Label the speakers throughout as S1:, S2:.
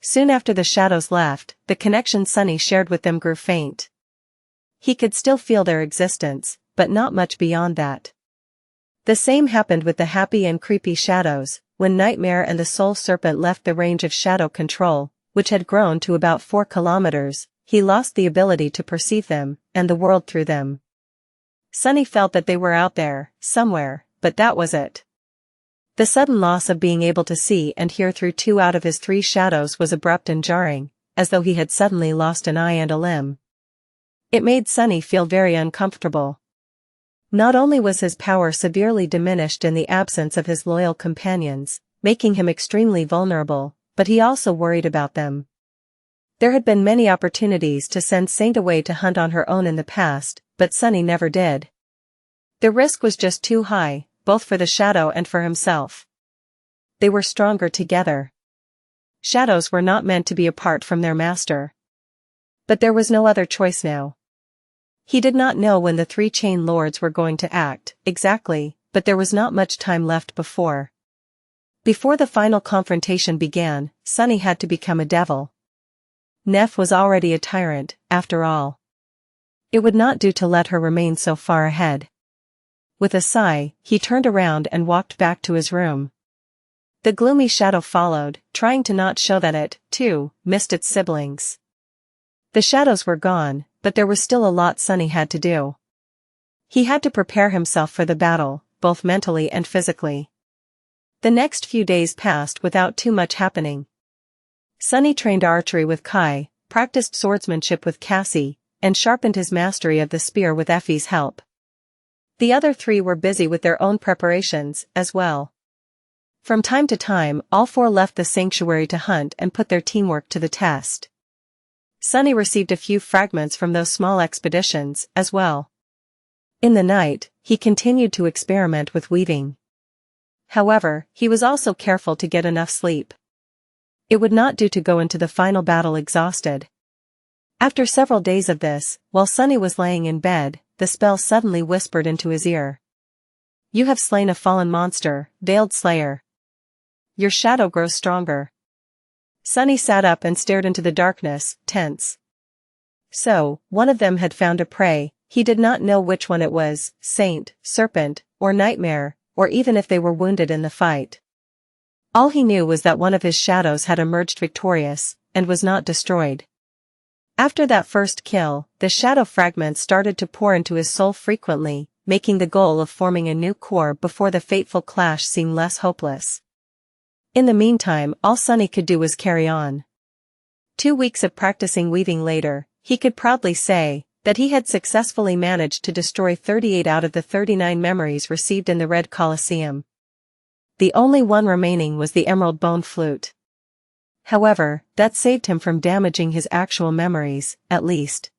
S1: Soon after the shadows left, the connection Sunny shared with them grew faint. He could still feel their existence, but not much beyond that. The same happened with the happy and creepy shadows. When Nightmare and the Soul Serpent left the range of shadow control, which had grown to about 4 kilometers, he lost the ability to perceive them, and the world through them. Sunny felt that they were out there, somewhere, but that was it. The sudden loss of being able to see and hear through 2 out of his 3 shadows was abrupt and jarring, as though he had suddenly lost an eye and a limb. It made Sunny feel very uncomfortable. Not only was his power severely diminished in the absence of his loyal companions, making him extremely vulnerable, but he also worried about them. There had been many opportunities to send Saint away to hunt on her own in the past, but Sunny never did. The risk was just too high, both for the shadow and for himself. They were stronger together. Shadows were not meant to be apart from their master. But there was no other choice now. He did not know when the 3 Chain Lords were going to act, exactly, but there was not much time left before. Before the final confrontation began, Sunny had to become a devil. Neff was already a tyrant, after all. It would not do to let her remain so far ahead. With a sigh, he turned around and walked back to his room. The gloomy shadow followed, trying to not show that it, too, missed its siblings. The shadows were gone, but there was still a lot Sunny had to do. He had to prepare himself for the battle, both mentally and physically. The next few days passed without too much happening. Sunny trained archery with Kai, practiced swordsmanship with Cassie, and sharpened his mastery of the spear with Effie's help. The other 3 were busy with their own preparations, as well. From time to time, all 4 left the sanctuary to hunt and put their teamwork to the test. Sunny received a few fragments from those small expeditions, as well. In the night, he continued to experiment with weaving. However, he was also careful to get enough sleep. It would not do to go into the final battle exhausted. After several days of this, while Sunny was laying in bed, the spell suddenly whispered into his ear. "You have slain a fallen monster, veiled slayer. Your shadow grows stronger." Sunny sat up and stared into the darkness, tense. So, one of them had found a prey. He did not know which one it was, Saint, Serpent, or Nightmare, or even if they were wounded in the fight. All he knew was that one of his shadows had emerged victorious, and was not destroyed. After that first kill, the shadow fragments started to pour into his soul frequently, making the goal of forming a new core before the fateful clash seem less hopeless. In the meantime, all Sunny could do was carry on. 2 weeks of practicing weaving later, he could proudly say that he had successfully managed to destroy 38 out of the 39 memories received in the Red Colosseum. The only one remaining was the Emerald Bone Flute. However, that saved him from damaging his actual memories, at least.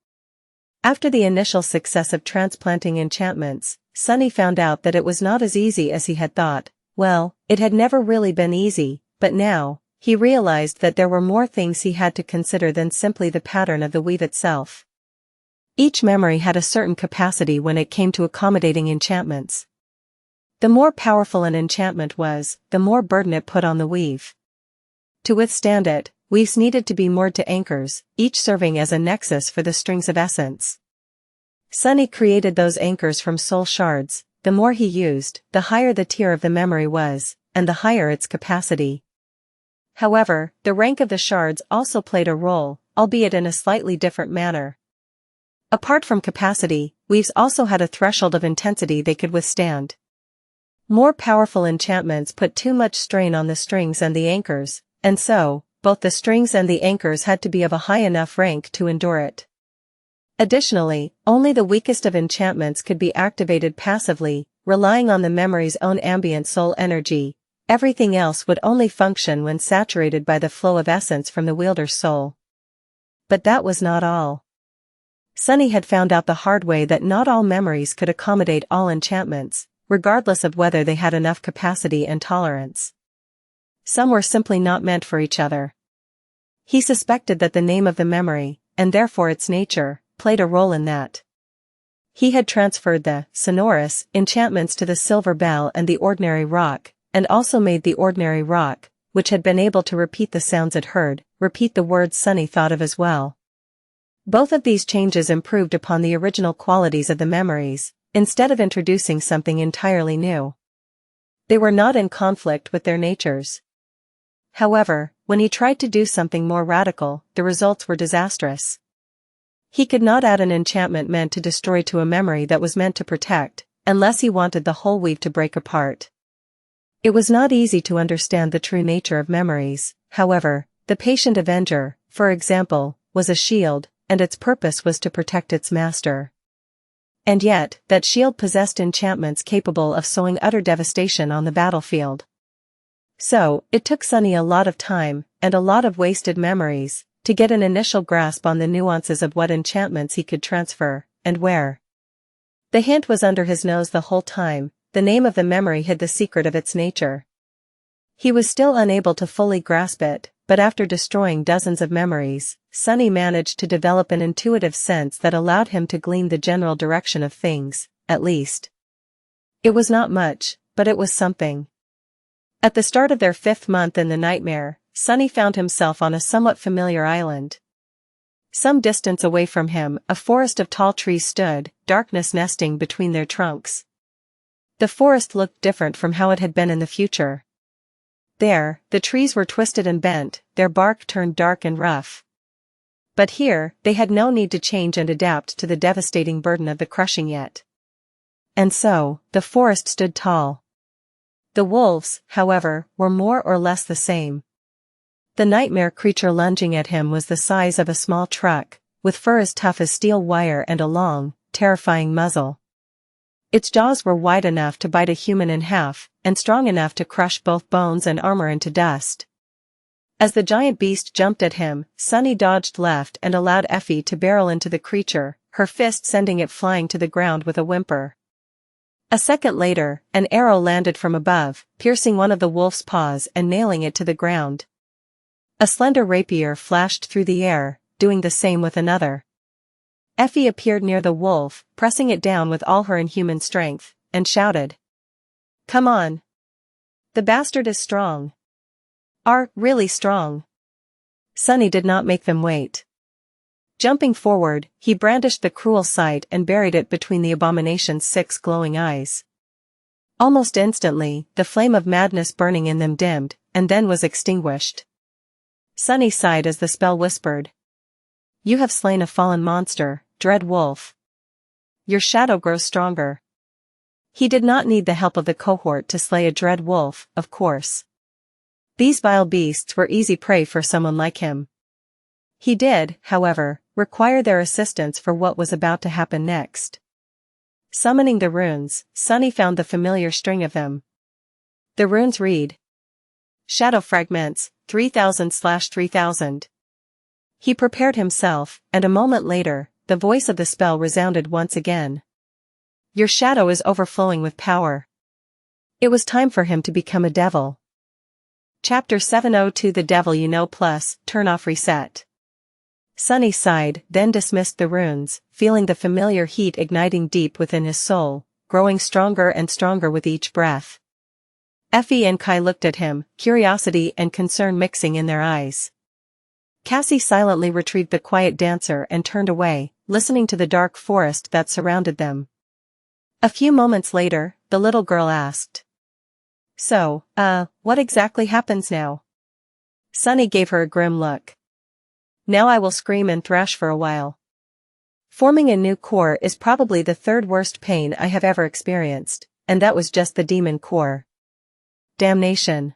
S1: After the initial success of transplanting enchantments, Sunny found out that it was not as easy as he had thought. Well, it had never really been easy, but now, he realized that there were more things he had to consider than simply the pattern of the weave itself. Each memory had a certain capacity when it came to accommodating enchantments. The more powerful an enchantment was, the more burden it put on the weave. To withstand it, weaves needed to be moored to anchors, each serving as a nexus for the strings of essence. Sunny created those anchors from soul shards. The more he used, the higher the tier of the memory was, and the higher its capacity. However, the rank of the shards also played a role, albeit in a slightly different manner. Apart from capacity, weaves also had a threshold of intensity they could withstand. More powerful enchantments put too much strain on the strings and the anchors, and so, both the strings and the anchors had to be of a high enough rank to endure it. Additionally, only the weakest of enchantments could be activated passively, relying on the memory's own ambient soul energy. Everything else would only function when saturated by the flow of essence from the wielder's soul. But that was not all. Sunny had found out the hard way that not all memories could accommodate all enchantments, regardless of whether they had enough capacity and tolerance. Some were simply not meant for each other. He suspected that the name of the memory, and therefore its nature, played a role in that. He had transferred the sonorous enchantments to the silver bell and the ordinary rock, and also made the ordinary rock, which had been able to repeat the sounds it heard, repeat the words Sunny thought of as well. Both of these changes improved upon the original qualities of the memories, instead of introducing something entirely new. They were not in conflict with their natures. However, when he tried to do something more radical, the results were disastrous. He could not add an enchantment meant to destroy to a memory that was meant to protect, unless he wanted the whole weave to break apart. It was not easy to understand the true nature of memories. However, the Patient Avenger, for example, was a shield, and its purpose was to protect its master. And yet, that shield possessed enchantments capable of sowing utter devastation on the battlefield. So, it took Sunny a lot of time, and a lot of wasted memories, to get an initial grasp on the nuances of what enchantments he could transfer, and where. The hint was under his nose the whole time, the name of the memory hid the secret of its nature. He was still unable to fully grasp it, but after destroying dozens of memories, Sunny managed to develop an intuitive sense that allowed him to glean the general direction of things, at least. It was not much, but it was something. At the start of their 5th month in the nightmare, Sunny found himself on a somewhat familiar island. Some distance away from him, a forest of tall trees stood, darkness nesting between their trunks. The forest looked different from how it had been in the future. There, the trees were twisted and bent, their bark turned dark and rough. But here, they had no need to change and adapt to the devastating burden of the crushing yet. And so, the forest stood tall. The wolves, however, were more or less the same. The nightmare creature lunging at him was the size of a small truck, with fur as tough as steel wire and a long, terrifying muzzle. Its jaws were wide enough to bite a human in half, and strong enough to crush both bones and armor into dust. As the giant beast jumped at him, Sunny dodged left and allowed Effie to barrel into the creature, her fist sending it flying to the ground with a whimper. A second later, an arrow landed from above, piercing one of the wolf's paws and nailing it to the ground. A slender rapier flashed through the air, doing the same with another. Effie appeared near the wolf, pressing it down with all her inhuman strength, and shouted, "Come on! The bastard is strong. Really strong." Sunny did not make them wait. Jumping forward, he brandished the cruel sight and buried it between the abomination's 6 glowing eyes. Almost instantly, the flame of madness burning in them dimmed, and then was extinguished. Sunny sighed as the spell whispered, "You have slain a fallen monster, dread wolf. Your shadow grows stronger." He did not need the help of the cohort to slay a dread wolf, of course. These vile beasts were easy prey for someone like him. He did, however, require their assistance for what was about to happen next. Summoning the runes, Sunny found the familiar string of them. The runes read, "Shadow Fragments, 3000/3000. He prepared himself, and a moment later, the voice of the spell resounded once again. "Your shadow is overflowing with power." It was time for him to become a devil. Chapter 702 The Devil You Know Plus, Turn Off Reset. Sunny sighed, then dismissed the runes, feeling the familiar heat igniting deep within his soul, growing stronger and stronger with each breath. Effie and Kai looked at him, curiosity and concern mixing in their eyes. Cassie silently retrieved the quiet dancer and turned away, listening to the dark forest that surrounded them. A few moments later, the little girl asked, "So, what exactly happens now?" Sunny gave her a grim look. "Now I will scream and thrash for a while. Forming a new core is probably the 3rd worst pain I have ever experienced, and that was just the demon core. Damnation."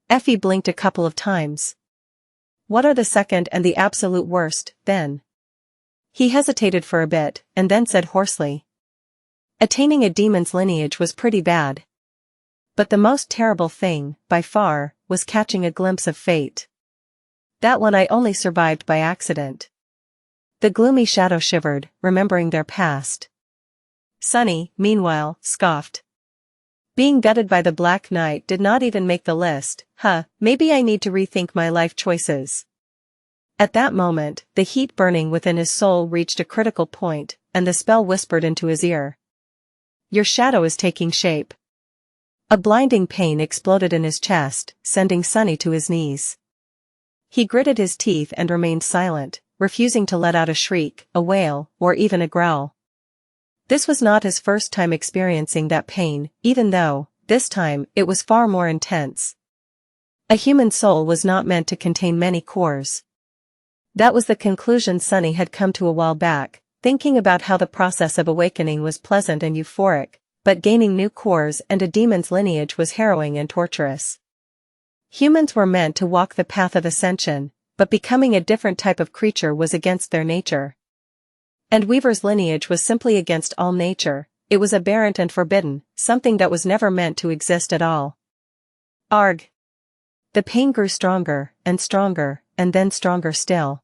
S1: Effie blinked a couple of times. "What are the 2nd and the absolute worst, then?" He hesitated for a bit, and then said hoarsely, "Attaining a demon's lineage was pretty bad. But the most terrible thing, by far, was catching a glimpse of fate. That one I only survived by accident." The gloomy shadow shivered, remembering their past. Sunny, meanwhile, scoffed. "Being gutted by the Black Knight did not even make the list. Maybe I need to rethink my life choices." At that moment, the heat burning within his soul reached a critical point, and the spell whispered into his ear. "Your shadow is taking shape." A blinding pain exploded in his chest, sending Sunny to his knees. He gritted his teeth and remained silent, refusing to let out a shriek, a wail, or even a growl. This was not his first time experiencing that pain, even though, this time, it was far more intense. A human soul was not meant to contain many cores. That was the conclusion Sunny had come to a while back, thinking about how the process of awakening was pleasant and euphoric, but gaining new cores and a demon's lineage was harrowing and torturous. Humans were meant to walk the path of ascension, but becoming a different type of creature was against their nature. And Weaver's lineage was simply against all nature. It was aberrant and forbidden, something that was never meant to exist at all. Arg! The pain grew stronger, and then stronger still.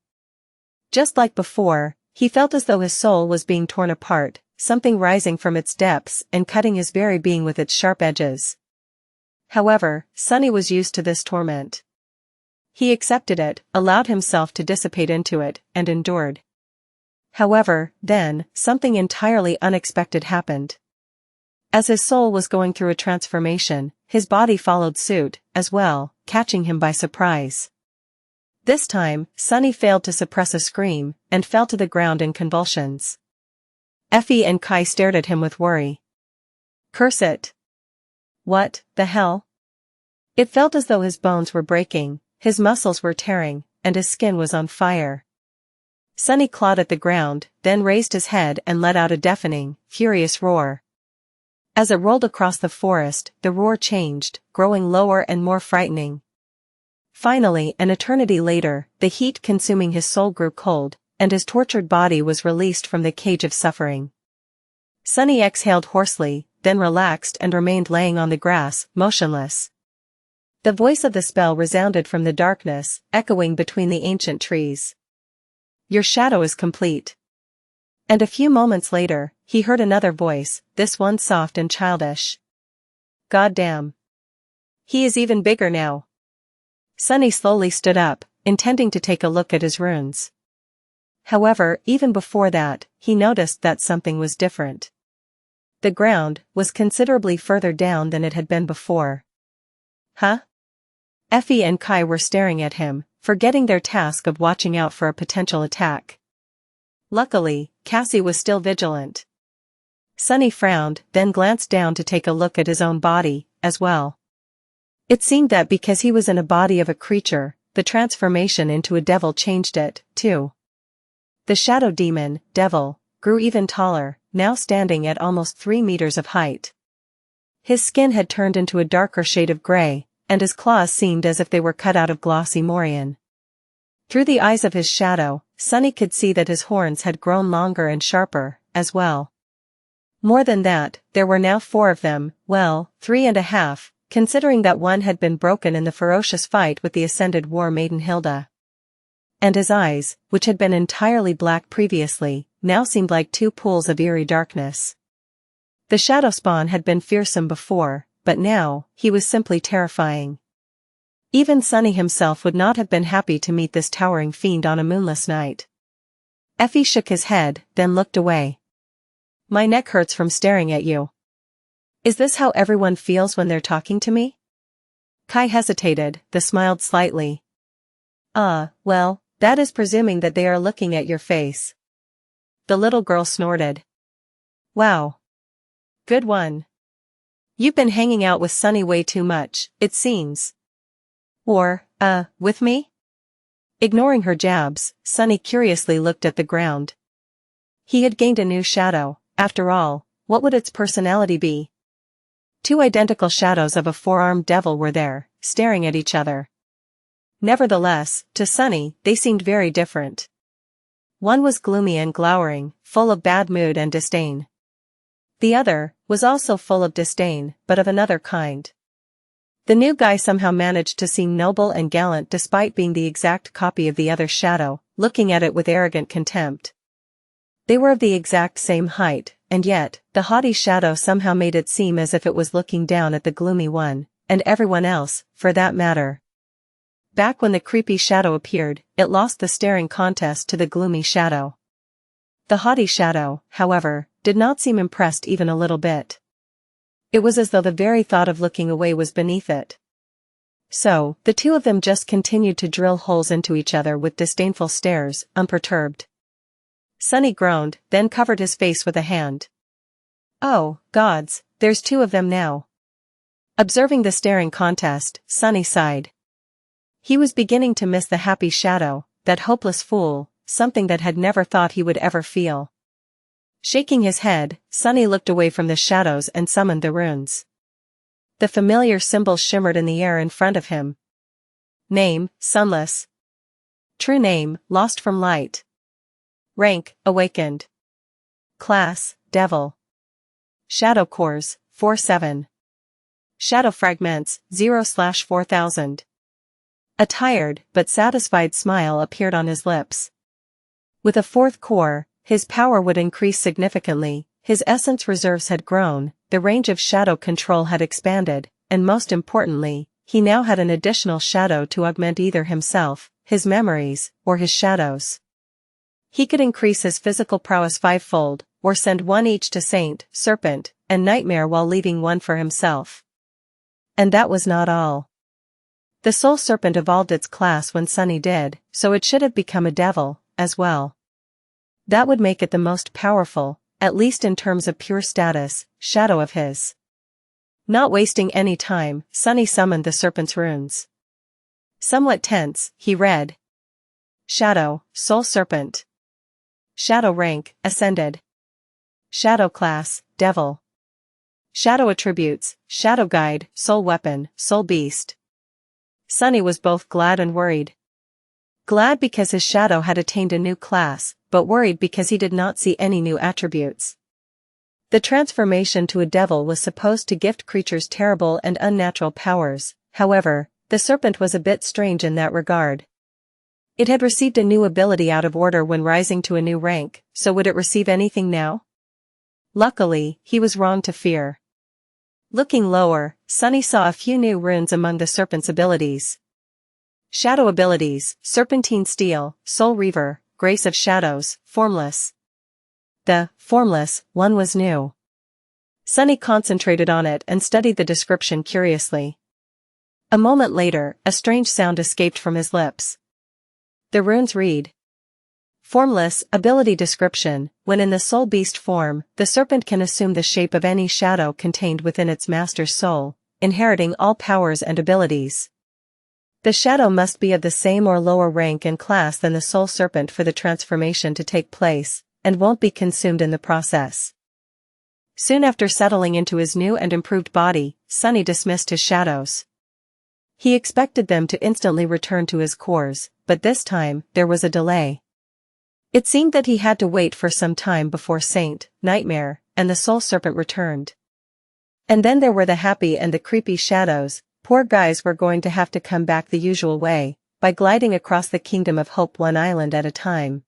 S1: Just like before, he felt as though his soul was being torn apart, something rising from its depths and cutting his very being with its sharp edges. However, Sunny was used to this torment. He accepted it, allowed himself to dissipate into it, and endured. However, then, something entirely unexpected happened. As his soul was going through a transformation, his body followed suit, as well, catching him by surprise. This time, Sunny failed to suppress a scream, and fell to the ground in convulsions. Effie and Kai stared at him with worry. Curse it! What the hell? It felt as though his bones were breaking, his muscles were tearing, and his skin was on fire. Sunny clawed at the ground, then raised his head and let out a deafening, furious roar. As it rolled across the forest, the roar changed, growing lower and more frightening. Finally, an eternity later, the heat consuming his soul grew cold, and his tortured body was released from the cage of suffering. Sunny exhaled hoarsely, then relaxed and remained laying on the grass, motionless. The voice of the spell resounded from the darkness, echoing between the ancient trees. Your shadow is complete. And a few moments later, he heard another voice, this one soft and childish. Goddamn. He is even bigger now. Sunny slowly stood up, intending to take a look at his runes. However, even before that, he noticed that something was different. The ground was considerably further down than it had been before. Huh? Effie and Kai were staring at him, forgetting their task of watching out for a potential attack. Luckily, Cassie was still vigilant. Sunny frowned, then glanced down to take a look at his own body, as well. It seemed that because he was in a body of a creature, the transformation into a devil changed it, too. The shadow demon, devil, grew even taller, now standing at almost 3 meters of height. His skin had turned into a darker shade of gray, and his claws seemed as if they were cut out of glossy morion. Through the eyes of his shadow, Sunny could see that his horns had grown longer and sharper, as well. More than that, there were now 4 of them, well, 3.5, considering that one had been broken in the ferocious fight with the ascended war maiden Hilda. And his eyes, which had been entirely black previously, now seemed like 2 pools of eerie darkness. The shadow spawn had been fearsome before, but now, he was simply terrifying. Even Sunny himself would not have been happy to meet this towering fiend on a moonless night. Effie shook his head, then looked away. My neck hurts from staring at you. Is this how everyone feels when they're talking to me? Kai hesitated, then smiled slightly. Well, that is presuming that they are looking at your face. The little girl snorted. Wow. Good one. You've been hanging out with Sunny way too much, it seems. Or, with me? Ignoring her jabs, Sunny curiously looked at the ground. He had gained a new shadow. After all, what would its personality be? 2 identical shadows of a 4-armed devil were there, staring at each other. Nevertheless, to Sunny, they seemed very different. One was gloomy and glowering, full of bad mood and disdain. The other was also full of disdain, but of another kind. The new guy somehow managed to seem noble and gallant despite being the exact copy of the other shadow, looking at it with arrogant contempt. They were of the exact same height, and yet, the haughty shadow somehow made it seem as if it was looking down at the gloomy one, and everyone else, for that matter. Back when the creepy shadow appeared, it lost the staring contest to the gloomy shadow. The haughty shadow, however, did not seem impressed even a little bit. It was as though the very thought of looking away was beneath it. So, the two of them just continued to drill holes into each other with disdainful stares, unperturbed. Sunny groaned, then covered his face with a hand. Oh, gods, there's two of them now. Observing the staring contest, Sunny sighed. He was beginning to miss the happy shadow, that hopeless fool, something that had never thought he would ever feel. Shaking his head, Sunny looked away from the shadows and summoned the runes. The familiar symbols shimmered in the air in front of him. Name, Sunless. True name, Lost from Light. Rank, Awakened. Class, Devil. Shadow Cores, 4-7. Shadow Fragments, 0/4000. A tired, but satisfied smile appeared on his lips. With a fourth core, his power would increase significantly, his essence reserves had grown, the range of shadow control had expanded, and most importantly, he now had an additional shadow to augment either himself, his memories, or his shadows. He could increase his physical prowess 5-fold, or send one each to Saint, Serpent, and Nightmare while leaving one for himself. And that was not all. The Soul Serpent evolved its class when Sunny did, so it should have become a devil, as well. That would make it the most powerful, at least in terms of pure status, shadow of his. Not wasting any time, Sunny summoned the Serpent's runes. Somewhat tense, he read. Shadow, Soul Serpent. Shadow rank, Ascended. Shadow class, Devil. Shadow attributes, Shadow Guide, Soul Weapon, Soul Beast. Sunny was both glad and worried. Glad because his shadow had attained a new class, but worried because he did not see any new attributes. The transformation to a devil was supposed to gift creatures terrible and unnatural powers, however, the serpent was a bit strange in that regard. It had received a new ability out of order when rising to a new rank, so would it receive anything now? Luckily, he was wrong to fear. Looking lower, Sunny saw a few new runes among the serpent's abilities. Shadow abilities, Serpentine Steel, Soul Reaver, Grace of Shadows, Formless. The formless one was new. Sunny concentrated on it and studied the description curiously. A moment later, a strange sound escaped from his lips. The runes read. Formless ability description, when in the soul beast form, the serpent can assume the shape of any shadow contained within its master's soul, inheriting all powers and abilities. The shadow must be of the same or lower rank and class than the soul serpent for the transformation to take place, and won't be consumed in the process. Soon after settling into his new and improved body, Sunny dismissed his shadows. He expected them to instantly return to his cores, but this time, there was a delay. It seemed that he had to wait for some time before Saint, Nightmare, and the Soul Serpent returned. And then there were the happy and the creepy shadows. Poor guys were going to have to come back the usual way, by gliding across the Kingdom of Hope one island at a time.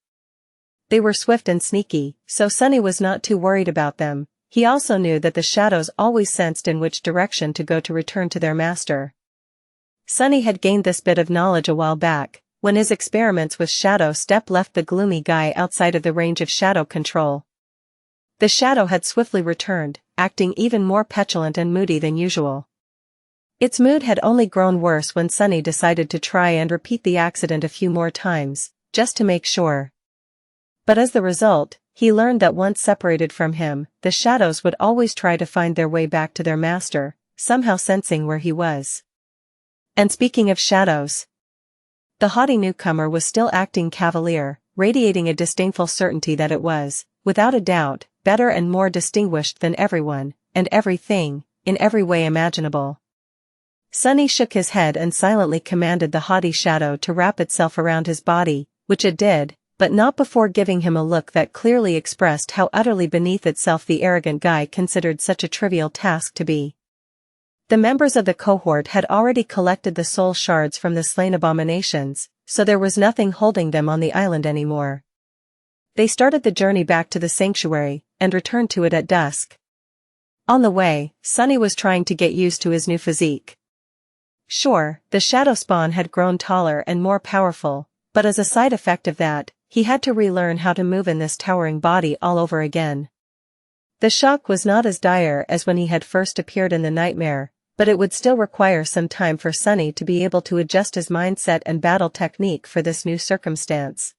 S1: They were swift and sneaky, so Sunny was not too worried about them. He also knew that the shadows always sensed in which direction to go to return to their master. Sunny had gained this bit of knowledge a while back, when his experiments with Shadow Step left the gloomy guy outside of the range of shadow control. The shadow had swiftly returned, acting even more petulant and moody than usual. Its mood had only grown worse when Sunny decided to try and repeat the accident a few more times, just to make sure. But as the result, he learned that once separated from him, the shadows would always try to find their way back to their master, somehow sensing where he was. And speaking of shadows, the haughty newcomer was still acting cavalier, radiating a disdainful certainty that it was, without a doubt, better and more distinguished than everyone, and everything, in every way imaginable. Sunny shook his head and silently commanded the haughty shadow to wrap itself around his body, which it did, but not before giving him a look that clearly expressed how utterly beneath itself the arrogant guy considered such a trivial task to be. The members of the cohort had already collected the soul shards from the slain abominations, so there was nothing holding them on the island anymore. They started the journey back to the sanctuary, and returned to it at dusk. On the way, Sunny was trying to get used to his new physique. Sure, the shadow spawn had grown taller and more powerful, but as a side effect of that, he had to relearn how to move in this towering body all over again. The shock was not as dire as when he had first appeared in the nightmare, but it would still require some time for Sunny to be able to adjust his mindset and battle technique for this new circumstance.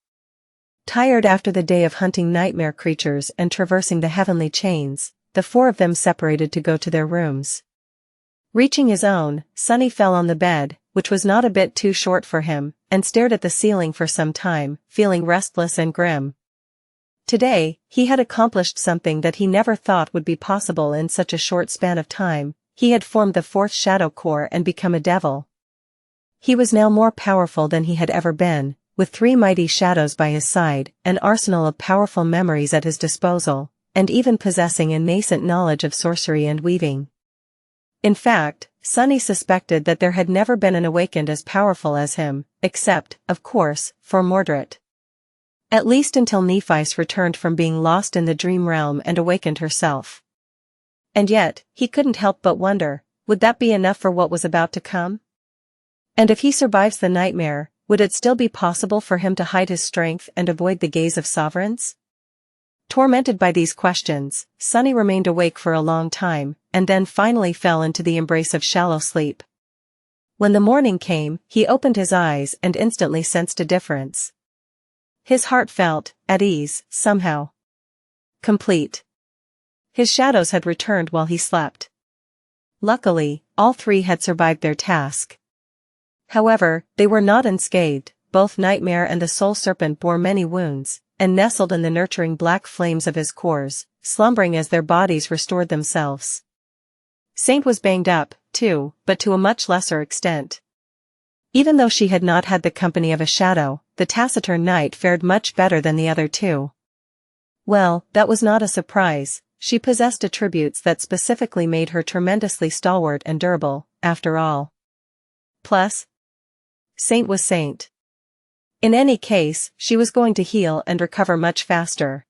S1: Tired after the day of hunting nightmare creatures and traversing the heavenly chains, the four of them separated to go to their rooms. Reaching his own, Sunny fell on the bed, which was not a bit too short for him, and stared at the ceiling for some time, feeling restless and grim. Today, he had accomplished something that he never thought would be possible in such a short span of time. He had formed the fourth shadow core and become a devil. He was now more powerful than he had ever been, with 3 mighty shadows by his side, an arsenal of powerful memories at his disposal, and even possessing a nascent knowledge of sorcery and weaving. In fact, Sunny suspected that there had never been an awakened as powerful as him, except, of course, for Mordred. At least until Nephis returned from being lost in the dream realm and awakened herself. And yet, he couldn't help but wonder, would that be enough for what was about to come? And if he survives the nightmare, would it still be possible for him to hide his strength and avoid the gaze of sovereigns? Tormented by these questions, Sunny remained awake for a long time, and then finally fell into the embrace of shallow sleep. When the morning came, he opened his eyes and instantly sensed a difference. His heart felt at ease, somehow. Complete. His shadows had returned while he slept. Luckily, all 3 had survived their task. However, they were not unscathed. Both Nightmare and the Soul Serpent bore many wounds, and nestled in the nurturing black flames of his cores, slumbering as their bodies restored themselves. Saint was banged up, too, but to a much lesser extent. Even though she had not had the company of a shadow, the taciturn knight fared much better than the other 2. Well, that was not a surprise. She possessed attributes that specifically made her tremendously stalwart and durable, after all. Plus, Saint was Saint. In any case, she was going to heal and recover much faster.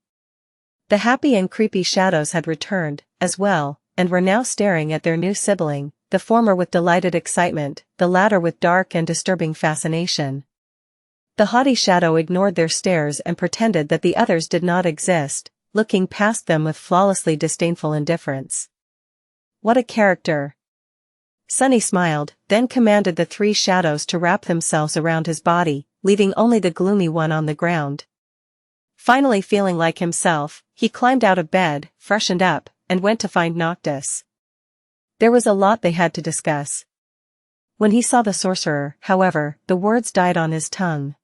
S1: The happy and creepy shadows had returned, as well, and were now staring at their new sibling, the former with delighted excitement, the latter with dark and disturbing fascination. The haughty shadow ignored their stares and pretended that the others did not exist, looking past them with flawlessly disdainful indifference. What a character! Sunny smiled, then commanded the 3 shadows to wrap themselves around his body, leaving only the gloomy one on the ground. Finally feeling like himself, he climbed out of bed, freshened up, and went to find Noctis. There was a lot they had to discuss. When he saw the sorcerer, however, the words died on his tongue.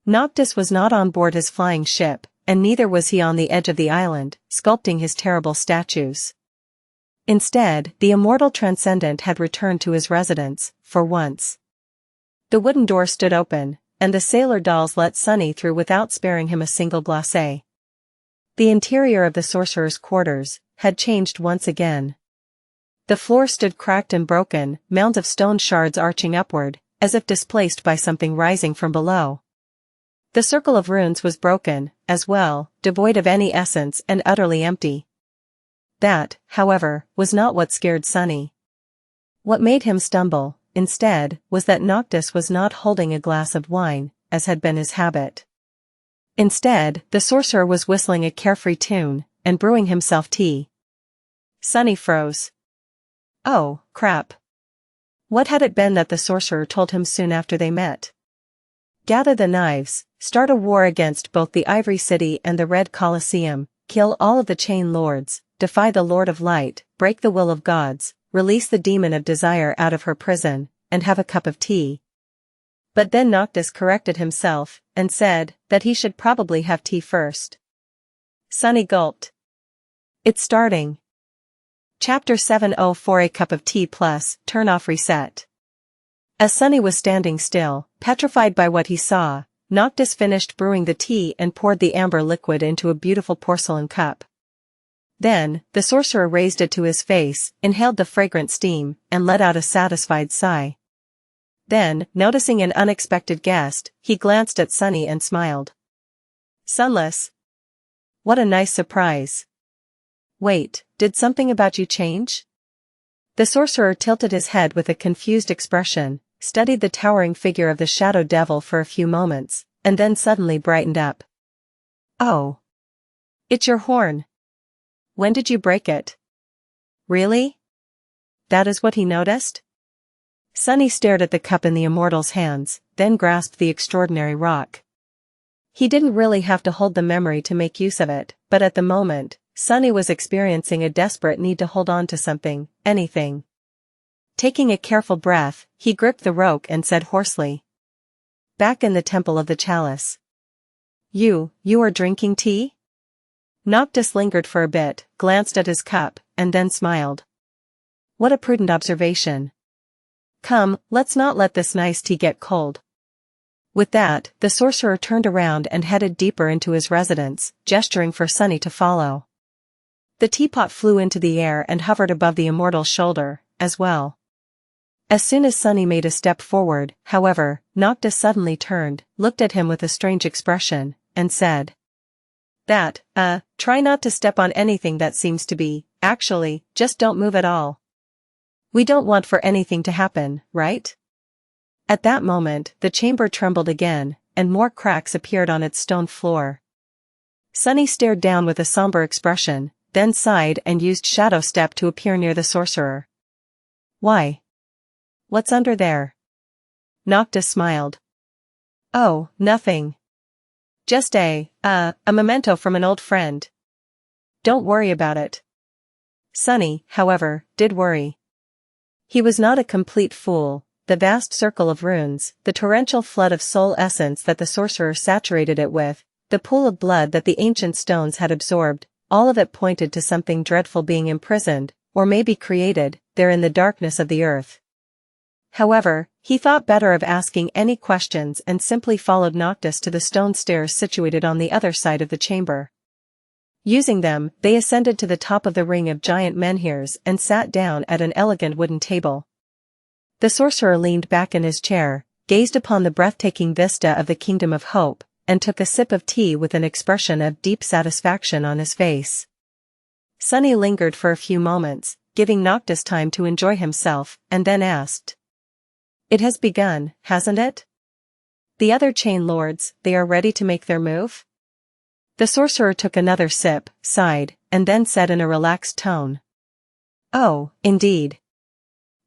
S1: Noctis was not on board his flying ship, and neither was he on the edge of the island, sculpting his terrible statues. Instead, the immortal transcendent had returned to his residence, for once. The wooden door stood open, and the sailor dolls let Sunny through without sparing him a single glacé. The interior of the sorcerer's quarters had changed once again. The floor stood cracked and broken, mounds of stone shards arching upward, as if displaced by something rising from below. The circle of runes was broken, as well, devoid of any essence and utterly empty. That, however, was not what scared Sunny. What made him stumble, instead, was that Noctis was not holding a glass of wine, as had been his habit. Instead, the sorcerer was whistling a carefree tune, and brewing himself tea. Sunny froze. Oh, crap. What had it been that the sorcerer told him soon after they met? Gather the knives, start a war against both the Ivory City and the Red Colosseum, kill all of the Chain Lords, defy the Lord of Light, break the will of gods, release the demon of desire out of her prison, and have a cup of tea. But then Noctis corrected himself, and said that he should probably have tea first. Sunny gulped. It's starting. Chapter 704 A Cup of Tea Plus, Turn Off Reset. As Sunny was standing still, petrified by what he saw, Noctis finished brewing the tea and poured the amber liquid into a beautiful porcelain cup. Then, the sorcerer raised it to his face, inhaled the fragrant steam, and let out a satisfied sigh. Then, noticing an unexpected guest, he glanced at Sunny and smiled. Sunless. What a nice surprise. Wait, did something about you change? The sorcerer tilted his head with a confused expression, studied the towering figure of the shadow devil for a few moments, and then suddenly brightened up. Oh. It's your horn. When did you break it? Really? that is what he noticed? Sunny stared at the cup in the immortal's hands, then grasped the extraordinary rock. He didn't really have to hold the memory to make use of it, but at the moment, Sunny was experiencing a desperate need to hold on to something, anything. Taking a careful breath, he gripped the rope and said hoarsely. Back in the Temple of the Chalice. You are drinking tea? Noctis lingered for a bit, glanced at his cup, and then smiled. What a prudent observation. Come, let's not let this nice tea get cold. With that, the sorcerer turned around and headed deeper into his residence, gesturing for Sunny to follow. The teapot flew into the air and hovered above the immortal's shoulder, as well. As soon as Sunny made a step forward, however, Noctis suddenly turned, looked at him with a strange expression, and said. Try not to step on anything that seems to be, actually, just don't move at all. We don't want for anything to happen, right? At that moment, the chamber trembled again, and more cracks appeared on its stone floor. Sunny stared down with a somber expression, then sighed and used Shadow Step to appear near the sorcerer. Why? What's under there? Noctis smiled. Oh, nothing. Just a memento from an old friend. Don't worry about it. Sunny, however, did worry. He was not a complete fool. The vast circle of runes, the torrential flood of soul essence that the sorcerer saturated it with, the pool of blood that the ancient stones had absorbed, all of it pointed to something dreadful being imprisoned, or maybe created, there in the darkness of the earth. However, he thought better of asking any questions and simply followed Noctis to the stone stairs situated on the other side of the chamber. Using them, they ascended to the top of the ring of giant menhirs and sat down at an elegant wooden table. The sorcerer leaned back in his chair, gazed upon the breathtaking vista of the Kingdom of Hope, and took a sip of tea with an expression of deep satisfaction on his face. Sunny lingered for a few moments, giving Noctis time to enjoy himself, and then asked. It has begun, hasn't it? The other chain lords, they are ready to make their move? The sorcerer took another sip, sighed, and then said in a relaxed tone. Oh, indeed.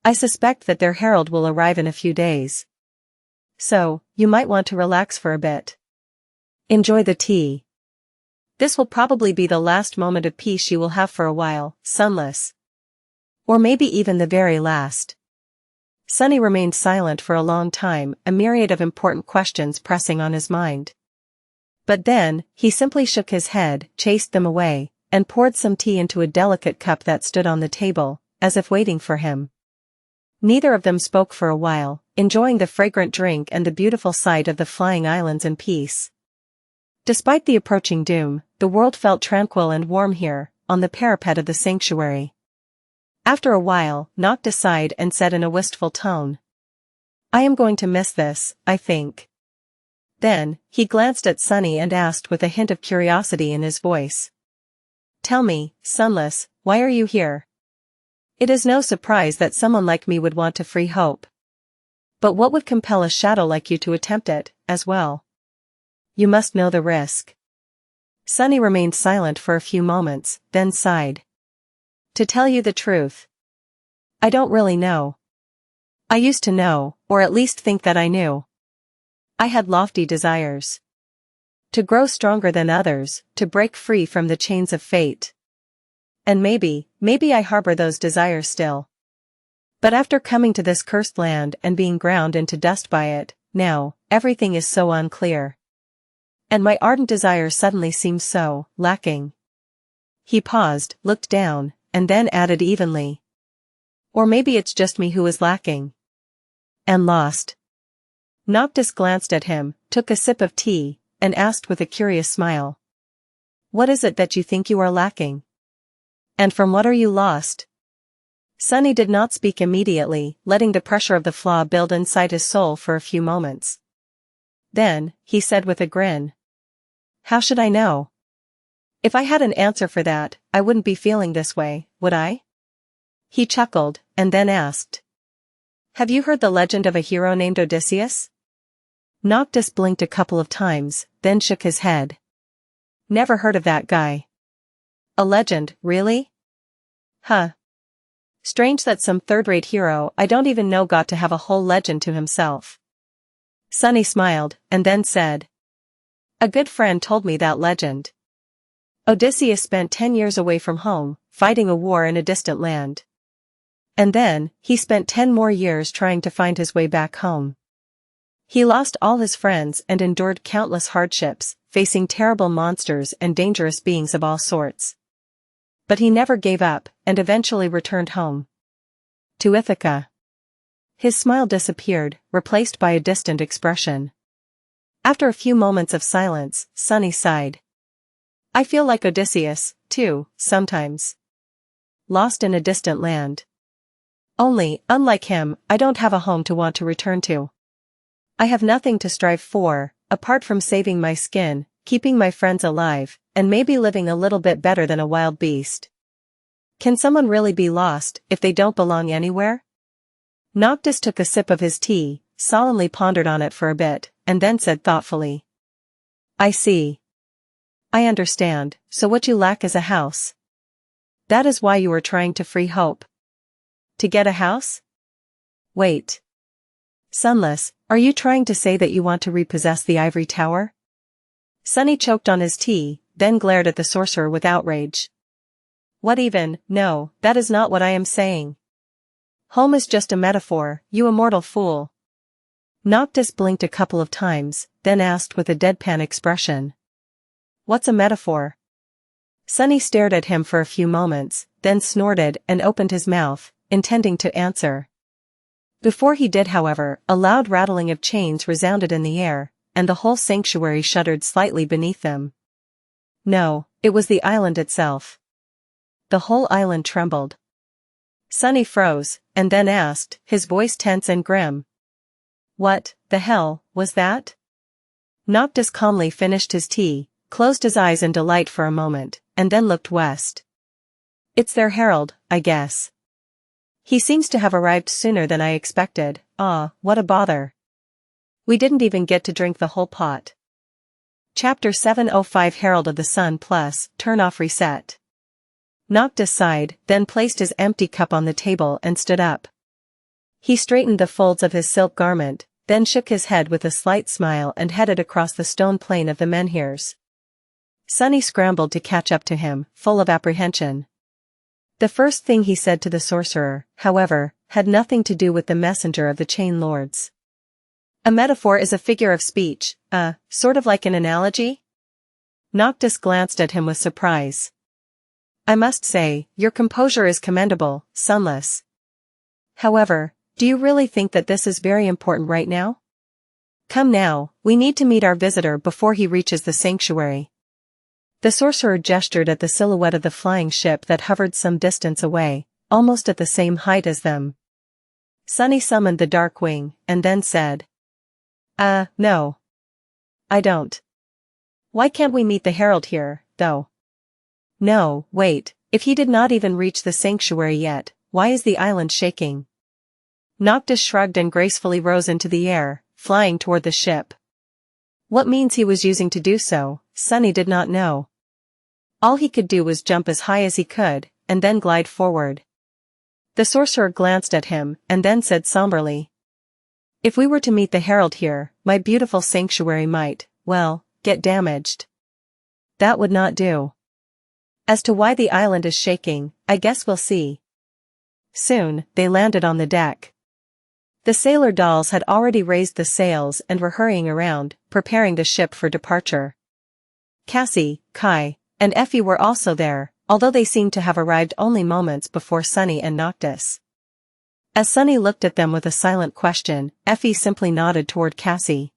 S1: I suspect that their herald will arrive in a few days. So, you might want to relax for a bit. Enjoy the tea. This will probably be the last moment of peace you will have for a while, Sunless. Or maybe even the very last. Sunny remained silent for a long time, a myriad of important questions pressing on his mind. But then, he simply shook his head, chased them away, and poured some tea into a delicate cup that stood on the table, as if waiting for him. Neither of them spoke for a while, enjoying the fragrant drink and the beautiful sight of the flying islands in peace. Despite the approaching doom, the world felt tranquil and warm here, on the parapet of the sanctuary. After a while, Noctis sighed and said in a wistful tone. I am going to miss this, I think. Then, he glanced at Sunny and asked with a hint of curiosity in his voice. Tell me, Sunless, why are you here? It is no surprise that someone like me would want to free Hope. But what would compel a shadow like you to attempt it, as well? You must know the risk. Sunny remained silent for a few moments, then sighed. To tell you the truth, I don't really know. I used to know, or at least think that I knew. I had lofty desires. To grow stronger than others, to break free from the chains of fate. And maybe I harbor those desires still. But after coming to this cursed land and being ground into dust by it, now, everything is so unclear. And my ardent desires suddenly seem so lacking. He paused, looked down, and then added evenly. Or maybe it's just me who is lacking. And lost. Noctis glanced at him, took a sip of tea, and asked with a curious smile. What is it that you think you are lacking? And from what are you lost? Sunny did not speak immediately, letting the pressure of the flaw build inside his soul for a few moments. Then, he said with a grin. How should I know? If I had an answer for that, I wouldn't be feeling this way, would I? He chuckled, and then asked. Have you heard the legend of a hero named Odysseus? Noctis blinked a couple of times, then shook his head. Never heard of that guy. A legend, really? Huh. Strange that some third-rate hero I don't even know got to have a whole legend to himself. Sunny smiled, and then said. A good friend told me that legend. Odysseus spent 10 years away from home, fighting a war in a distant land. And then, he spent 10 more years trying to find his way back home. He lost all his friends and endured countless hardships, facing terrible monsters and dangerous beings of all sorts. But he never gave up, and eventually returned home. To Ithaca. His smile disappeared, replaced by a distant expression. After a few moments of silence, Sunny sighed. I feel like Odysseus, too, sometimes. Lost in a distant land. Only, unlike him, I don't have a home to want to return to. I have nothing to strive for, apart from saving my skin, keeping my friends alive, and maybe living a little bit better than a wild beast. Can someone really be lost if they don't belong anywhere? Noctis took a sip of his tea, solemnly pondered on it for a bit, and then said thoughtfully. I see. I understand, so what you lack is a house. That is why you are trying to free Hope. To get a house? Wait. Sunless, are you trying to say that you want to repossess the ivory tower? Sunny choked on his tea, then glared at the sorcerer with outrage. What even? No, that is not what I am saying. Home is just a metaphor, you immortal fool. Noctis blinked a couple of times, then asked with a deadpan expression. What's a metaphor? Sunny stared at him for a few moments, then snorted and opened his mouth, intending to answer. Before he did, however, a loud rattling of chains resounded in the air, and the whole sanctuary shuddered slightly beneath them. No, it was the island itself. The whole island trembled. Sunny froze, and then asked, his voice tense and grim. What the hell was that? Noctis calmly finished his tea, closed his eyes in delight for a moment, and then looked west. It's their herald, I guess. He seems to have arrived sooner than I expected. Ah, what a bother. We didn't even get to drink the whole pot. Chapter 705 Herald of the Sun plus, turn off reset. Noctis sighed, then placed his empty cup on the table and stood up. He straightened the folds of his silk garment, then shook his head with a slight smile and headed across the stone plain of the menhirs. Sunny scrambled to catch up to him, full of apprehension. The first thing he said to the sorcerer, however, had nothing to do with the messenger of the Chain Lords. A metaphor is a figure of speech, sort of like an analogy? Noctis glanced at him with surprise. I must say, your composure is commendable, Sunless. However, do you really think that this is very important right now? Come now, we need to meet our visitor before he reaches the sanctuary. The sorcerer gestured at the silhouette of the flying ship that hovered some distance away, almost at the same height as them. Sunny summoned the dark wing, and then said. No. I don't. Why can't we meet the herald here, though? No, wait, if he did not even reach the sanctuary yet, why is the island shaking? Noctis shrugged and gracefully rose into the air, flying toward the ship. What means he was using to do so, Sunny did not know. All he could do was jump as high as he could, and then glide forward. The sorcerer glanced at him, and then said somberly. If we were to meet the herald here, my beautiful sanctuary might, well, get damaged. That would not do. As to why the island is shaking, I guess we'll see. Soon, they landed on the deck. The sailor dolls had already raised the sails and were hurrying around, preparing the ship for departure. Cassie, Kai, and Effie were also there, although they seemed to have arrived only moments before Sunny and Noctis. As Sunny looked at them with a silent question, Effie simply nodded toward Cassie.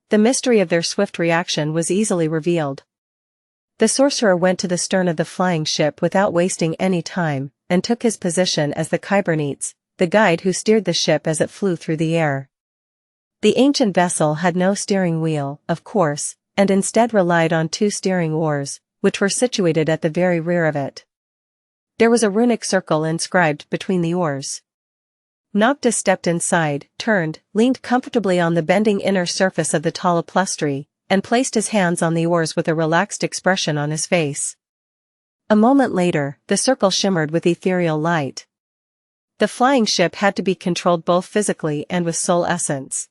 S1: The mystery of their swift reaction was easily revealed. The sorcerer went to the stern of the flying ship without wasting any time, and took his position as the Kybernetes, the guide who steered the ship as it flew through the air. The ancient vessel had no steering wheel, of course, and instead relied on 2 steering oars, which were situated at the very rear of it. There was a runic circle inscribed between the oars. Noctis stepped inside, turned, leaned comfortably on the bending inner surface of the tall upholstery, and placed his hands on the oars with a relaxed expression on his face. A moment later, the circle shimmered with ethereal light. The flying ship had to be controlled both physically and with soul essence.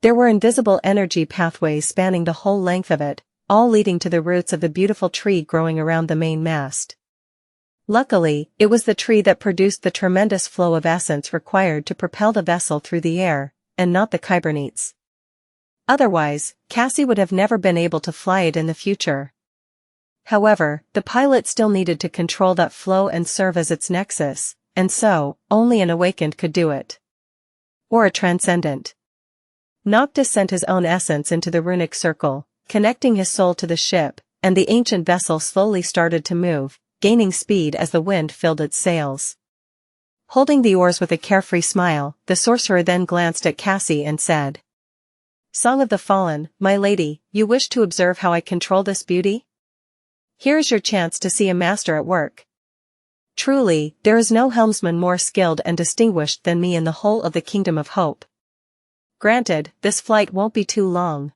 S1: There were invisible energy pathways spanning the whole length of it, all leading to the roots of the beautiful tree growing around the main mast. Luckily, it was the tree that produced the tremendous flow of essence required to propel the vessel through the air, and not the kybernetes. Otherwise, Cassie would have never been able to fly it in the future. However, the pilot still needed to control that flow and serve as its nexus, and so, only an awakened could do it. Or a transcendent. Noctis sent his own essence into the runic circle, connecting his soul to the ship, and the ancient vessel slowly started to move, gaining speed as the wind filled its sails. Holding the oars with a carefree smile, the sorcerer then glanced at Cassie and said, "Song of the Fallen, my lady, you wish to observe how I control this beauty? Here is your chance to see a master at work. Truly, there is no helmsman more skilled and distinguished than me in the whole of the Kingdom of Hope. Granted, this flight won't be too long."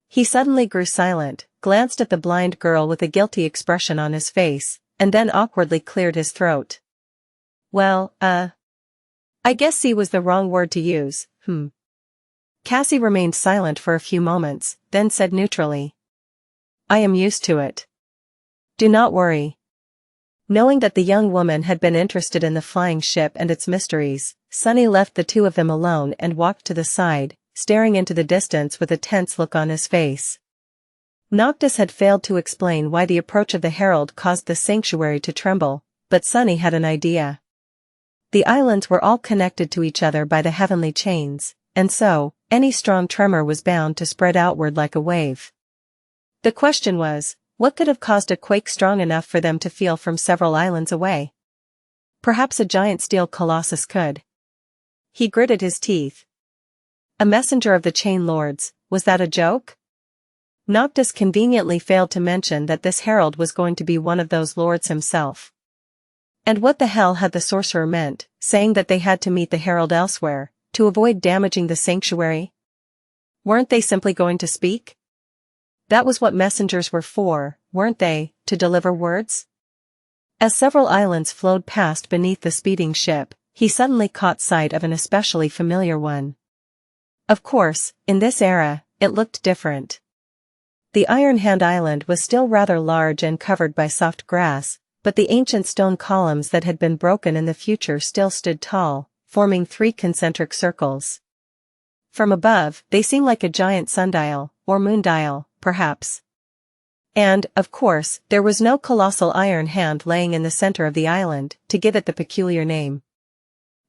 S1: He suddenly grew silent, glanced at the blind girl with a guilty expression on his face, and then awkwardly cleared his throat. "Well, I guess see was the wrong word to use, Cassie remained silent for a few moments, then said neutrally, "I am used to it. Do not worry." Knowing that the young woman had been interested in the flying ship and its mysteries, Sunny left the two of them alone and walked to the side, staring into the distance with a tense look on his face. Noctis had failed to explain why the approach of the Herald caused the sanctuary to tremble, but Sunny had an idea. The islands were all connected to each other by the heavenly chains, and so, any strong tremor was bound to spread outward like a wave. The question was, what could have caused a quake strong enough for them to feel from several islands away? Perhaps a giant steel colossus could. He gritted his teeth. A messenger of the Chain Lords, was that a joke? Noctis conveniently failed to mention that this herald was going to be one of those lords himself. And what the hell had the sorcerer meant, saying that they had to meet the herald elsewhere, to avoid damaging the sanctuary? Weren't they simply going to speak? That was what messengers were for, weren't they, to deliver words? As several islands flowed past beneath the speeding ship, he suddenly caught sight of an especially familiar one. Of course, in this era, it looked different. The Iron Hand Island was still rather large and covered by soft grass, but the ancient stone columns that had been broken in the future still stood tall, forming 3 concentric circles. From above, they seemed like a giant sundial, or moondial, perhaps. And, of course, there was no colossal iron hand laying in the center of the island, to give it the peculiar name.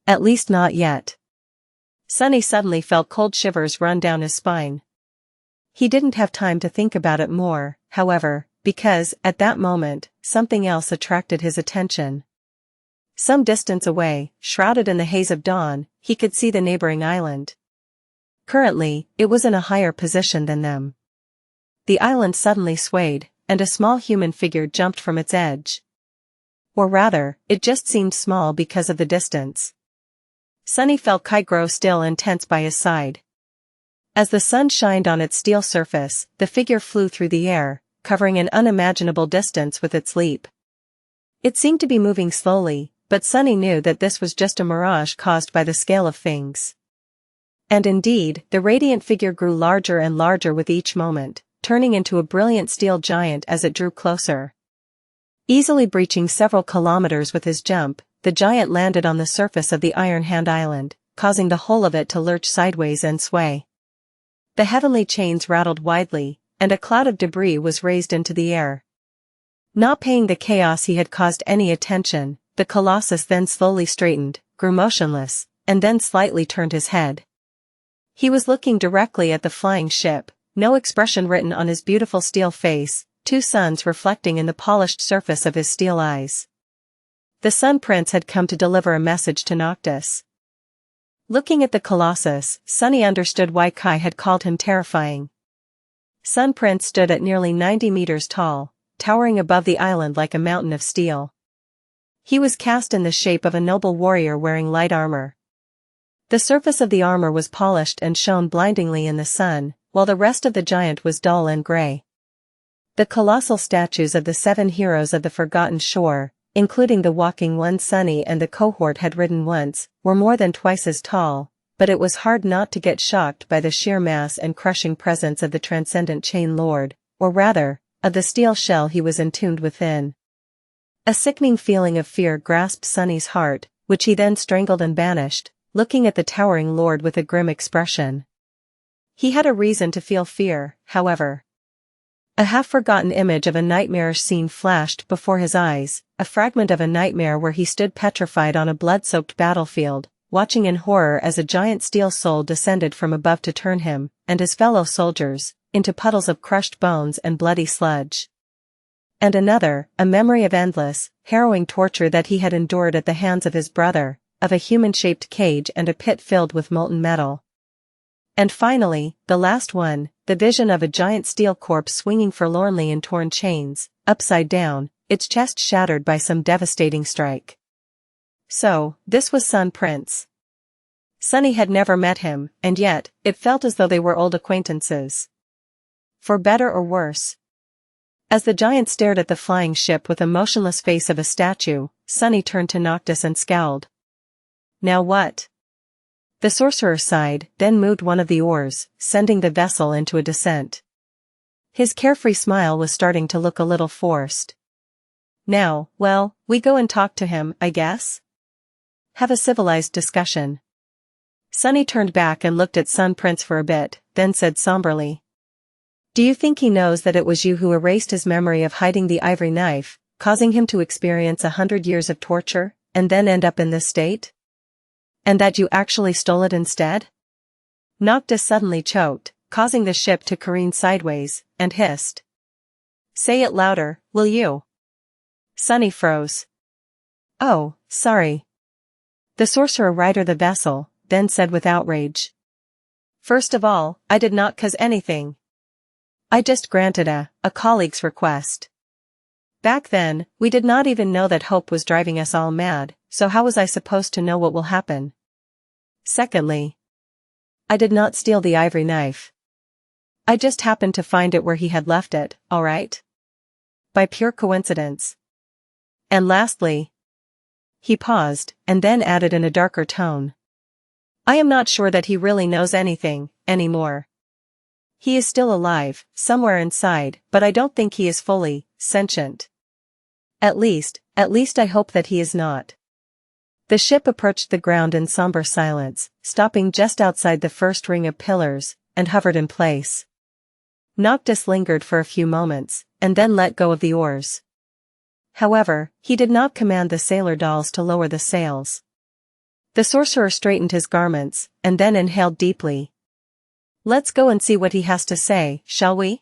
S1: At least not yet. Sunny suddenly felt cold shivers run down his spine. He didn't have time to think about it more, however, because, at that moment, something else attracted his attention. Some distance away, shrouded in the haze of dawn, he could see the neighboring island. Currently, it was in a higher position than them. The island suddenly swayed, and a small human figure jumped from its edge. Or rather, it just seemed small because of the distance. Sunny felt Kai grow still and tense by his side. As the sun shined on its steel surface, the figure flew through the air, covering an unimaginable distance with its leap. It seemed to be moving slowly, but Sunny knew that this was just a mirage caused by the scale of things. And indeed, the radiant figure grew larger and larger with each moment, turning into a brilliant steel giant as it drew closer. Easily breaching several kilometers with his jump, the giant landed on the surface of the Iron Hand Island, causing the whole of it to lurch sideways and sway. The heavenly chains rattled widely, and a cloud of debris was raised into the air. Not paying the chaos he had caused any attention, the colossus then slowly straightened, grew motionless, and then slightly turned his head. He was looking directly at the flying ship, no expression written on his beautiful steel face, 2 suns reflecting in the polished surface of his steel eyes. The Sun Prince had come to deliver a message to Noctis. Looking at the colossus, Sunny understood why Kai had called him terrifying. Sun Prince stood at nearly 90 meters tall, towering above the island like a mountain of steel. He was cast in the shape of a noble warrior wearing light armor. The surface of the armor was polished and shone blindingly in the sun, while the rest of the giant was dull and gray. The colossal statues of the 7 heroes of the Forgotten Shore, including the walking one Sunny and the cohort had ridden once, were more than twice as tall, but it was hard not to get shocked by the sheer mass and crushing presence of the transcendent Chain Lord, or rather, of the steel shell he was entombed within. A sickening feeling of fear grasped Sunny's heart, which he then strangled and banished, looking at the towering lord with a grim expression. He had a reason to feel fear, however. A half-forgotten image of a nightmarish scene flashed before his eyes, a fragment of a nightmare where he stood petrified on a blood-soaked battlefield, watching in horror as a giant steel soul descended from above to turn him, and his fellow soldiers, into puddles of crushed bones and bloody sludge. And another, a memory of endless, harrowing torture that he had endured at the hands of his brother, of a human-shaped cage and a pit filled with molten metal. And finally, the last one, the vision of a giant steel corpse swinging forlornly in torn chains, upside down, its chest shattered by some devastating strike. So, this was Sun Prince. Sunny had never met him, and yet, it felt as though they were old acquaintances. For better or worse. As the giant stared at the flying ship with the motionless face of a statue, Sunny turned to Noctis and scowled. Now what? The sorcerer sighed, then moved one of the oars, sending the vessel into a descent. His carefree smile was starting to look a little forced. Now, well, we go and talk to him, I guess? Have a civilized discussion. Sunny turned back and looked at Sun Prince for a bit, then said somberly. Do you think he knows that it was you who erased his memory of hiding the ivory knife, causing him to experience 100 years of torture, and then end up in this state? And that you actually stole it instead? Noctis suddenly choked, causing the ship to careen sideways, and hissed. Say it louder, will you? Sunny froze. Oh, sorry. The sorcerer righted the vessel, then said with outrage. First of all, I did not cause anything. I just granted a colleague's request. Back then, we did not even know that hope was driving us all mad, so how was I supposed to know what will happen? Secondly, I did not steal the ivory knife. I just happened to find it where he had left it, all right? By pure coincidence. And lastly, he paused, and then added in a darker tone. I am not sure that he really knows anything, anymore. He is still alive, somewhere inside, but I don't think he is fully sentient. At least I hope that he is not. The ship approached the ground in somber silence, stopping just outside the first ring of pillars, and hovered in place. Noctis lingered for a few moments, and then let go of the oars. However, he did not command the sailor dolls to lower the sails. The sorcerer straightened his garments, and then inhaled deeply. Let's go and see what he has to say, shall we?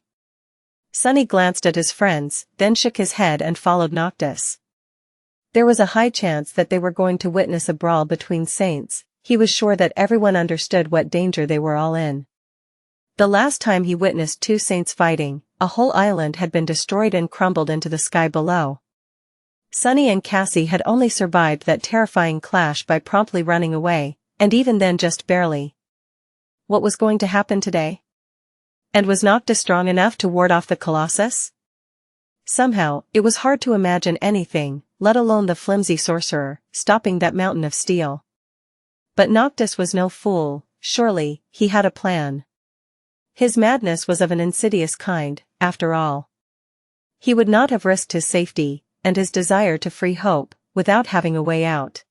S1: Sunny glanced at his friends, then shook his head and followed Noctis. There was a high chance that they were going to witness a brawl between saints. He was sure that everyone understood what danger they were all in. The last time he witnessed two saints fighting, a whole island had been destroyed and crumbled into the sky below. Sunny and Cassie had only survived that terrifying clash by promptly running away, and even then just barely. What was going to happen today? And was Noctis strong enough to ward off the Colossus? Somehow, it was hard to imagine anything, let alone the flimsy sorcerer, stopping that mountain of steel. But Noctis was no fool, surely, he had a plan. His madness was of an insidious kind, after all. He would not have risked his safety, and his desire to free Hope, without having a way out.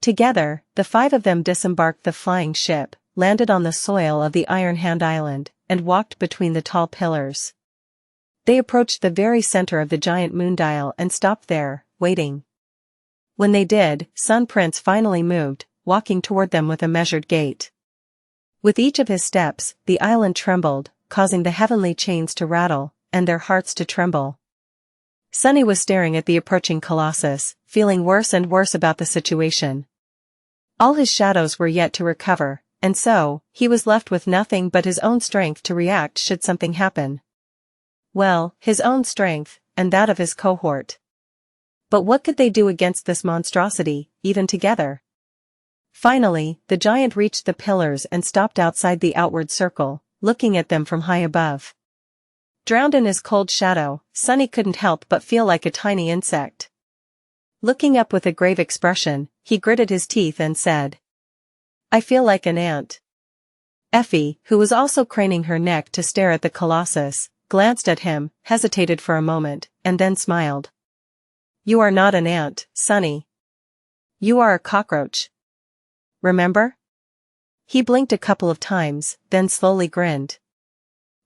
S1: Together, the five of them disembarked the flying ship, landed on the soil of the Iron Hand Island, and walked between the tall pillars. They approached the very center of the giant moondial and stopped there, waiting. When they did, Sun Prince finally moved, walking toward them with a measured gait. With each of his steps, the island trembled, causing the heavenly chains to rattle, and their hearts to tremble. Sunny was staring at the approaching Colossus, feeling worse and worse about the situation. All his shadows were yet to recover, and so, he was left with nothing but his own strength to react should something happen. Well, his own strength, and that of his cohort. But what could they do against this monstrosity, even together? Finally, the giant reached the pillars and stopped outside the outward circle, looking at them from high above. Drowned in his cold shadow, Sunny couldn't help but feel like a tiny insect. Looking up with a grave expression, he gritted his teeth and said, "I feel like an ant." Effie, who was also craning her neck to stare at the colossus, glanced at him, hesitated for a moment, and then smiled. "You are not an ant, Sunny. You are a cockroach. Remember?" He blinked a couple of times, then slowly grinned.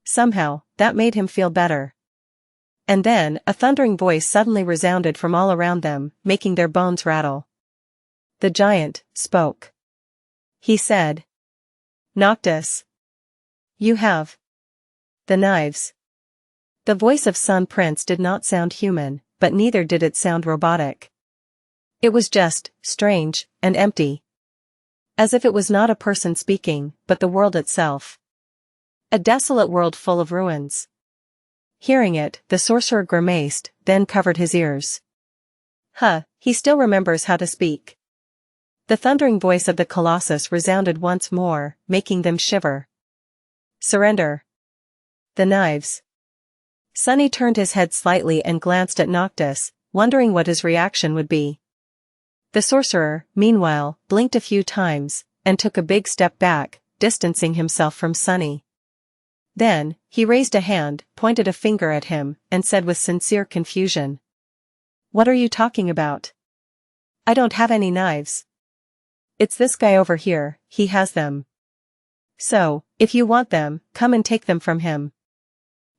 S1: Somehow, that made him feel better. And then, a thundering voice suddenly resounded from all around them, making their bones rattle. The giant spoke. He said, "Noctis. You have the knives." The voice of Sun Prince did not sound human, but neither did it sound robotic. It was just strange and empty. As if it was not a person speaking, but the world itself. A desolate world full of ruins. Hearing it, the sorcerer grimaced, then covered his ears. He still remembers how to speak. The thundering voice of the colossus resounded once more, making them shiver. "Surrender the knives." Sunny turned his head slightly and glanced at Noctis, wondering what his reaction would be. The sorcerer, meanwhile, blinked a few times, and took a big step back, distancing himself from Sunny. Then, he raised a hand, pointed a finger at him, and said with sincere confusion, "What are you talking about? I don't have any knives. It's this guy over here, he has them. So, if you want them, come and take them from him.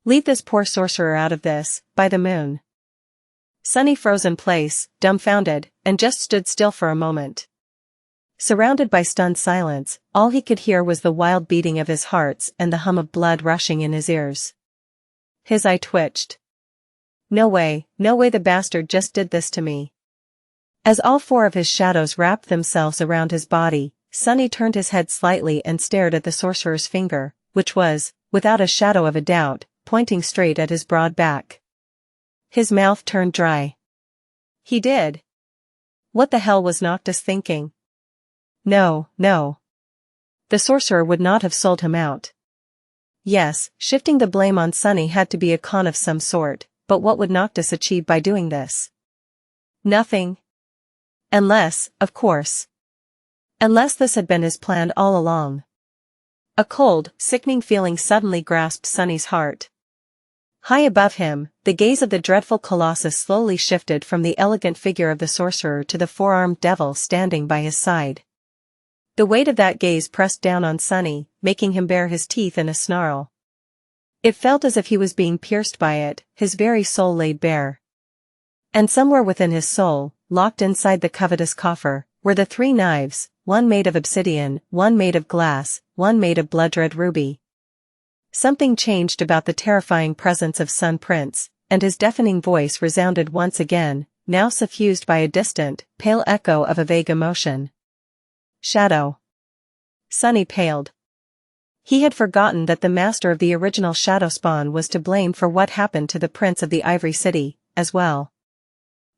S1: Leave this poor sorcerer out of this, by the moon." Sunny froze in place, dumbfounded, and just stood still for a moment. Surrounded by stunned silence, all he could hear was the wild beating of his heart and the hum of blood rushing in his ears. His eye twitched. No way the bastard just did this to me. As all four of his shadows wrapped themselves around his body, Sunny turned his head slightly and stared at the sorcerer's finger, which was, without a shadow of a doubt, pointing straight at his broad back. His mouth turned dry. He did. What the hell was Noctis thinking? No. The sorcerer would not have sold him out. Yes, shifting the blame on Sunny had to be a con of some sort, but what would Noctis achieve by doing this? Nothing. Unless, of course. Unless this had been his plan all along. A cold, sickening feeling suddenly grasped Sunny's heart. High above him, the gaze of the dreadful colossus slowly shifted from the elegant figure of the sorcerer to the four-armed devil standing by his side. The weight of that gaze pressed down on Sunny, making him bare his teeth in a snarl. It felt as if he was being pierced by it, his very soul laid bare. And somewhere within his soul, locked inside the covetous coffer, were the three knives, one made of obsidian, one made of glass, one made of blood-red ruby. Something changed about the terrifying presence of Sun Prince, and his deafening voice resounded once again, now suffused by a distant, pale echo of a vague emotion. Shadow. Sunny paled. He had forgotten that the master of the original Shadow Spawn was to blame for what happened to the Prince of the Ivory City, as well.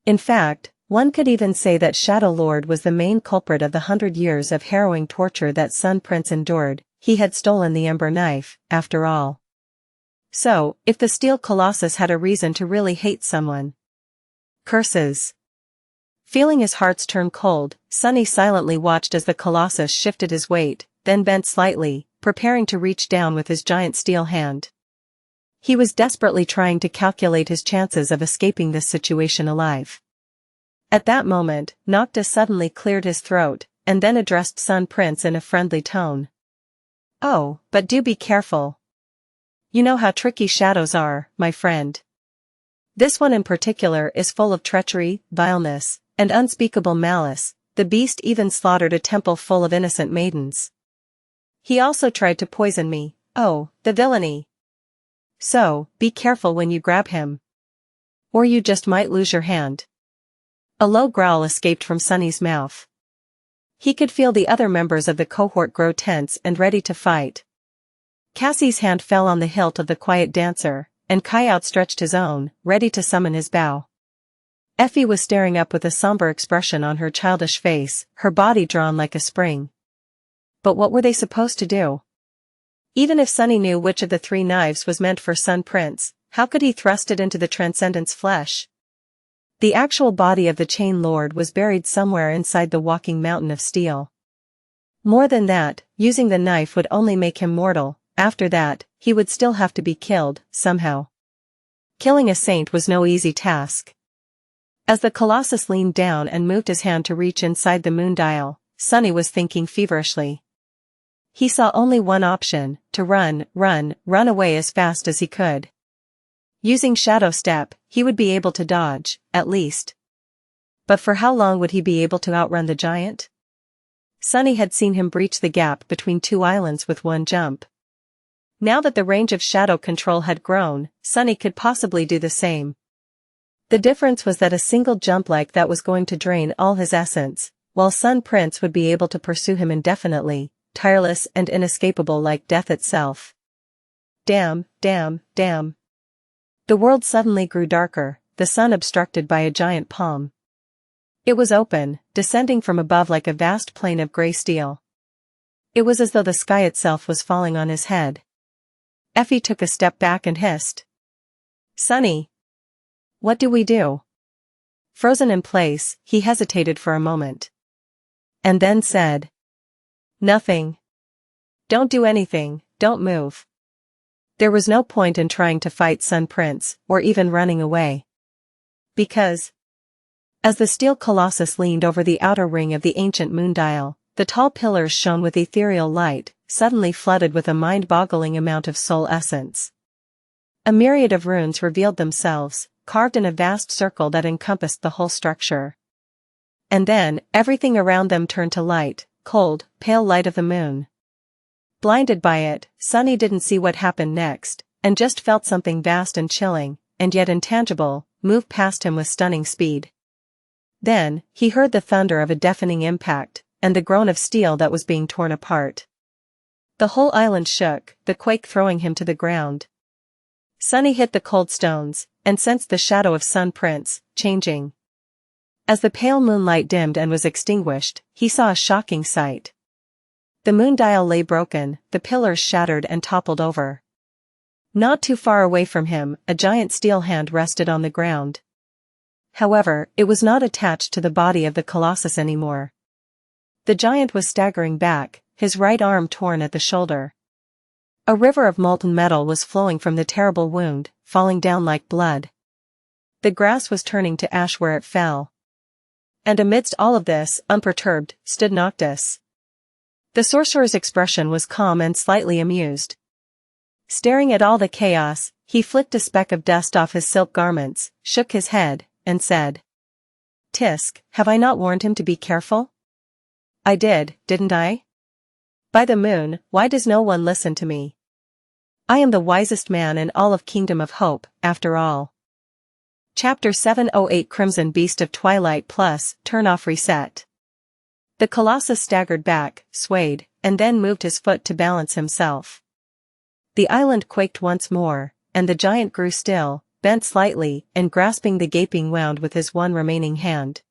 S1: In fact, one could even say that Shadow Lord was the main culprit of the 100 years of harrowing torture that Sun Prince endured. He had stolen the Ember Knife, after all. So, if the Steel Colossus had a reason to really hate someone. Curses. Feeling his hearts turn cold, Sunny silently watched as the Colossus shifted his weight, then bent slightly, preparing to reach down with his giant steel hand. He was desperately trying to calculate his chances of escaping this situation alive. At that moment, Noctis suddenly cleared his throat, and then addressed Sun Prince in a friendly tone. "Oh, but do be careful. You know how tricky shadows are, my friend. This one in particular is full of treachery, vileness, and unspeakable malice. The beast even slaughtered a temple full of innocent maidens. He also tried to poison me. Oh, the villainy. So, be careful when you grab him. Or you just might lose your hand." A low growl escaped from Sunny's mouth. He could feel the other members of the cohort grow tense and ready to fight. Cassie's hand fell on the hilt of the quiet dancer, and Kai outstretched his own, ready to summon his bow. Effie was staring up with a somber expression on her childish face, her body drawn like a spring. But what were they supposed to do? Even if Sunny knew which of the three knives was meant for Sun Prince, how could he thrust it into the Transcendent's flesh? The actual body of the Chain Lord was buried somewhere inside the walking mountain of steel. More than that, using the knife would only make him mortal. After that, he would still have to be killed, somehow. Killing a saint was no easy task. As the Colossus leaned down and moved his hand to reach inside the moon dial, Sunny was thinking feverishly. He saw only one option, to run away as fast as he could. Using Shadow Step, he would be able to dodge, at least. But for how long would he be able to outrun the giant? Sunny had seen him breach the gap between two islands with one jump. Now that the range of shadow control had grown, Sunny could possibly do the same. The difference was that a single jump like that was going to drain all his essence, while Sun Prince would be able to pursue him indefinitely, tireless and inescapable like death itself. Damn. The world suddenly grew darker, the sun obstructed by a giant palm. It was open, descending from above like a vast plain of gray steel. It was as though the sky itself was falling on his head. Effie took a step back and hissed. Sunny! What do we do? Frozen in place, he hesitated for a moment. And then said. Nothing. Don't do anything, don't move. There was no point in trying to fight Sun Prince, or even running away. Because, as the steel colossus leaned over the outer ring of the ancient moon dial, the tall pillars shone with ethereal light, suddenly flooded with a mind-boggling amount of soul essence. A myriad of runes revealed themselves, carved in a vast circle that encompassed the whole structure. And then, everything around them turned to light, cold, pale light of the moon. Blinded by it, Sunny didn't see what happened next, and just felt something vast and chilling, and yet intangible, move past him with stunning speed. Then, he heard the thunder of a deafening impact, and the groan of steel that was being torn apart. The whole island shook, the quake throwing him to the ground. Sunny hit the cold stones, and sensed the shadow of Sun Prince, changing. As the pale moonlight dimmed and was extinguished, he saw a shocking sight. The moon dial lay broken, the pillars shattered and toppled over. Not too far away from him, a giant steel hand rested on the ground. However, it was not attached to the body of the Colossus anymore. The giant was staggering back, his right arm torn at the shoulder. A river of molten metal was flowing from the terrible wound, falling down like blood. The grass was turning to ash where it fell. And amidst all of this, unperturbed, stood Noctis. The sorcerer's expression was calm and slightly amused. Staring at all the chaos, he flicked a speck of dust off his silk garments, shook his head, and said. Tisk, have I not warned him to be careful? I did, didn't I? By the moon, why does no one listen to me? I am the wisest man in all of Kingdom of Hope, after all. Chapter 708 Crimson Beast of Twilight Plus, Turn Off Reset. The Colossus staggered back, swayed, and then moved his foot to balance himself. The island quaked once more, and the giant grew still, bent slightly, and grasping the gaping wound with his one remaining hand.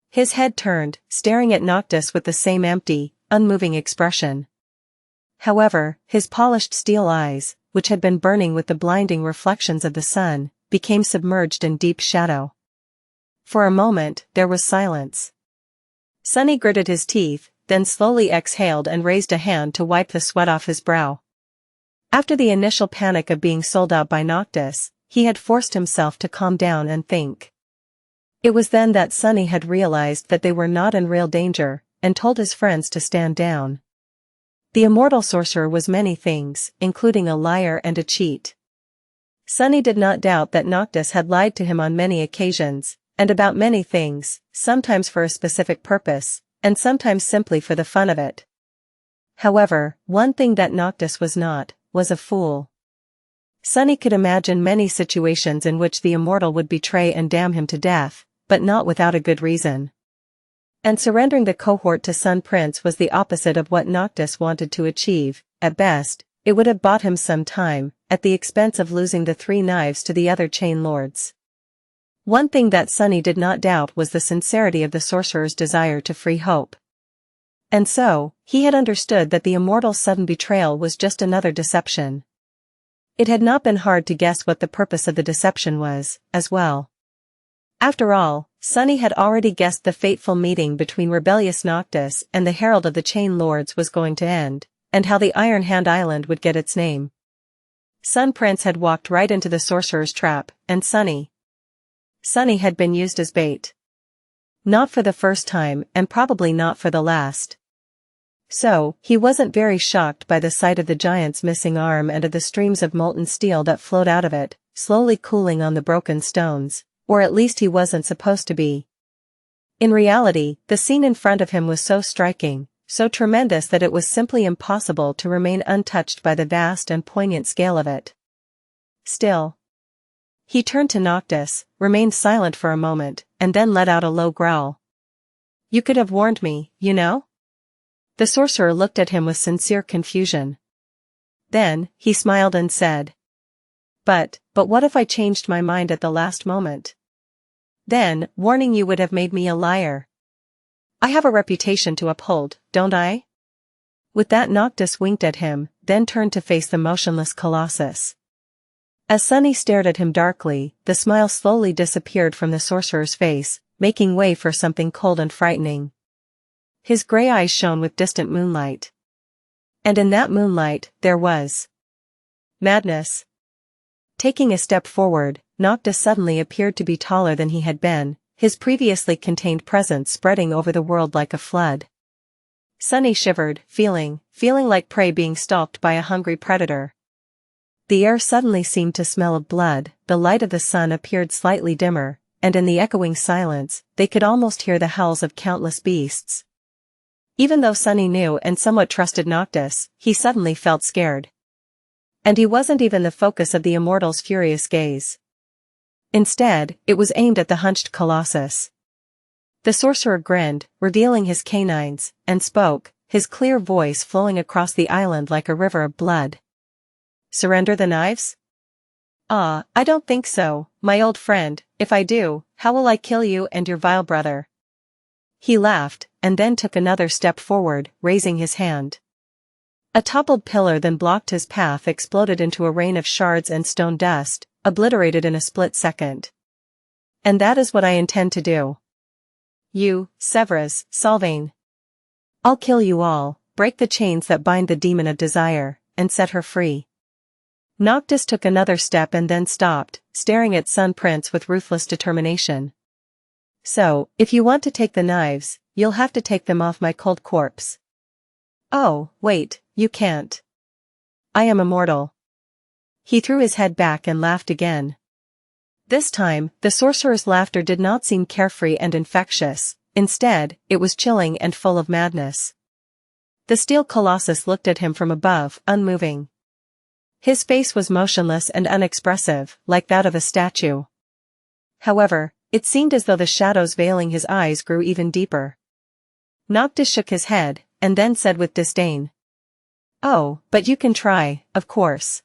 S1: His head turned, staring at Noctis with the same empty, unmoving expression. However, his polished steel eyes, which had been burning with the blinding reflections of the sun, became submerged in deep shadow. For a moment, there was silence. Sunny gritted his teeth, then slowly exhaled and raised a hand to wipe the sweat off his brow. After the initial panic of being sold out by Noctis, he had forced himself to calm down and think. It was then that Sunny had realized that they were not in real danger, and told his friends to stand down. The immortal sorcerer was many things, including a liar and a cheat. Sunny did not doubt that Noctis had lied to him on many occasions, and about many things, sometimes for a specific purpose, and sometimes simply for the fun of it. However, one thing that Noctis was not, was a fool. Sunny could imagine many situations in which the immortal would betray and damn him to death, but not without a good reason. And surrendering the cohort to Sun Prince was the opposite of what Noctis wanted to achieve. At best, it would have bought him some time, at the expense of losing the 3 knives to the other chain lords. One thing that Sunny did not doubt was the sincerity of the sorcerer's desire to free Hope. And so, he had understood that the immortal's sudden betrayal was just another deception. It had not been hard to guess what the purpose of the deception was, as well. After all, Sunny had already guessed the fateful meeting between rebellious Noctis and the Herald of the Chain Lords was going to end, and how the Iron Hand Island would get its name. Sun Prince had walked right into the sorcerer's trap, and Sunny had been used as bait. Not for the first time, and probably not for the last. So, he wasn't very shocked by the sight of the giant's missing arm and of the streams of molten steel that flowed out of it, slowly cooling on the broken stones, or at least he wasn't supposed to be. In reality, the scene in front of him was so striking, so tremendous that it was simply impossible to remain untouched by the vast and poignant scale of it. Still. He turned to Noctis, remained silent for a moment, and then let out a low growl. "You could have warned me, you know?" The sorcerer looked at him with sincere confusion. Then, he smiled and said, But what if I changed my mind at the last moment? Then, warning you would have made me a liar. I have a reputation to uphold, don't I?" With that, Noctis winked at him, then turned to face the motionless Colossus. As Sunny stared at him darkly, the smile slowly disappeared from the sorcerer's face, making way for something cold and frightening. His gray eyes shone with distant moonlight. And in that moonlight, there was madness. Taking a step forward, Noctis suddenly appeared to be taller than he had been, his previously contained presence spreading over the world like a flood. Sunny shivered, feeling like prey being stalked by a hungry predator. The air suddenly seemed to smell of blood, the light of the sun appeared slightly dimmer, and in the echoing silence, they could almost hear the howls of countless beasts. Even though Sunny knew and somewhat trusted Noctis, he suddenly felt scared. And he wasn't even the focus of the immortal's furious gaze. Instead, it was aimed at the hunched Colossus. The sorcerer grinned, revealing his canines, and spoke, his clear voice flowing across the island like a river of blood. "Surrender the knives?" "Ah, I don't think so, my old friend. If I do, how will I kill you and your vile brother?" He laughed, and then took another step forward, raising his hand. A toppled pillar then blocked his path, exploded into a rain of shards and stone dust, obliterated in a split second. "And that is what I intend to do. You, Sevras, Sylvain. I'll kill you all, break the chains that bind the demon of desire, and set her free." Noctis took another step and then stopped, staring at Sun Prince with ruthless determination. "So, if you want to take the knives, you'll have to take them off my cold corpse." "Oh, wait, you can't. I am immortal." He threw his head back and laughed again. This time, the sorcerer's laughter did not seem carefree and infectious, instead, it was chilling and full of madness. The steel colossus looked at him from above, unmoving. His face was motionless and unexpressive, like that of a statue. However, it seemed as though the shadows veiling his eyes grew even deeper. Noctis shook his head, and then said with disdain, "Oh, but you can try, of course.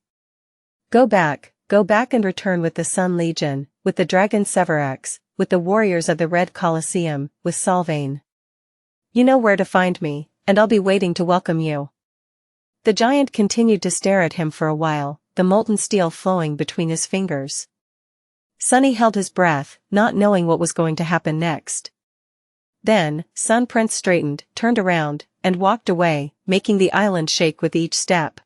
S1: Go back and return with the Sun Legion, with the dragon Shipwreck, with the warriors of the Red Colosseum, with Sylvain. You know where to find me, and I'll be waiting to welcome you." The giant continued to stare at him for a while, the molten steel flowing between his fingers. Sunny held his breath, not knowing what was going to happen next. Then, Sun Prince straightened, turned around, and walked away, making the island shake with each step.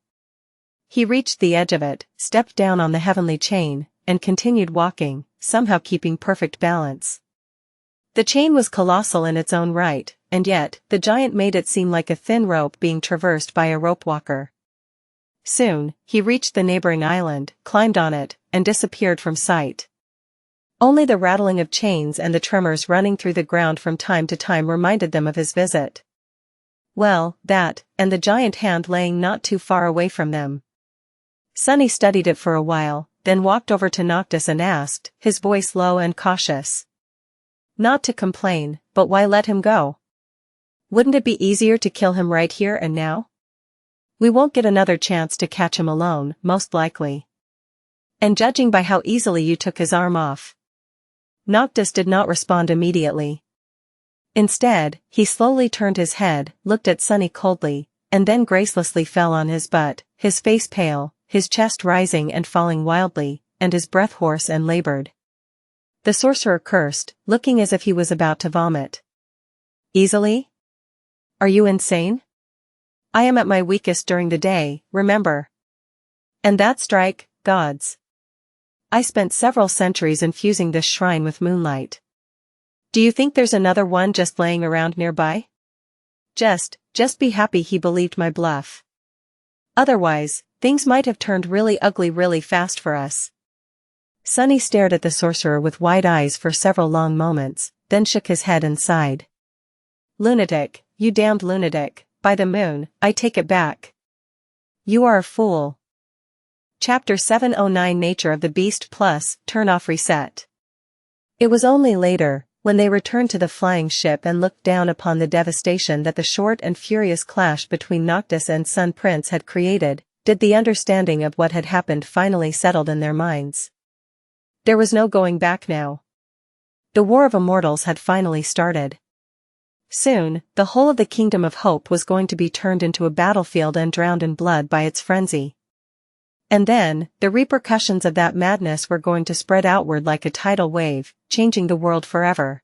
S1: He reached the edge of it, stepped down on the heavenly chain, and continued walking, somehow keeping perfect balance. The chain was colossal in its own right, and yet, the giant made it seem like a thin rope being traversed by a rope walker. Soon, he reached the neighboring island, climbed on it, and disappeared from sight. Only the rattling of chains and the tremors running through the ground from time to time reminded them of his visit. Well, that, and the giant hand laying not too far away from them. Sunny studied it for a while, then walked over to Noctis and asked, his voice low and cautious. "Not to complain, but why let him go? Wouldn't it be easier to kill him right here and now? We won't get another chance to catch him alone, most likely. And judging by how easily you took his arm off." Noctis did not respond immediately. Instead, he slowly turned his head, looked at Sunny coldly, and then gracelessly fell on his butt, his face pale, his chest rising and falling wildly, and his breath hoarse and labored. The sorcerer cursed, looking as if he was about to vomit. Easily? Are you insane? I am at my weakest during the day, remember? And that strike, gods. I spent several centuries infusing this shrine with moonlight. Do you think there's another one just laying around nearby? Just be happy he believed my bluff. Otherwise, things might have turned really ugly really fast for us. Sunny stared at the sorcerer with wide eyes for several long moments, then shook his head and sighed. Lunatic, you damned lunatic, by the moon, I take it back. You are a fool. Chapter 709 Nature of the Beast Plus, Turn Off Reset. It was only later, when they returned to the flying ship and looked down upon the devastation that the short and furious clash between Noctis and Sun Prince had created, did the understanding of what had happened finally settled in their minds. There was no going back now. The War of Immortals had finally started. Soon, the whole of the Kingdom of Hope was going to be turned into a battlefield and drowned in blood by its frenzy. And then, the repercussions of that madness were going to spread outward like a tidal wave, changing the world forever.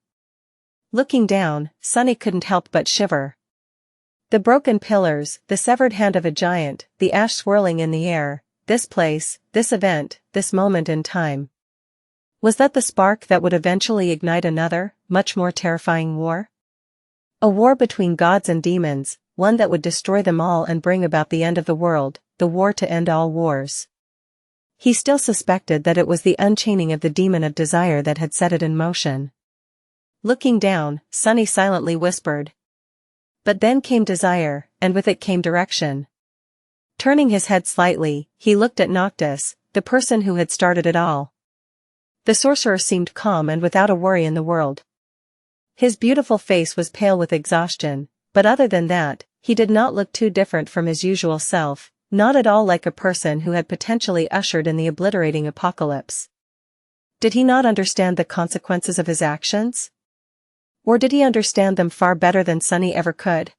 S1: Looking down, Sunny couldn't help but shiver. The broken pillars, the severed hand of a giant, the ash swirling in the air, this place, this event, this moment in time. Was that the spark that would eventually ignite another, much more terrifying war? A war between gods and demons, one that would destroy them all and bring about the end of the world, the war to end all wars. He still suspected that it was the unchaining of the demon of desire that had set it in motion. Looking down, Sunny silently whispered. But then came desire, and with it came direction. Turning his head slightly, he looked at Noctis, the person who had started it all. The sorcerer seemed calm and without a worry in the world. His beautiful face was pale with exhaustion, but other than that, he did not look too different from his usual self, not at all like a person who had potentially ushered in the obliterating apocalypse. Did he not understand the consequences of his actions? Or did he understand them far better than Sunny ever could?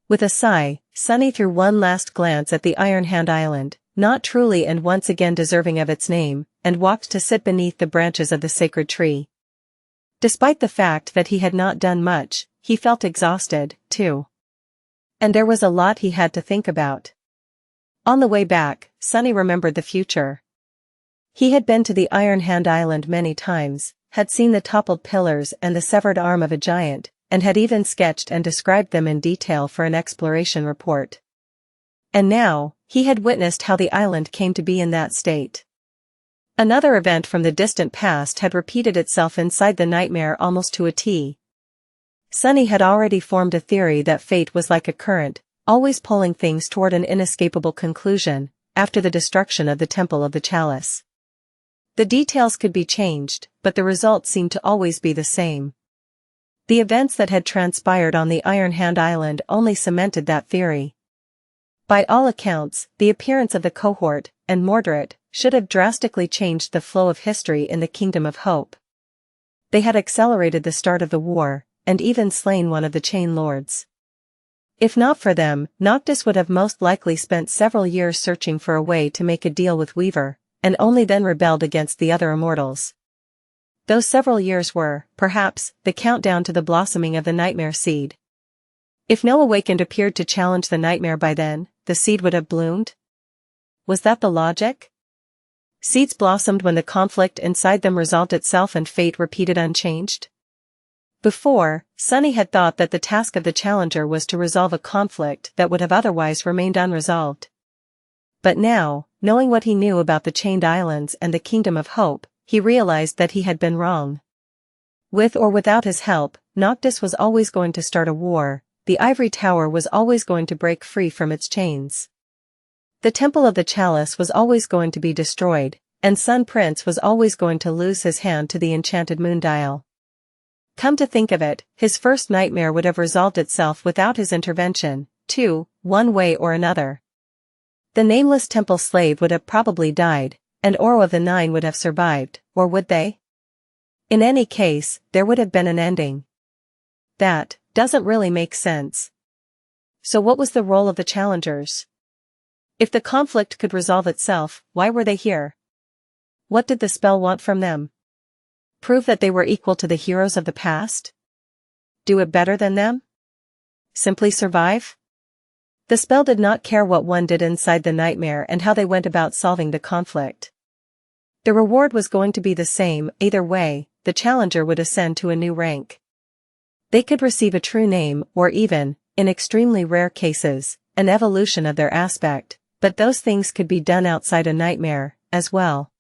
S1: With a sigh, Sunny threw one last glance at the Iron Hand Island, not truly and once again deserving of its name, and walked to sit beneath the branches of the sacred tree. Despite the fact that he had not done much, he felt exhausted, too. And there was a lot he had to think about. On the way back, Sunny remembered the future. He had been to the Iron Hand Island many times, had seen the toppled pillars and the severed arm of a giant, and had even sketched and described them in detail for an exploration report. And now, he had witnessed how the island came to be in that state. Another event from the distant past had repeated itself inside the nightmare almost to a T. Sunny had already formed a theory that fate was like a current, always pulling things toward an inescapable conclusion, after the destruction of the Temple of the Chalice. The details could be changed, but the result seemed to always be the same. The events that had transpired on the Iron Hand Island only cemented that theory. By all accounts, the appearance of the cohort, and Mordred, should have drastically changed the flow of history in the Kingdom of Hope. They had accelerated the start of the war, and even slain one of the Chain Lords. If not for them, Noctis would have most likely spent several years searching for a way to make a deal with Weaver, and only then rebelled against the other immortals. Those several years were, perhaps, the countdown to the blossoming of the nightmare seed. If no awakened appeared to challenge the nightmare by then, the seed would have bloomed? Was that the logic? Seeds blossomed when the conflict inside them resolved itself and fate repeated unchanged? Before, Sunny had thought that the task of the challenger was to resolve a conflict that would have otherwise remained unresolved. But now, knowing what he knew about the Chained Islands and the Kingdom of Hope, he realized that he had been wrong. With or without his help, Noctis was always going to start a war, the Ivory Tower was always going to break free from its chains. The Temple of the Chalice was always going to be destroyed, and Sun Prince was always going to lose his hand to the enchanted moondial. Come to think of it, his first nightmare would have resolved itself without his intervention, too, one way or another. The nameless temple slave would have probably died, and Oro of the Nine would have survived, or would they? In any case, there would have been an ending. That doesn't really make sense. So what was the role of the challengers? If the conflict could resolve itself, why were they here? What did the spell want from them? Prove that they were equal to the heroes of the past? Do it better than them? Simply survive? The spell did not care what one did inside the nightmare and how they went about solving the conflict. The reward was going to be the same, either way, the challenger would ascend to a new rank. They could receive a true name or even, in extremely rare cases, an evolution of their aspect, but those things could be done outside a nightmare, as well.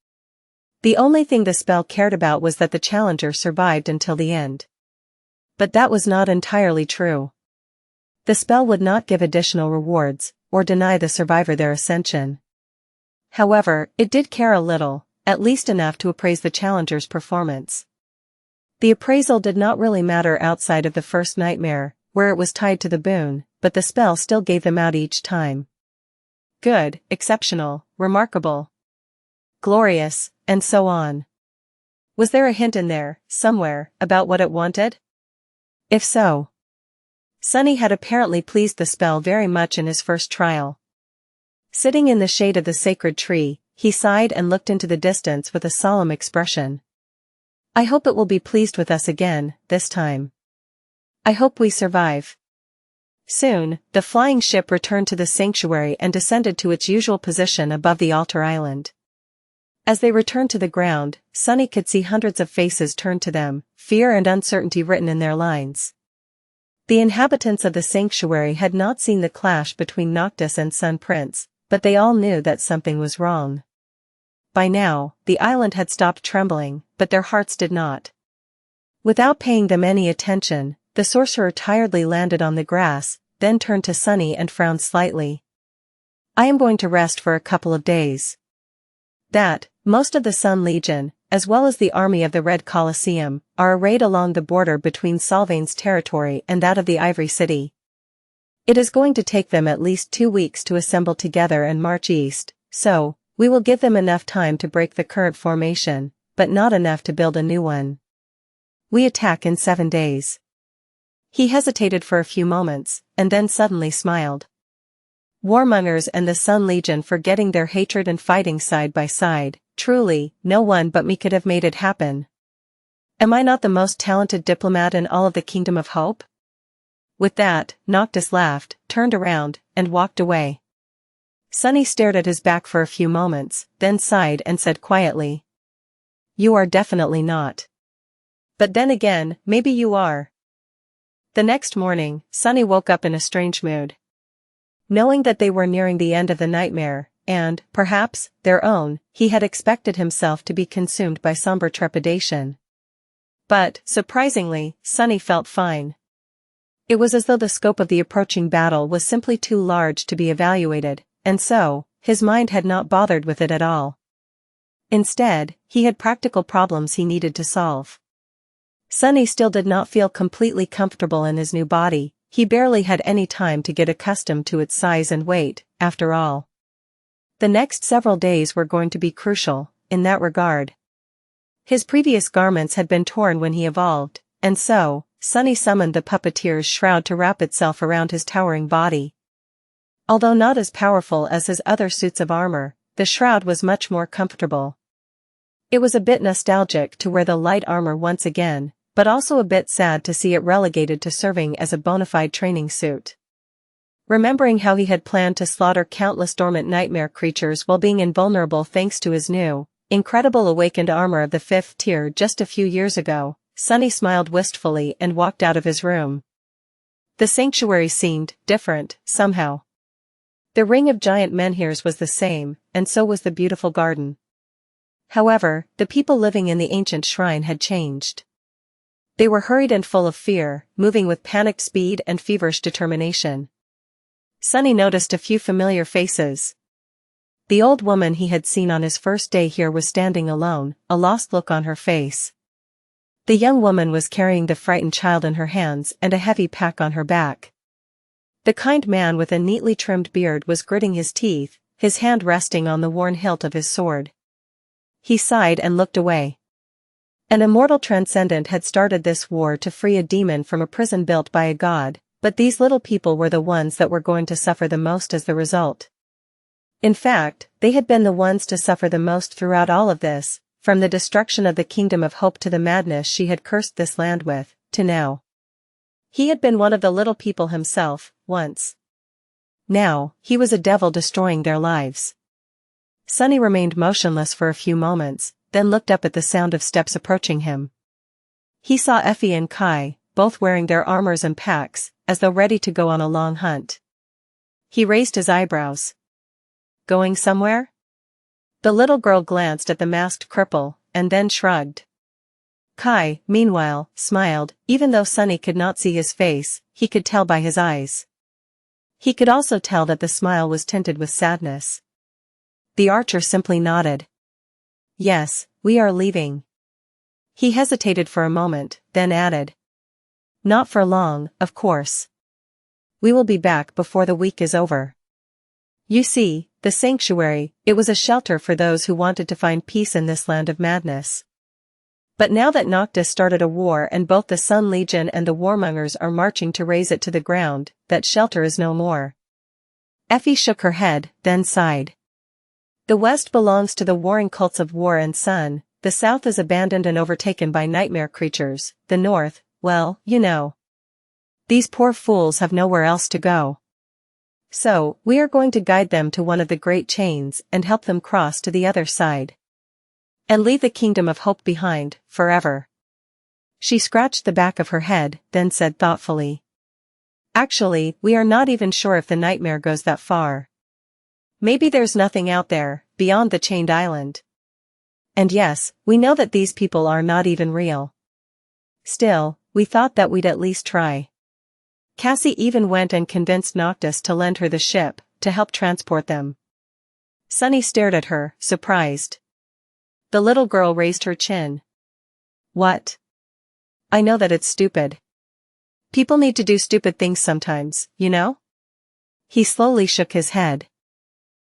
S1: The only thing the spell cared about was that the challenger survived until the end. But that was not entirely true. The spell would not give additional rewards, or deny the survivor their ascension. However, it did care a little, at least enough to appraise the challenger's performance. The appraisal did not really matter outside of the first nightmare, where it was tied to the boon, but the spell still gave them out each time. Good, exceptional, remarkable, glorious, and so on. Was there a hint in there, somewhere, about what it wanted? If so, Sunny had apparently pleased the spell very much in his first trial. Sitting in the shade of the sacred tree, he sighed and looked into the distance with a solemn expression. I hope it will be pleased with us again, this time. I hope we survive. Soon, the flying ship returned to the sanctuary and descended to its usual position above the altar island. As they returned to the ground, Sunny could see hundreds of faces turned to them, fear and uncertainty written in their lines. The inhabitants of the sanctuary had not seen the clash between Noctis and Sun Prince, but they all knew that something was wrong. By now, the island had stopped trembling, but their hearts did not. Without paying them any attention, the sorcerer tiredly landed on the grass, then turned to Sunny and frowned slightly. I am going to rest for a couple of days. Most of the Sun Legion, as well as the army of the Red Colosseum, are arrayed along the border between Sylvain's territory and that of the Ivory City. It is going to take them at least 2 weeks to assemble together and march east, so, we will give them enough time to break the current formation, but not enough to build a new one. We attack in 7 days. He hesitated for a few moments, and then suddenly smiled. Warmongers and the Sun Legion forgetting their hatred and fighting side by side, truly, no one but me could have made it happen. Am I not the most talented diplomat in all of the Kingdom of Hope? With that, Noctis laughed, turned around, and walked away. Sunny stared at his back for a few moments, then sighed and said quietly. You are definitely not. But then again, maybe you are. The next morning, Sunny woke up in a strange mood. Knowing that they were nearing the end of the nightmare, and, perhaps, their own, he had expected himself to be consumed by somber trepidation. But, surprisingly, Sunny felt fine. It was as though the scope of the approaching battle was simply too large to be evaluated, and so, his mind had not bothered with it at all. Instead, he had practical problems he needed to solve. Sunny still did not feel completely comfortable in his new body. He barely had any time to get accustomed to its size and weight, after all. The next several days were going to be crucial, in that regard. His previous garments had been torn when he evolved, and so, Sunny summoned the puppeteer's shroud to wrap itself around his towering body. Although not as powerful as his other suits of armor, the shroud was much more comfortable. It was a bit nostalgic to wear the light armor once again, but also a bit sad to see it relegated to serving as a bona fide training suit. Remembering how he had planned to slaughter countless dormant nightmare creatures while being invulnerable thanks to his new, incredible awakened armor of the 5th tier just a few years ago, Sunny smiled wistfully and walked out of his room. The sanctuary seemed different, somehow. The ring of giant menhirs was the same, and so was the beautiful garden. However, the people living in the ancient shrine had changed. They were hurried and full of fear, moving with panicked speed and feverish determination. Sunny noticed a few familiar faces. The old woman he had seen on his first day here was standing alone, a lost look on her face. The young woman was carrying the frightened child in her hands and a heavy pack on her back. The kind man with a neatly trimmed beard was gritting his teeth, his hand resting on the worn hilt of his sword. He sighed and looked away. An immortal transcendent had started this war to free a demon from a prison built by a god, but these little people were the ones that were going to suffer the most as the result. In fact, they had been the ones to suffer the most throughout all of this, from the destruction of the Kingdom of Hope to the madness she had cursed this land with, to now. He had been one of the little people himself, once. Now, he was a devil destroying their lives. Sunny remained motionless for a few moments, then looked up at the sound of steps approaching him. He saw Effie and Kai, both wearing their armors and packs, as though ready to go on a long hunt. He raised his eyebrows. Going somewhere? The little girl glanced at the masked cripple, and then shrugged. Kai, meanwhile, smiled, even though Sunny could not see his face, he could tell by his eyes. He could also tell that the smile was tinted with sadness. The archer simply nodded. Yes, we are leaving. He hesitated for a moment, then added. Not for long, of course. We will be back before the week is over. You see, the sanctuary, it was a shelter for those who wanted to find peace in this land of madness. But now that Noctis started a war and both the Sun Legion and the warmongers are marching to raze it to the ground, that shelter is no more. Effie shook her head, then sighed. The West belongs to the warring cults of War and Sun, the South is abandoned and overtaken by nightmare creatures, the North, well, you know. These poor fools have nowhere else to go. So, we are going to guide them to one of the great chains and help them cross to the other side. And leave the Kingdom of Hope behind, forever. She scratched the back of her head, then said thoughtfully. Actually, we are not even sure if the nightmare goes that far. Maybe there's nothing out there, beyond the chained island. And yes, we know that these people are not even real. Still, we thought that we'd at least try. Cassie even went and convinced Noctis to lend her the ship, to help transport them. Sunny stared at her, surprised. The little girl raised her chin. What? I know that it's stupid. People need to do stupid things sometimes, you know? He slowly shook his head.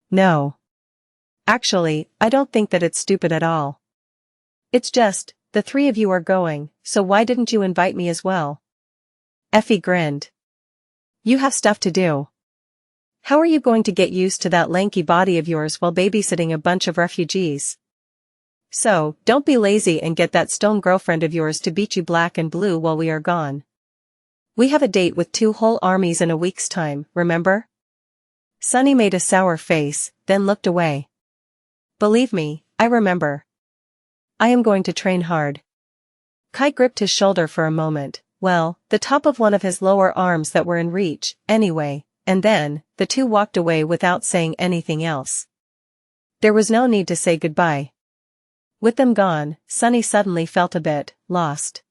S1: No. Actually, I don't think that it's stupid at all. It's just, the three of you are going, so why didn't you invite me as well? Effie grinned. You have stuff to do. How are you going to get used to that lanky body of yours while babysitting a bunch of refugees? So, don't be lazy and get that stone girlfriend of yours to beat you black and blue while we are gone. We have a date with 2 whole armies in a week's time, remember? Sunny made a sour face, then looked away. Believe me, I remember. I am going to train hard. Kai gripped his shoulder for a moment, well, the top of one of his lower arms that were in reach, anyway, and then, the two walked away without saying anything else. There was no need to say goodbye. With them gone, Sunny suddenly felt a bit lost.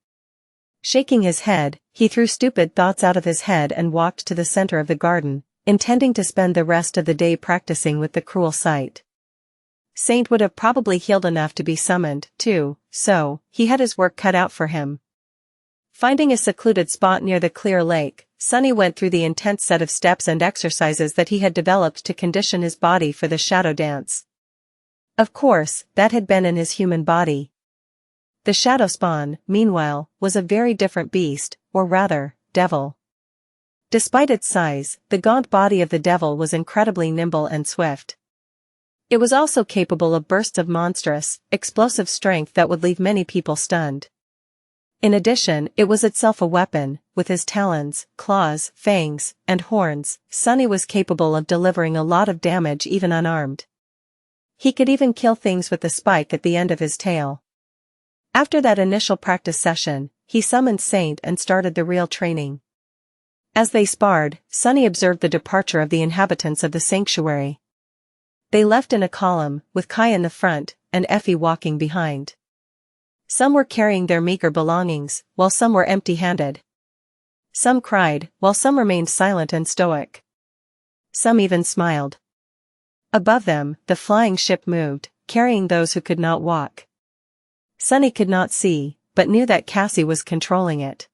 S1: Shaking his head, he threw stupid thoughts out of his head and walked to the center of the garden, intending to spend the rest of the day practicing with the cruel sight. Saint would have probably healed enough to be summoned, too, so, he had his work cut out for him. Finding a secluded spot near the clear lake, Sunny went through the intense set of steps and exercises that he had developed to condition his body for the shadow dance. Of course, that had been in his human body. The shadow spawn, meanwhile, was a very different beast, or rather, devil. Despite its size, the gaunt body of the devil was incredibly nimble and swift. It was also capable of bursts of monstrous, explosive strength that would leave many people stunned. In addition, it was itself a weapon, with his talons, claws, fangs, and horns. Sunny was capable of delivering a lot of damage even unarmed. He could even kill things with the spike at the end of his tail. After that initial practice session, he summoned Saint and started the real training. As they sparred, Sunny observed the departure of the inhabitants of the sanctuary. They left in a column, with Kai in the front, and Effie walking behind. Some were carrying their meager belongings, while some were empty-handed. Some cried, while some remained silent and stoic. Some even smiled. Above them, the flying ship moved, carrying those who could not walk. Sunny could not see, but knew that Cassie was controlling it.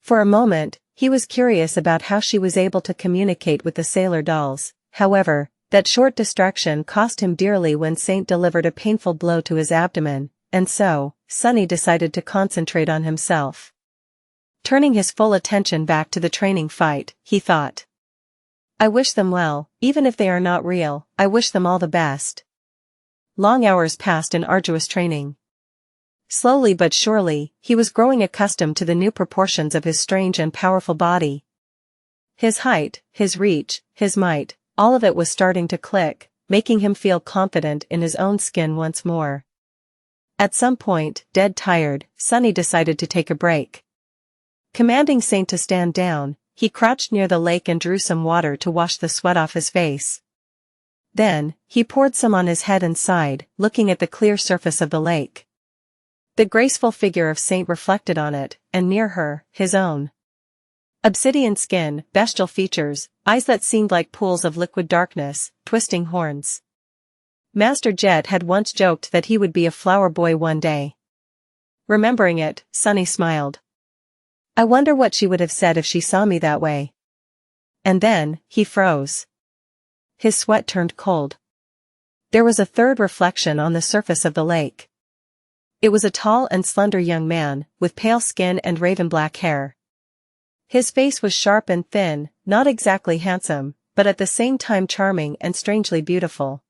S1: For a moment, he was curious about how she was able to communicate with the sailor dolls. However, that short distraction cost him dearly when Saint delivered a painful blow to his abdomen, and so, Sunny decided to concentrate on himself. Turning his full attention back to the training fight, he thought. I wish them well, even if they are not real, I wish them all the best. long hours passed in arduous training. Slowly but surely, he was growing accustomed to the new proportions of his strange and powerful body. His height, his reach, his might, all of it was starting to click, making him feel confident in his own skin once more. At some point, dead tired, Sunny decided to take a break. Commanding Saint to stand down, he crouched near the lake and drew some water to wash the sweat off his face. Then, he poured some on his head and sighed, looking at the clear surface of the lake. The graceful figure of Saint reflected on it, and near her, his own. Obsidian skin, bestial features, eyes that seemed like pools of liquid darkness, twisting horns. Master Jet had once joked that he would be a flower boy one day. Remembering it, Sunny smiled. I wonder what she would have said if she saw me that way. And then, he froze. His sweat turned cold. There was a third reflection on the surface of the lake. It was a tall and slender young man, with pale skin and raven-black hair. His face was sharp and thin, not exactly handsome, but at the same time charming and strangely beautiful.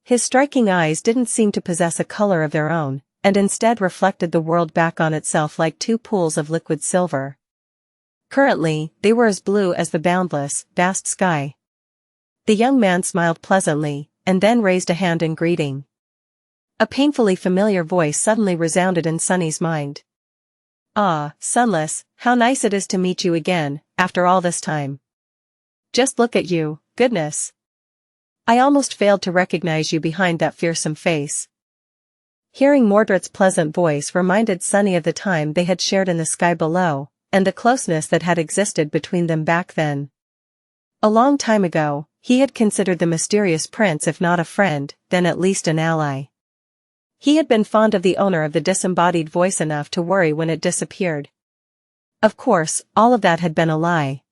S1: His striking eyes didn't seem to possess a color of their own, and instead reflected the world back on itself like two pools of liquid silver. Currently, they were as blue as the boundless, vast sky. The young man smiled pleasantly, and then raised a hand in greeting. A painfully familiar voice suddenly resounded in Sunny's mind. Ah, Sunless, how nice it is to meet you again, after all this time. Just look at you, goodness. I almost failed to recognize you behind that fearsome face. Hearing Mordred's pleasant voice reminded Sunny of the time they had shared in the sky below, and the closeness that had existed between them back then. A long time ago, he had considered the mysterious prince if not a friend, then at least an ally. He had been fond of the owner of the disembodied voice enough to worry when it disappeared. Of course, all of that had been a lie.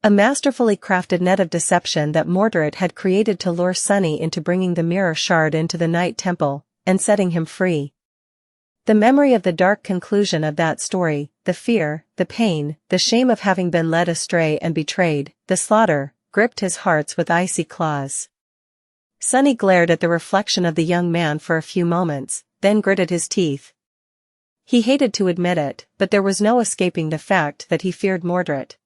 S1: A masterfully crafted net of deception that Mordred had created to lure Sunny into bringing the mirror shard into the Night Temple, and setting him free. The memory of the dark conclusion of that story, the fear, the pain, the shame of having been led astray and betrayed, the slaughter, gripped his heart with icy claws. Sunny glared at the reflection of the young man for a few moments, then gritted his teeth. He hated to admit it, but there was no escaping the fact that he feared Mordred.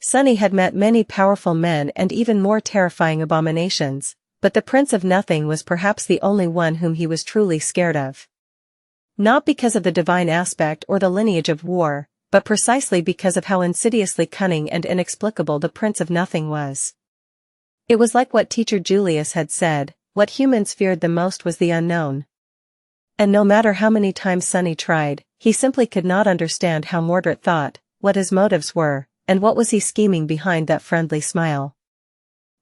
S1: Sunny had met many powerful men and even more terrifying abominations, but the Prince of Nothing was perhaps the only one whom he was truly scared of. Not because of the divine aspect or the lineage of war, but precisely because of how insidiously cunning and inexplicable the Prince of Nothing was. It was like what teacher Julius had said, what humans feared the most was the unknown. And no matter how many times Sunny tried, he simply could not understand how Mordred thought, what his motives were, and what was he scheming behind that friendly smile.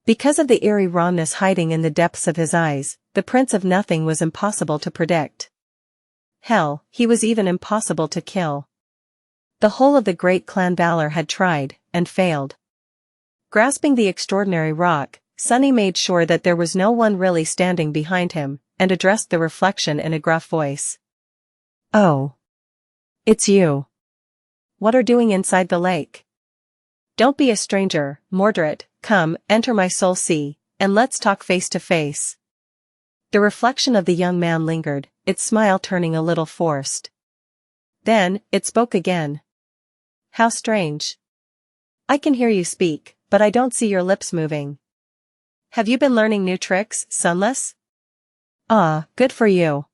S1: Because of the eerie wrongness hiding in the depths of his eyes, the Prince of Nothing was impossible to predict. Hell, he was even impossible to kill. The whole of the great clan Valor had tried, and failed. Grasping the extraordinary rock, Sunny made sure that there was no one really standing behind him, and addressed the reflection in a gruff voice. Oh. It's you. What are doing inside the lake? Don't be a stranger, Mordred, come, enter my soul sea, and let's talk face to face. The reflection of the young man lingered, its smile turning a little forced. Then, it spoke again. How strange. I can hear you speak, but I don't see your lips moving. Have you been learning new tricks, Sunless? Ah, good for you.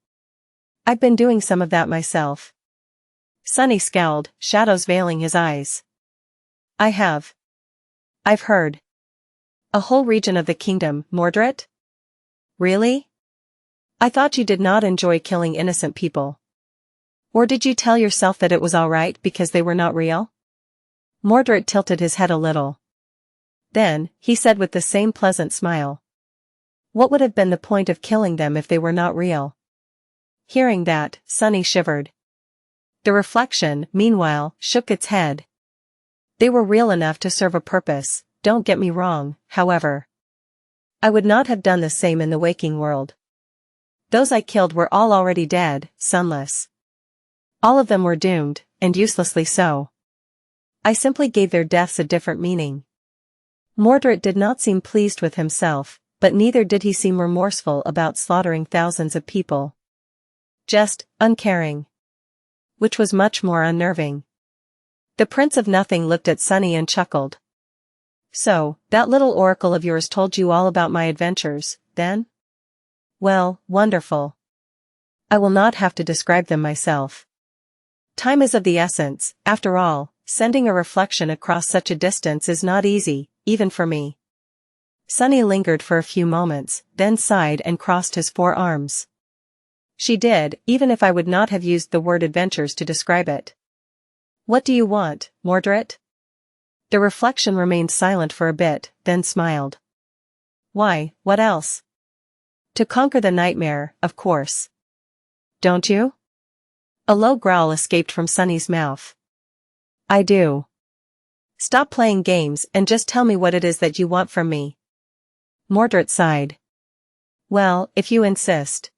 S1: I've been doing some of that myself. Sunny scowled, shadows veiling his eyes. I have. I've heard. A whole region of the kingdom, Mordred? Really? I thought you did not enjoy killing innocent people. Or did you tell yourself that it was alright because they were not real? Mordred tilted his head a little. Then, he said with the same pleasant smile. What would have been the point of killing them if they were not real? Hearing that, Sunny shivered. The reflection, meanwhile, shook its head. They were real enough to serve a purpose, don't get me wrong, however. I would not have done the same in the waking world. Those I killed were all already dead, Sunless. All of them were doomed, and uselessly so. I simply gave their deaths a different meaning. Mordred did not seem pleased with himself, but neither did he seem remorseful about slaughtering thousands of people. Just uncaring. Which was much more unnerving. The Prince of Nothing looked at Sunny and chuckled. So, that little oracle of yours told you all about my adventures, then? Well, wonderful. I will not have to describe them myself. Time is of the essence, after all, sending a reflection across such a distance is not easy, even for me. Sunny lingered for a few moments, then sighed and crossed his forearms. She did, even if I would not have used the word adventures to describe it. What do you want, Mordred? The reflection remained silent for a bit, then smiled. Why, what else? To conquer the nightmare, of course. Don't you? A low growl escaped from Sunny's mouth. I do. Stop playing games and just tell me what it is that you want from me. Mordred sighed. Well, if you insist.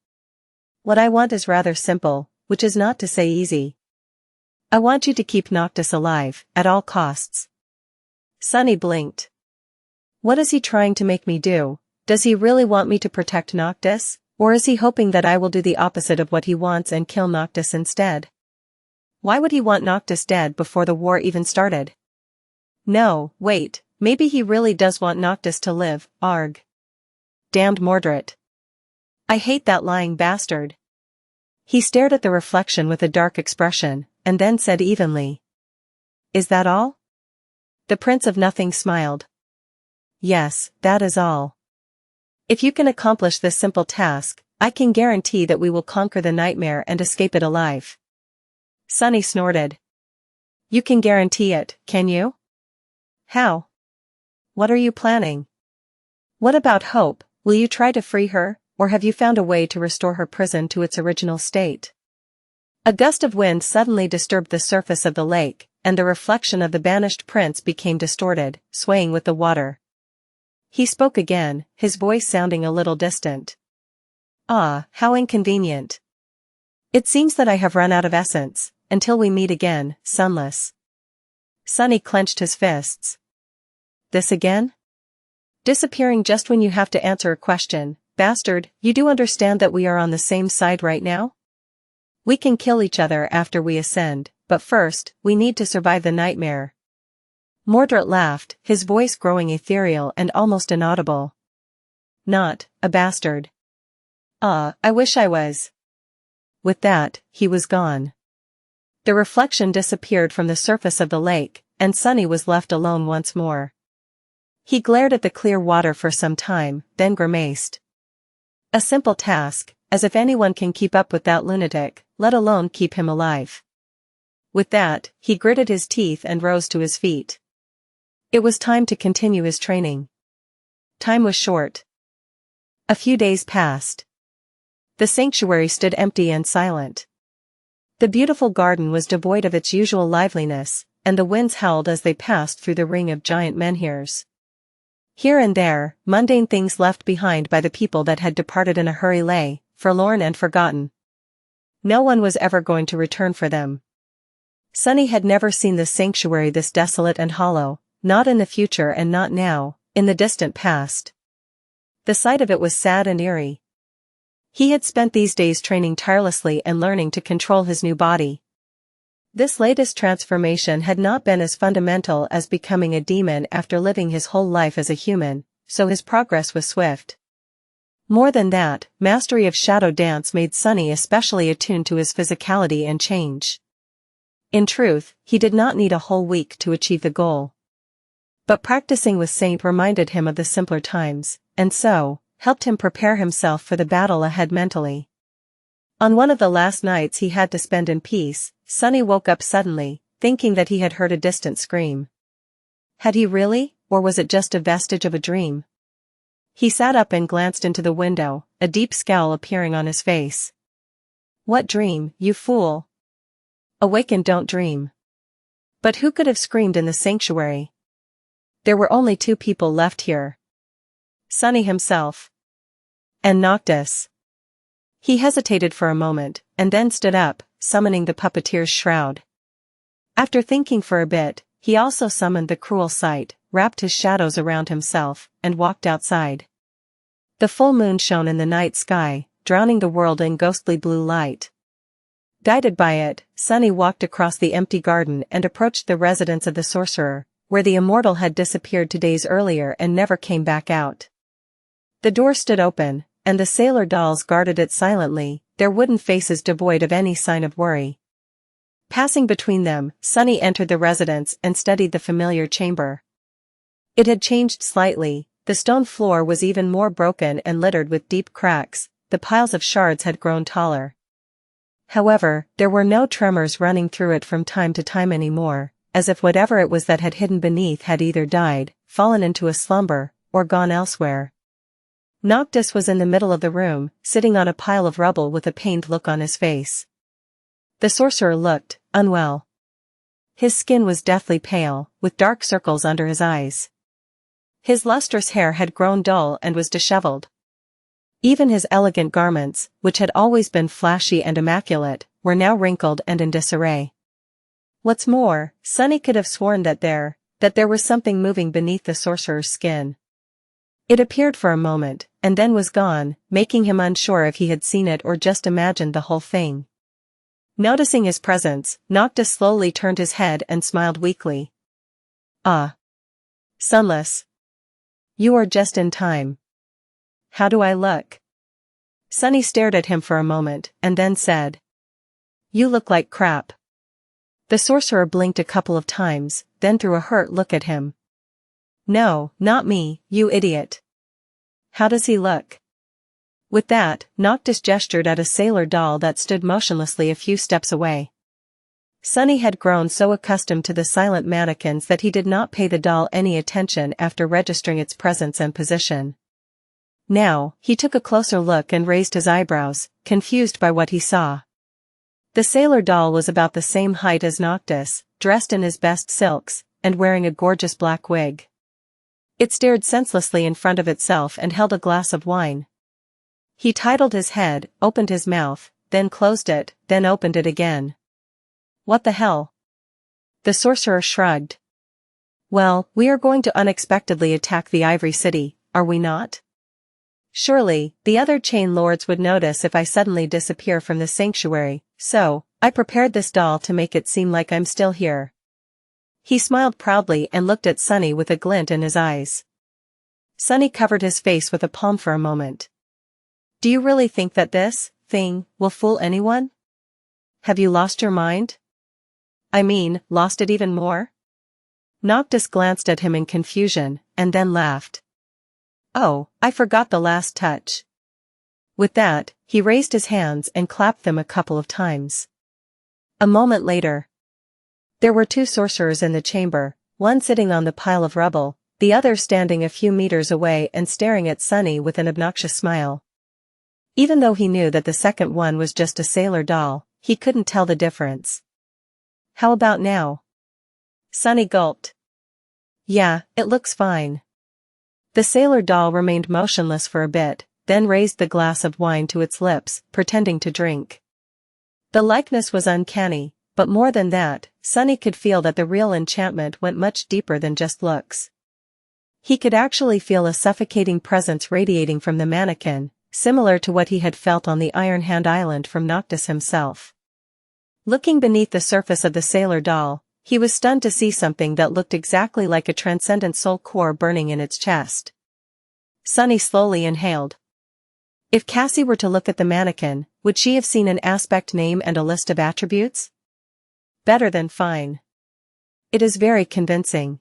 S1: What I want is rather simple, which is not to say easy. I want you to keep Noctis alive, at all costs. Sunny blinked. What is he trying to make me do? Does he really want me to protect Noctis, or is he hoping that I will do the opposite of what he wants and kill Noctis instead? Why would he want Noctis dead before the war even started? No, wait, maybe he really does want Noctis to live, arg. Damned Mordred. I hate that lying bastard. He stared at the reflection with a dark expression, and then said evenly. Is that all? The Prince of Nothing smiled. Yes, that is all. If you can accomplish this simple task, I can guarantee that we will conquer the nightmare and escape it alive. Sunny snorted. You can guarantee it, can you? How? What are you planning? What about Hope? Will you try to free her, or have you found a way to restore her prison to its original state? A gust of wind suddenly disturbed the surface of the lake, and the reflection of the banished prince became distorted, swaying with the water. He spoke again, his voice sounding a little distant. Ah, how inconvenient. It seems that I have run out of essence, until we meet again, Sunless. Sunny clenched his fists. This again? Disappearing just when you have to answer a question, bastard, you do understand that we are on the same side right now? We can kill each other after we ascend, but first, we need to survive the nightmare. Mordred laughed, his voice growing ethereal and almost inaudible. Not a bastard. Ah, I wish I was. With that, he was gone. The reflection disappeared from the surface of the lake, and Sunny was left alone once more. He glared at the clear water for some time, then grimaced. A simple task, as if anyone can keep up with that lunatic, let alone keep him alive. With that, he gritted his teeth and rose to his feet. It was time to continue his training. Time was short. A few days passed. The sanctuary stood empty and silent. The beautiful garden was devoid of its usual liveliness, and the winds howled as they passed through the ring of giant menhirs. Here and there, mundane things left behind by the people that had departed in a hurry lay, forlorn and forgotten. No one was ever going to return for them. Sunny had never seen the sanctuary this desolate and hollow, not in the future and not now, in the distant past. The sight of it was sad and eerie. He had spent these days training tirelessly and learning to control his new body. This latest transformation had not been as fundamental as becoming a demon after living his whole life as a human, so his progress was swift. More than that, mastery of shadow dance made Sunny especially attuned to his physicality and change. In truth, he did not need a whole week to achieve the goal. But practicing with Saint reminded him of the simpler times, and so, helped him prepare himself for the battle ahead mentally. On one of the last nights he had to spend in peace, Sunny woke up suddenly, thinking that he had heard a distant scream. Had he really, or was it just a vestige of a dream? He sat up and glanced into the window, a deep scowl appearing on his face. What dream, you fool? Awake and don't dream. But who could have screamed in the sanctuary? There were only two people left here. Sunny himself. And Noctis. He hesitated for a moment, and then stood up, summoning the puppeteer's shroud. After thinking for a bit, he also summoned the cruel sight, wrapped his shadows around himself, and walked outside. The full moon shone in the night sky, drowning the world in ghostly blue light. Guided by it, Sunny walked across the empty garden and approached the residence of the sorcerer, where the immortal had disappeared 2 days earlier and never came back out. The door stood open, and the sailor dolls guarded it silently, their wooden faces devoid of any sign of worry. Passing between them, Sunny entered the residence and studied the familiar chamber. It had changed slightly, the stone floor was even more broken and littered with deep cracks, the piles of shards had grown taller. However, there were no tremors running through it from time to time anymore, as if whatever it was that had hidden beneath had either died, fallen into a slumber, or gone elsewhere. Noctis was in the middle of the room, sitting on a pile of rubble with a pained look on his face. The sorcerer looked unwell. His skin was deathly pale, with dark circles under his eyes. His lustrous hair had grown dull and was disheveled. Even his elegant garments, which had always been flashy and immaculate, were now wrinkled and in disarray. What's more, Sunny could have sworn that there was something moving beneath the sorcerer's skin. It appeared for a moment, and then was gone, making him unsure if he had seen it or just imagined the whole thing. Noticing his presence, Noctis slowly turned his head and smiled weakly. "Ah. Sunless. You are just in time. How do I look?" Sunny stared at him for a moment, and then said, "You look like crap." The sorcerer blinked a couple of times, then threw a hurt look at him. "No, not me, you idiot. How does he look?" With that, Noctis gestured at a sailor doll that stood motionlessly a few steps away. Sunny had grown so accustomed to the silent mannequins that he did not pay the doll any attention after registering its presence and position. Now, he took a closer look and raised his eyebrows, confused by what he saw. The sailor doll was about the same height as Noctis, dressed in his best silks, and wearing a gorgeous black wig. It stared senselessly in front of itself and held a glass of wine. He titled his head, opened his mouth, then closed it, then opened it again. "What the hell?" The sorcerer shrugged. "Well, we are going to unexpectedly attack the Ivory City, are we not? Surely, the other chain lords would notice if I suddenly disappear from the sanctuary, so I prepared this doll to make it seem like I'm still here." He smiled proudly and looked at Sunny with a glint in his eyes. Sunny covered his face with a palm for a moment. "Do you really think that this thing will fool anyone? Have you lost your mind? I mean, lost it even more?" Noctis glanced at him in confusion, and then laughed. "Oh, I forgot the last touch." With that, he raised his hands and clapped them a couple of times. A moment later, there were 2 sorcerers in the chamber, one sitting on the pile of rubble, the other standing a few meters away and staring at Sunny with an obnoxious smile. Even though he knew that the second one was just a sailor doll, he couldn't tell the difference. "How about now?" Sunny gulped. "Yeah, it looks fine." The sailor doll remained motionless for a bit, then raised the glass of wine to its lips, pretending to drink. The likeness was uncanny, but more than that, Sunny could feel that the real enchantment went much deeper than just looks. He could actually feel a suffocating presence radiating from the mannequin, similar to what he had felt on the Iron Hand Island from Noctis himself. Looking beneath the surface of the sailor doll, he was stunned to see something that looked exactly like a transcendent soul core burning in its chest. Sunny slowly inhaled. If Cassie were to look at the mannequin, would she have seen an aspect name and a list of attributes? Better than fine. It is very convincing.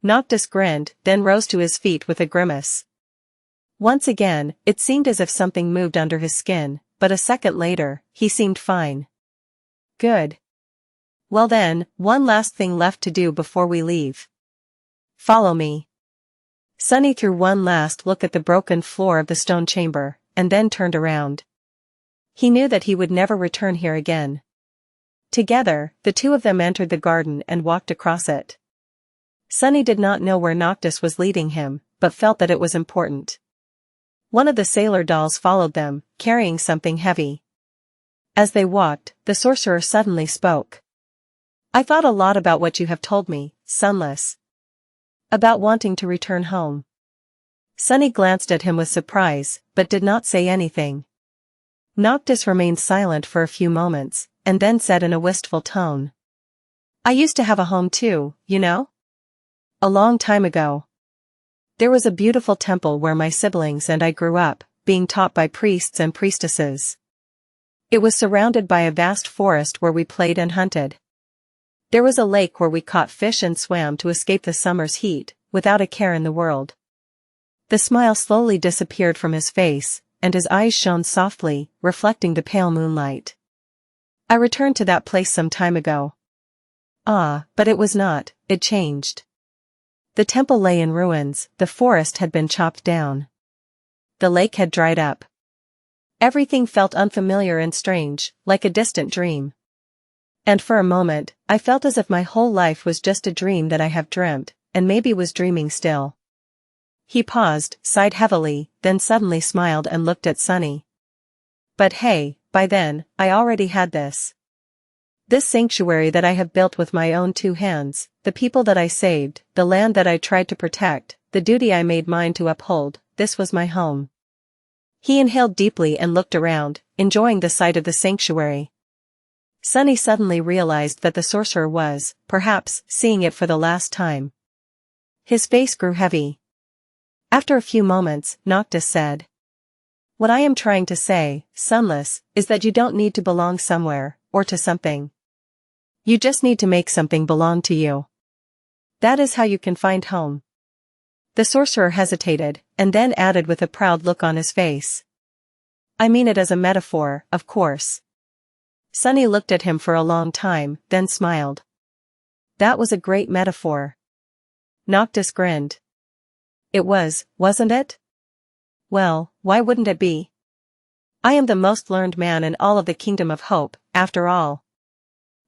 S1: Noctis grinned, then rose to his feet with a grimace. Once again, it seemed as if something moved under his skin, but a second later, he seemed fine. Good. Well then, one last thing left to do before we leave. Follow me. Sunny threw one last look at the broken floor of the stone chamber, and then turned around. He knew that he would never return here again. Together, the 2 of them entered the garden and walked across it. Sunny did not know where Noctis was leading him, but felt that it was important. One of the sailor dolls followed them, carrying something heavy. As they walked, the sorcerer suddenly spoke. "I thought a lot about what you have told me, Sunless. About wanting to return home." Sunny glanced at him with surprise, but did not say anything. Noctis remained silent for a few moments, and then said in a wistful tone. I used to have a home too, you know? A long time ago. There was a beautiful temple where my siblings and I grew up, being taught by priests and priestesses. It was surrounded by a vast forest where we played and hunted. There was a lake where we caught fish and swam to escape the summer's heat, without a care in the world. The smile slowly disappeared from his face, and his eyes shone softly, reflecting the pale moonlight. I returned to that place some time ago. Ah, but it was not, it changed. The temple lay in ruins, the forest had been chopped down. The lake had dried up. Everything felt unfamiliar and strange, like a distant dream. And for a moment, I felt as if my whole life was just a dream that I have dreamt, and maybe was dreaming still. He paused, sighed heavily, then suddenly smiled and looked at Sunny. But hey, by then, I already had this. This sanctuary that I have built with my own two hands, the people that I saved, the land that I tried to protect, the duty I made mine to uphold, this was my home. He inhaled deeply and looked around, enjoying the sight of the sanctuary. Sunny suddenly realized that the sorcerer was, perhaps, seeing it for the last time. His face grew heavy. After a few moments, Noctis said. What I am trying to say, Sunless, is that you don't need to belong somewhere, or to something. You just need to make something belong to you. That is how you can find home. The sorcerer hesitated, and then added with a proud look on his face. I mean it as a metaphor, of course. Sunny looked at him for a long time, then smiled. That was a great metaphor. Noctis grinned. It was, wasn't it? Well, why wouldn't it be? I am the most learned man in all of the Kingdom of Hope, after all.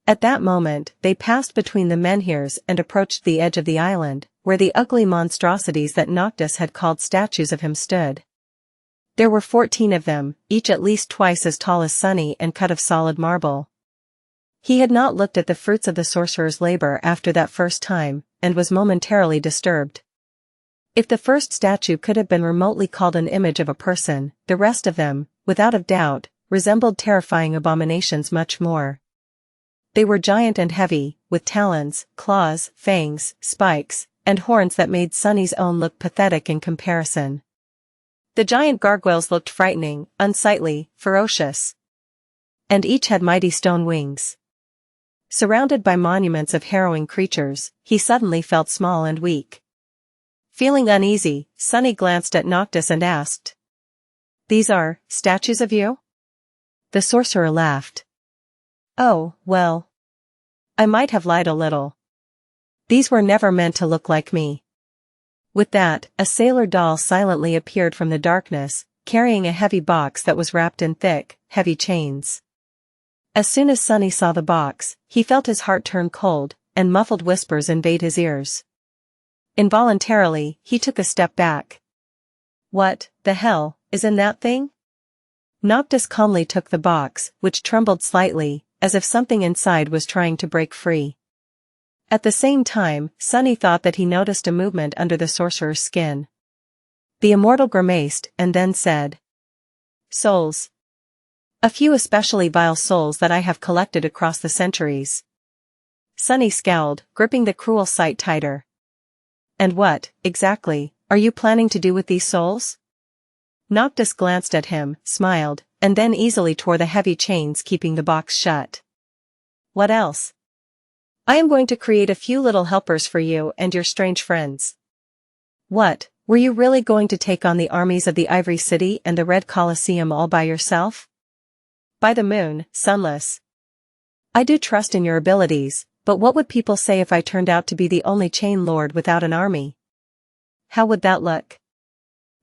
S1: At that moment, they passed between the menhirs and approached the edge of the island, where the ugly monstrosities that Noctis had called statues of him stood. There were 14 of them, each at least twice as tall as Sunny and cut of solid marble. He had not looked at the fruits of the sorcerer's labor after that first time, and was momentarily disturbed. If the first statue could have been remotely called an image of a person, the rest of them, without a doubt, resembled terrifying abominations much more. They were giant and heavy, with talons, claws, fangs, spikes, and horns that made Sunny's own look pathetic in comparison. The giant gargoyles looked frightening, unsightly, ferocious. And each had mighty stone wings. Surrounded by monuments of harrowing creatures, he suddenly felt small and weak. Feeling uneasy, Sunny glanced at Noctis and asked. These are statues of you? The sorcerer laughed. Oh, well. I might have lied a little. These were never meant to look like me. With that, a sailor doll silently appeared from the darkness, carrying a heavy box that was wrapped in thick, heavy chains. As soon as Sunny saw the box, he felt his heart turn cold, and muffled whispers invade his ears. Involuntarily, he took a step back. What, the hell, is in that thing? Noctis calmly took the box, which trembled slightly, as if something inside was trying to break free. At the same time, Sunny thought that he noticed a movement under the sorcerer's skin. The immortal grimaced, and then said. Souls. A few especially vile souls that I have collected across the centuries. Sunny scowled, gripping the cruel sight tighter. And what, exactly, are you planning to do with these souls? Noctis glanced at him, smiled, and then easily tore the heavy chains keeping the box shut. What else? I am going to create a few little helpers for you and your strange friends. What, were you really going to take on the armies of the Ivory City and the Red Colosseum all by yourself? By the moon, Sunless. I do trust in your abilities, but what would people say if I turned out to be the only chain lord without an army? How would that look?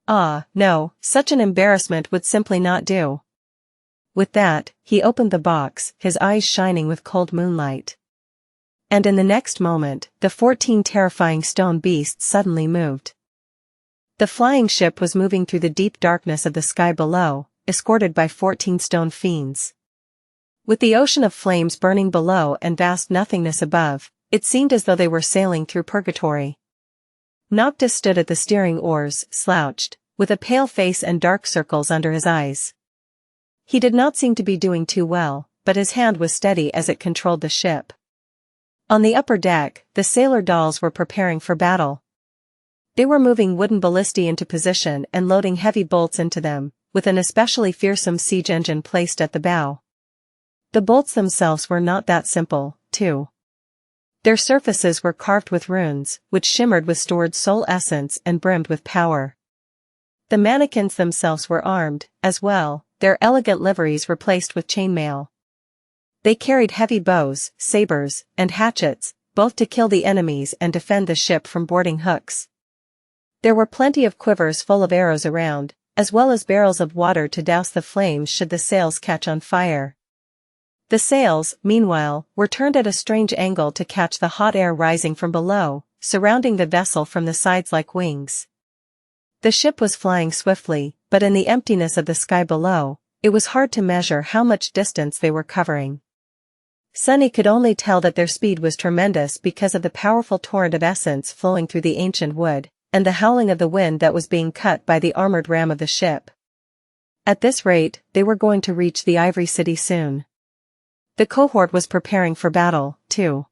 S1: Ah, no, such an embarrassment would simply not do. With that, he opened the box, his eyes shining with cold moonlight. And in the next moment, the 14 terrifying stone beasts suddenly moved. The flying ship was moving through the deep darkness of the sky below, escorted by 14 stone fiends. With the ocean of flames burning below and vast nothingness above, it seemed as though they were sailing through purgatory. Noctis stood at the steering oars, slouched, with a pale face and dark circles under his eyes. He did not seem to be doing too well, but his hand was steady as it controlled the ship. On the upper deck, the sailor dolls were preparing for battle. They were moving wooden ballistae into position and loading heavy bolts into them, with an especially fearsome siege engine placed at the bow. The bolts themselves were not that simple, too. Their surfaces were carved with runes, which shimmered with stored soul essence and brimmed with power. The mannequins themselves were armed, as well, their elegant liveries replaced with chainmail. They carried heavy bows, sabers, and hatchets, both to kill the enemies and defend the ship from boarding hooks. There were plenty of quivers full of arrows around, as well as barrels of water to douse the flames should the sails catch on fire. The sails, meanwhile, were turned at a strange angle to catch the hot air rising from below, surrounding the vessel from the sides like wings. The ship was flying swiftly, but in the emptiness of the sky below, it was hard to measure how much distance they were covering. Sunny could only tell that their speed was tremendous because of the powerful torrent of essence flowing through the ancient wood, and the howling of the wind that was being cut by the armored ram of the ship. At this rate, they were going to reach the Ivory City soon. The cohort was preparing for battle, too.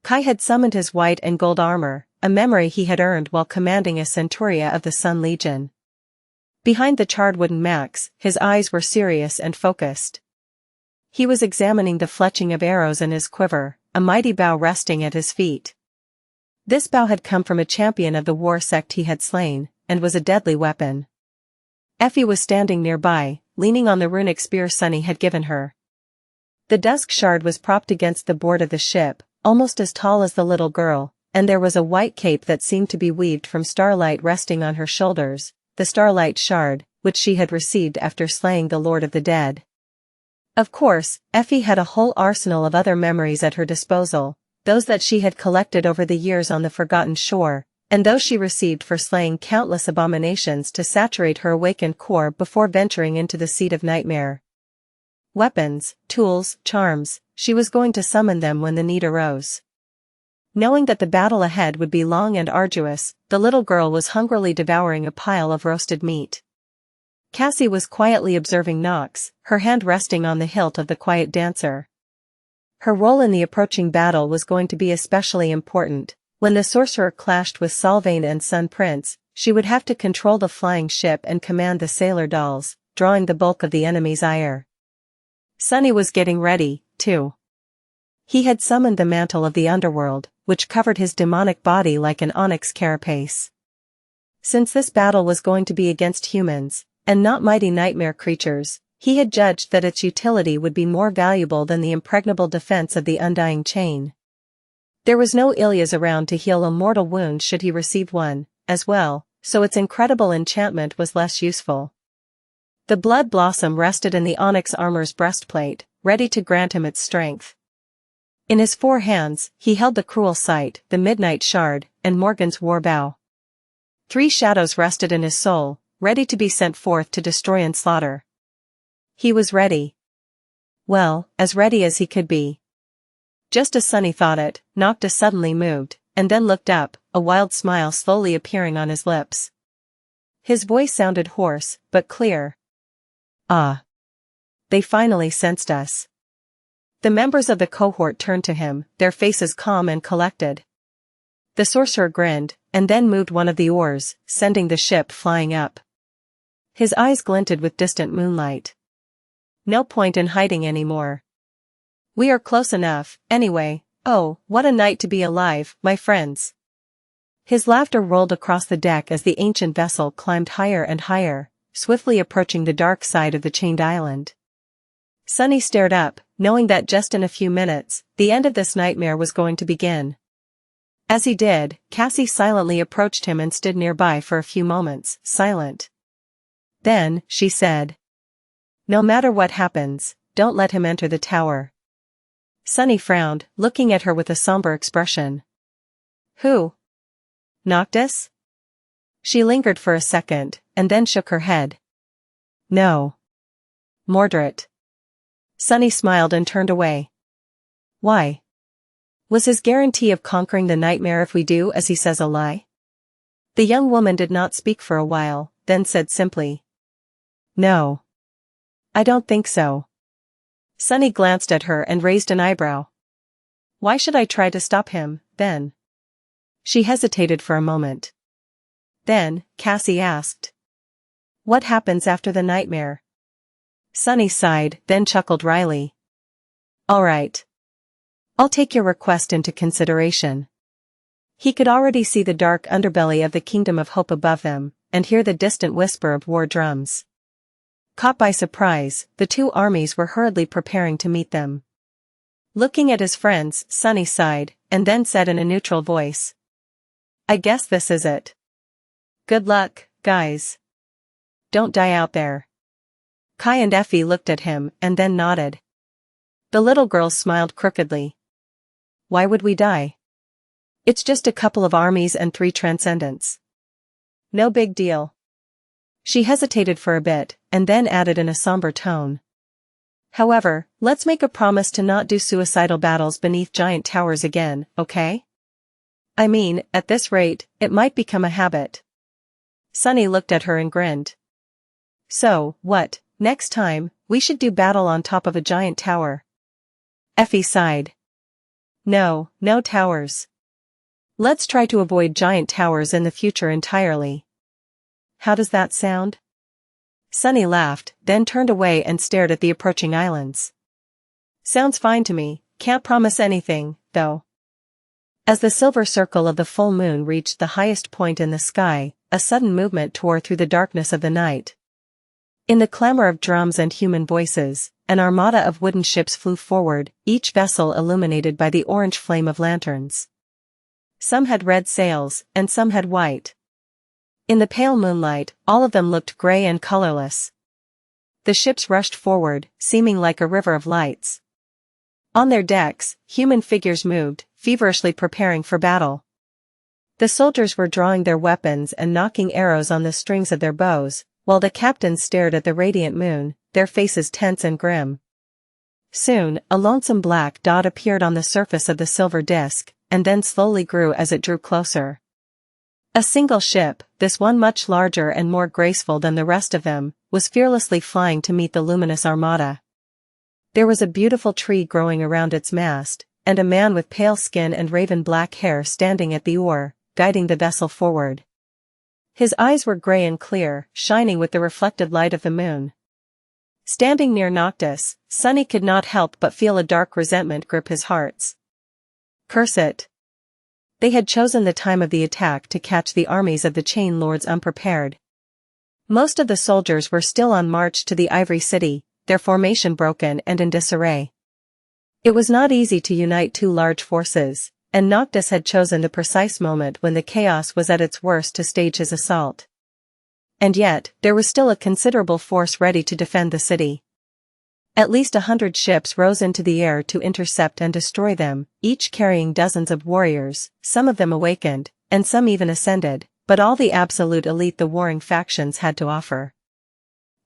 S1: Kai had summoned his white and gold armor, a memory he had earned while commanding a centuria of the Sun Legion. Behind the charred wooden max, his eyes were serious and focused. He was examining the fletching of arrows in his quiver, a mighty bow resting at his feet. This bow had come from a champion of the war sect he had slain, and was a deadly weapon. Effie was standing nearby, leaning on the runic spear Sunny had given her. The dusk shard was propped against the board of the ship, almost as tall as the little girl, and there was a white cape that seemed to be weaved from starlight resting on her shoulders, the starlight shard, which she had received after slaying the Lord of the Dead. Of course, Effie had a whole arsenal of other memories at her disposal, those that she had collected over the years on the Forgotten Shore, and those she received for slaying countless abominations to saturate her awakened core before venturing into the Seat of Nightmare. Weapons, tools, charms, she was going to summon them when the need arose. Knowing that the battle ahead would be long and arduous, the little girl was hungrily devouring a pile of roasted meat. Cassie was quietly observing Nox, her hand resting on the hilt of the quiet dancer. Her role in the approaching battle was going to be especially important. When the sorcerer clashed with Sylvain and Sun Prince, she would have to control the flying ship and command the sailor dolls, drawing the bulk of the enemy's ire. Sunny was getting ready, too. He had summoned the mantle of the underworld, which covered his demonic body like an onyx carapace. Since this battle was going to be against humans, and not mighty nightmare creatures, he had judged that its utility would be more valuable than the impregnable defense of the undying chain. There was no Ilias around to heal a mortal wound should he receive one, as well, so its incredible enchantment was less useful. The blood blossom rested in the onyx armor's breastplate, ready to grant him its strength. In his 4 hands, he held the cruel sight, the midnight shard, and Morgan's war bow. 3 shadows rested in his soul, ready to be sent forth to destroy and slaughter. He was ready. Well, as ready as he could be. Just as Sunny thought it, Noctis suddenly moved, and then looked up, a wild smile slowly appearing on his lips. His voice sounded hoarse, but clear. Ah. They finally sensed us. The members of the cohort turned to him, their faces calm and collected. The sorcerer grinned, and then moved one of the oars, sending the ship flying up. His eyes glinted with distant moonlight. No point in hiding anymore. We are close enough, anyway. Oh, what a night to be alive, my friends. His laughter rolled across the deck as the ancient vessel climbed higher and higher, swiftly approaching the dark side of the chained island. Sunny stared up, knowing that just in a few minutes, the end of this nightmare was going to begin. As he did, Cassie silently approached him and stood nearby for a few moments, silent. Then, she said, "No matter what happens, don't let him enter the tower." Sunny frowned, looking at her with a somber expression. Who? Noctis? She lingered for a second, and then shook her head. No. Mordred. Sunny smiled and turned away. Why? Was his guarantee of conquering the nightmare if we do as he says a lie? The young woman did not speak for a while, then said simply. No. I don't think so. Sunny glanced at her and raised an eyebrow. Why should I try to stop him, then? She hesitated for a moment. Then, Cassie asked. What happens after the nightmare? Sunny sighed, then chuckled wryly. All right. I'll take your request into consideration. He could already see the dark underbelly of the Kingdom of Hope above them, and hear the distant whisper of war drums. Caught by surprise, the two armies were hurriedly preparing to meet them. Looking at his friends, Sunny sighed, and then said in a neutral voice. I guess this is it. Good luck, guys. Don't die out there. Kai and Effie looked at him and then nodded. The little girl smiled crookedly. Why would we die? It's just a couple of armies and 3 transcendents. No big deal. She hesitated for a bit, and then added in a somber tone. However, let's make a promise to not do suicidal battles beneath giant towers again, okay? I mean, at this rate, it might become a habit. Sunny looked at her and grinned. So, what, next time, we should do battle on top of a giant tower? Effie sighed. No towers. Let's try to avoid giant towers in the future entirely. How does that sound? Sunny laughed, then turned away and stared at the approaching islands. Sounds fine to me, can't promise anything, though. As the silver circle of the full moon reached the highest point in the sky, a sudden movement tore through the darkness of the night. In the clamor of drums and human voices, an armada of wooden ships flew forward, each vessel illuminated by the orange flame of lanterns. Some had red sails, and some had white. In the pale moonlight, all of them looked gray and colorless. The ships rushed forward, seeming like a river of lights. On their decks, human figures moved, feverishly preparing for battle. The soldiers were drawing their weapons and knocking arrows on the strings of their bows, while the captains stared at the radiant moon, their faces tense and grim. Soon, a lonesome black dot appeared on the surface of the silver disk, and then slowly grew as it drew closer. A single ship, this one much larger and more graceful than the rest of them, was fearlessly flying to meet the luminous armada. There was a beautiful tree growing around its mast, and a man with pale skin and raven-black hair standing at the oar, guiding the vessel forward. His eyes were gray and clear, shining with the reflected light of the moon. Standing near Noctis, Sunny could not help but feel a dark resentment grip his hearts. Curse it. They had chosen the time of the attack to catch the armies of the Chain Lords unprepared. Most of the soldiers were still on march to the Ivory City, their formation broken and in disarray. It was not easy to unite 2 large forces, and Noctis had chosen the precise moment when the chaos was at its worst to stage his assault. And yet, there was still a considerable force ready to defend the city. At least 100 ships rose into the air to intercept and destroy them, each carrying dozens of warriors, some of them awakened, and some even ascended, but all the absolute elite the warring factions had to offer.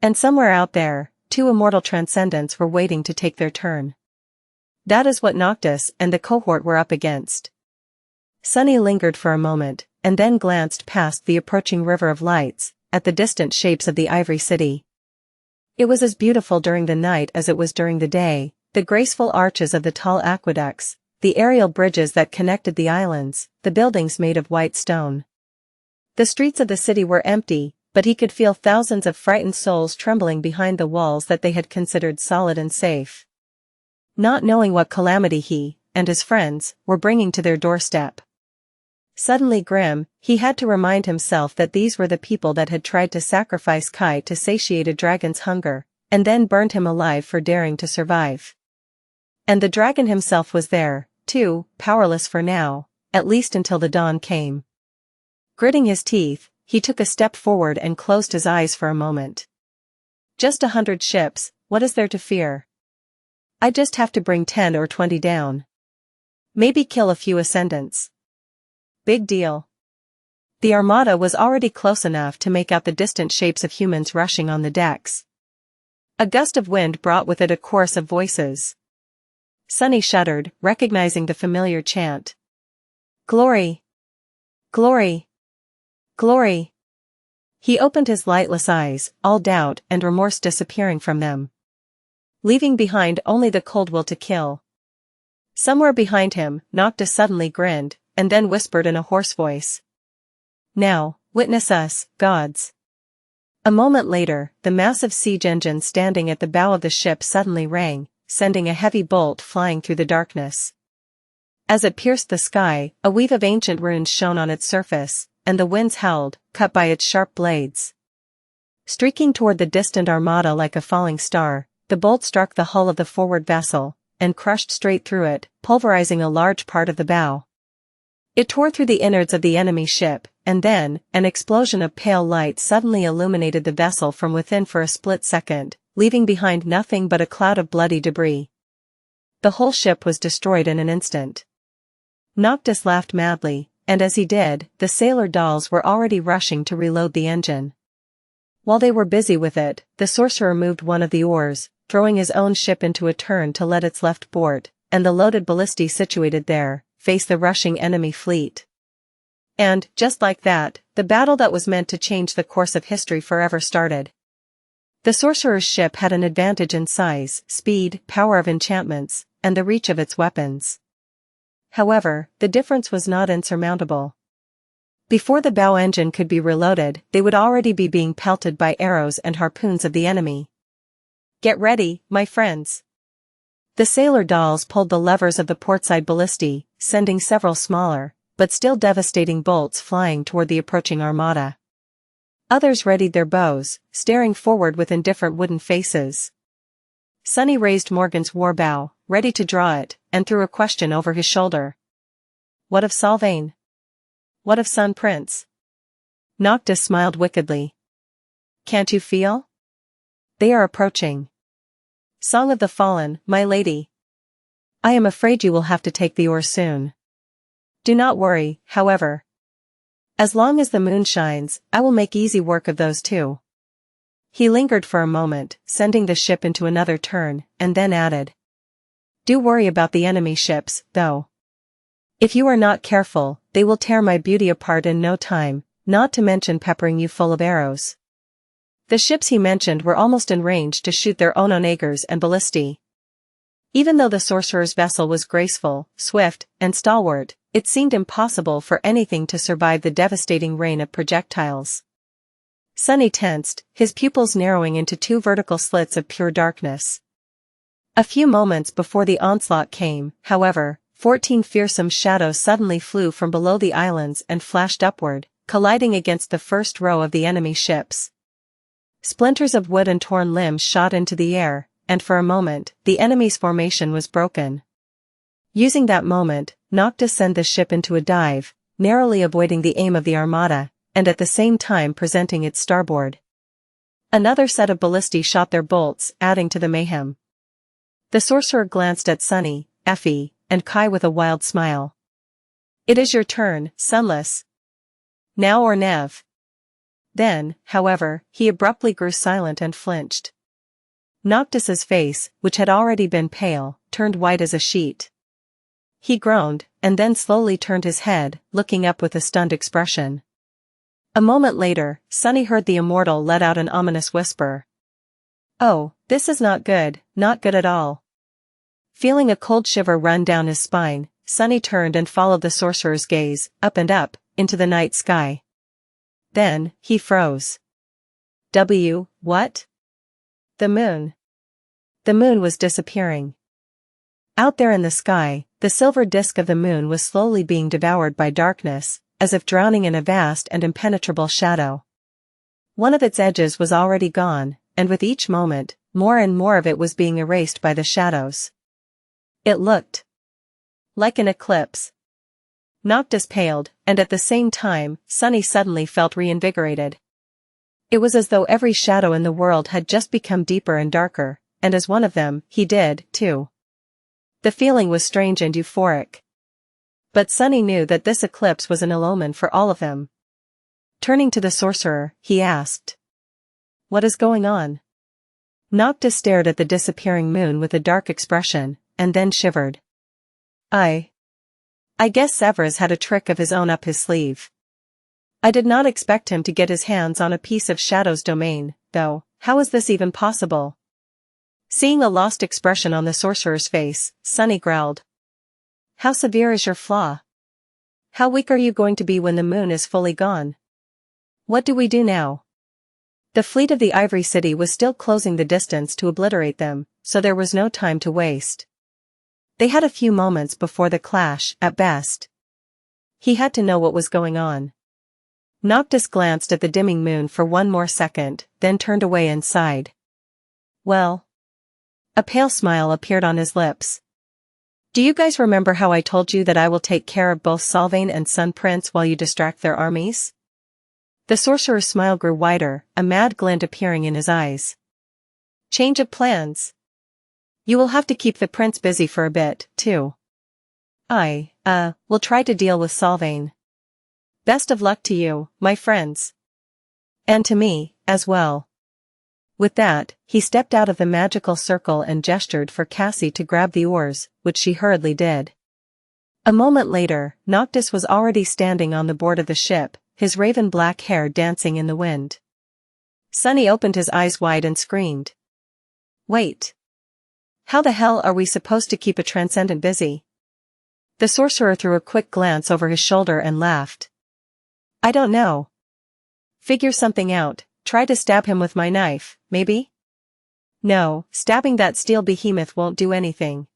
S1: And somewhere out there, 2 immortal transcendents were waiting to take their turn. That is what Noctis and the cohort were up against. Sunny lingered for a moment, and then glanced past the approaching river of lights, at the distant shapes of the Ivory City. It was as beautiful during the night as it was during the day, the graceful arches of the tall aqueducts, the aerial bridges that connected the islands, the buildings made of white stone. The streets of the city were empty, but he could feel thousands of frightened souls trembling behind the walls that they had considered solid and safe. Not knowing what calamity he, and his friends, were bringing to their doorstep. Suddenly grim, he had to remind himself that these were the people that had tried to sacrifice Kai to satiate a dragon's hunger, and then burned him alive for daring to survive. And the dragon himself was there, too, powerless for now, at least until the dawn came. Gritting his teeth, he took a step forward and closed his eyes for a moment. Just 100 ships, what is there to fear? I just have to bring 10 or 20 down. Maybe kill a few ascendants. Big deal. The armada was already close enough to make out the distant shapes of humans rushing on the decks. A gust of wind brought with it a chorus of voices. Sunny shuddered, recognizing the familiar chant. Glory! Glory! Glory! He opened his lightless eyes, all doubt and remorse disappearing from them, leaving behind only the cold will to kill. Somewhere behind him, Noctis suddenly grinned, and then whispered in a hoarse voice. Now, witness us, gods. A moment later, the massive siege engine standing at the bow of the ship suddenly rang, sending a heavy bolt flying through the darkness. As it pierced the sky, a weave of ancient runes shone on its surface, and the winds howled, cut by its sharp blades. Streaking toward the distant armada like a falling star, the bolt struck the hull of the forward vessel, and crushed straight through it, pulverizing a large part of the bow. It tore through the innards of the enemy ship, and then, an explosion of pale light suddenly illuminated the vessel from within for a split second, leaving behind nothing but a cloud of bloody debris. The whole ship was destroyed in an instant. Noctis laughed madly, and as he did, the sailor dolls were already rushing to reload the engine. While they were busy with it, the sorcerer moved one of the oars, throwing his own ship into a turn to let its left port, and the loaded ballistae situated there, face the rushing enemy fleet. And, just like that, the battle that was meant to change the course of history forever started. The sorcerer's ship had an advantage in size, speed, power of enchantments, and the reach of its weapons. However, the difference was not insurmountable. Before the bow engine could be reloaded, they would already be being pelted by arrows and harpoons of the enemy. Get ready, my friends. The sailor dolls pulled the levers of the portside ballistae, sending several smaller, but still devastating bolts flying toward the approaching armada. Others readied their bows, staring forward with indifferent wooden faces. Sunny raised Morgan's war bow, ready to draw it, and threw a question over his shoulder. What of Sylvain? What of Sun Prince? Noctis smiled wickedly. Can't you feel? They are approaching. Song of the Fallen, my lady. I am afraid you will have to take the oar soon. Do not worry, however. As long as the moon shines, I will make easy work of those two. He lingered for a moment, sending the ship into another turn, and then added. Do worry about the enemy ships, though. If you are not careful, they will tear my beauty apart in no time, not to mention peppering you full of arrows. The ships he mentioned were almost in range to shoot their own onagers and ballistae. Even though the sorcerer's vessel was graceful, swift, and stalwart, it seemed impossible for anything to survive the devastating rain of projectiles. Sunny tensed, his pupils narrowing into two vertical slits of pure darkness. A few moments before the onslaught came, however, 14 fearsome shadows suddenly flew from below the islands and flashed upward, colliding against the first row of the enemy ships. Splinters of wood and torn limbs shot into the air, and for a moment, the enemy's formation was broken. Using that moment, Noctis sent the ship into a dive, narrowly avoiding the aim of the armada, and at the same time presenting its starboard. Another set of ballistae shot their bolts, adding to the mayhem. The sorcerer glanced at Sunny, Effie, and Kai with a wild smile. It is your turn, Sunless. Now or nev. Then, however, he abruptly grew silent and flinched. Noctis's face, which had already been pale, turned white as a sheet. He groaned, and then slowly turned his head, looking up with a stunned expression. A moment later, Sunny heard the immortal let out an ominous whisper. Oh, this is not good at all. Feeling a cold shiver run down his spine, Sunny turned and followed the sorcerer's gaze, up and up, into the night sky. Then, he froze. What? The moon. The moon was disappearing. Out there in the sky, the silver disk of the moon was slowly being devoured by darkness, as if drowning in a vast and impenetrable shadow. One of its edges was already gone, and with each moment, more and more of it was being erased by the shadows. It looked like an eclipse. Noctis paled, and at the same time, Sunny suddenly felt reinvigorated. It was as though every shadow in the world had just become deeper and darker, and as one of them, he did, too. The feeling was strange and euphoric. But Sunny knew that this eclipse was an ill omen for all of them. Turning to the sorcerer, he asked. What is going on? Noctis stared at the disappearing moon with a dark expression, and then shivered. I guess Sevras had a trick of his own up his sleeve. I did not expect him to get his hands on a piece of Shadow's domain, though. How is this even possible? Seeing a lost expression on the sorcerer's face, Sunny growled. How severe is your flaw? How weak are you going to be when the moon is fully gone? What do we do now? The fleet of the Ivory City was still closing the distance to obliterate them, so there was no time to waste. They had a few moments before the clash, at best. He had to know what was going on. Noctis glanced at the dimming moon for one more second, then turned away and sighed. Well. A pale smile appeared on his lips. Do you guys remember how I told you that I will take care of both Sylvain and Sun Prince while you distract their armies? The sorcerer's smile grew wider, a mad glint appearing in his eyes. Change of plans. You will have to keep the prince busy for a bit, too. Will try to deal with Sylvain. Best of luck to you, my friends. And to me, as well. With that, he stepped out of the magical circle and gestured for Cassie to grab the oars, which she hurriedly did. A moment later, Noctis was already standing on the board of the ship, his raven-black hair dancing in the wind. Sunny opened his eyes wide and screamed. Wait. How the hell are we supposed to keep a transcendent busy? The sorcerer threw a quick glance over his shoulder and laughed. I don't know. Figure something out, try to stab him with my knife, maybe? No, stabbing that steel behemoth won't do anything.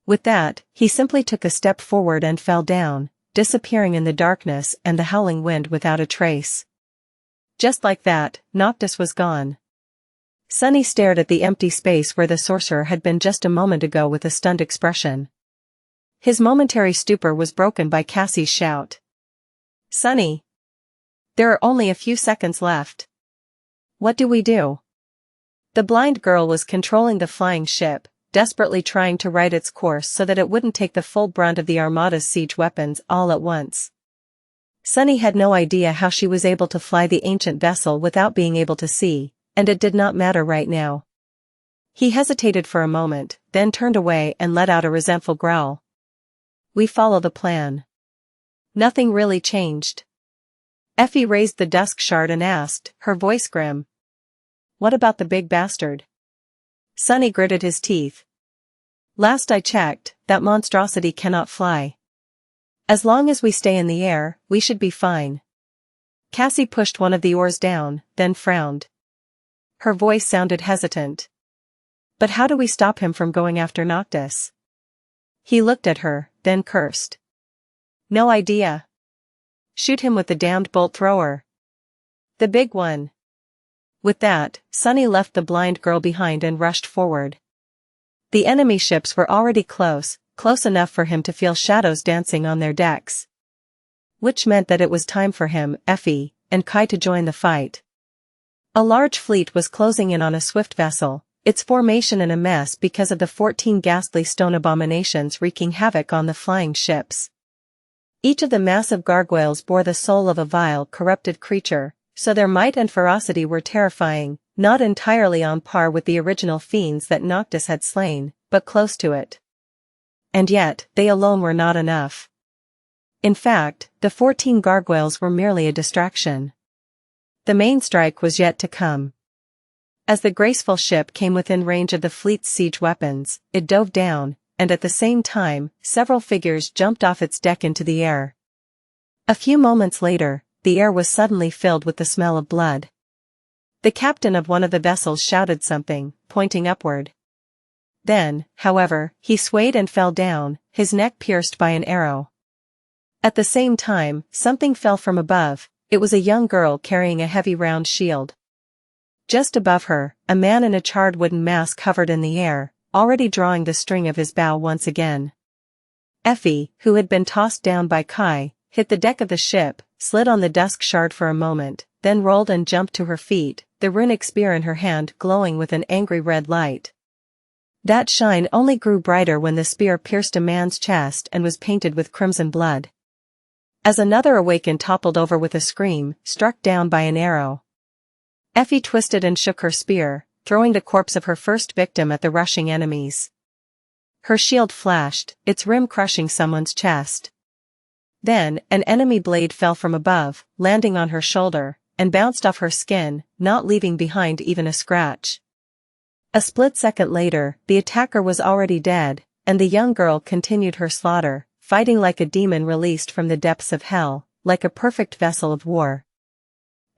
S1: With that, he simply took a step forward and fell down, disappearing in the darkness and the howling wind without a trace. Just like that, Noctis was gone. Sunny stared at the empty space where the sorcerer had been just a moment ago with a stunned expression. His momentary stupor was broken by Cassie's shout. Sunny! There are only a few seconds left. What do we do? The blind girl was controlling the flying ship, desperately trying to right its course so that it wouldn't take the full brunt of the Armada's siege weapons all at once. Sunny had no idea how she was able to fly the ancient vessel without being able to see, and it did not matter right now. He hesitated for a moment, then turned away and let out a resentful growl. We follow the plan. Nothing really changed. Effie raised the dusk shard and asked, her voice grim. What about the big bastard? Sunny gritted his teeth. Last I checked, that monstrosity cannot fly. As long as we stay in the air, we should be fine. Cassie pushed one of the oars down, then frowned. Her voice sounded hesitant. But how do we stop him from going after Noctis? He looked at her, then cursed. No idea. Shoot him with the damned bolt thrower. The big one. With that, Sunny left the blind girl behind and rushed forward. The enemy ships were already close enough for him to feel shadows dancing on their decks. Which meant that it was time for him, Effie, and Kai to join the fight. A large fleet was closing in on a swift vessel, its formation in a mess because of the 14 ghastly stone abominations wreaking havoc on the flying ships. Each of the massive gargoyles bore the soul of a vile, corrupted creature, so their might and ferocity were terrifying, not entirely on par with the original fiends that Noctis had slain, but close to it. And yet, they alone were not enough. In fact, the 14 gargoyles were merely a distraction. The main strike was yet to come. As the graceful ship came within range of the fleet's siege weapons, it dove down, and at the same time, several figures jumped off its deck into the air. A few moments later, the air was suddenly filled with the smell of blood. The captain of one of the vessels shouted something, pointing upward. Then, however, he swayed and fell down, his neck pierced by an arrow. At the same time, something fell from above. It was a young girl carrying a heavy round shield. Just above her, a man in a charred wooden mask hovered in the air, already drawing the string of his bow once again. Effie, who had been tossed down by Kai, hit the deck of the ship, slid on the dusk shard for a moment, then rolled and jumped to her feet, the runic spear in her hand glowing with an angry red light. That shine only grew brighter when the spear pierced a man's chest and was painted with crimson blood. As another awakened toppled over with a scream, struck down by an arrow. Effie twisted and shook her spear, throwing the corpse of her first victim at the rushing enemies. Her shield flashed, its rim crushing someone's chest. Then, an enemy blade fell from above, landing on her shoulder, and bounced off her skin, not leaving behind even a scratch. A split second later, the attacker was already dead, and the young girl continued her slaughter, fighting like a demon released from the depths of hell, like a perfect vessel of war.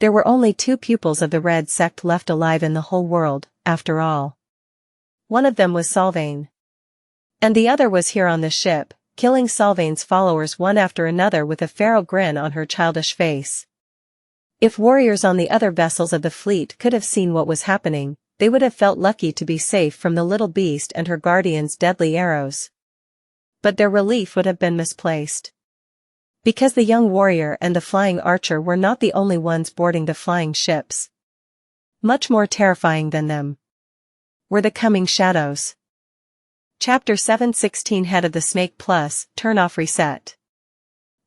S1: There were only 2 pupils of the Red Sect left alive in the whole world, after all. One of them was Sylvain. And the other was here on the ship, killing Sylvain's followers one after another with a feral grin on her childish face. If warriors on the other vessels of the fleet could have seen what was happening, they would have felt lucky to be safe from the little beast and her guardian's deadly arrows. But their relief would have been misplaced. Because the young warrior and the flying archer were not the only ones boarding the flying ships. Much more terrifying than them were the coming shadows. Chapter 716 Head of the Snake Plus, Turn Off Reset.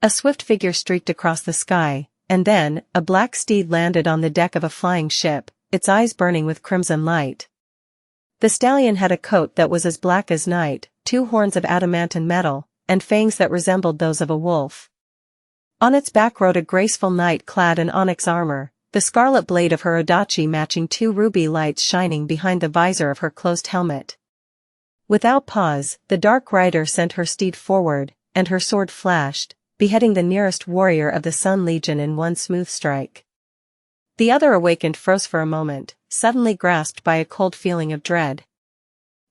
S1: A swift figure streaked across the sky, and then, a black steed landed on the deck of a flying ship, its eyes burning with crimson light. The stallion had a coat that was as black as night, 2 horns of adamantine metal, and fangs that resembled those of a wolf. On its back rode a graceful knight clad in onyx armor, the scarlet blade of her adachi matching 2 ruby lights shining behind the visor of her closed helmet. Without pause, the dark rider sent her steed forward, and her sword flashed, beheading the nearest warrior of the Sun Legion in one smooth strike. The other awakened froze for a moment, suddenly grasped by a cold feeling of dread.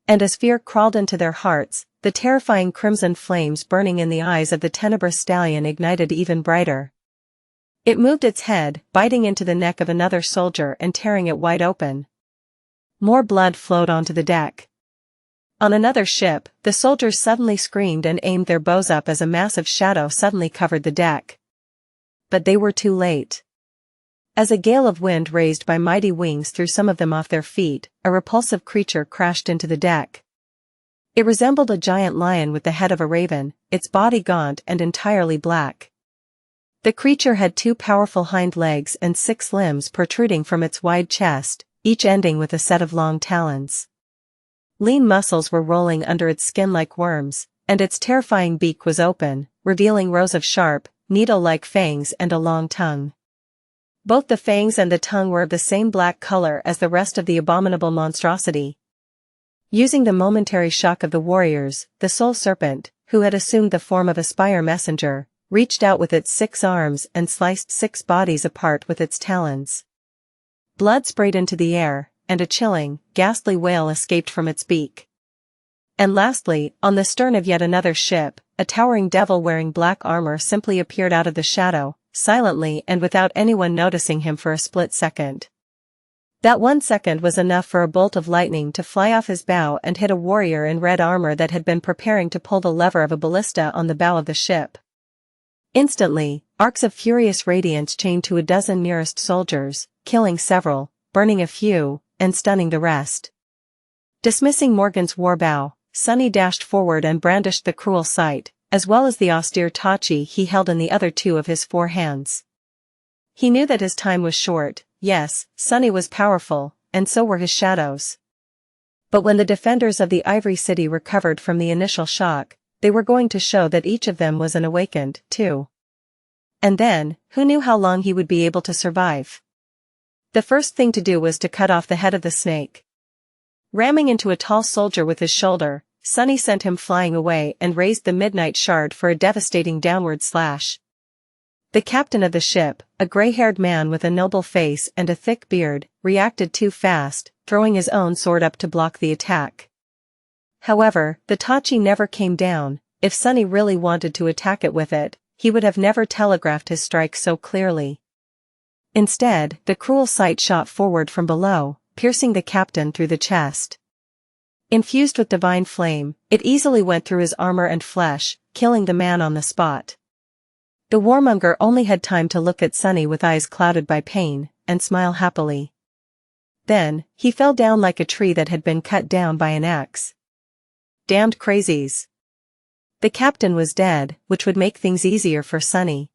S1: And as fear crawled into their hearts, the terrifying crimson flames burning in the eyes of the tenebrous stallion ignited even brighter. It moved its head, biting into the neck of another soldier and tearing it wide open. More blood flowed onto the deck. On another ship, the soldiers suddenly screamed and aimed their bows up as a massive shadow suddenly covered the deck. But they were too late. As a gale of wind raised by mighty wings threw some of them off their feet, a repulsive creature crashed into the deck. It resembled a giant lion with the head of a raven, its body gaunt and entirely black. The creature had 2 powerful hind legs and 6 limbs protruding from its wide chest, each ending with a set of long talons. Lean muscles were rolling under its skin like worms, and its terrifying beak was open, revealing rows of sharp, needle-like fangs and a long tongue. Both the fangs and the tongue were of the same black color as the rest of the abominable monstrosity. Using the momentary shock of the warriors, the soul serpent, who had assumed the form of a spire messenger, reached out with its 6 arms and sliced 6 bodies apart with its talons. Blood sprayed into the air, and a chilling, ghastly wail escaped from its beak. And lastly, on the stern of yet another ship, a towering devil wearing black armor simply appeared out of the shadow, silently and without anyone noticing him for a split second. That 1 second was enough for a bolt of lightning to fly off his bow and hit a warrior in red armor that had been preparing to pull the lever of a ballista on the bow of the ship. Instantly, arcs of furious radiance chained to a dozen nearest soldiers, killing several, burning a few, and stunning the rest. Dismissing Morgan's warbow, Sunny dashed forward and brandished the cruel sight, as well as the austere tachi he held in the other 2 of his 4 hands. He knew that his time was short. Yes, Sunny was powerful, and so were his shadows. But when the defenders of the Ivory City recovered from the initial shock, they were going to show that each of them was an awakened, too. And then, who knew how long he would be able to survive? The first thing to do was to cut off the head of the snake. Ramming into a tall soldier with his shoulder, Sunny sent him flying away and raised the midnight shard for a devastating downward slash. The captain of the ship, a gray-haired man with a noble face and a thick beard, reacted too fast, throwing his own sword up to block the attack. However, the tachi never came down. If Sunny really wanted to attack it with it, he would have never telegraphed his strike so clearly. Instead, the cruel sight shot forward from below, piercing the captain through the chest. Infused with divine flame, it easily went through his armor and flesh, killing the man on the spot. The warmonger only had time to look at Sunny with eyes clouded by pain, and smile happily. Then, he fell down like a tree that had been cut down by an axe. Damned crazies. The captain was dead, which would make things easier for Sunny.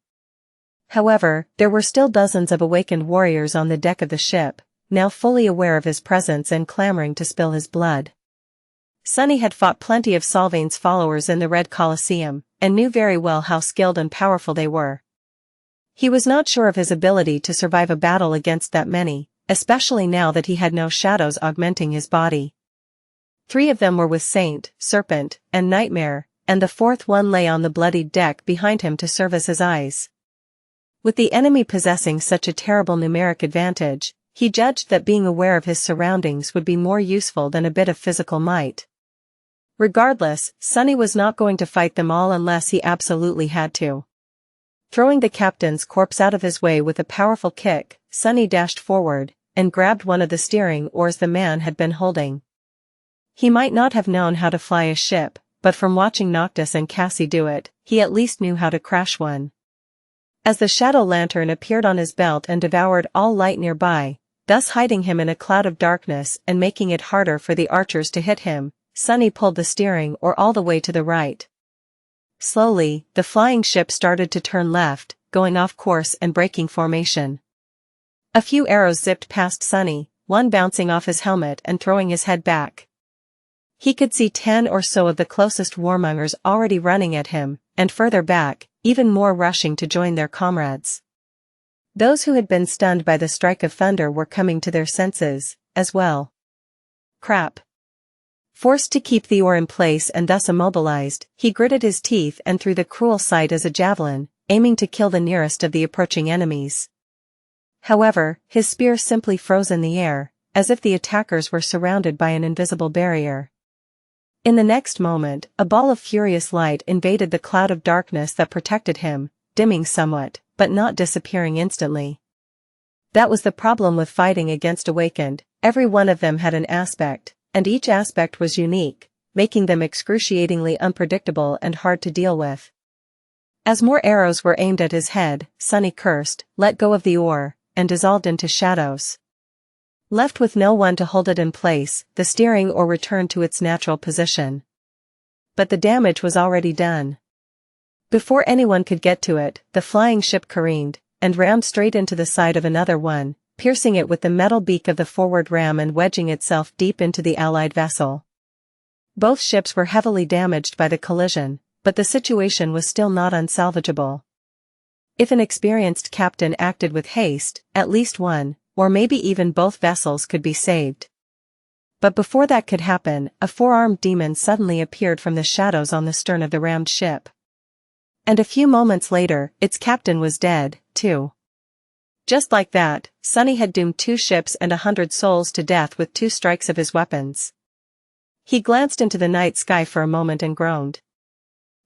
S1: However, there were still dozens of awakened warriors on the deck of the ship, now fully aware of his presence and clamoring to spill his blood. Sunny had fought plenty of Sylvain's followers in the Red Colosseum, and knew very well how skilled and powerful they were. He was not sure of his ability to survive a battle against that many, especially now that he had no shadows augmenting his body. 3 of them were with Saint, Serpent, and Nightmare, and the 4th one lay on the bloodied deck behind him to serve as his eyes. With the enemy possessing such a terrible numeric advantage, he judged that being aware of his surroundings would be more useful than a bit of physical might. Regardless, Sunny was not going to fight them all unless he absolutely had to. Throwing the captain's corpse out of his way with a powerful kick, Sunny dashed forward, and grabbed one of the steering oars the man had been holding. He might not have known how to fly a ship, but from watching Noctis and Cassie do it, he at least knew how to crash one. As the shadow lantern appeared on his belt and devoured all light nearby, thus hiding him in a cloud of darkness and making it harder for the archers to hit him, Sunny pulled the steering oar all the way to the right. Slowly, the flying ship started to turn left, going off course and breaking formation. A few arrows zipped past Sunny, one bouncing off his helmet and throwing his head back. He could see 10 or so of the closest warmongers already running at him, and further back, even more rushing to join their comrades. Those who had been stunned by the strike of thunder were coming to their senses, as well. Crap. Forced to keep the oar in place and thus immobilized, he gritted his teeth and threw the cruel sight as a javelin, aiming to kill the nearest of the approaching enemies. However, his spear simply froze in the air, as if the attackers were surrounded by an invisible barrier. In the next moment, a ball of furious light invaded the cloud of darkness that protected him, dimming somewhat, but not disappearing instantly. That was the problem with fighting against Awakened. Every one of them had an aspect, and each aspect was unique, making them excruciatingly unpredictable and hard to deal with. As more arrows were aimed at his head, Sunny cursed, let go of the oar, and dissolved into shadows. Left with no one to hold it in place, the steering oar returned to its natural position. But the damage was already done. Before anyone could get to it, the flying ship careened, and rammed straight into the side of another one, piercing it with the metal beak of the forward ram and wedging itself deep into the allied vessel. Both ships were heavily damaged by the collision, but the situation was still not unsalvageable. If an experienced captain acted with haste, at least one, or maybe even both vessels could be saved. But before that could happen, a 4-armed demon suddenly appeared from the shadows on the stern of the rammed ship. And a few moments later, its captain was dead, too. Just like that, Sunny had doomed 2 ships and 100 souls to death with 2 strikes of his weapons. He glanced into the night sky for a moment and groaned.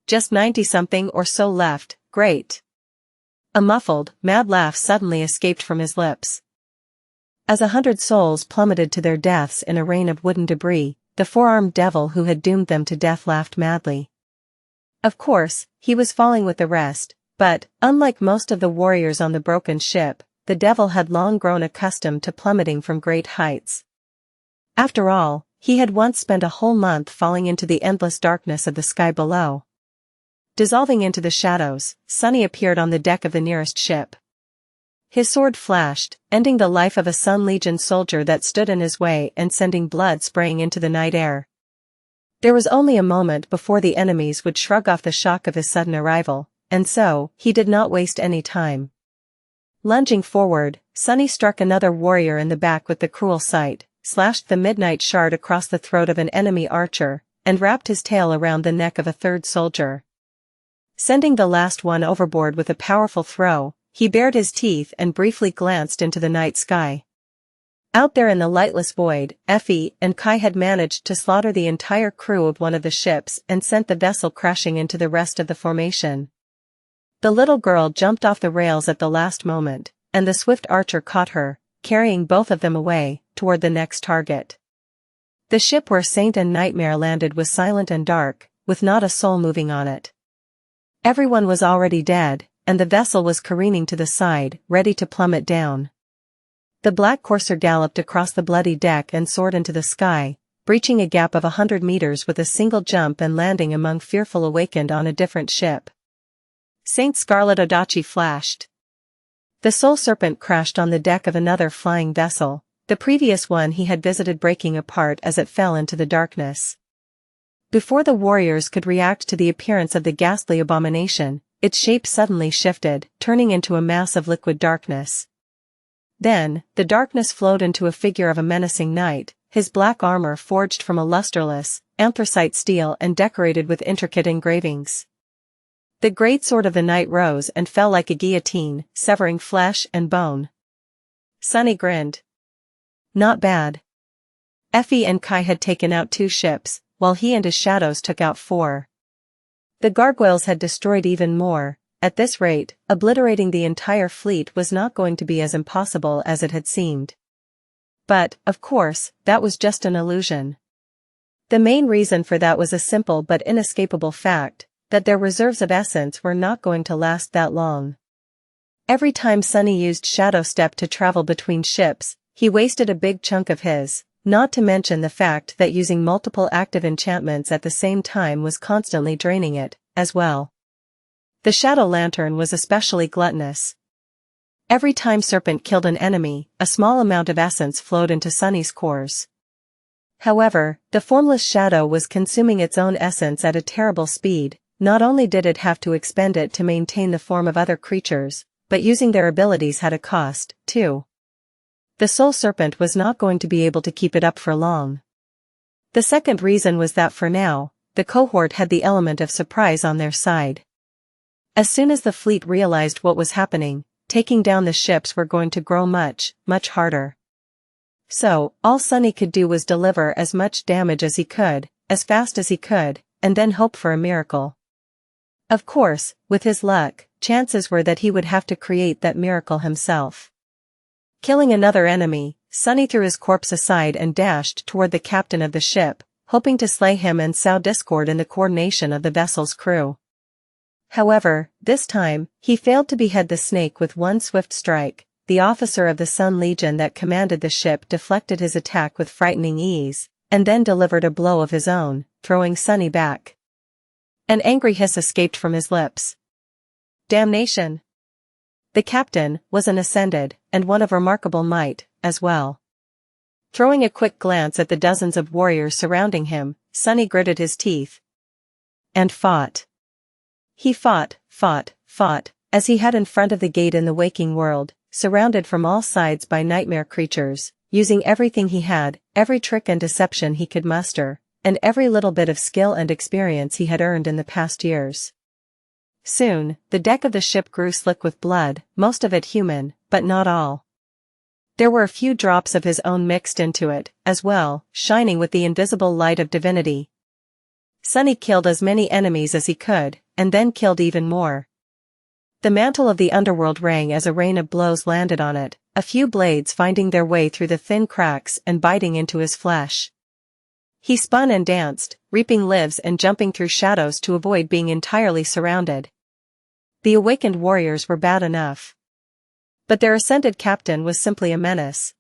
S1: Just 90-something or so left, great. A muffled, mad laugh suddenly escaped from his lips. As 100 souls plummeted to their deaths in a rain of wooden debris, the 4-armed devil who had doomed them to death laughed madly. Of course, he was falling with the rest, but, unlike most of the warriors on the broken ship, the devil had long grown accustomed to plummeting from great heights. After all, he had once spent a whole month falling into the endless darkness of the sky below. Dissolving into the shadows, Sunny appeared on the deck of the nearest ship. His sword flashed, ending the life of a Sun Legion soldier that stood in his way and sending blood spraying into the night air. There was only a moment before the enemies would shrug off the shock of his sudden arrival, and so, he did not waste any time. Lunging forward, Sunny struck another warrior in the back with the cruel sight, slashed the midnight shard across the throat of an enemy archer, and wrapped his tail around the neck of a 3rd soldier. Sending the last one overboard with a powerful throw, he bared his teeth and briefly glanced into the night sky. Out there in the lightless void, Effie and Kai had managed to slaughter the entire crew of one of the ships and sent the vessel crashing into the rest of the formation. The little girl jumped off the rails at the last moment, and the swift archer caught her, carrying both of them away, toward the next target. The ship where Saint and Nightmare landed was silent and dark, with not a soul moving on it. Everyone was already dead, and the vessel was careening to the side, ready to plummet down. The black courser galloped across the bloody deck and soared into the sky, breaching a gap of 100 meters with a single jump and landing among fearful Awakened on a different ship. Saint's scarlet Odachi flashed. The Soul Serpent crashed on the deck of another flying vessel, the previous one he had visited breaking apart as it fell into the darkness. Before the warriors could react to the appearance of the ghastly abomination, its shape suddenly shifted, turning into a mass of liquid darkness. Then, the darkness flowed into a figure of a menacing knight, his black armor forged from a lusterless, anthracite steel and decorated with intricate engravings. The great sword of the knight rose and fell like a guillotine, severing flesh and bone. Sunny grinned. Not bad. Effie and Kai had taken out 2 ships, while he and his shadows took out 4. The gargoyles had destroyed even more. At this rate, obliterating the entire fleet was not going to be as impossible as it had seemed. But, of course, that was just an illusion. The main reason for that was a simple but inescapable fact, that their reserves of essence were not going to last that long. Every time Sunny used Shadow Step to travel between ships, he wasted a big chunk of his, not to mention the fact that using multiple active enchantments at the same time was constantly draining it, as well. The Shadow Lantern was especially gluttonous. Every time Serpent killed an enemy, a small amount of essence flowed into Sunny's cores. However, the formless shadow was consuming its own essence at a terrible speed. Not only did it have to expend it to maintain the form of other creatures, but using their abilities had a cost, too. The Soul Serpent was not going to be able to keep it up for long. The second reason was that for now, the cohort had the element of surprise on their side. As soon as the fleet realized what was happening, taking down the ships were going to grow much, much harder. So, all Sunny could do was deliver as much damage as he could, as fast as he could, and then hope for a miracle. Of course, with his luck, chances were that he would have to create that miracle himself. Killing another enemy, Sunny threw his corpse aside and dashed toward the captain of the ship, hoping to slay him and sow discord in the coordination of the vessel's crew. However, this time, he failed to behead the snake with one swift strike. The officer of the Sun Legion that commanded the ship deflected his attack with frightening ease, and then delivered a blow of his own, throwing Sunny back. An angry hiss escaped from his lips. Damnation! The captain was an ascended, and one of remarkable might, as well. Throwing a quick glance at the dozens of warriors surrounding him, Sunny gritted his teeth. And fought. He fought, as he had in front of the gate in the waking world, surrounded from all sides by nightmare creatures, using everything he had, every trick and deception he could muster, and every little bit of skill and experience he had earned in the past years. Soon, the deck of the ship grew slick with blood, most of it human, but not all. There were a few drops of his own mixed into it, as well, shining with the invisible light of divinity. Sunny killed as many enemies as he could, and then killed even more. The mantle of the underworld rang as a rain of blows landed on it, a few blades finding their way through the thin cracks and biting into his flesh. He spun and danced, reaping lives and jumping through shadows to avoid being entirely surrounded. The awakened warriors were bad enough. But their ascended captain was simply a menace.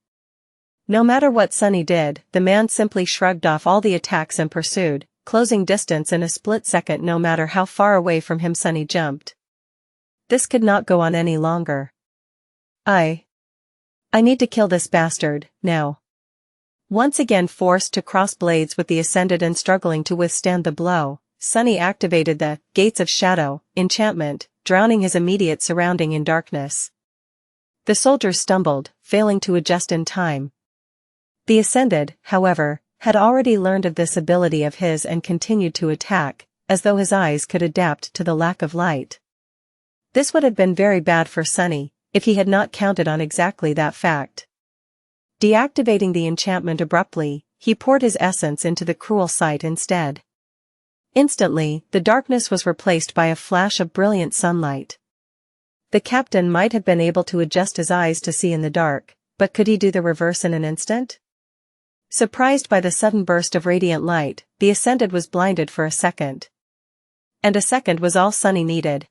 S1: No matter what Sunny did, the man simply shrugged off all the attacks and pursued, closing distance in a split second no matter how far away from him Sunny jumped. This could not go on any longer. I need to kill this bastard, now. Once again forced to cross blades with the ascended and struggling to withstand the blow, Sunny activated the Gates of Shadow enchantment, drowning his immediate surrounding in darkness. The soldiers stumbled, failing to adjust in time. The ascended, however, had already learned of this ability of his and continued to attack, as though his eyes could adapt to the lack of light. This would have been very bad for Sunny, if he had not counted on exactly that fact. Deactivating the enchantment abruptly, he poured his essence into the cruel sight instead. Instantly, the darkness was replaced by a flash of brilliant sunlight. The captain might have been able to adjust his eyes to see in the dark, but could he do the reverse in an instant? Surprised by the sudden burst of radiant light, the ascended was blinded for a second. And a second was all Sunny needed.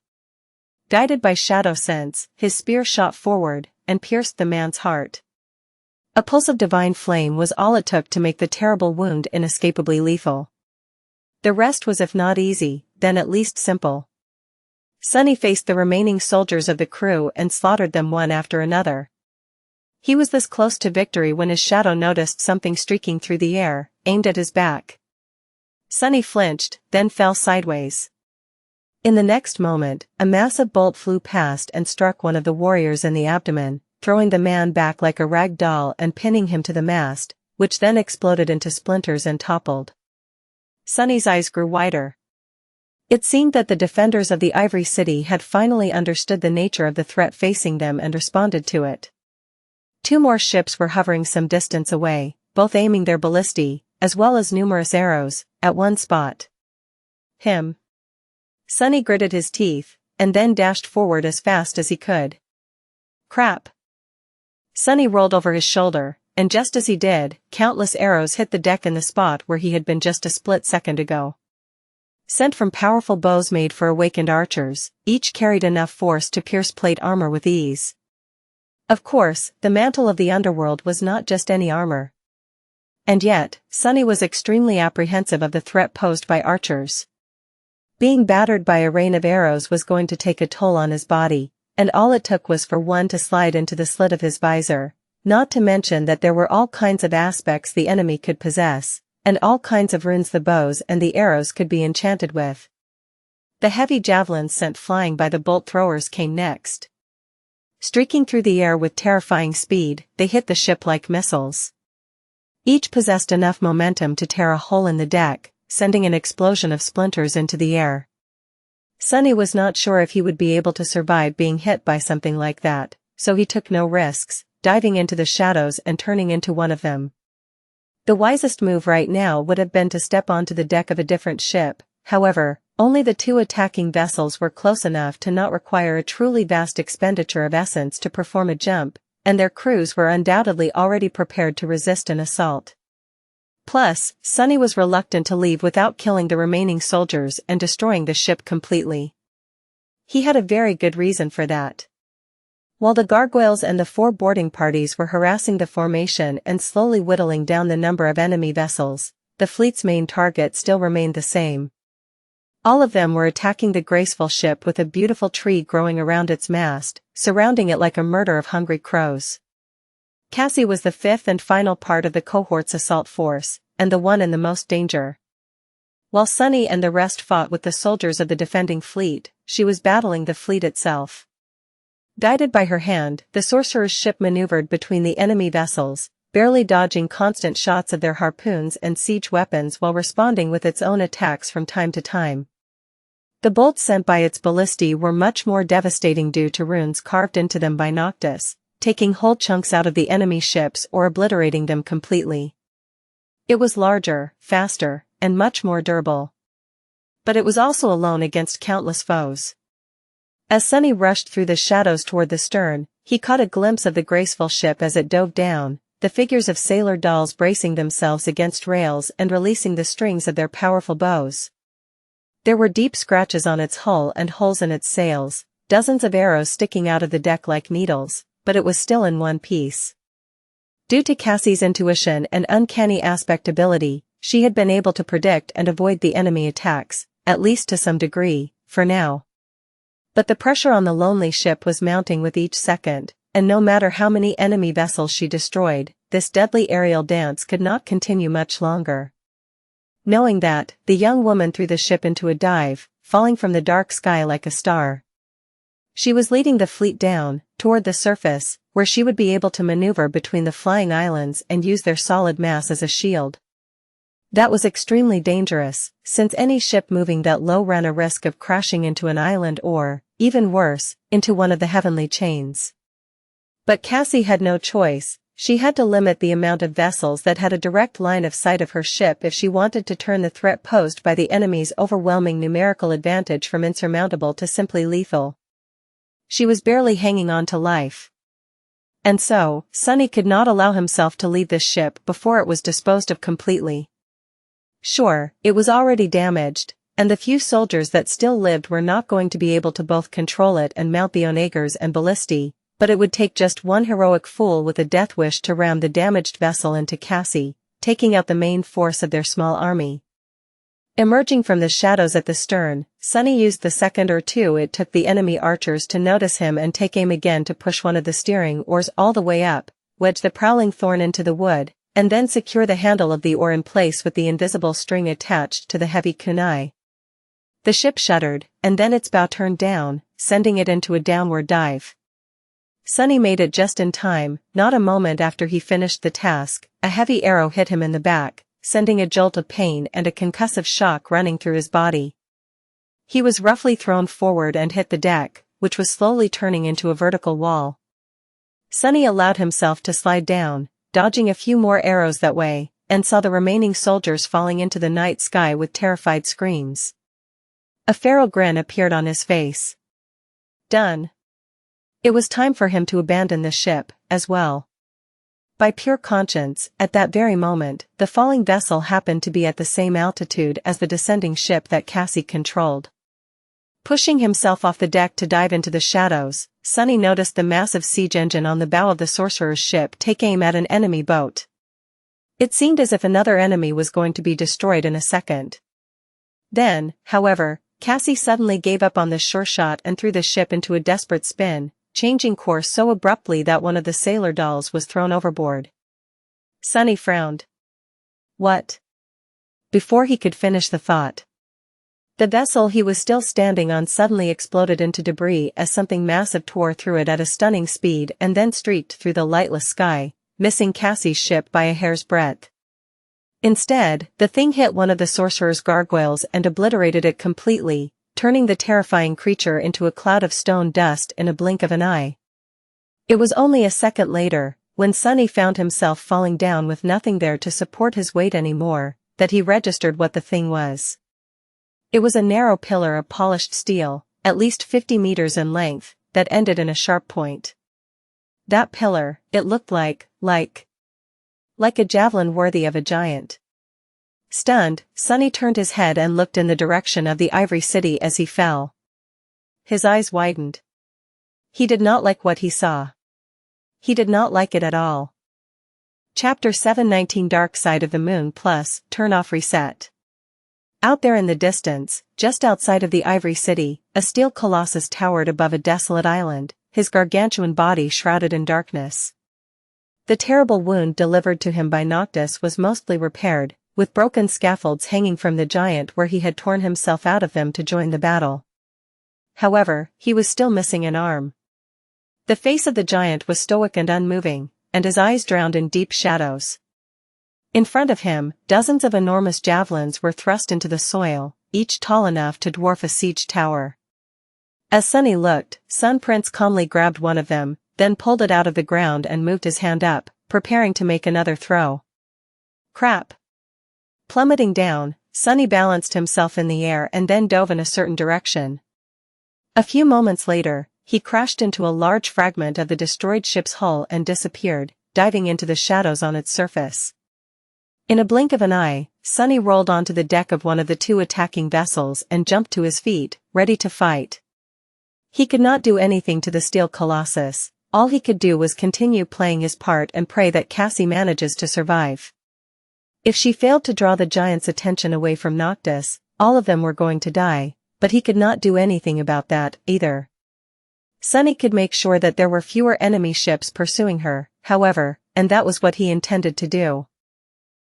S1: Guided by shadow sense, his spear shot forward, and pierced the man's heart. A pulse of divine flame was all it took to make the terrible wound inescapably lethal. The rest was if not easy, then at least simple. Sunny faced the remaining soldiers of the crew and slaughtered them one after another. He was this close to victory when his shadow noticed something streaking through the air, aimed at his back. Sunny flinched, then fell sideways. In the next moment, a massive bolt flew past and struck one of the warriors in the abdomen, throwing the man back like a rag doll and pinning him to the mast, which then exploded into splinters and toppled. Sunny's eyes grew wider. It seemed that the defenders of the Ivory City had finally understood the nature of the threat facing them and responded to it. 2 more ships were hovering some distance away, both aiming their ballistae, as well as numerous arrows, at one spot. Him. Sunny gritted his teeth, and then dashed forward as fast as he could. Crap. Sunny rolled over his shoulder, and just as he did, countless arrows hit the deck in the spot where he had been just a split second ago. Sent from powerful bows made for awakened archers, each carried enough force to pierce plate armor with ease. Of course, the mantle of the underworld was not just any armor. And yet, Sunny was extremely apprehensive of the threat posed by archers. Being battered by a rain of arrows was going to take a toll on his body, and all it took was for one to slide into the slit of his visor, not to mention that there were all kinds of aspects the enemy could possess, and all kinds of runes the bows and the arrows could be enchanted with. The heavy javelins sent flying by the bolt throwers came next. Streaking through the air with terrifying speed, they hit the ship like missiles. Each possessed enough momentum to tear a hole in the deck, sending an explosion of splinters into the air. Sunny was not sure if he would be able to survive being hit by something like that, so he took no risks, diving into the shadows and turning into one of them. The wisest move right now would have been to step onto the deck of a different ship, however, only the 2 attacking vessels were close enough to not require a truly vast expenditure of essence to perform a jump, and their crews were undoubtedly already prepared to resist an assault. Plus, Sunny was reluctant to leave without killing the remaining soldiers and destroying the ship completely. He had a very good reason for that. While the gargoyles and the 4 boarding parties were harassing the formation and slowly whittling down the number of enemy vessels, the fleet's main target still remained the same. All of them were attacking the graceful ship with a beautiful tree growing around its mast, surrounding it like a murder of hungry crows. Cassie was the 5th and final part of the cohort's assault force, and the one in the most danger. While Sunny and the rest fought with the soldiers of the defending fleet, she was battling the fleet itself. Guided by her hand, the sorcerer's ship maneuvered between the enemy vessels, barely dodging constant shots of their harpoons and siege weapons while responding with its own attacks from time to time. The bolts sent by its ballistae were much more devastating due to runes carved into them by Noctis, taking whole chunks out of the enemy ships or obliterating them completely. It was larger, faster, and much more durable. But it was also alone against countless foes. As Sunny rushed through the shadows toward the stern, he caught a glimpse of the graceful ship as it dove down, the figures of sailor dolls bracing themselves against rails and releasing the strings of their powerful bows. There were deep scratches on its hull and holes in its sails, dozens of arrows sticking out of the deck like needles, but it was still in one piece. Due to Cassie's intuition and uncanny aspect ability, she had been able to predict and avoid the enemy attacks, at least to some degree, for now. But the pressure on the lonely ship was mounting with each second, and no matter how many enemy vessels she destroyed, this deadly aerial dance could not continue much longer. Knowing that, the young woman threw the ship into a dive, falling from the dark sky like a star. She was leading the fleet down, toward the surface, where she would be able to maneuver between the flying islands and use their solid mass as a shield. That was extremely dangerous, since any ship moving that low ran a risk of crashing into an island or, even worse, into one of the heavenly chains. But Cassie had no choice. She had to limit the amount of vessels that had a direct line of sight of her ship if she wanted to turn the threat posed by the enemy's overwhelming numerical advantage from insurmountable to simply lethal. She was barely hanging on to life. And so, Sunny could not allow himself to leave this ship before it was disposed of completely. Sure, it was already damaged, and the few soldiers that still lived were not going to be able to both control it and mount the onagers and ballistae, but it would take just one heroic fool with a death wish to ram the damaged vessel into Cassie, taking out the main force of their small army. Emerging from the shadows at the stern, Sunny used the second or two it took the enemy archers to notice him and take aim again to push one of the steering oars all the way up, wedge the prowling thorn into the wood, and then secure the handle of the oar in place with the invisible string attached to the heavy kunai. The ship shuddered, and then its bow turned down, sending it into a downward dive. Sunny made it just in time. Not a moment after he finished the task, a heavy arrow hit him in the back, sending a jolt of pain and a concussive shock running through his body. He was roughly thrown forward and hit the deck, which was slowly turning into a vertical wall. Sunny allowed himself to slide down, dodging a few more arrows that way, and saw the remaining soldiers falling into the night sky with terrified screams. A feral grin appeared on his face. Done. It was time for him to abandon the ship, as well. By pure conscience, at that very moment, the falling vessel happened to be at the same altitude as the descending ship that Cassie controlled. Pushing himself off the deck to dive into the shadows, Sunny noticed the massive siege engine on the bow of the sorcerer's ship take aim at an enemy boat. It seemed as if another enemy was going to be destroyed in a second. Then, however, Cassie suddenly gave up on this sure shot and threw the ship into a desperate spin, changing course so abruptly that one of the sailor dolls was thrown overboard. Sunny frowned. What? Before he could finish the thought, the vessel he was still standing on suddenly exploded into debris as something massive tore through it at a stunning speed and then streaked through the lightless sky, missing Cassie's ship by a hair's breadth. Instead, the thing hit one of the sorcerer's gargoyles and obliterated it completely, turning the terrifying creature into a cloud of stone dust in a blink of an eye. It was only a second later, when Sunny found himself falling down with nothing there to support his weight anymore, that he registered what the thing was. It was a narrow pillar of polished steel, at least 50 meters in length, that ended in a sharp point. That pillar, it looked like a javelin worthy of a giant. Stunned, Sunny turned his head and looked in the direction of the Ivory City as he fell. His eyes widened. He did not like what he saw. He did not like it at all. Chapter 719 Dark Side of the Moon Plus, Turn Off Reset. Out there in the distance, just outside of the Ivory City, a steel colossus towered above a desolate island, his gargantuan body shrouded in darkness. The terrible wound delivered to him by Noctis was mostly repaired, with broken scaffolds hanging from the giant where he had torn himself out of them to join the battle. However, he was still missing an arm. The face of the giant was stoic and unmoving, and his eyes drowned in deep shadows. In front of him, dozens of enormous javelins were thrust into the soil, each tall enough to dwarf a siege tower. As Sunny looked, Sun Prince calmly grabbed one of them, then pulled it out of the ground and moved his hand up, preparing to make another throw. Crap! Plummeting down, Sunny balanced himself in the air and then dove in a certain direction. A few moments later, he crashed into a large fragment of the destroyed ship's hull and disappeared, diving into the shadows on its surface. In a blink of an eye, Sunny rolled onto the deck of one of the two attacking vessels and jumped to his feet, ready to fight. He could not do anything to the steel colossus. All he could do was continue playing his part and pray that Cassie manages to survive. If she failed to draw the giant's attention away from Noctis, all of them were going to die, but he could not do anything about that, either. Sunny could make sure that there were fewer enemy ships pursuing her, however, and that was what he intended to do.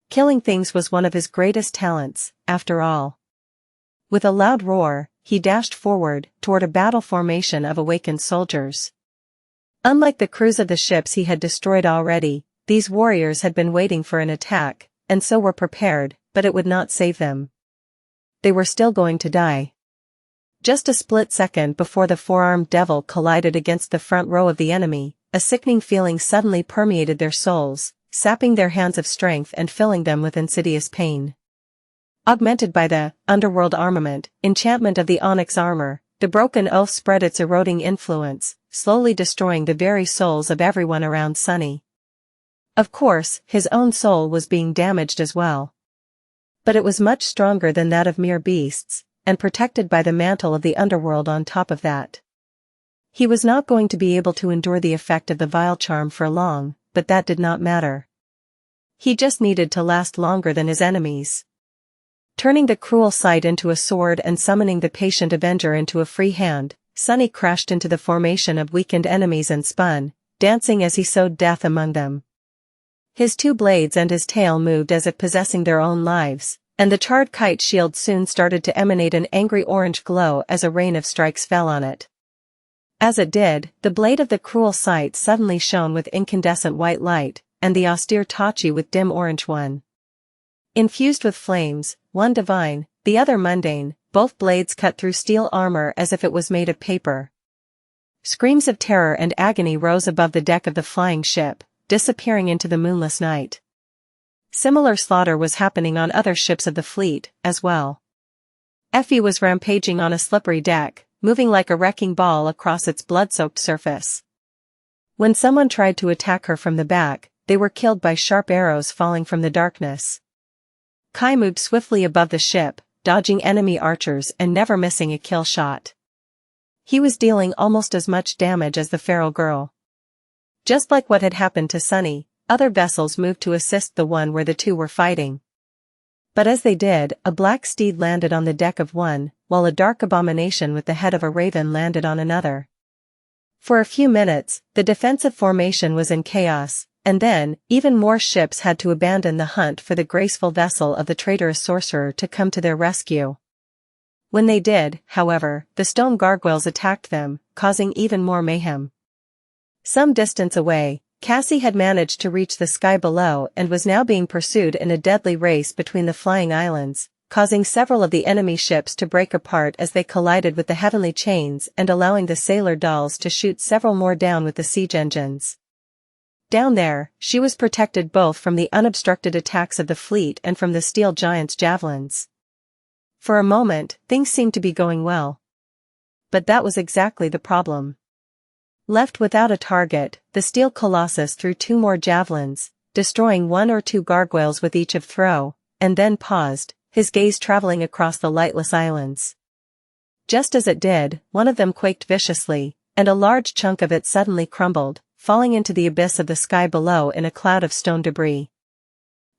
S1: Killing things was one of his greatest talents, after all. With a loud roar, he dashed forward, toward a battle formation of awakened soldiers. Unlike the crews of the ships he had destroyed already, these warriors had been waiting for an attack, and so were prepared, but it would not save them. They were still going to die. Just a split second before the four-armed devil collided against the front row of the enemy, a sickening feeling suddenly permeated their souls, sapping their hands of strength and filling them with insidious pain. Augmented by the underworld armament, enchantment of the onyx armor, the broken oath spread its eroding influence, slowly destroying the very souls of everyone around Sunny. Of course, his own soul was being damaged as well. But it was much stronger than that of mere beasts, and protected by the mantle of the underworld on top of that. He was not going to be able to endure the effect of the vile charm for long, but that did not matter. He just needed to last longer than his enemies. Turning the cruel sight into a sword and summoning the patient avenger into a free hand, Sunny crashed into the formation of weakened enemies and spun, dancing as he sowed death among them. His two blades and his tail moved as if possessing their own lives, and the charred kite shield soon started to emanate an angry orange glow as a rain of strikes fell on it. As it did, the blade of the cruel sight suddenly shone with incandescent white light, and the austere Tachi with dim orange one. Infused with flames, one divine, the other mundane, both blades cut through steel armor as if it was made of paper. Screams of terror and agony rose above the deck of the flying ship, disappearing into the moonless night. Similar slaughter was happening on other ships of the fleet, as well. Effie was rampaging on a slippery deck, moving like a wrecking ball across its blood-soaked surface. When someone tried to attack her from the back, they were killed by sharp arrows falling from the darkness. Kai moved swiftly above the ship, dodging enemy archers and never missing a kill shot. He was dealing almost as much damage as the feral girl. Just like what had happened to Sunny, other vessels moved to assist the one where the two were fighting. But as they did, a black steed landed on the deck of one, while a dark abomination with the head of a raven landed on another. For a few minutes, the defensive formation was in chaos, and then, even more ships had to abandon the hunt for the graceful vessel of the traitorous sorcerer to come to their rescue. When they did, however, the stone gargoyles attacked them, causing even more mayhem. Some distance away, Cassie had managed to reach the sky below and was now being pursued in a deadly race between the flying islands, causing several of the enemy ships to break apart as they collided with the heavenly chains and allowing the sailor dolls to shoot several more down with the siege engines. Down there, she was protected both from the unobstructed attacks of the fleet and from the steel giant's javelins. For a moment, things seemed to be going well. But that was exactly the problem. Left without a target, the steel colossus threw two more javelins, destroying one or two gargoyles with each of throw, and then paused, his gaze traveling across the lightless islands. Just as it did, one of them quaked viciously, and a large chunk of it suddenly crumbled, falling into the abyss of the sky below in a cloud of stone debris.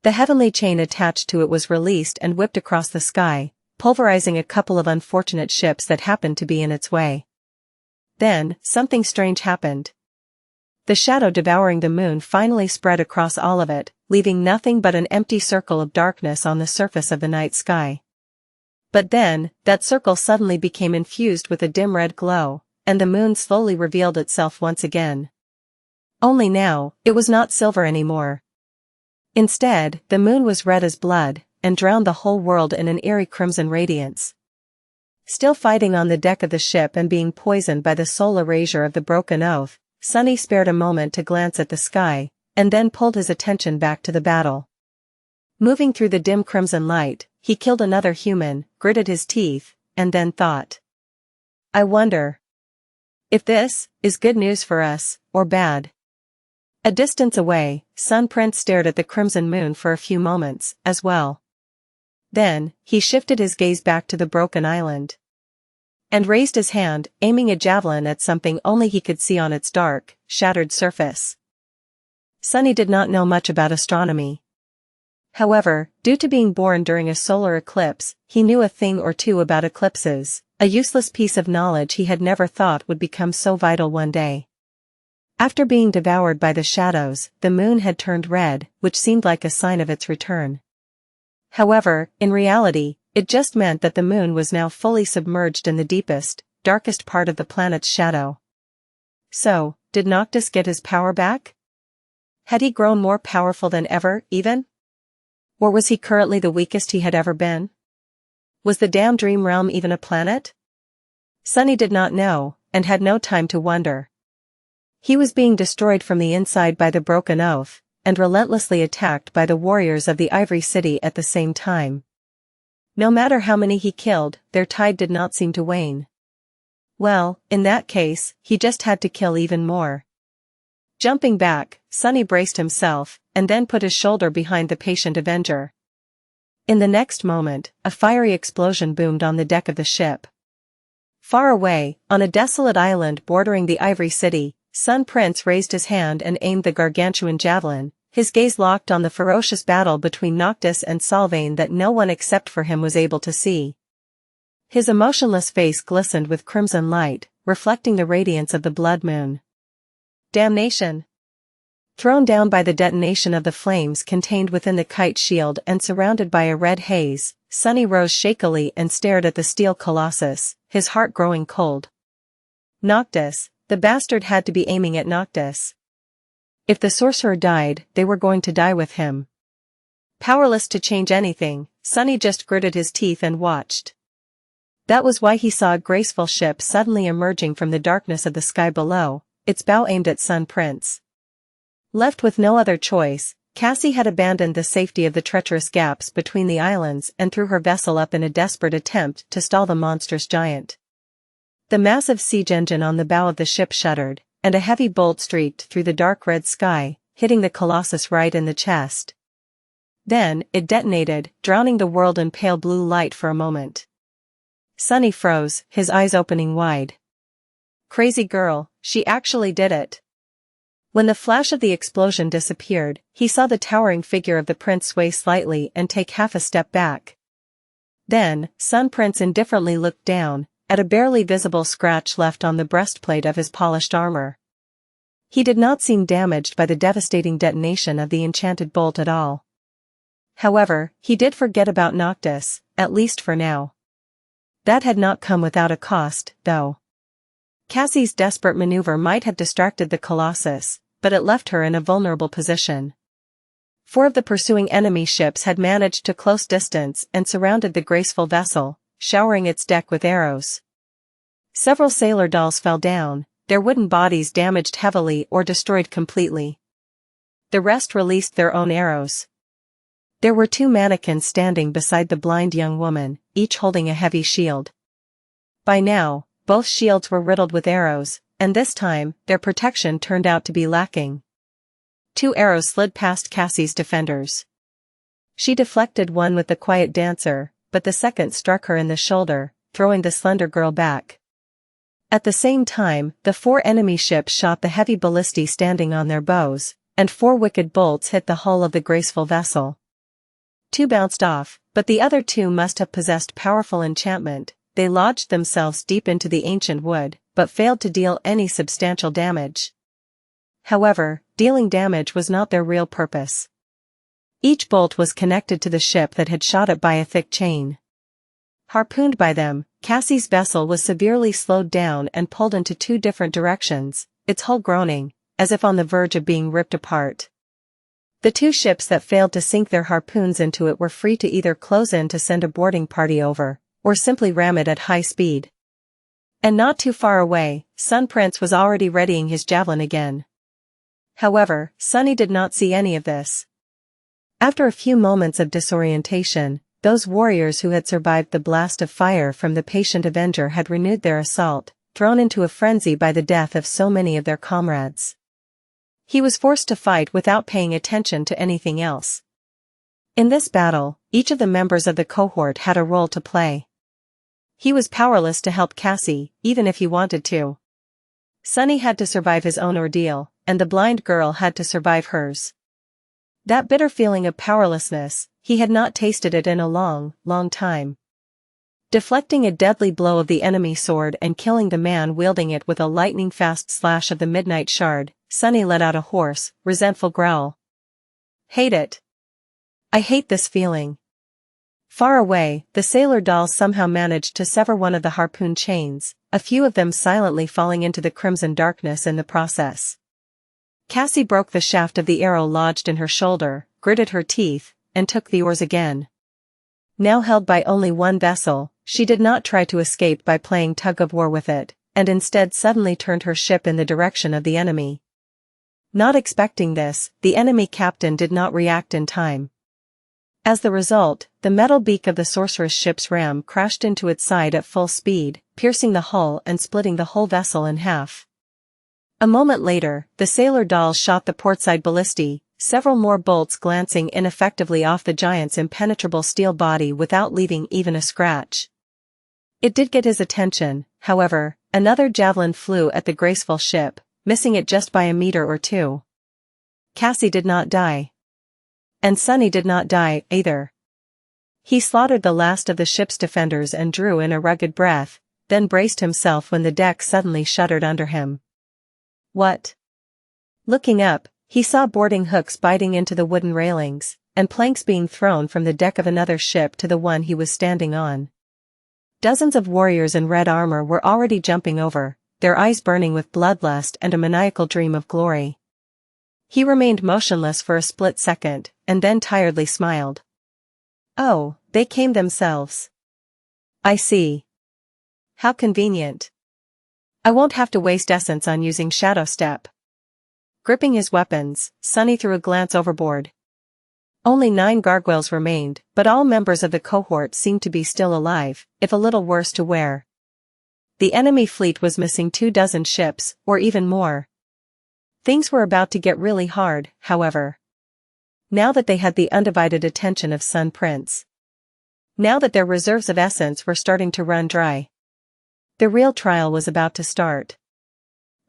S1: The heavenly chain attached to it was released and whipped across the sky, pulverizing a couple of unfortunate ships that happened to be in its way. Then, something strange happened. The shadow devouring the moon finally spread across all of it, leaving nothing but an empty circle of darkness on the surface of the night sky. But then, that circle suddenly became infused with a dim red glow, and the moon slowly revealed itself once again. Only now, it was not silver anymore. Instead, the moon was red as blood, and drowned the whole world in an eerie crimson radiance. Still fighting on the deck of the ship and being poisoned by the soul erasure of the broken oath, Sunny spared a moment to glance at the sky, and then pulled his attention back to the battle. Moving through the dim crimson light, he killed another human, gritted his teeth, and then thought. I wonder if this is good news for us, or bad. A distance away, Sun Prince stared at the crimson moon for a few moments, as well. Then, he shifted his gaze back to the broken island. And raised his hand, aiming a javelin at something only he could see on its dark, shattered surface. Sunny did not know much about astronomy. However, due to being born during a solar eclipse, he knew a thing or two about eclipses, a useless piece of knowledge he had never thought would become so vital one day. After being devoured by the shadows, the moon had turned red, which seemed like a sign of its return. However, in reality, it just meant that the moon was now fully submerged in the deepest, darkest part of the planet's shadow. So, did Noctis get his power back? Had he grown more powerful than ever, even? Or was he currently the weakest he had ever been? Was the damned dream realm even a planet? Sunny did not know, and had no time to wonder. He was being destroyed from the inside by the broken oath, and relentlessly attacked by the warriors of the Ivory City at the same time. No matter how many he killed, their tide did not seem to wane. Well, in that case, he just had to kill even more. Jumping back, Sunny braced himself, and then put his shoulder behind the patient avenger. In the next moment, a fiery explosion boomed on the deck of the ship. Far away, on a desolate island bordering the Ivory City, Sun Prince raised his hand and aimed the gargantuan javelin, his gaze locked on the ferocious battle between Noctis and Sylvain that no one except for him was able to see. His emotionless face glistened with crimson light, reflecting the radiance of the blood moon. Damnation! Thrown down by the detonation of the flames contained within the kite shield and surrounded by a red haze, Sunny rose shakily and stared at the steel colossus, his heart growing cold. Noctis, the bastard had to be aiming at Noctis. If the sorcerer died, they were going to die with him. Powerless to change anything, Sunny just gritted his teeth and watched. That was why he saw a graceful ship suddenly emerging from the darkness of the sky below, its bow aimed at Sun Prince. Left with no other choice, Cassie had abandoned the safety of the treacherous gaps between the islands and threw her vessel up in a desperate attempt to stall the monstrous giant. The massive siege engine on the bow of the ship shuddered, and a heavy bolt streaked through the dark red sky, hitting the colossus right in the chest. Then, it detonated, drowning the world in pale blue light for a moment. Sunny froze, his eyes opening wide. Crazy girl, she actually did it. When the flash of the explosion disappeared, he saw the towering figure of the prince sway slightly and take half a step back. Then, Sun Prince indifferently looked down, at a barely visible scratch left on the breastplate of his polished armor. He did not seem damaged by the devastating detonation of the enchanted bolt at all. However, he did forget about Noctis, at least for now. That had not come without a cost, though. Cassie's desperate maneuver might have distracted the colossus, but it left her in a vulnerable position. 4 of the pursuing enemy ships had managed to close distance and surrounded the graceful vessel, showering its deck with arrows. Several sailor dolls fell down, their wooden bodies damaged heavily or destroyed completely. The rest released their own arrows. There were 2 mannequins standing beside the blind young woman, each holding a heavy shield. By now, both shields were riddled with arrows, and this time, their protection turned out to be lacking. 2 arrows slid past Cassie's defenders. She deflected one with the quiet dancer, but the second struck her in the shoulder, throwing the slender girl back. At the same time, the 4 enemy ships shot the heavy ballistae standing on their bows, and 4 wicked bolts hit the hull of the graceful vessel. 2 bounced off, but the other 2 must have possessed powerful enchantment. They lodged themselves deep into the ancient wood, but failed to deal any substantial damage. However, dealing damage was not their real purpose. Each bolt was connected to the ship that had shot it by a thick chain. Harpooned by them, Cassie's vessel was severely slowed down and pulled into 2 different directions, its hull groaning, as if on the verge of being ripped apart. The 2 ships that failed to sink their harpoons into it were free to either close in to send a boarding party over, or simply ram it at high speed. And not too far away, Sun Prince was already readying his javelin again. However, Sunny did not see any of this. After a few moments of disorientation, those warriors who had survived the blast of fire from the patient Avenger had renewed their assault, thrown into a frenzy by the death of so many of their comrades. He was forced to fight without paying attention to anything else. In this battle, each of the members of the cohort had a role to play. He was powerless to help Cassie, even if he wanted to. Sunny had to survive his own ordeal, and the blind girl had to survive hers. That bitter feeling of powerlessness, he had not tasted it in a long, long time. Deflecting a deadly blow of the enemy sword and killing the man wielding it with a lightning-fast slash of the midnight shard, Sunny let out a hoarse, resentful growl. Hate it. I hate this feeling. Far away, the sailor dolls somehow managed to sever one of the harpoon chains, a few of them silently falling into the crimson darkness in the process. Cassie broke the shaft of the arrow lodged in her shoulder, gritted her teeth, and took the oars again. Now held by only 1 vessel, she did not try to escape by playing tug-of-war with it, and instead suddenly turned her ship in the direction of the enemy. Not expecting this, the enemy captain did not react in time. As the result, the metal beak of the sorceress ship's ram crashed into its side at full speed, piercing the hull and splitting the whole vessel in half. A moment later, the sailor dolls shot the portside ballistae, several more bolts glancing ineffectively off the giant's impenetrable steel body without leaving even a scratch. It did get his attention, however. Another javelin flew at the graceful ship, missing it just by a meter or 2. Cassie did not die. And Sunny did not die, either. He slaughtered the last of the ship's defenders and drew in a rugged breath, then braced himself when the deck suddenly shuddered under him. What? Looking up, He saw boarding hooks biting into the wooden railings, and planks being thrown from the deck of another ship to the one he was standing on. Dozens of warriors in red armor were already jumping over, their eyes burning with bloodlust and a maniacal dream of glory. He remained motionless for a split second, and then tiredly smiled. Oh, they came themselves. I see. How convenient. I won't have to waste essence on using Shadow Step. Gripping his weapons, Sunny threw a glance overboard. Only 9 gargoyles remained, but all members of the cohort seemed to be still alive, if a little worse to wear. The enemy fleet was missing 24 ships, or even more. Things were about to get really hard, however. Now that they had the undivided attention of Sun Prince. Now that their reserves of essence were starting to run dry. The real trial was about to start.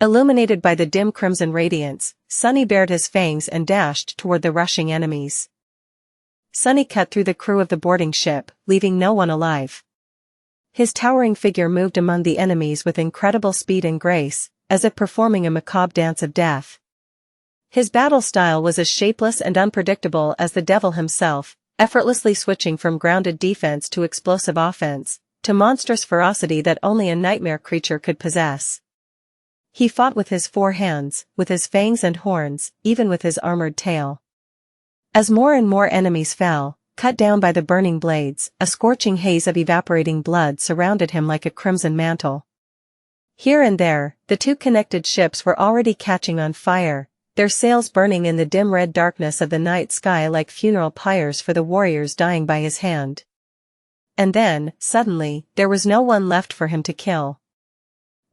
S1: Illuminated by the dim crimson radiance, Sunny bared his fangs and dashed toward the rushing enemies. Sunny cut through the crew of the boarding ship, leaving no one alive. His towering figure moved among the enemies with incredible speed and grace, as if performing a macabre dance of death. His battle style was as shapeless and unpredictable as the devil himself, effortlessly switching from grounded defense to explosive offense, to monstrous ferocity that only a nightmare creature could possess. He fought with his 4 hands, with his fangs and horns, even with his armored tail. As more and more enemies fell, cut down by the burning blades, a scorching haze of evaporating blood surrounded him like a crimson mantle. Here and there, the 2 connected ships were already catching on fire, their sails burning in the dim red darkness of the night sky like funeral pyres for the warriors dying by his hand. And then, suddenly, there was no one left for him to kill.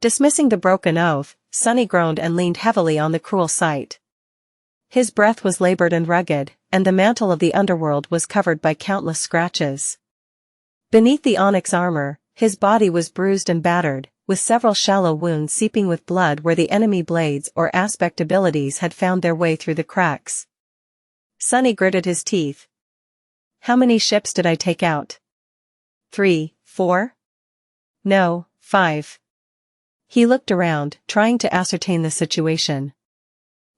S1: Dismissing the broken oath, Sunny groaned and leaned heavily on the cruel sight. His breath was labored and rugged, and the mantle of the underworld was covered by countless scratches. Beneath the onyx armor, his body was bruised and battered, with several shallow wounds seeping with blood where the enemy blades or aspect abilities had found their way through the cracks. Sunny gritted his teeth. How many ships did I take out? 3, 4? No, 5. He looked around, trying to ascertain the situation.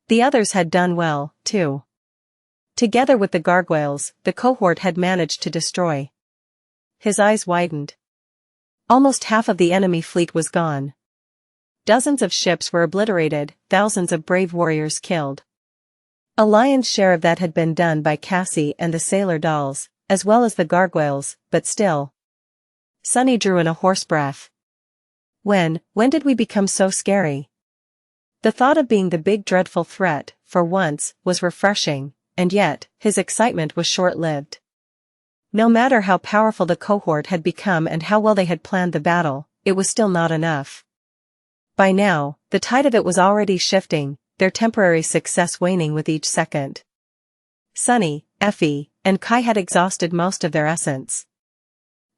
S1: The others had done well, too. Together with the gargoyles, the cohort had managed to destroy. His eyes widened. Almost half of the enemy fleet was gone. Dozens of ships were obliterated, thousands of brave warriors killed. A lion's share of that had been done by Cassie and the sailor dolls, as well as the gargoyles, but still. Sunny drew in a hoarse breath. When did we become so scary? The thought of being the big dreadful threat, for once, was refreshing, and yet, his excitement was short-lived. No matter how powerful the cohort had become and how well they had planned the battle, it was still not enough. By now, the tide of it was already shifting, their temporary success waning with each second. Sunny, Effie, and Kai had exhausted most of their essence.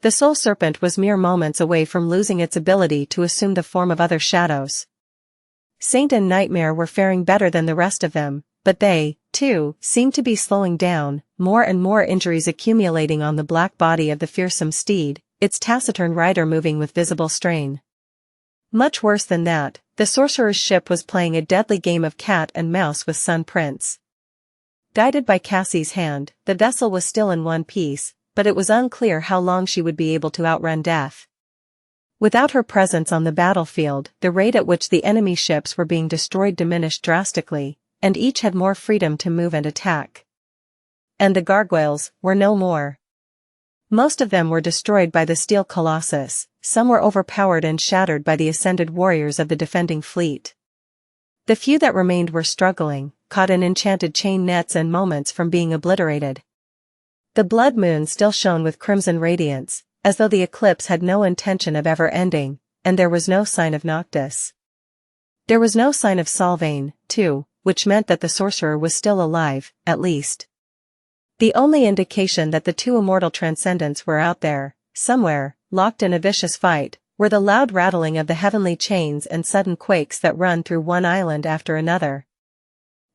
S1: The Soul Serpent was mere moments away from losing its ability to assume the form of other shadows. Saint and Nightmare were faring better than the rest of them, but they, too, seemed to be slowing down, more and more injuries accumulating on the black body of the fearsome steed, its taciturn rider moving with visible strain. Much worse than that, the sorcerer's ship was playing a deadly game of cat and mouse with Sun Prince. Guided by Cassie's hand, the vessel was still in one piece, but it was unclear how long she would be able to outrun death. Without her presence on the battlefield, the rate at which the enemy ships were being destroyed diminished drastically, and each had more freedom to move and attack. And the gargoyles were no more. Most of them were destroyed by the steel colossus, some were overpowered and shattered by the ascended warriors of the defending fleet. The few that remained were struggling, caught in enchanted chain nets and moments from being obliterated. The blood moon still shone with crimson radiance, as though the eclipse had no intention of ever ending, and there was no sign of Noctis. There was no sign of Sylvain, too, which meant that the sorcerer was still alive, at least. The only indication that the 2 immortal transcendents were out there, somewhere, locked in a vicious fight, were the loud rattling of the heavenly chains and sudden quakes that run through one island after another.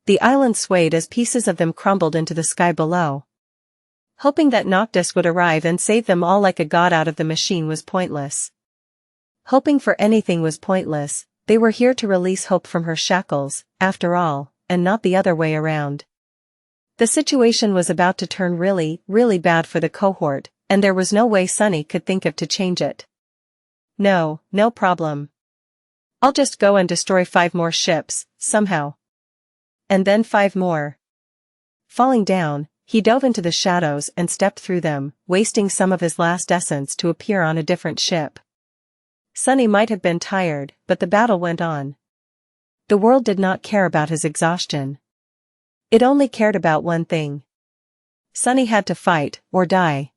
S1: The island swayed as pieces of them crumbled into the sky below. Hoping that Noctis would arrive and save them all like a god out of the machine was pointless. Hoping for anything was pointless, they were here to release hope from her shackles, after all, and not the other way around. The situation was about to turn really, really bad for the cohort, and there was no way Sunny could think of to change it. No problem. I'll just go and destroy 5 more ships, somehow. And then 5 more. Falling down, he dove into the shadows and stepped through them, wasting some of his last essence to appear on a different ship. Sunny might have been tired, but the battle went on. The world did not care about his exhaustion. It only cared about one thing. Sunny had to fight, or die.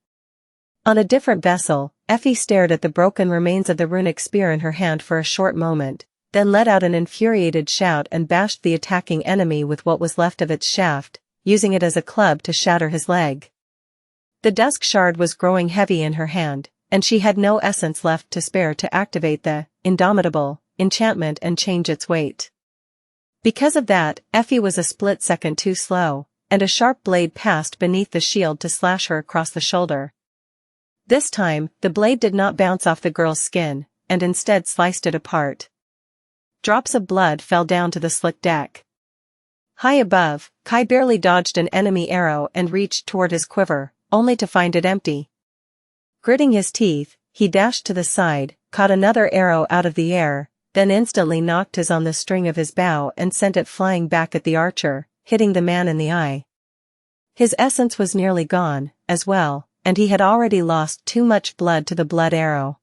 S1: On a different vessel, Effie stared at the broken remains of the runic spear in her hand for a short moment, then let out an infuriated shout and bashed the attacking enemy with what was left of its shaft, using it as a club to shatter his leg. The dusk shard was growing heavy in her hand, and she had no essence left to spare to activate the indomitable enchantment and change its weight. Because of that, Effie was a split second too slow, and a sharp blade passed beneath the shield to slash her across the shoulder. This time, the blade did not bounce off the girl's skin, and instead sliced it apart. Drops of blood fell down to the slick deck. High above, Kai barely dodged an enemy arrow and reached toward his quiver, only to find it empty. Gritting his teeth, he dashed to the side, caught another arrow out of the air, then instantly knocked his on the string of his bow and sent it flying back at the archer, hitting the man in the eye. His essence was nearly gone, as well, and he had already lost too much blood to the blood arrow.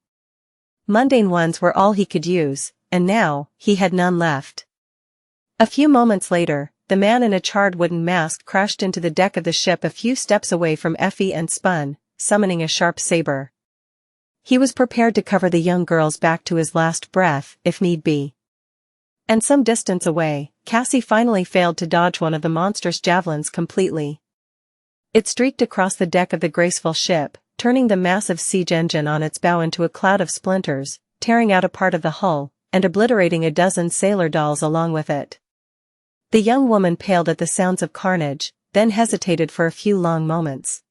S1: Mundane ones were all he could use, and now, he had none left. A few moments later, the man in a charred wooden mask crashed into the deck of the ship a few steps away from Effie and spun, summoning a sharp saber. He was prepared to cover the young girl's back to his last breath, if need be. And some distance away, Cassie finally failed to dodge one of the monstrous javelins completely. It streaked across the deck of the graceful ship, turning the massive siege engine on its bow into a cloud of splinters, tearing out a part of the hull, and obliterating a dozen sailor dolls along with it. The young woman paled at the sounds of carnage, then hesitated for a few long moments.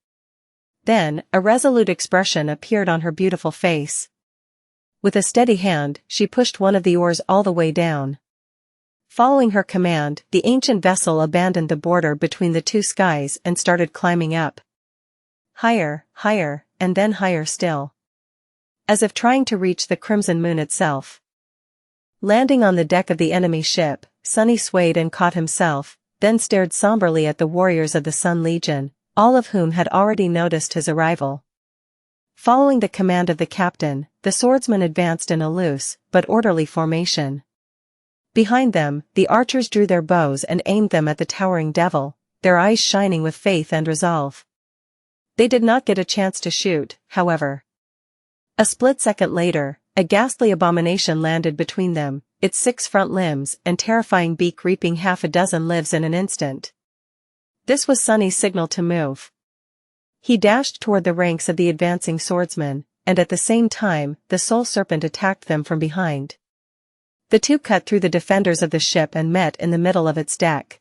S1: Then, a resolute expression appeared on her beautiful face. With a steady hand, she pushed one of the oars all the way down. Following her command, the ancient vessel abandoned the border between the two skies and started climbing up. Higher, higher, and then higher still. As if trying to reach the crimson moon itself. Landing on the deck of the enemy ship, Sunny swayed and caught himself, then stared somberly at the warriors of the Sun Legion, all of whom had already noticed his arrival. Following the command of the captain, the swordsmen advanced in a loose, but orderly formation. Behind them, the archers drew their bows and aimed them at the towering devil, their eyes shining with faith and resolve. They did not get a chance to shoot, however. A split second later, a ghastly abomination landed between them, its 6 front limbs and terrifying beak reaping half a dozen lives in an instant. This was Sunny's signal to move. He dashed toward the ranks of the advancing swordsmen, and at the same time, the soul serpent attacked them from behind. The two cut through the defenders of the ship and met in the middle of its deck.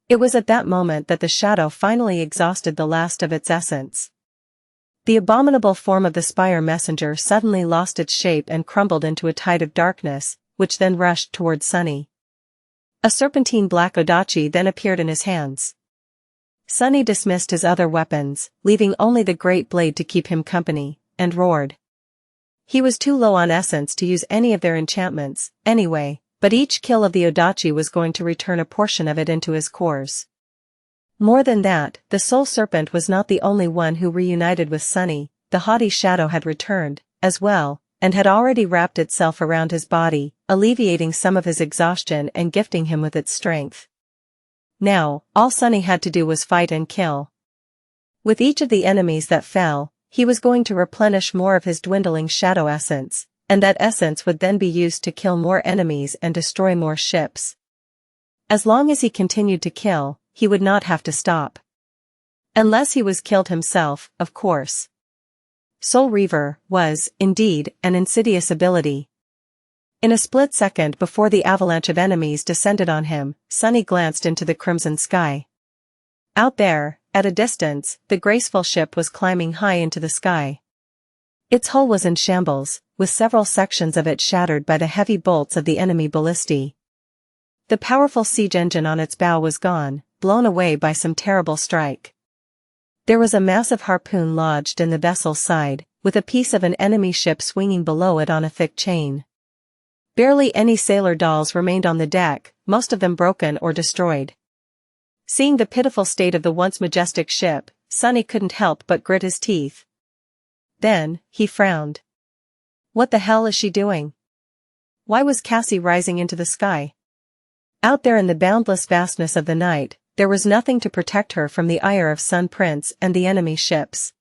S1: It was at that moment that the shadow finally exhausted the last of its essence. The abominable form of the spire messenger suddenly lost its shape and crumbled into a tide of darkness, which then rushed toward Sunny. A serpentine black odachi then appeared in his hands. Sunny dismissed his other weapons, leaving only the great blade to keep him company, and roared. He was too low on essence to use any of their enchantments, anyway, but each kill of the odachi was going to return a portion of it into his cores. More than that, the soul serpent was not the only one who reunited with Sunny. The haughty shadow had returned, as well, and had already wrapped itself around his body, alleviating some of his exhaustion and gifting him with its strength. Now, all Sunny had to do was fight and kill. With each of the enemies that fell, he was going to replenish more of his dwindling shadow essence, and that essence would then be used to kill more enemies and destroy more ships. As long as he continued to kill, he would not have to stop. Unless he was killed himself, of course. Soul Reaver was, indeed, an insidious ability. In a split second before the avalanche of enemies descended on him, Sunny glanced into the crimson sky. Out there, at a distance, the graceful ship was climbing high into the sky. Its hull was in shambles, with several sections of it shattered by the heavy bolts of the enemy ballistae. The powerful siege engine on its bow was gone, blown away by some terrible strike. There was a massive harpoon lodged in the vessel's side, with a piece of an enemy ship swinging below it on a thick chain. Barely any sailor dolls remained on the deck, most of them broken or destroyed. Seeing the pitiful state of the once majestic ship, Sunny couldn't help but grit his teeth. Then, he frowned. What the hell is she doing? Why was Cassie rising into the sky? Out there in the boundless vastness of the night, there was nothing to protect her from the ire of Sun Prince and the enemy ships.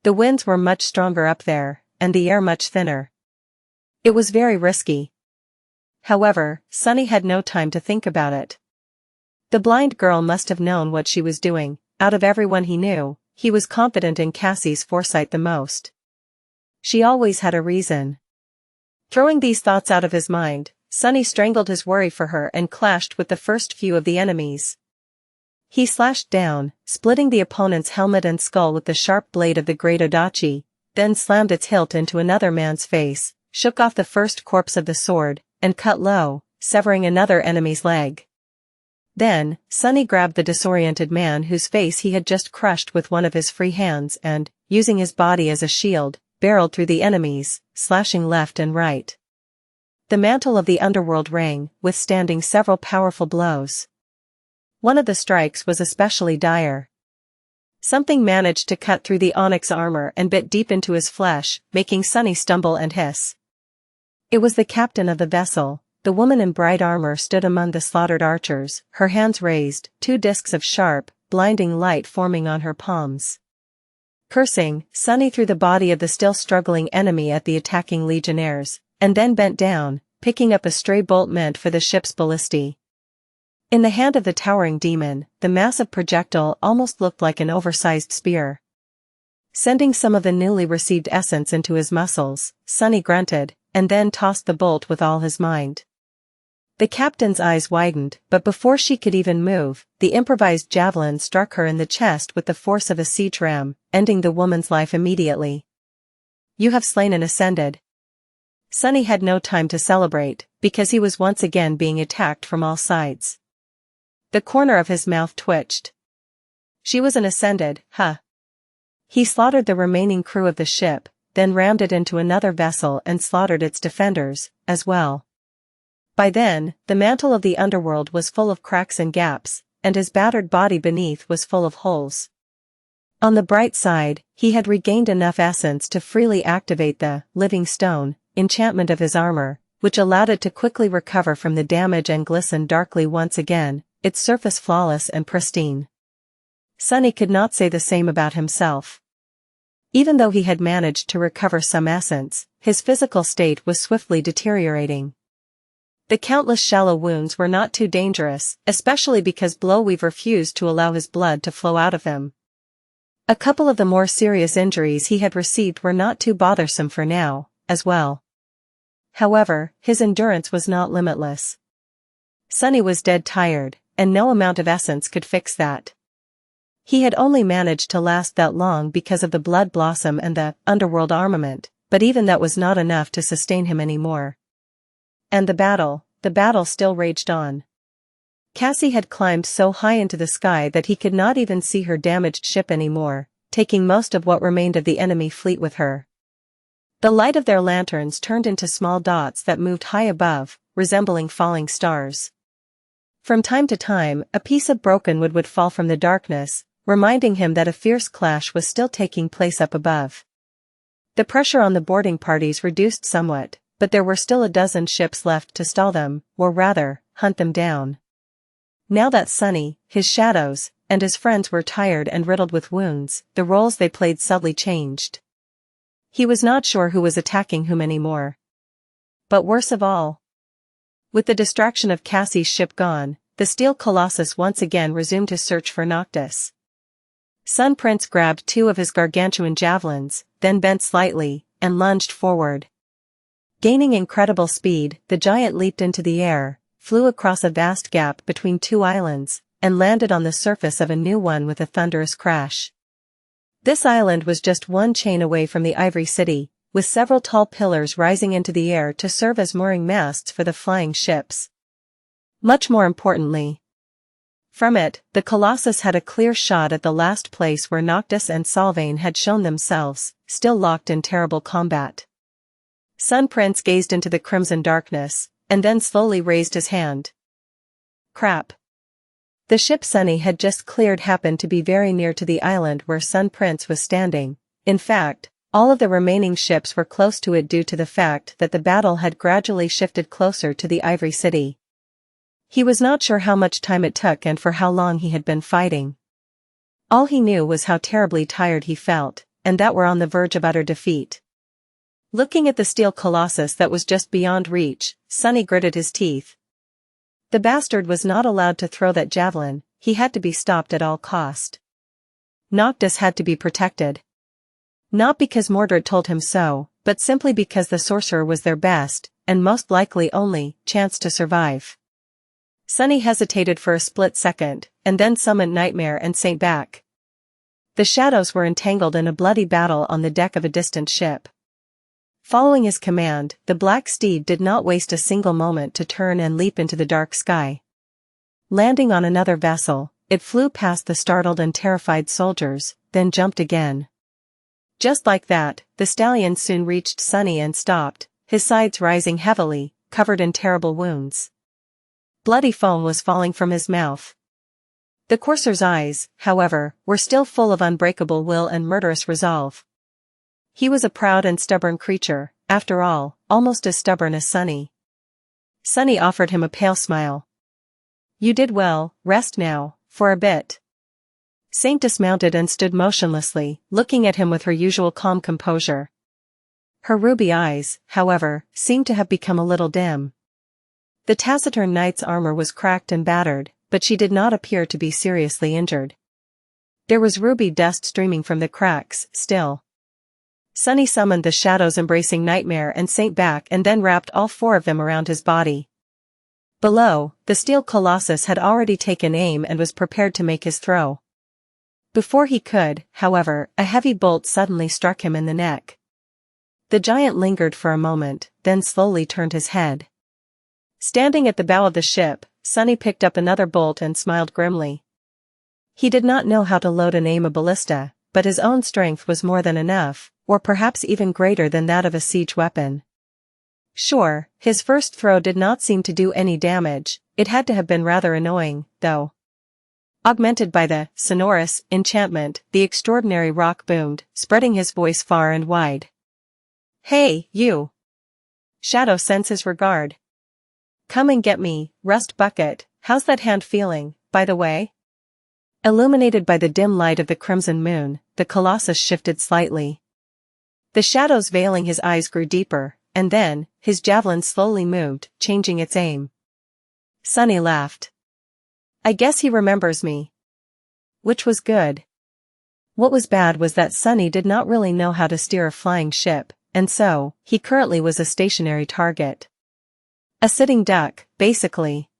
S1: The winds were much stronger up there, and the air much thinner. It was very risky. However, Sunny had no time to think about it. The blind girl must have known what she was doing. Out of everyone he knew, he was confident in Cassie's foresight the most. She always had a reason. Throwing these thoughts out of his mind, Sunny strangled his worry for her and clashed with the first few of the enemies. He slashed down, splitting the opponent's helmet and skull with the sharp blade of the great odachi, then slammed its hilt into another man's face, shook off the first corpse of the sword, and cut low, severing another enemy's leg. Then, Sunny grabbed the disoriented man whose face he had just crushed with one of his free hands and, using his body as a shield, barreled through the enemies, slashing left and right. The mantle of the underworld rang, withstanding several powerful blows. One of the strikes was especially dire. Something managed to cut through the onyx armor and bit deep into his flesh, making Sunny stumble and hiss. It was the captain of the vessel. The woman in bright armor stood among the slaughtered archers, her hands raised, 2 discs of sharp, blinding light forming on her palms. Cursing, Sunny threw the body of the still struggling enemy at the attacking legionnaires, and then bent down, picking up a stray bolt meant for the ship's ballistae. In the hand of the towering demon, the massive projectile almost looked like an oversized spear. Sending some of the newly received essence into his muscles, Sunny grunted, and then tossed the bolt with all his mind. The captain's eyes widened, but before she could even move, the improvised javelin struck her in the chest with the force of a siege ram, ending the woman's life immediately. You have slain and ascended. Sunny had no time to celebrate, because he was once again being attacked from all sides. The corner of his mouth twitched. She was an ascended, huh? He slaughtered the remaining crew of the ship, then rammed it into another vessel and slaughtered its defenders, as well. By then, the mantle of the underworld was full of cracks and gaps, and his battered body beneath was full of holes. On the bright side, he had regained enough essence to freely activate the living stone enchantment of his armor, which allowed it to quickly recover from the damage and glisten darkly once again, its surface flawless and pristine. Sunny could not say the same about himself. Even though he had managed to recover some essence, his physical state was swiftly deteriorating. The countless shallow wounds were not too dangerous, especially because Weaver refused to allow his blood to flow out of them. A couple of the more serious injuries he had received were not too bothersome for now, as well. However, his endurance was not limitless. Sunny was dead tired, and no amount of essence could fix that. He had only managed to last that long because of the blood blossom and the underworld armament, but even that was not enough to sustain him anymore. And the battle still raged on. Cassie had climbed so high into the sky that he could not even see her damaged ship anymore, taking most of what remained of the enemy fleet with her. The light of their lanterns turned into small dots that moved high above, resembling falling stars. From time to time, a piece of broken wood would fall from the darkness, reminding him that a fierce clash was still taking place up above. The pressure on the boarding parties reduced somewhat, but there were still a dozen ships left to stall them, or rather, hunt them down. Now that Sunny, his shadows, and his friends were tired and riddled with wounds, the roles they played subtly changed. He was not sure who was attacking whom anymore. But worse of all, with the distraction of Cassie's ship gone, the steel colossus once again resumed his search for Noctis. Sun Prince grabbed 2 of his gargantuan javelins, then bent slightly, and lunged forward. Gaining incredible speed, the giant leaped into the air, flew across a vast gap between 2 islands, and landed on the surface of a new one with a thunderous crash. This island was just 1 chain away from the Ivory City, with several tall pillars rising into the air to serve as mooring masts for the flying ships. Much more importantly, from it, the Colossus had a clear shot at the last place where Noctis and Sylvain had shown themselves, still locked in terrible combat. Sun Prince gazed into the crimson darkness, and then slowly raised his hand. Crap. The ship Sunny had just cleared happened to be very near to the island where Sun Prince was standing. In fact, all of the remaining ships were close to it due to the fact that the battle had gradually shifted closer to the Ivory City. He was not sure how much time it took and for how long he had been fighting. All he knew was how terribly tired he felt, and that we're on the verge of utter defeat. Looking at the steel colossus that was just beyond reach, Sunny gritted his teeth. The bastard was not allowed to throw that javelin, he had to be stopped at all cost. Noctis had to be protected. Not because Mordred told him so, but simply because the sorcerer was their best, and most likely only, chance to survive. Sunny hesitated for a split second, and then summoned Nightmare and Saint back. The shadows were entangled in a bloody battle on the deck of a distant ship. Following his command, the black steed did not waste a single moment to turn and leap into the dark sky. Landing on another vessel, it flew past the startled and terrified soldiers, then jumped again. Just like that, the stallion soon reached Sunny and stopped, his sides rising heavily, covered in terrible wounds. Bloody foam was falling from his mouth. The courser's eyes, however, were still full of unbreakable will and murderous resolve. He was a proud and stubborn creature, after all, almost as stubborn as Sunny. Sunny offered him a pale smile. You did well, rest now, for a bit. Saint dismounted and stood motionlessly, looking at him with her usual calm composure. Her ruby eyes, however, seemed to have become a little dim. The taciturn knight's armor was cracked and battered, but she did not appear to be seriously injured. There was ruby dust streaming from the cracks, still. Sunny summoned the shadows embracing Nightmare and Saint back and then wrapped all four of them around his body. Below, the steel colossus had already taken aim and was prepared to make his throw. Before he could, however, a heavy bolt suddenly struck him in the neck. The giant lingered for a moment, then slowly turned his head. Standing at the bow of the ship, Sunny picked up another bolt and smiled grimly. He did not know how to load and aim a ballista, but his own strength was more than enough, or perhaps even greater than that of a siege weapon. Sure, his first throw did not seem to do any damage, it had to have been rather annoying, though. Augmented by the sonorous enchantment, the extraordinary rock boomed, spreading his voice far and wide. Hey, you! Shadow sends his regard. Come and get me, Rust Bucket, how's that hand feeling, by the way? Illuminated by the dim light of the crimson moon, the colossus shifted slightly. The shadows veiling his eyes grew deeper, and then, his javelin slowly moved, changing its aim. Sunny laughed. I guess he remembers me. Which was good. What was bad was that Sunny did not really know how to steer a flying ship, and so, he currently was a stationary target. A sitting duck, basically.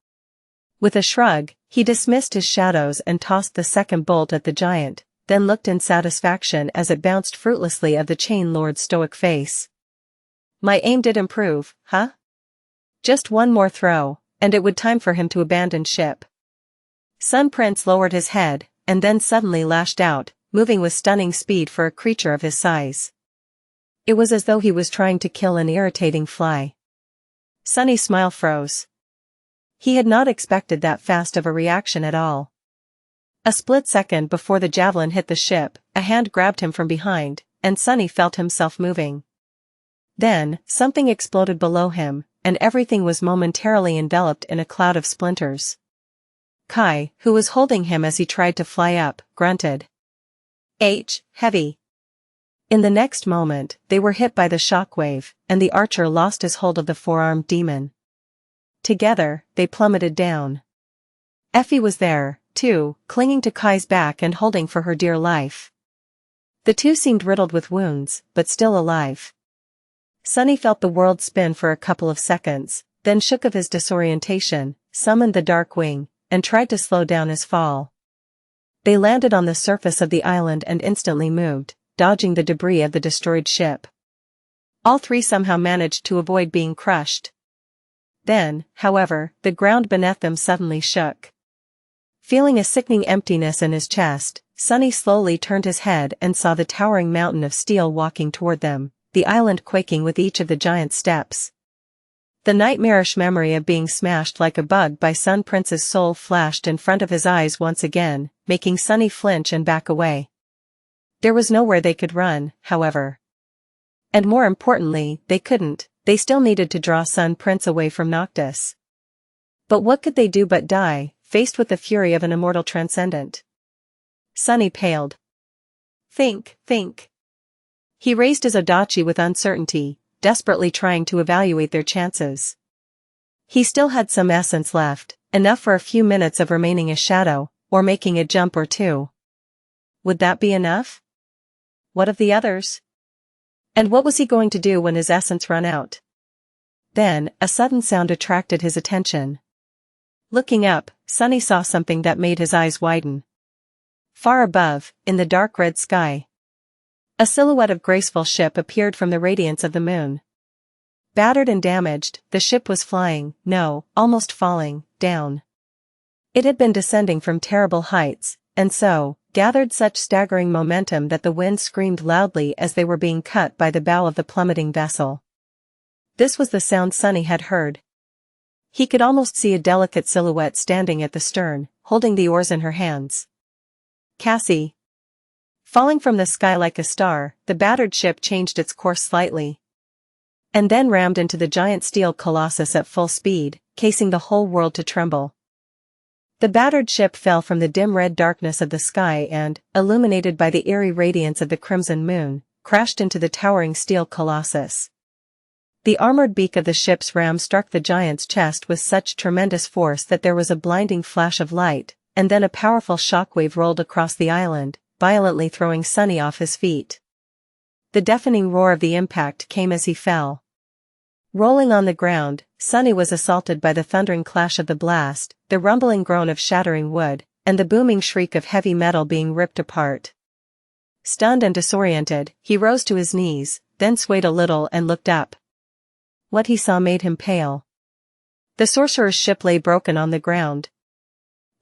S1: With a shrug, he dismissed his shadows and tossed the second bolt at the giant, then looked in satisfaction as it bounced fruitlessly of the Chain Lord's stoic face. My aim did improve, huh? Just one more throw, and it would time for him to abandon ship. Sun Prince lowered his head, and then suddenly lashed out, moving with stunning speed for a creature of his size. It was as though he was trying to kill an irritating fly. Sunny's smile froze. He had not expected that fast of a reaction at all. A split second before the javelin hit the ship, a hand grabbed him from behind, and Sunny felt himself moving. Then, something exploded below him, and everything was momentarily enveloped in a cloud of splinters. Kai, who was holding him as he tried to fly up, grunted. Heavy. In the next moment, they were hit by the shockwave, and the archer lost his hold of the four-armed demon. Together, they plummeted down. Effie was there, too, clinging to Kai's back and holding for her dear life. The two seemed riddled with wounds, but still alive. Sunny felt the world spin for a couple of seconds, then shook of his disorientation, summoned the Dark Wing, and tried to slow down his fall. They landed on the surface of the island and instantly moved, dodging the debris of the destroyed ship. All three somehow managed to avoid being crushed. Then, however, the ground beneath them suddenly shook. Feeling a sickening emptiness in his chest, Sunny slowly turned his head and saw the towering mountain of steel walking toward them, the island quaking with each of the giant steps. The nightmarish memory of being smashed like a bug by Sun Prince's soul flashed in front of his eyes once again, making Sunny flinch and back away. There was nowhere they could run, however. And more importantly, they couldn't, they still needed to draw Sun Prince away from Noctis. But what could they do but die, faced with the fury of an immortal transcendent? Sunny paled. Think. He raised his odachi with uncertainty, desperately trying to evaluate their chances. He still had some essence left, enough for a few minutes of remaining a shadow, or making a jump or two. Would that be enough? What of the others? And what was he going to do when his essence ran out? Then, a sudden sound attracted his attention. Looking up, Sunny saw something that made his eyes widen. Far above, in the dark red sky, a silhouette of graceful ship appeared from the radiance of the moon. Battered and damaged, the ship was flying, no, almost falling, down. It had been descending from terrible heights, and so, gathered such staggering momentum that the wind screamed loudly as they were being cut by the bow of the plummeting vessel. This was the sound Sunny had heard. He could almost see a delicate silhouette standing at the stern, holding the oars in her hands. Cassie. Falling from the sky like a star, the battered ship changed its course slightly. And then rammed into the giant steel colossus at full speed, causing the whole world to tremble. The battered ship fell from the dim red darkness of the sky and, illuminated by the eerie radiance of the crimson moon, crashed into the towering steel colossus. The armored beak of the ship's ram struck the giant's chest with such tremendous force that there was a blinding flash of light, and then a powerful shockwave rolled across the island, violently throwing Sunny off his feet. The deafening roar of the impact came as he fell. Rolling on the ground, Sunny was assaulted by the thundering clash of the blast, the rumbling groan of shattering wood, and the booming shriek of heavy metal being ripped apart. Stunned and disoriented, he rose to his knees, then swayed a little and looked up. What he saw made him pale. The sorcerer's ship lay broken on the ground.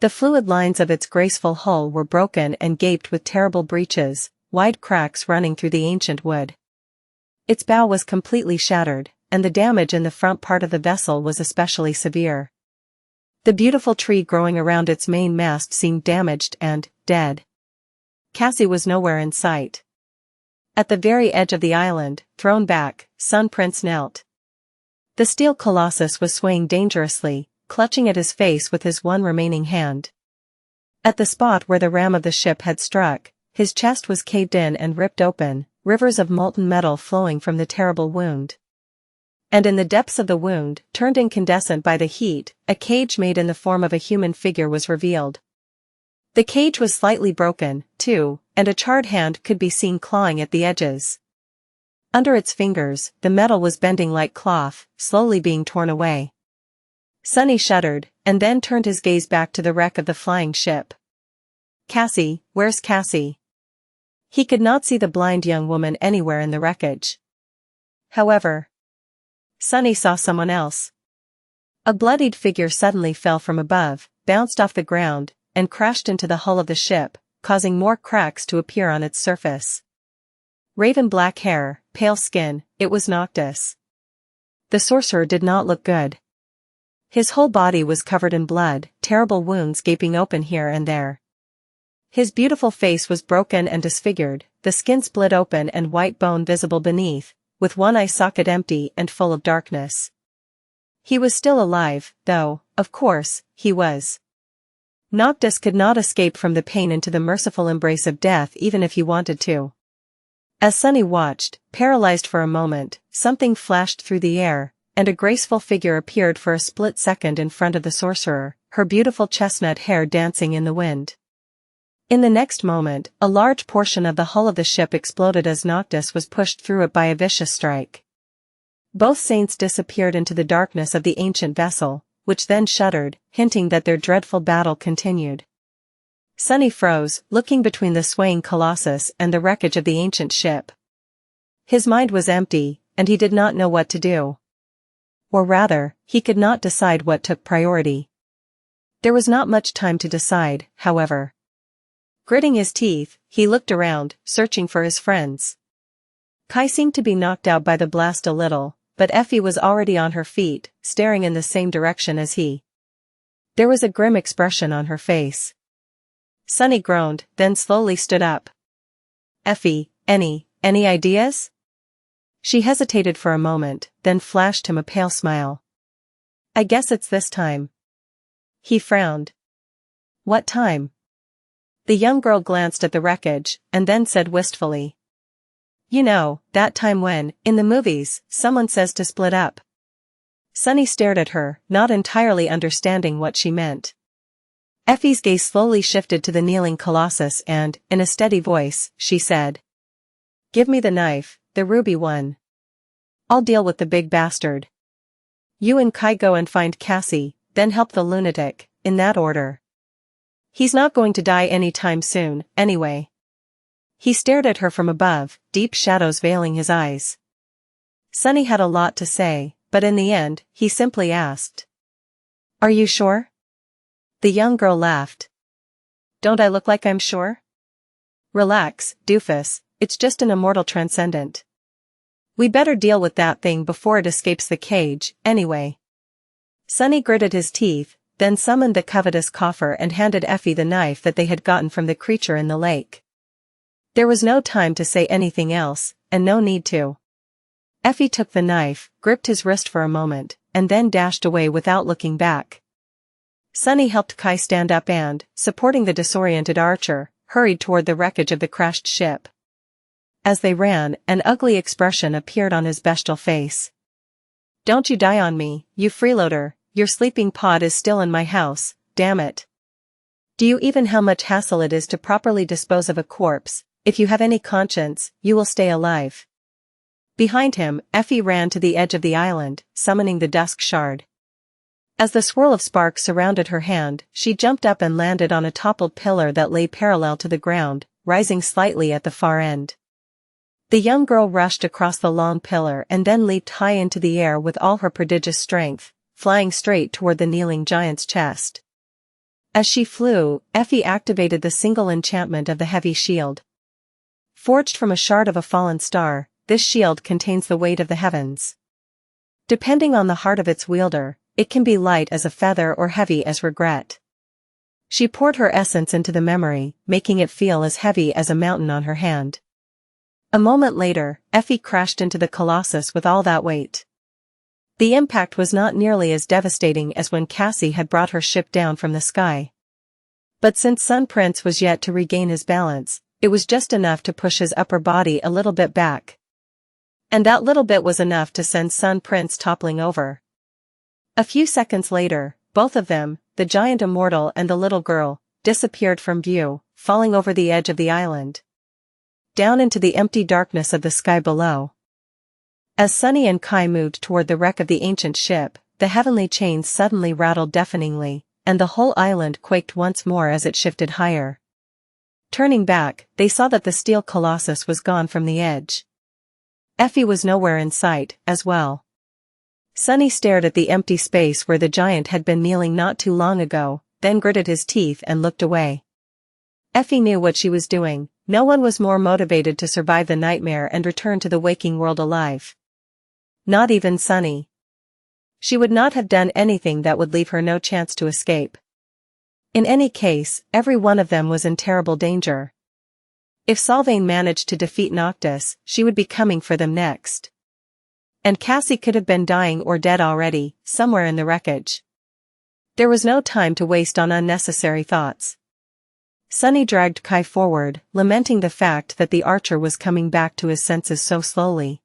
S1: The fluid lines of its graceful hull were broken and gaped with terrible breaches, wide cracks running through the ancient wood. Its bow was completely shattered, and the damage in the front part of the vessel was especially severe. The beautiful tree growing around its main mast seemed damaged and dead. Cassie was nowhere in sight. At the very edge of the island, thrown back, Sun Prince knelt. The steel colossus was swaying dangerously, clutching at his face with his one remaining hand. At the spot where the ram of the ship had struck, his chest was caved in and ripped open, rivers of molten metal flowing from the terrible wound. And in the depths of the wound, turned incandescent by the heat, a cage made in the form of a human figure was revealed. The cage was slightly broken, too, and a charred hand could be seen clawing at the edges. Under its fingers, the metal was bending like cloth, slowly being torn away. Sunny shuddered, and then turned his gaze back to the wreck of the flying ship. Cassie, where's Cassie? He could not see the blind young woman anywhere in the wreckage. However, Sunny saw someone else. A bloodied figure suddenly fell from above, bounced off the ground, and crashed into the hull of the ship, causing more cracks to appear on its surface. Raven black hair, pale skin, it was Noctis. The sorcerer did not look good. His whole body was covered in blood, terrible wounds gaping open here and there. His beautiful face was broken and disfigured, the skin split open and white bone visible beneath, with one eye socket empty and full of darkness. He was still alive, though, of course, he was. Noctis could not escape from the pain into the merciful embrace of death even if he wanted to. As Sunny watched, paralyzed for a moment, something flashed through the air, and a graceful figure appeared for a split second in front of the sorcerer, her beautiful chestnut hair dancing in the wind. In the next moment, a large portion of the hull of the ship exploded as Noctis was pushed through it by a vicious strike. Both saints disappeared into the darkness of the ancient vessel, which then shuddered, hinting that their dreadful battle continued. Sunny froze, looking between the swaying colossus and the wreckage of the ancient ship. His mind was empty, and he did not know what to do. or rather, he could not decide what took priority. There was not much time to decide, however. Gritting his teeth, he looked around, searching for his friends. Kai seemed to be knocked out by the blast a little, but Effie was already on her feet, staring in the same direction as he. There was a grim expression on her face. Sunny groaned, then slowly stood up. Effie, any ideas? She hesitated for a moment, then flashed him a pale smile. I guess it's this time. He frowned. What time? The young girl glanced at the wreckage, and then said wistfully. You know, that time when, in the movies, someone says to split up. Sunny stared at her, not entirely understanding what she meant. Effie's gaze slowly shifted to the kneeling colossus and, in a steady voice, she said. Give me the knife, the ruby one. I'll deal with the big bastard. You and Kai go and find Cassie, then help the lunatic, in that order. He's not going to die anytime soon, anyway. He stared at her from above, deep shadows veiling his eyes. Sunny had a lot to say, but in the end, he simply asked. Are you sure? The young girl laughed. Don't I look like I'm sure? Relax, doofus, it's just an immortal transcendent. We better deal with that thing before it escapes the cage, anyway. Sunny gritted his teeth, then summoned the covetous coffer and handed Effie the knife that they had gotten from the creature in the lake. There was no time to say anything else, and no need to. Effie took the knife, gripped his wrist for a moment, and then dashed away without looking back. Sunny helped Kai stand up and, supporting the disoriented archer, hurried toward the wreckage of the crashed ship. As they ran, an ugly expression appeared on his bestial face. Don't you die on me, you freeloader, your sleeping pod is still in my house, damn it. Do you even how much hassle it is to properly dispose of a corpse? If you have any conscience, you will stay alive. Behind him, Effie ran to the edge of the island, summoning the dusk shard. As the swirl of sparks surrounded her hand, she jumped up and landed on a toppled pillar that lay parallel to the ground, rising slightly at the far end. The young girl rushed across the long pillar and then leaped high into the air with all her prodigious strength, flying straight toward the kneeling giant's chest. As she flew, Effie activated the single enchantment of the heavy shield. Forged from a shard of a fallen star, this shield contains the weight of the heavens. Depending on the heart of its wielder, it can be light as a feather or heavy as regret. She poured her essence into the memory, making it feel as heavy as a mountain on her hand. A moment later, Effie crashed into the colossus with all that weight. The impact was not nearly as devastating as when Cassie had brought her ship down from the sky. But since Sun Prince was yet to regain his balance, it was just enough to push his upper body a little bit back. And that little bit was enough to send Sun Prince toppling over. A few seconds later, both of them, the giant immortal and the little girl, disappeared from view, falling over the edge of the island. Down into the empty darkness of the sky below. As Sunny and Kai moved toward the wreck of the ancient ship, the heavenly chains suddenly rattled deafeningly, and the whole island quaked once more as it shifted higher. Turning back, they saw that the steel colossus was gone from the edge. Effie was nowhere in sight, as well. Sunny stared at the empty space where the giant had been kneeling not too long ago, then gritted his teeth and looked away. Effie knew what she was doing. No one was more motivated to survive the nightmare and return to the waking world alive. Not even Sunny. She would not have done anything that would leave her no chance to escape. In any case, every one of them was in terrible danger. If Sylvain managed to defeat Noctis, she would be coming for them next. And Cassie could have been dying or dead already, somewhere in the wreckage. There was no time to waste on unnecessary thoughts. Sunny dragged Kai forward, lamenting the fact that the archer was coming back to his senses so slowly.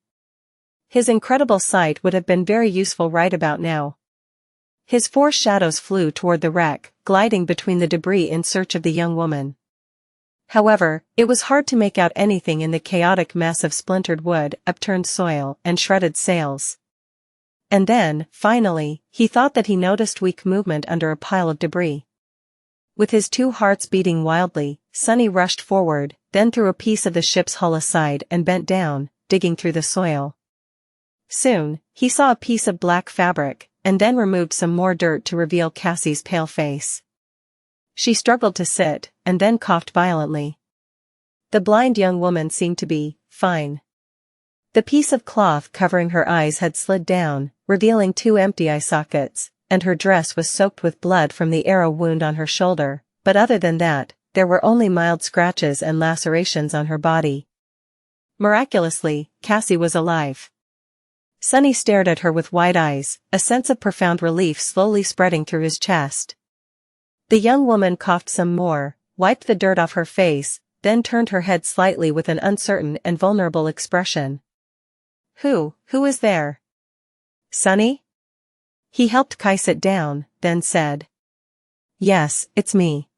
S1: His incredible sight would have been very useful right about now. His four shadows flew toward the wreck, gliding between the debris in search of the young woman. However, it was hard to make out anything in the chaotic mess of splintered wood, upturned soil, and shredded sails. And then, finally, he thought that he noticed weak movement under a pile of debris. With his two hearts beating wildly, Sunny rushed forward, then threw a piece of the ship's hull aside and bent down, digging through the soil. Soon, he saw a piece of black fabric, and then removed some more dirt to reveal Cassie's pale face. She struggled to sit, and then coughed violently. The blind young woman seemed to be fine. The piece of cloth covering her eyes had slid down, revealing 2 empty eye sockets, and her dress was soaked with blood from the arrow wound on her shoulder, but other than that, there were only mild scratches and lacerations on her body. Miraculously, Cassie was alive. Sunny stared at her with wide eyes, a sense of profound relief slowly spreading through his chest. The young woman coughed some more, wiped the dirt off her face, then turned her head slightly with an uncertain and vulnerable expression. Who is there? Sunny? He helped Kai sit down, then said. Yes, it's me.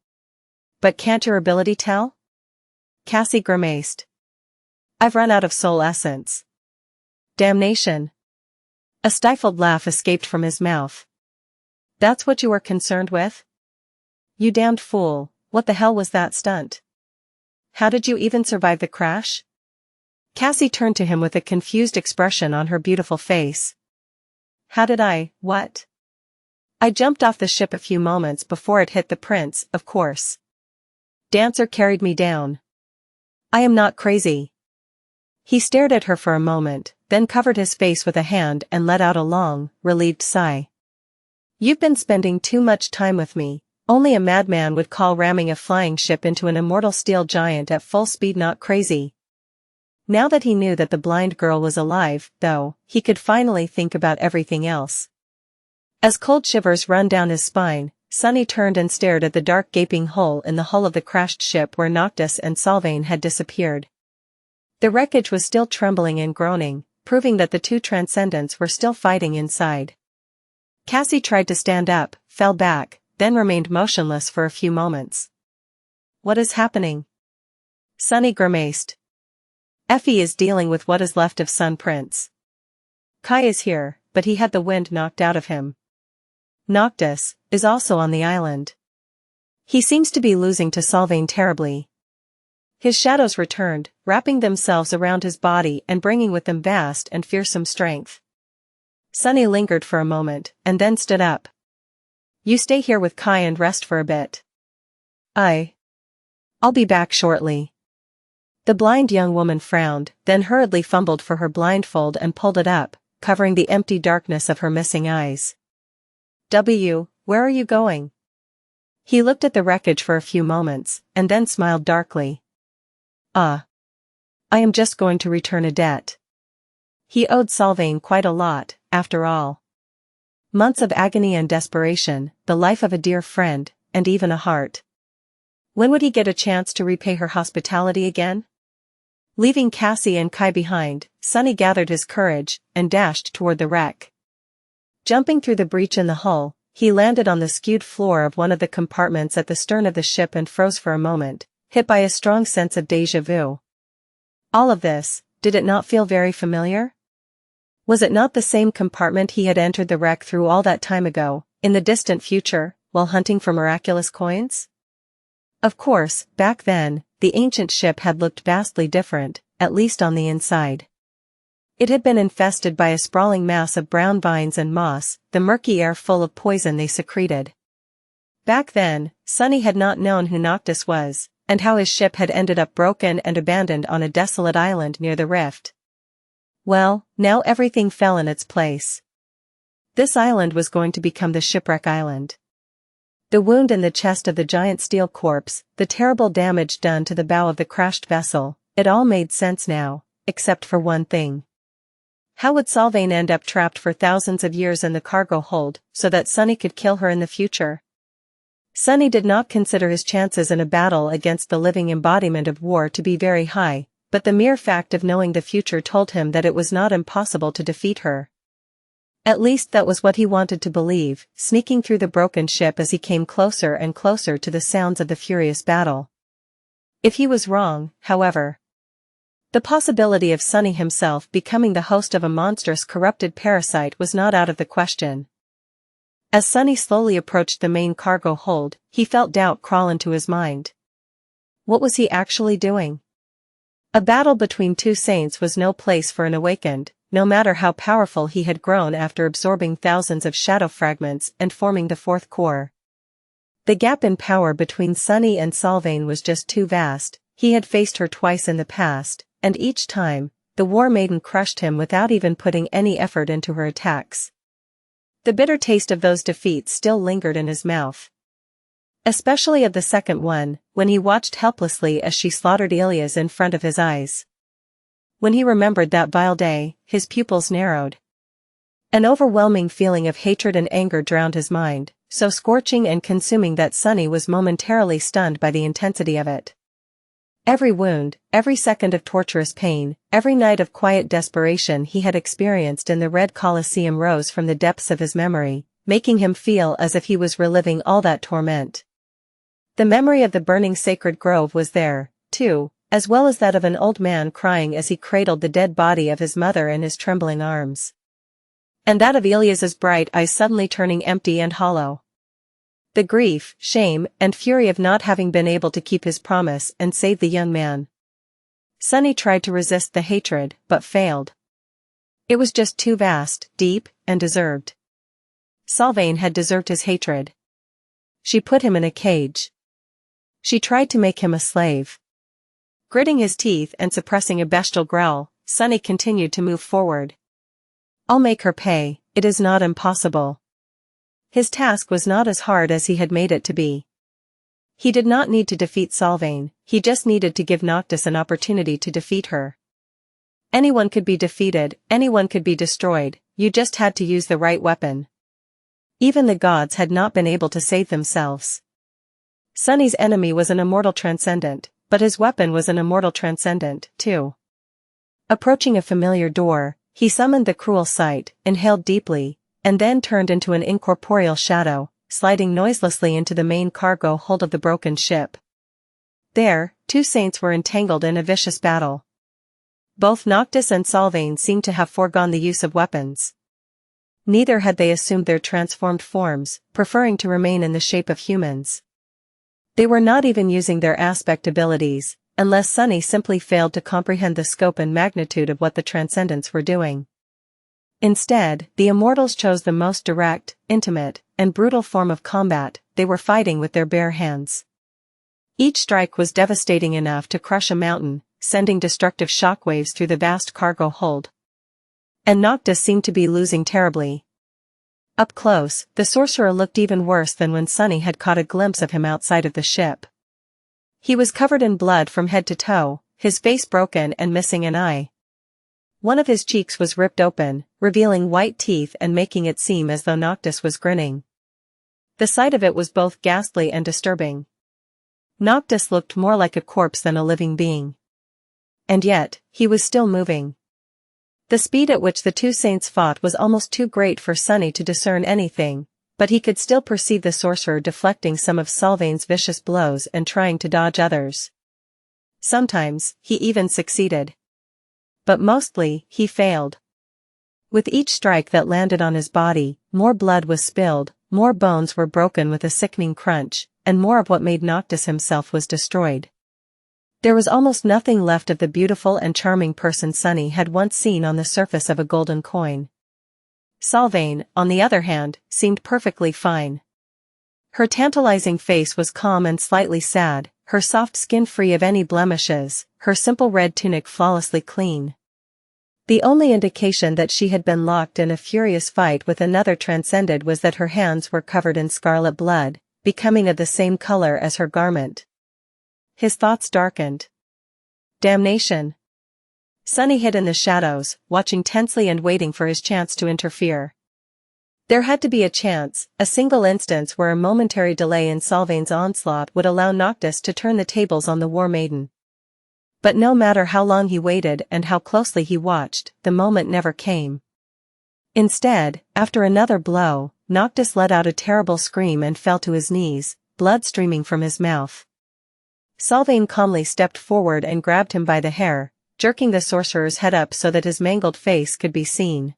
S1: But can't your ability tell? Cassie grimaced. I've run out of soul essence. Damnation. A stifled laugh escaped from his mouth. That's what you were concerned with? You damned fool, what the hell was that stunt? How did you even survive the crash? Cassie turned to him with a confused expression on her beautiful face. How did what? I jumped off the ship a few moments before it hit the prince, of course. Dancer carried me down. I am not crazy. He stared at her for a moment, then covered his face with a hand and let out a long, relieved sigh. You've been spending too much time with me. Only a madman would call ramming a flying ship into an immortal steel giant at full speed not crazy. Now that he knew that the blind girl was alive, though, he could finally think about everything else. As cold shivers run down his spine, Sunny turned and stared at the dark gaping hole in the hull of the crashed ship where Noctis and Sylvain had disappeared. The wreckage was still trembling and groaning, proving that the 2 transcendents were still fighting inside. Cassie tried to stand up, fell back, then remained motionless for a few moments. What is happening? Sunny grimaced. Effie is dealing with what is left of Sun Prince. Kai is here, but he had the wind knocked out of him. Noctis is also on the island. He seems to be losing to Sylvain terribly. His shadows returned, wrapping themselves around his body and bringing with them vast and fearsome strength. Sunny lingered for a moment, and then stood up. You stay here with Kai and rest for a bit. I'll be back shortly. The blind young woman frowned, then hurriedly fumbled for her blindfold and pulled it up, covering the empty darkness of her missing eyes. Where are you going? He looked at the wreckage for a few moments, and then smiled darkly. I am just going to return a debt. He owed Sylvain quite a lot, after all. Months of agony and desperation, the life of a dear friend, and even a heart. When would he get a chance to repay her hospitality again? Leaving Cassie and Kai behind, Sunny gathered his courage, and dashed toward the wreck. Jumping through the breach in the hull, he landed on the skewed floor of one of the compartments at the stern of the ship and froze for a moment, hit by a strong sense of déjà vu. All of this, did it not feel very familiar? Was it not the same compartment he had entered the wreck through all that time ago, in the distant future, while hunting for miraculous coins? Of course, back then, the ancient ship had looked vastly different, at least on the inside. It had been infested by a sprawling mass of brown vines and moss, the murky air full of poison they secreted. Back then, Sunny had not known who Noctis was, and how his ship had ended up broken and abandoned on a desolate island near the rift. Well, now everything fell in its place. This island was going to become the Shipwreck Island. The wound in the chest of the giant steel corpse, the terrible damage done to the bow of the crashed vessel, it all made sense now, except for one thing. How would Sylvain end up trapped for thousands of years in the cargo hold, so that Sunny could kill her in the future? Sunny did not consider his chances in a battle against the living embodiment of war to be very high, but the mere fact of knowing the future told him that it was not impossible to defeat her. At least that was what he wanted to believe, sneaking through the broken ship as he came closer and closer to the sounds of the furious battle. If he was wrong, however, the possibility of Sunny himself becoming the host of a monstrous corrupted parasite was not out of the question. As Sunny slowly approached the main cargo hold, he felt doubt crawl into his mind. What was he actually doing? A battle between two saints was no place for an awakened, no matter how powerful he had grown after absorbing thousands of shadow fragments and forming the fourth core. The gap in power between Sunny and Sylvain was just too vast. He had faced her twice in the past, and each time, the War Maiden crushed him without even putting any effort into her attacks. The bitter taste of those defeats still lingered in his mouth. Especially of the second one, when he watched helplessly as she slaughtered Ilias in front of his eyes. When he remembered that vile day, his pupils narrowed. An overwhelming feeling of hatred and anger drowned his mind, so scorching and consuming that Sunny was momentarily stunned by the intensity of it. Every wound, every second of torturous pain, every night of quiet desperation he had experienced in the Red Colosseum rose from the depths of his memory, making him feel as if he was reliving all that torment. The memory of the burning sacred grove was there, too, as well as that of an old man crying as he cradled the dead body of his mother in his trembling arms. And that of Ilias's bright eyes suddenly turning empty and hollow. The grief, shame, and fury of not having been able to keep his promise and save the young man. Sunny tried to resist the hatred, but failed. It was just too vast, deep, and deserved. Sylvain had deserved his hatred. She put him in a cage. She tried to make him a slave. Gritting his teeth and suppressing a bestial growl, Sunny continued to move forward. I'll make her pay, it is not impossible. His task was not as hard as he had made it to be. He did not need to defeat Sylvain, he just needed to give Noctis an opportunity to defeat her. Anyone could be defeated, anyone could be destroyed, you just had to use the right weapon. Even the gods had not been able to save themselves. Sunny's enemy was an immortal transcendent, but his weapon was an immortal transcendent, too. Approaching a familiar door, he summoned the cruel sight, inhaled deeply, and then turned into an incorporeal shadow, sliding noiselessly into the main cargo hold of the broken ship. There, two saints were entangled in a vicious battle. Both Noctis and Sylvain seemed to have foregone the use of weapons. Neither had they assumed their transformed forms, preferring to remain in the shape of humans. They were not even using their aspect abilities, unless Sunny simply failed to comprehend the scope and magnitude of what the transcendents were doing. Instead, the immortals chose the most direct, intimate, and brutal form of combat. They were fighting with their bare hands. Each strike was devastating enough to crush a mountain, sending destructive shockwaves through the vast cargo hold. And Noctis seemed to be losing terribly. Up close, the sorcerer looked even worse than when Sunny had caught a glimpse of him outside of the ship. He was covered in blood from head to toe, his face broken and missing an eye. One of his cheeks was ripped open, revealing white teeth and making it seem as though Noctis was grinning. The sight of it was both ghastly and disturbing. Noctis looked more like a corpse than a living being. And yet, he was still moving. The speed at which the two saints fought was almost too great for Sunny to discern anything, but he could still perceive the sorcerer deflecting some of Sylvain's vicious blows and trying to dodge others. Sometimes, he even succeeded. But mostly, he failed. With each strike that landed on his body, more blood was spilled, more bones were broken with a sickening crunch, and more of what made Noctis himself was destroyed. There was almost nothing left of the beautiful and charming person Sunny had once seen on the surface of a golden coin. Sylvain, on the other hand, seemed perfectly fine. Her tantalizing face was calm and slightly sad, her soft skin free of any blemishes, her simple red tunic flawlessly clean. The only indication that she had been locked in a furious fight with another transcended was that her hands were covered in scarlet blood, becoming of the same color as her garment. His thoughts darkened. Damnation. Sunny hid in the shadows, watching tensely and waiting for his chance to interfere. There had to be a chance, a single instance where a momentary delay in Sylvain's onslaught would allow Noctis to turn the tables on the War Maiden. But no matter how long he waited and how closely he watched, the moment never came. Instead, after another blow, Noctis let out a terrible scream and fell to his knees, blood streaming from his mouth. Sylvain calmly stepped forward and grabbed him by the hair, jerking the sorcerer's head up so that his mangled face could be seen.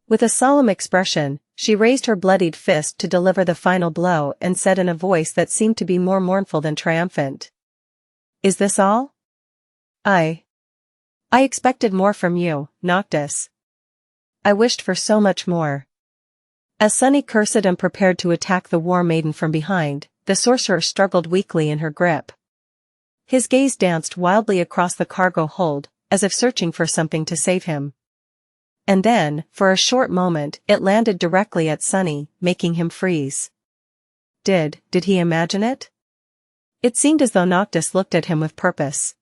S1: With a solemn expression, she raised her bloodied fist to deliver the final blow and said in a voice that seemed to be more mournful than triumphant. "Is this all? I expected more from you, Noctis." I wished for so much more. As Sunny cursed and prepared to attack the War Maiden from behind, the sorcerer struggled weakly in her grip. His gaze danced wildly across the cargo hold, as if searching for something to save him. And then, for a short moment, it landed directly at Sunny, making him freeze. Did he imagine it? It seemed as though Noctis looked at him with purpose.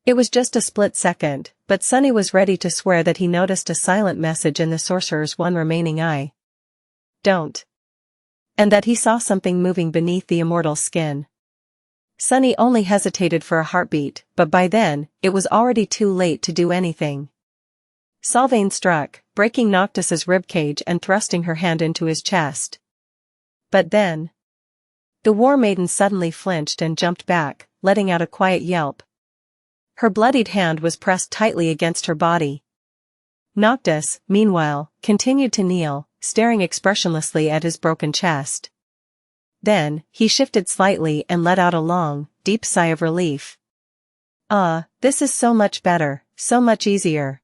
S1: It was just a split second, but Sunny was ready to swear that he noticed a silent message in the sorcerer's one remaining eye. Don't. And that he saw something moving beneath the immortal skin. Sunny only hesitated for a heartbeat, but by then, it was already too late to do anything. Sylvain struck, breaking Noctis's ribcage and thrusting her hand into his chest. But then, the War Maiden suddenly flinched and jumped back, letting out a quiet yelp. Her bloodied hand was pressed tightly against her body. Noctis, meanwhile, continued to kneel, staring expressionlessly at his broken chest. Then, he shifted slightly and let out a long, deep sigh of relief. This is so much better, so much easier.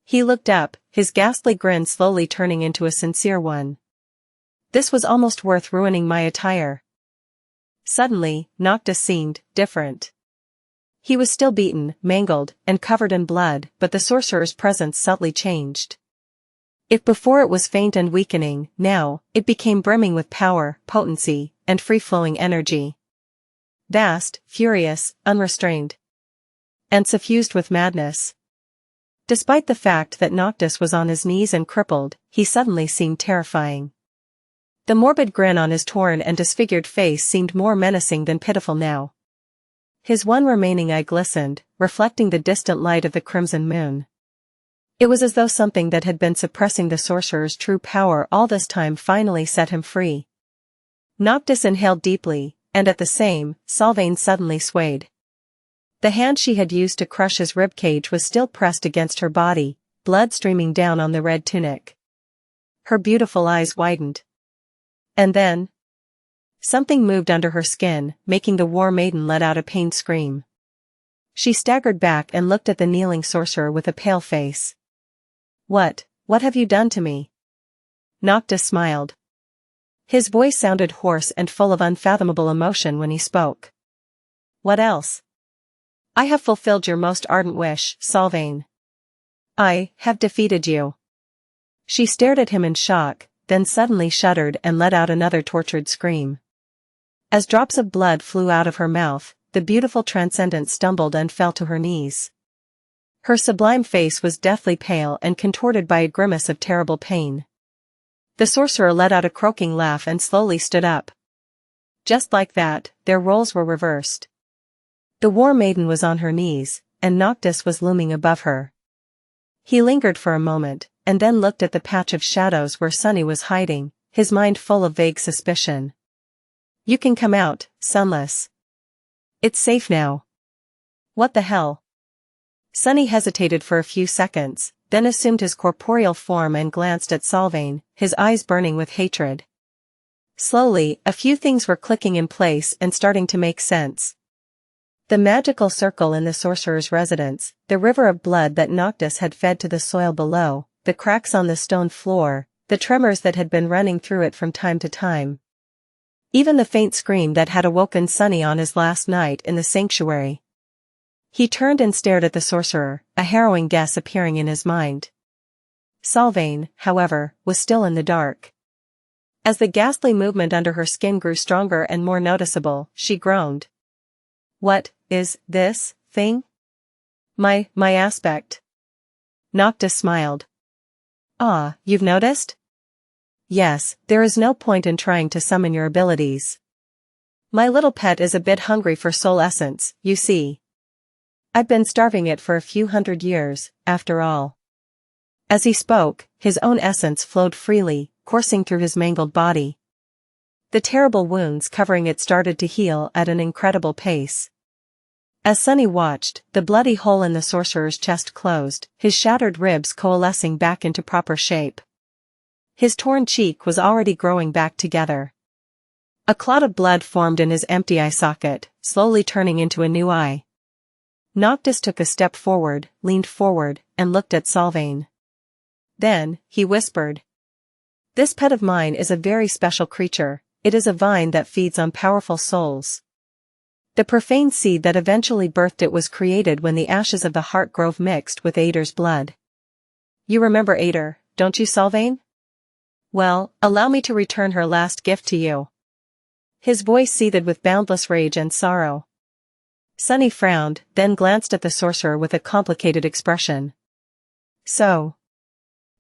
S1: He looked up, his ghastly grin slowly turning into a sincere one. This was almost worth ruining my attire. Suddenly, Noctis seemed different. He was still beaten, mangled, and covered in blood, but the sorcerer's presence subtly changed. If before it was faint and weakening, now, it became brimming with power, potency, and free-flowing energy. Vast, furious, unrestrained. And suffused with madness. Despite the fact that Noctis was on his knees and crippled, he suddenly seemed terrifying. The morbid grin on his torn and disfigured face seemed more menacing than pitiful now. His one remaining eye glistened, reflecting the distant light of the crimson moon. It was as though something that had been suppressing the sorcerer's true power all this time finally set him free. Noctis inhaled deeply, and at the same, Sylvain suddenly swayed. The hand she had used to crush his ribcage was still pressed against her body, blood streaming down on the red tunic. Her beautiful eyes widened. And then, something moved under her skin, making the War Maiden let out a pained scream. She staggered back and looked at the kneeling sorcerer with a pale face. What have you done to me? Noctis smiled. His voice sounded hoarse and full of unfathomable emotion when he spoke. What else? I have fulfilled your most ardent wish, Sylvain. I have defeated you. She stared at him in shock, then suddenly shuddered and let out another tortured scream. As drops of blood flew out of her mouth, the beautiful transcendent stumbled and fell to her knees. Her sublime face was deathly pale and contorted by a grimace of terrible pain. The sorcerer let out a croaking laugh and slowly stood up. Just like that, their roles were reversed. The War Maiden was on her knees, and Noctis was looming above her. He lingered for a moment, and then looked at the patch of shadows where Sunny was hiding, his mind full of vague suspicion. You can come out, Sunless. It's safe now. What the hell? Sunny hesitated for a few seconds, then assumed his corporeal form and glanced at Sylvain, his eyes burning with hatred. Slowly, a few things were clicking in place and starting to make sense. The magical circle in the sorcerer's residence, the river of blood that Noctis had fed to the soil below, the cracks on the stone floor, the tremors that had been running through it from time to time. Even the faint scream that had awoken Sunny on his last night in the sanctuary. He turned and stared at the sorcerer, a harrowing guess appearing in his mind. Sylvain, however, was still in the dark. As the ghastly movement under her skin grew stronger and more noticeable, she groaned. What is this thing? My aspect. Noctis smiled. You've noticed? Yes, there is no point in trying to summon your abilities. My little pet is a bit hungry for soul essence, you see. I've been starving it for a few hundred years, after all. As he spoke, his own essence flowed freely, coursing through his mangled body. The terrible wounds covering it started to heal at an incredible pace. As Sunny watched, the bloody hole in the sorcerer's chest closed, his shattered ribs coalescing back into proper shape. His torn cheek was already growing back together. A clot of blood formed in his empty eye socket, slowly turning into a new eye. Noctis took a step forward, leaned forward, and looked at Sylvain. Then, he whispered. This pet of mine is a very special creature. It is a vine that feeds on powerful souls. The profane seed that eventually birthed it was created when the ashes of the heart grove mixed with Ader's blood. You remember Ader, don't you, Sylvain? Well, allow me to return her last gift to you. His voice seethed with boundless rage and sorrow. Sunny frowned, then glanced at the sorcerer with a complicated expression. So.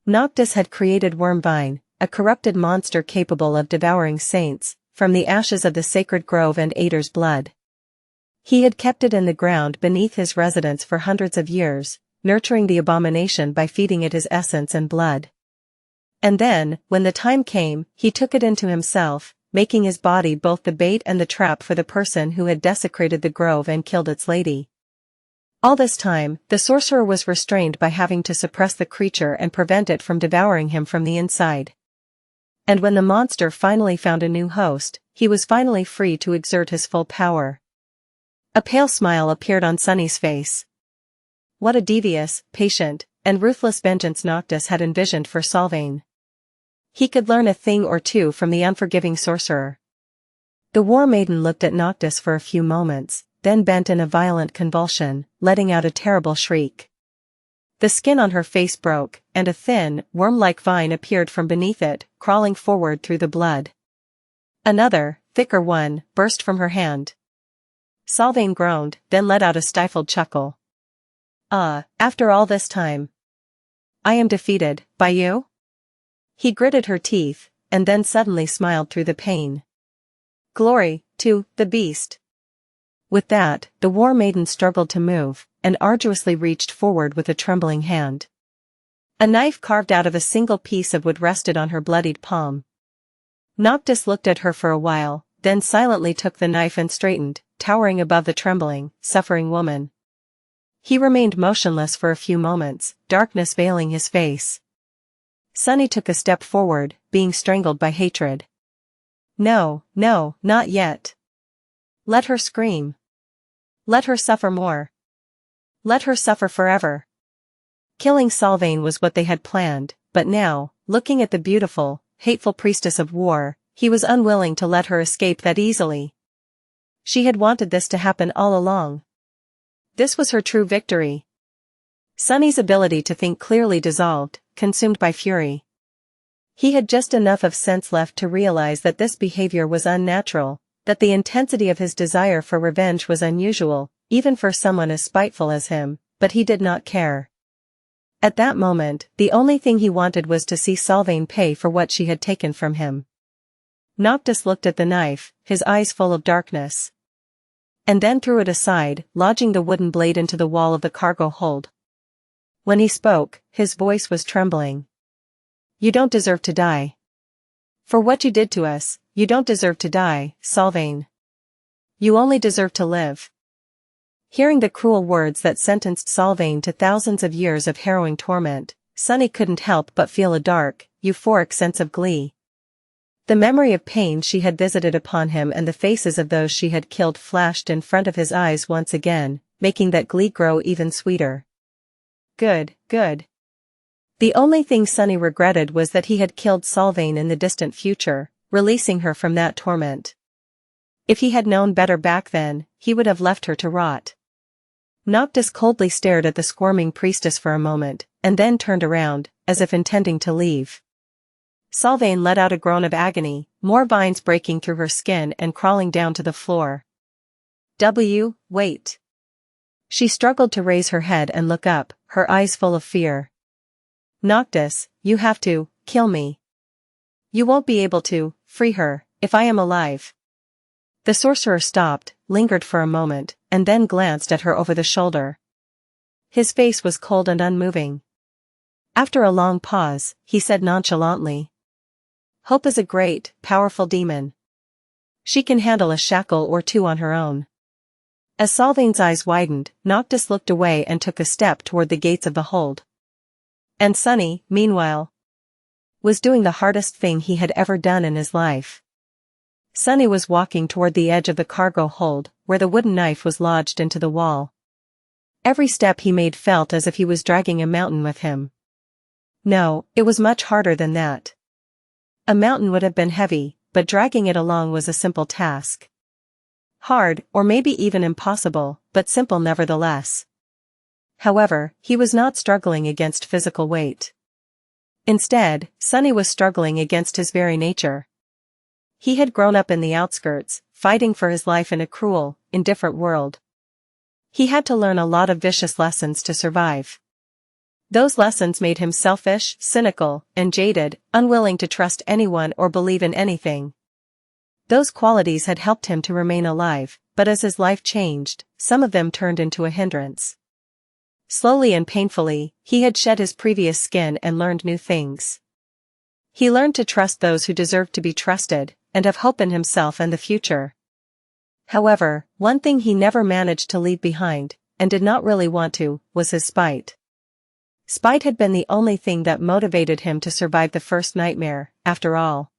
S1: Noctis had created Wormvine, a corrupted monster capable of devouring saints, from the ashes of the sacred grove and Ader's blood. He had kept it in the ground beneath his residence for hundreds of years, nurturing the abomination by feeding it his essence and blood. And then, when the time came, he took it into himself, making his body both the bait and the trap for the person who had desecrated the grove and killed its lady. All this time, the sorcerer was restrained by having to suppress the creature and prevent it from devouring him from the inside. And when the monster finally found a new host, he was finally free to exert his full power. A pale smile appeared on Sunny's face. What a devious, patient, and ruthless vengeance Noctis had envisioned for Sylvain. He could learn a thing or two from the unforgiving sorcerer. The war maiden looked at Noctis for a few moments, then bent in a violent convulsion, letting out a terrible shriek. The skin on her face broke, and a thin, worm-like vine appeared from beneath it, crawling forward through the blood. Another, thicker one, burst from her hand. Sylvain groaned, then let out a stifled chuckle. After all this time. I am defeated, by you? He gritted her teeth, and then suddenly smiled through the pain. Glory, to the beast. With that, the war maiden struggled to move, and arduously reached forward with a trembling hand. A knife carved out of a single piece of wood rested on her bloodied palm. Noctis looked at her for a while, then silently took the knife and straightened, towering above the trembling, suffering woman. He remained motionless for a few moments, darkness veiling his face. Sunny took a step forward, being strangled by hatred. No, not yet. Let her scream. Let her suffer more. Let her suffer forever. Killing Sylvain was what they had planned, but now, looking at the beautiful, hateful priestess of war, he was unwilling to let her escape that easily. She had wanted this to happen all along. This was her true victory. Sunny's ability to think clearly dissolved, consumed by fury. He had just enough of sense left to realize that this behavior was unnatural, that the intensity of his desire for revenge was unusual, even for someone as spiteful as him, but he did not care. At that moment, the only thing he wanted was to see Sylvain pay for what she had taken from him. Noctis looked at the knife, his eyes full of darkness. And then threw it aside, lodging the wooden blade into the wall of the cargo hold. When he spoke, his voice was trembling. You don't deserve to die. For what you did to us, you don't deserve to die, Sylvain. You only deserve to live. Hearing the cruel words that sentenced Sylvain to thousands of years of harrowing torment, Sunny couldn't help but feel a dark, euphoric sense of glee. The memory of pain she had visited upon him and the faces of those she had killed flashed in front of his eyes once again, making that glee grow even sweeter. Good. The only thing Sunny regretted was that he had killed Sylvain in the distant future, releasing her from that torment. If he had known better back then, he would have left her to rot. Noctis coldly stared at the squirming priestess for a moment, and then turned around, as if intending to leave. Sylvain let out a groan of agony, more vines breaking through her skin and crawling down to the floor. Wait. She struggled to raise her head and look up, her eyes full of fear. Noctis, you have to kill me. You won't be able to free her if I am alive. The sorcerer stopped, lingered for a moment, and then glanced at her over the shoulder. His face was cold and unmoving. After a long pause, he said nonchalantly, Hope is a great, powerful demon. She can handle a shackle or two on her own. As Sylvain's eyes widened, Noctis looked away and took a step toward the gates of the hold. And Sunny, meanwhile, was doing the hardest thing he had ever done in his life. Sunny was walking toward the edge of the cargo hold, where the wooden knife was lodged into the wall. Every step he made felt as if he was dragging a mountain with him. No, it was much harder than that. A mountain would have been heavy, but dragging it along was a simple task. Hard, or maybe even impossible, but simple nevertheless. However, he was not struggling against physical weight. Instead, Sunny was struggling against his very nature. He had grown up in the outskirts, fighting for his life in a cruel, indifferent world. He had to learn a lot of vicious lessons to survive. Those lessons made him selfish, cynical, and jaded, unwilling to trust anyone or believe in anything. Those qualities had helped him to remain alive, but as his life changed, some of them turned into a hindrance. Slowly and painfully, he had shed his previous skin and learned new things. He learned to trust those who deserved to be trusted, and have hope in himself and the future. However, one thing he never managed to leave behind, and did not really want to, was his spite. Spite had been the only thing that motivated him to survive the first nightmare, after all.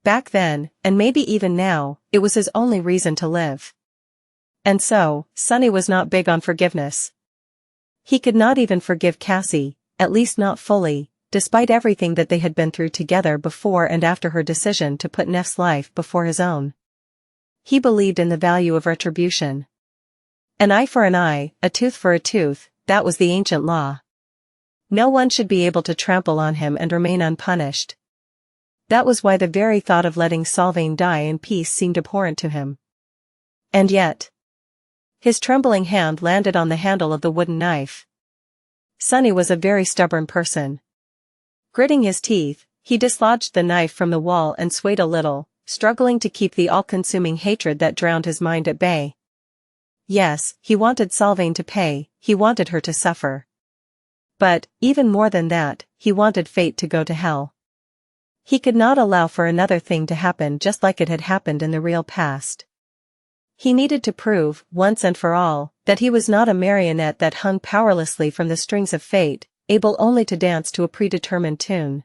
S1: Back then, and maybe even now, it was his only reason to live. And so, Sunny was not big on forgiveness. He could not even forgive Cassie, at least not fully, despite everything that they had been through together before and after her decision to put Neff's life before his own. He believed in the value of retribution. An eye for an eye, a tooth for a tooth, that was the ancient law. No one should be able to trample on him and remain unpunished. That was why the very thought of letting Sylvain die in peace seemed abhorrent to him. And yet, his trembling hand landed on the handle of the wooden knife. Sunny was a very stubborn person. Gritting his teeth, he dislodged the knife from the wall and swayed a little, struggling to keep the all-consuming hatred that drowned his mind at bay. Yes, he wanted Sylvain to pay, he wanted her to suffer. But, even more than that, he wanted fate to go to hell. He could not allow for another thing to happen just like it had happened in the real past. He needed to prove, once and for all, that he was not a marionette that hung powerlessly from the strings of fate, able only to dance to a predetermined tune.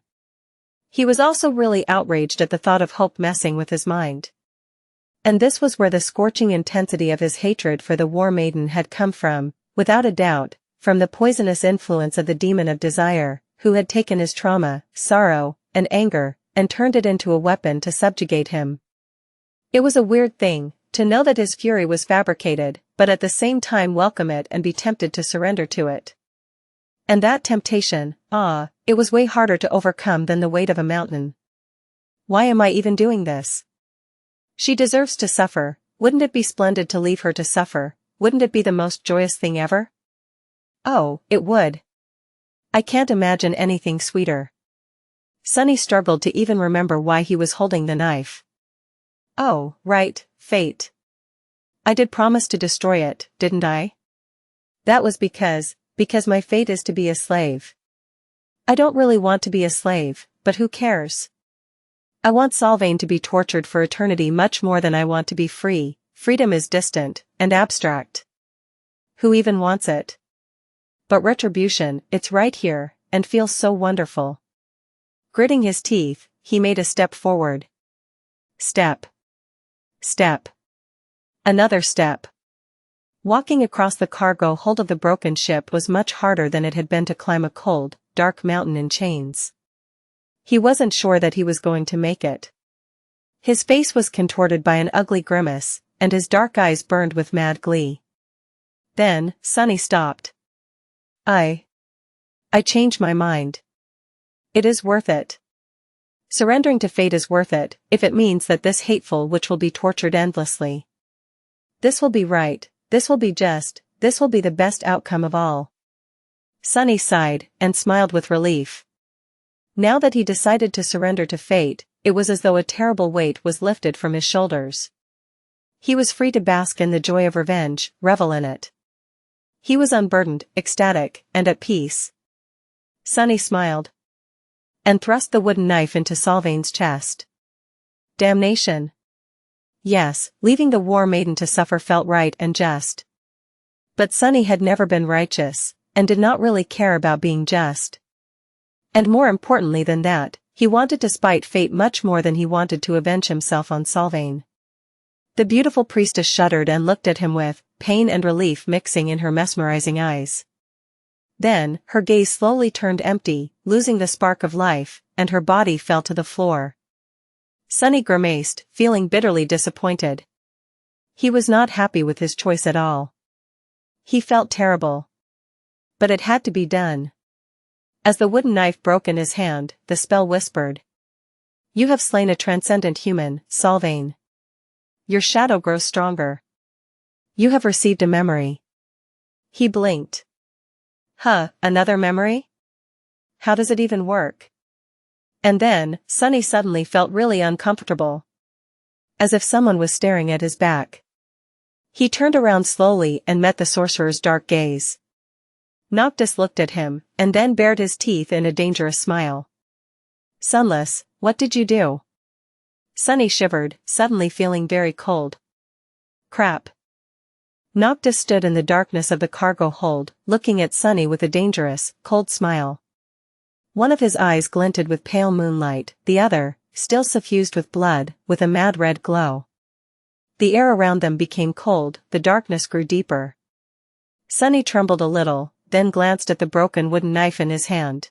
S1: He was also really outraged at the thought of hope messing with his mind. And this was where the scorching intensity of his hatred for the War Maiden had come from, without a doubt, from the poisonous influence of the demon of desire, who had taken his trauma, sorrow, and anger, and turned it into a weapon to subjugate him. It was a weird thing, to know that his fury was fabricated, but at the same time welcome it and be tempted to surrender to it. And that temptation, it was way harder to overcome than the weight of a mountain. Why am I even doing this? She deserves to suffer, wouldn't it be splendid to leave her to suffer, wouldn't it be the most joyous thing ever? Oh, it would. I can't imagine anything sweeter. Sunny struggled to even remember why he was holding the knife. Oh, right, fate. I did promise to destroy it, didn't I? That was because my fate is to be a slave. I don't really want to be a slave, but who cares? I want Sylvain to be tortured for eternity much more than I want to be free. Freedom is distant, and abstract. Who even wants it? But retribution, it's right here, and feels so wonderful. Gritting his teeth, he made a step forward. Step. Step. Another step. Walking across the cargo hold of the broken ship was much harder than it had been to climb a cold, dark mountain in chains. He wasn't sure that he was going to make it. His face was contorted by an ugly grimace, and his dark eyes burned with mad glee. Then, Sunny stopped. I changed my mind. It is worth it. Surrendering to fate is worth it, if it means that this hateful witch will be tortured endlessly. This will be right, this will be just, this will be the best outcome of all. Sunny sighed, and smiled with relief. Now that he decided to surrender to fate, it was as though a terrible weight was lifted from his shoulders. He was free to bask in the joy of revenge, revel in it. He was unburdened, ecstatic, and at peace. Sunny smiled. And thrust the wooden knife into Sylvain's chest. Damnation. Yes, leaving the War Maiden to suffer felt right and just. But Sunny had never been righteous, and did not really care about being just. And more importantly than that, he wanted to spite fate much more than he wanted to avenge himself on Sylvain. The beautiful priestess shuddered and looked at him with pain and relief mixing in her mesmerizing eyes. Then, her gaze slowly turned empty, losing the spark of life, and her body fell to the floor. Sunny grimaced, feeling bitterly disappointed. He was not happy with his choice at all. He felt terrible. But it had to be done. As the wooden knife broke in his hand, the spell whispered. You have slain a transcendent human, Sylvain. Your shadow grows stronger. You have received a memory. He blinked. Another memory? How does it even work? And then, Sunny suddenly felt really uncomfortable. As if someone was staring at his back. He turned around slowly and met the sorcerer's dark gaze. Noctis looked at him, and then bared his teeth in a dangerous smile. Sunless, what did you do? Sunny shivered, suddenly feeling very cold. Crap. Noctis stood in the darkness of the cargo hold, looking at Sunny with a dangerous, cold smile. One of his eyes glinted with pale moonlight, the other, still suffused with blood, with a mad red glow. The air around them became cold, the darkness grew deeper. Sunny trembled a little, then glanced at the broken wooden knife in his hand.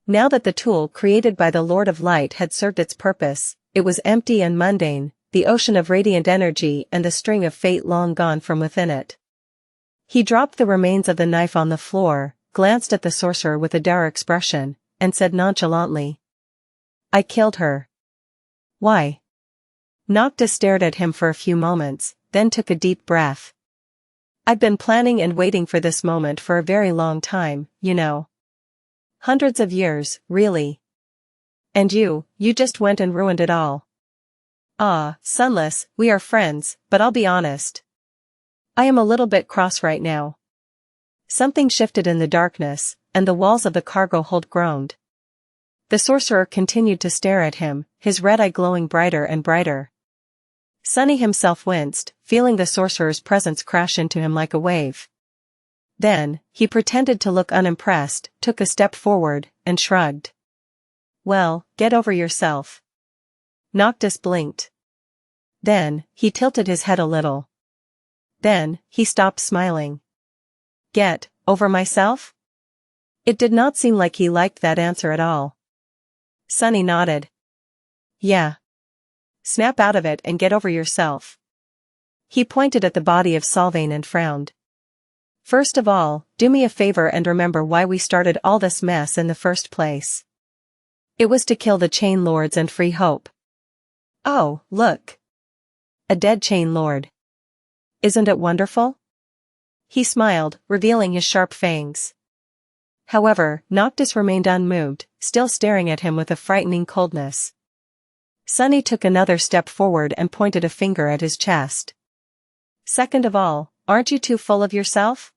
S1: Now that the tool created by the Lord of Light had served its purpose, it was empty and mundane, the ocean of radiant energy and the string of fate long gone from within it. He dropped the remains of the knife on the floor, glanced at the sorcerer with a dour expression, and said nonchalantly. I killed her. Why? Noctis stared at him for a few moments, then took a deep breath. I've been planning and waiting for this moment for a very long time, you know. Hundreds of years, really. And you just went and ruined it all. Sunless, we are friends, but I'll be honest. I am a little bit cross right now. Something shifted in the darkness, and the walls of the cargo hold groaned. The sorcerer continued to stare at him, his red eye glowing brighter and brighter. Sunny himself winced, feeling the sorcerer's presence crash into him like a wave. Then, he pretended to look unimpressed, took a step forward, and shrugged. Well, get over yourself. Noctis blinked. Then, he tilted his head a little. Then, he stopped smiling. Get over myself? It did not seem like he liked that answer at all. Sunny nodded. Yeah. Snap out of it and get over yourself. He pointed at the body of Sylvain and frowned. First of all, do me a favor and remember why we started all this mess in the first place. It was to kill the Chain Lords and free Hope. Oh, look. A dead Chain Lord. Isn't it wonderful? He smiled, revealing his sharp fangs. However, Noctis remained unmoved, still staring at him with a frightening coldness. Sunny took another step forward and pointed a finger at his chest. Second of all, aren't you too full of yourself?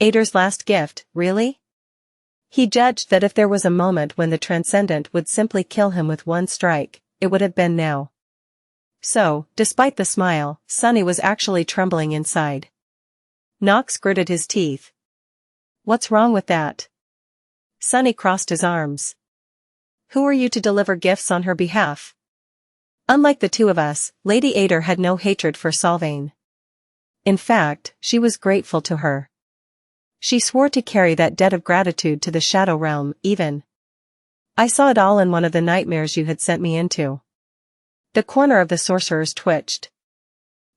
S1: Ader's last gift, really? He judged that if there was a moment when the Transcendent would simply kill him with one strike, it would have been now. So, despite the smile, Sunny was actually trembling inside. Nox gritted his teeth. What's wrong with that? Sunny crossed his arms. Who are you to deliver gifts on her behalf? Unlike the two of us, Lady Ader had no hatred for Sylvain. In fact, she was grateful to her. She swore to carry that debt of gratitude to the Shadow Realm, even. I saw it all in one of the nightmares you had sent me into. The corner of the sorcerer's twitched.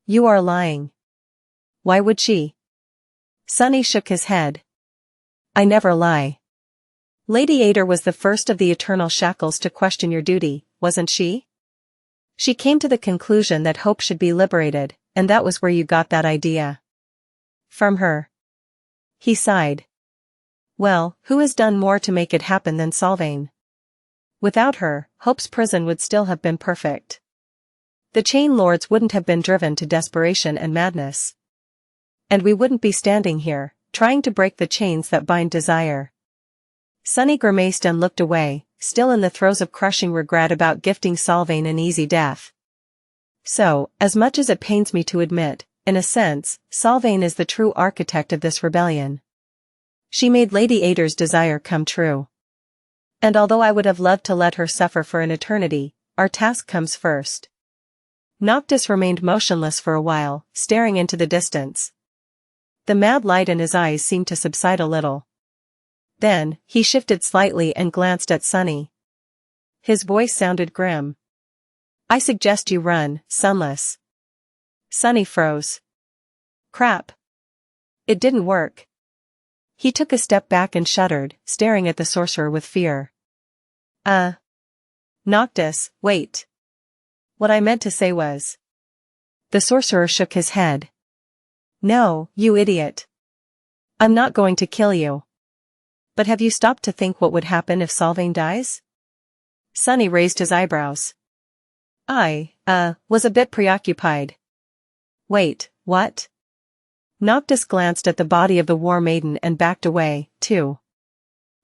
S1: You are lying. Why would she? Sunny shook his head. I never lie. Lady Ader was the first of the eternal Shackles to question your duty, wasn't she? She came to the conclusion that Hope should be liberated, and that was where you got that idea. From her. He sighed. Well, who has done more to make it happen than Sylvain? Without her, Hope's prison would still have been perfect. The Chain Lords wouldn't have been driven to desperation and madness. And we wouldn't be standing here, trying to break the chains that bind desire. Sunny grimaced and looked away, still in the throes of crushing regret about gifting Sylvain an easy death. So, as much as it pains me to admit, in a sense, Sylvain is the true architect of this rebellion. She made Lady Ader's desire come true. And although I would have loved to let her suffer for an eternity, our task comes first. Noctis remained motionless for a while, staring into the distance. The mad light in his eyes seemed to subside a little. Then, he shifted slightly and glanced at Sunny. His voice sounded grim. I suggest you run, Sunless. Sunny froze. Crap. It didn't work. He took a step back and shuddered, staring at the sorcerer with fear. Noctis, wait. What I meant to say was. The sorcerer shook his head. No, you idiot. I'm not going to kill you. But have you stopped to think what would happen if Solvang dies? Sunny raised his eyebrows. I was a bit preoccupied. Wait, what? Noctis glanced at the body of the War Maiden and backed away, too.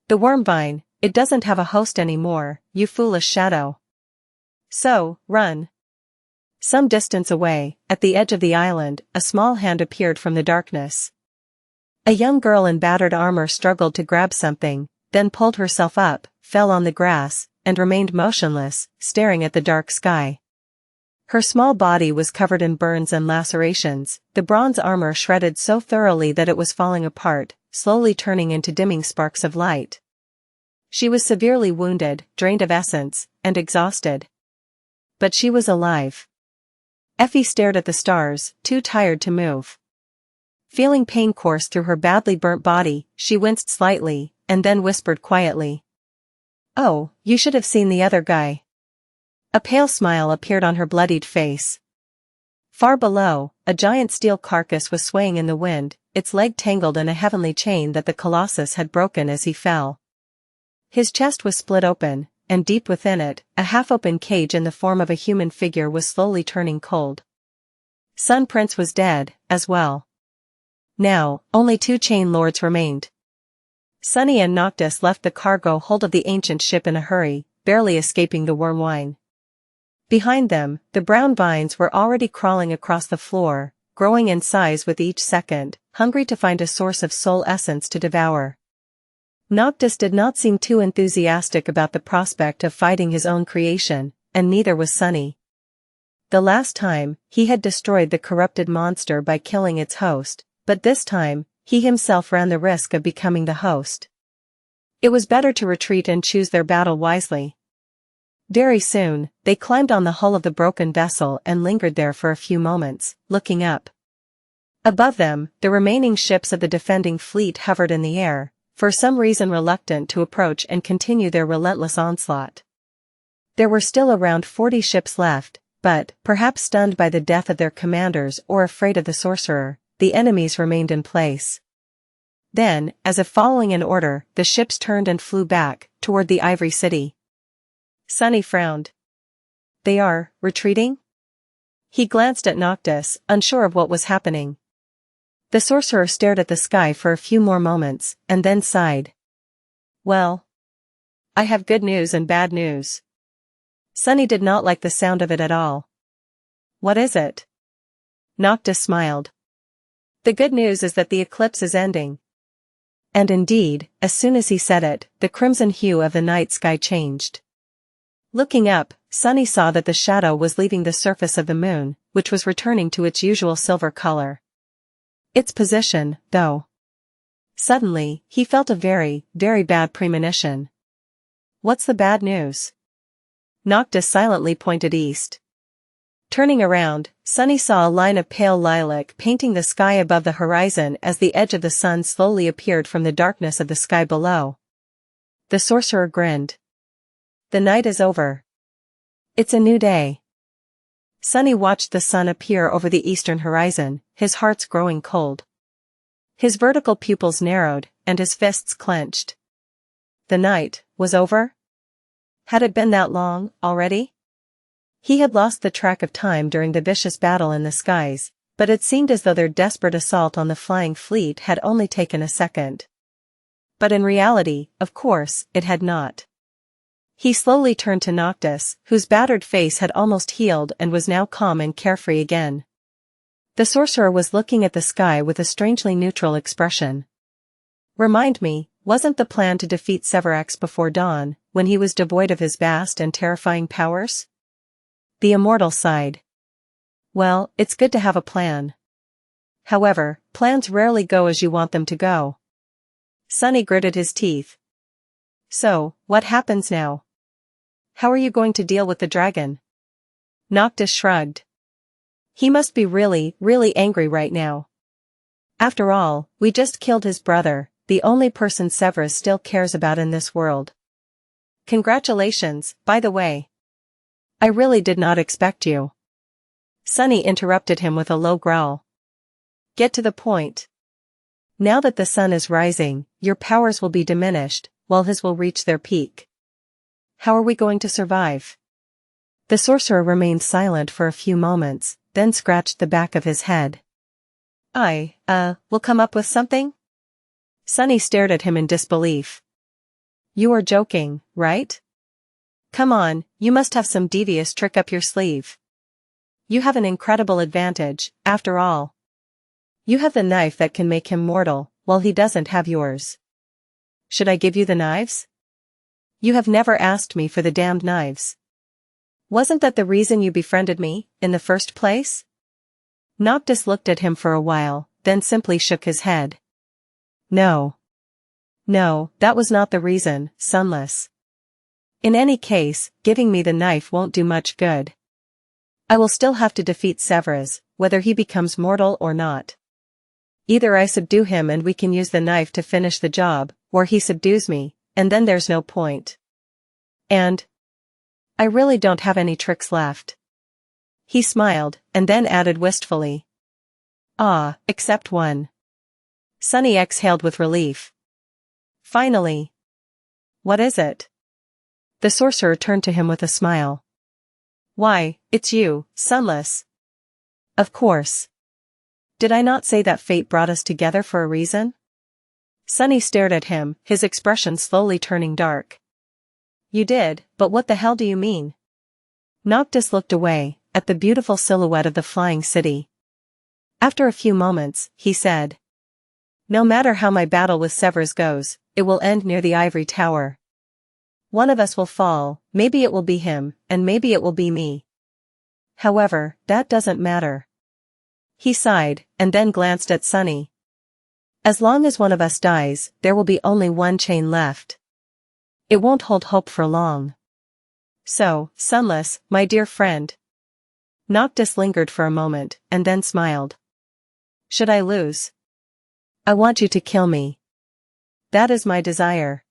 S1: The Wormvine, it doesn't have a host anymore, you foolish shadow. So, run. Some distance away, at the edge of the island, a small hand appeared from the darkness. A young girl in battered armor struggled to grab something, then pulled herself up, fell on the grass, and remained motionless, staring at the dark sky. Her small body was covered in burns and lacerations, the bronze armor shredded so thoroughly that it was falling apart, slowly turning into dimming sparks of light. She was severely wounded, drained of essence, and exhausted. But she was alive. Effie stared at the stars, too tired to move. Feeling pain course through her badly burnt body, she winced slightly, and then whispered quietly. Oh, you should have seen the other guy. A pale smile appeared on her bloodied face. Far below, a giant steel carcass was swaying in the wind, its leg tangled in a heavenly chain that the Colossus had broken as he fell. His chest was split open, and deep within it, a half-open cage in the form of a human figure was slowly turning cold. Sun Prince was dead, as well. Now, only 2 chain lords remained. Sunny and Noctis left the cargo hold of the ancient ship in a hurry, barely escaping the wormwine. Behind them, the brown vines were already crawling across the floor, growing in size with each second, hungry to find a source of soul essence to devour. Noctis did not seem too enthusiastic about the prospect of fighting his own creation, and neither was Sunny. The last time, he had destroyed the corrupted monster by killing its host, but this time, he himself ran the risk of becoming the host. It was better to retreat and choose their battle wisely. Very soon, they climbed on the hull of the broken vessel and lingered there for a few moments, looking up. Above them, the remaining ships of the defending fleet hovered in the air, for some reason reluctant to approach and continue their relentless onslaught. There were still around 40 ships left, but, perhaps stunned by the death of their commanders or afraid of the sorcerer, the enemies remained in place. Then, as if following an order, the ships turned and flew back, toward the Ivory City. Sunny frowned. They are retreating? He glanced at Noctis, unsure of what was happening. The sorcerer stared at the sky for a few more moments, and then sighed. Well, I have good news and bad news. Sunny did not like the sound of it at all. What is it? Noctis smiled. The good news is that the eclipse is ending. And indeed, as soon as he said it, the crimson hue of the night sky changed. Looking up, Sunny saw that the shadow was leaving the surface of the moon, which was returning to its usual silver color. Its position, though. Suddenly, he felt a very, very bad premonition. What's the bad news? Noctis silently pointed east. Turning around, Sunny saw a line of pale lilac painting the sky above the horizon as the edge of the sun slowly appeared from the darkness of the sky below. The sorcerer grinned. The night is over. It's a new day. Sunny watched the sun appear over the eastern horizon, his heart's growing cold. His vertical pupils narrowed, and his fists clenched. The night was over? Had it been that long, already? He had lost the track of time during the vicious battle in the skies, but it seemed as though their desperate assault on the flying fleet had only taken a second. But in reality, of course, it had not. He slowly turned to Noctis, whose battered face had almost healed and was now calm and carefree again. The sorcerer was looking at the sky with a strangely neutral expression. Remind me, wasn't the plan to defeat Sevras before dawn, when he was devoid of his vast and terrifying powers? The immortal sighed. Well, it's good to have a plan. However, plans rarely go as you want them to go. Sunny gritted his teeth. So, what happens now? How are you going to deal with the dragon? Noctis shrugged. He must be really, really angry right now. After all, we just killed his brother, the only person Sevras still cares about in this world. Congratulations, by the way. I really did not expect you. Sunny interrupted him with a low growl. Get to the point. Now that the sun is rising, your powers will be diminished, while his will reach their peak. How are we going to survive? The sorcerer remained silent for a few moments, then scratched the back of his head. Will come up with something? Sunny stared at him in disbelief. You are joking, right? Come on, you must have some devious trick up your sleeve. You have an incredible advantage, after all. You have the knife that can make him mortal, while he doesn't have yours. Should I give you the knives? You have never asked me for the damned knives. Wasn't that the reason you befriended me, in the first place? Noctis looked at him for a while, then simply shook his head. No. No, that was not the reason, Sunless. In any case, giving me the knife won't do much good. I will still have to defeat Sevras, whether he becomes mortal or not. Either I subdue him and we can use the knife to finish the job, or he subdues me, and then there's no point. And I really don't have any tricks left. He smiled, and then added wistfully. Except one. Sunny exhaled with relief. Finally. What is it? The sorcerer turned to him with a smile. Why, it's you, Sunless. Of course. Did I not say that fate brought us together for a reason? Sunny stared at him, his expression slowly turning dark. You did, but what the hell do you mean? Noctis looked away, at the beautiful silhouette of the flying city. After a few moments, he said. No matter how my battle with Sevras goes, it will end near the ivory tower. One of us will fall, maybe it will be him, and maybe it will be me. However, that doesn't matter. He sighed, and then glanced at Sunny. As long as one of us dies, there will be only one chain left. It won't hold hope for long. So, Sunless, my dear friend. Noctis lingered for a moment, and then smiled. Should I lose? I want you to kill me. That is my desire.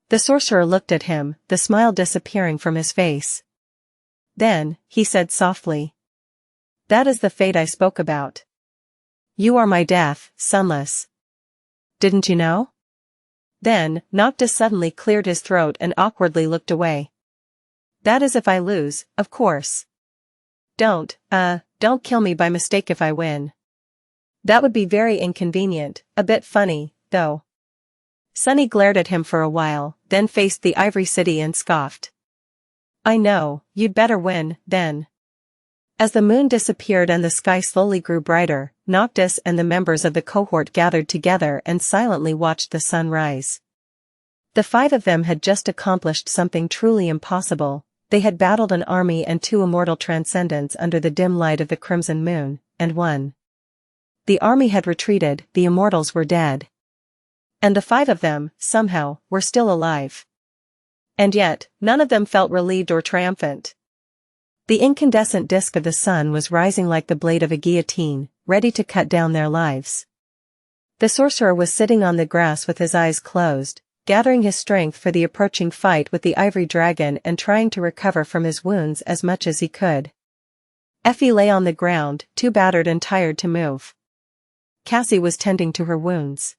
S1: The sorcerer looked at him, the smile disappearing from his face. Then, he said softly. That is the fate I spoke about. You are my death, Sunless. Didn't you know? Then, Noctis suddenly cleared his throat and awkwardly looked away. That is if I lose, of course. Don't kill me by mistake if I win. That would be very inconvenient, a bit funny, though. Sunny glared at him for a while, then faced the ivory city and scoffed. I know, you'd better win, then. As the moon disappeared and the sky slowly grew brighter, Noctis and the members of the cohort gathered together and silently watched the sun rise. The five of them had just accomplished something truly impossible. They had battled an army and two immortal transcendents under the dim light of the crimson moon, and won. The army had retreated, the immortals were dead. And the five of them, somehow, were still alive. And yet, none of them felt relieved or triumphant. The incandescent disk of the sun was rising like the blade of a guillotine, ready to cut down their lives. The sorcerer was sitting on the grass with his eyes closed, gathering his strength for the approaching fight with the ivory dragon and trying to recover from his wounds as much as he could. Effie lay on the ground, too battered and tired to move. Cassie was tending to her wounds.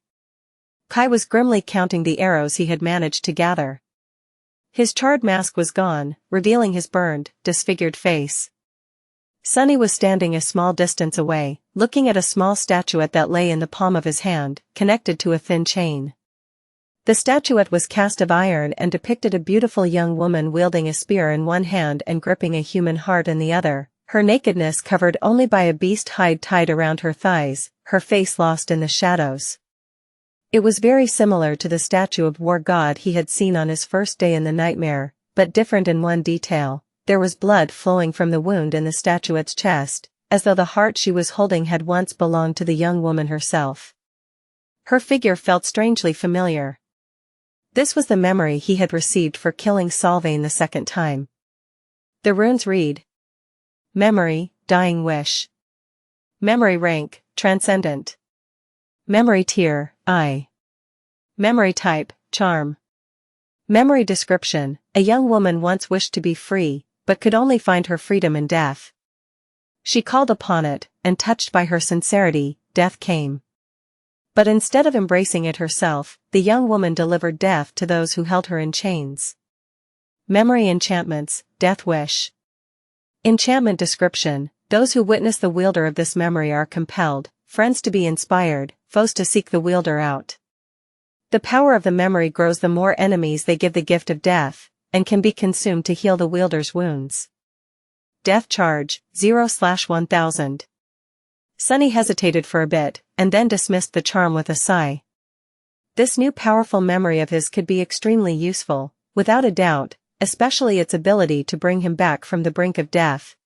S1: Kai was grimly counting the arrows he had managed to gather. His charred mask was gone, revealing his burned, disfigured face. Sunny was standing a small distance away, looking at a small statuette that lay in the palm of his hand, connected to a thin chain. The statuette was cast of iron and depicted a beautiful young woman wielding a spear in one hand and gripping a human heart in the other, her nakedness covered only by a beast hide tied around her thighs, her face lost in the shadows. It was very similar to the statue of war god he had seen on his first day in the nightmare, but different in one detail. There was blood flowing from the wound in the statuette's chest, as though the heart she was holding had once belonged to the young woman herself. Her figure felt strangely familiar. This was the memory he had received for killing Solvain the second time. The runes read: Memory, Dying Wish. Memory rank, Transcendent. Memory tier, I. Memory type, Charm. Memory description: a young woman once wished to be free, but could only find her freedom in death. She called upon it, and touched by her sincerity, death came. But instead of embracing it herself, the young woman delivered death to those who held her in chains. Memory enchantments, Death Wish. Enchantment description: those who witness the wielder of this memory are compelled, friends to be inspired, foes to seek the wielder out. The power of the memory grows the more enemies they give the gift of death, and can be consumed to heal the wielder's wounds. Death charge, 0/1000. Sunny hesitated for a bit, and then dismissed the charm with a sigh. This new powerful memory of his could be extremely useful, without a doubt, especially its ability to bring him back from the brink of death.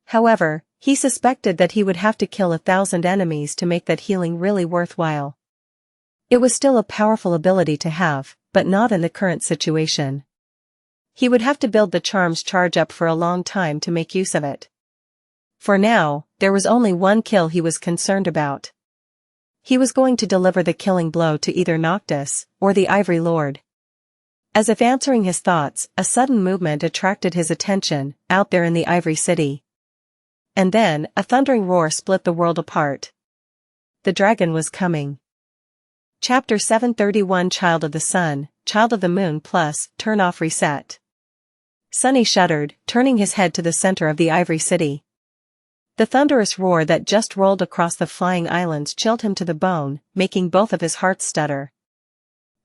S1: However, he suspected that he would have to kill 1,000 enemies to make that healing really worthwhile. It was still a powerful ability to have, but not in the current situation. He would have to build the charm's charge up for a long time to make use of it. For now, there was only one kill he was concerned about. He was going to deliver the killing blow to either Noctis, or the Ivory Lord. As if answering his thoughts, a sudden movement attracted his attention, out there in the Ivory City. And then, a thundering roar split the world apart. The dragon was coming. Chapter 731 Child of the Sun, Child of the Moon plus, Turn off reset. Sunny shuddered, turning his head to the center of the Ivory City. The thunderous roar that just rolled across the flying islands chilled him to the bone, making both of his hearts stutter.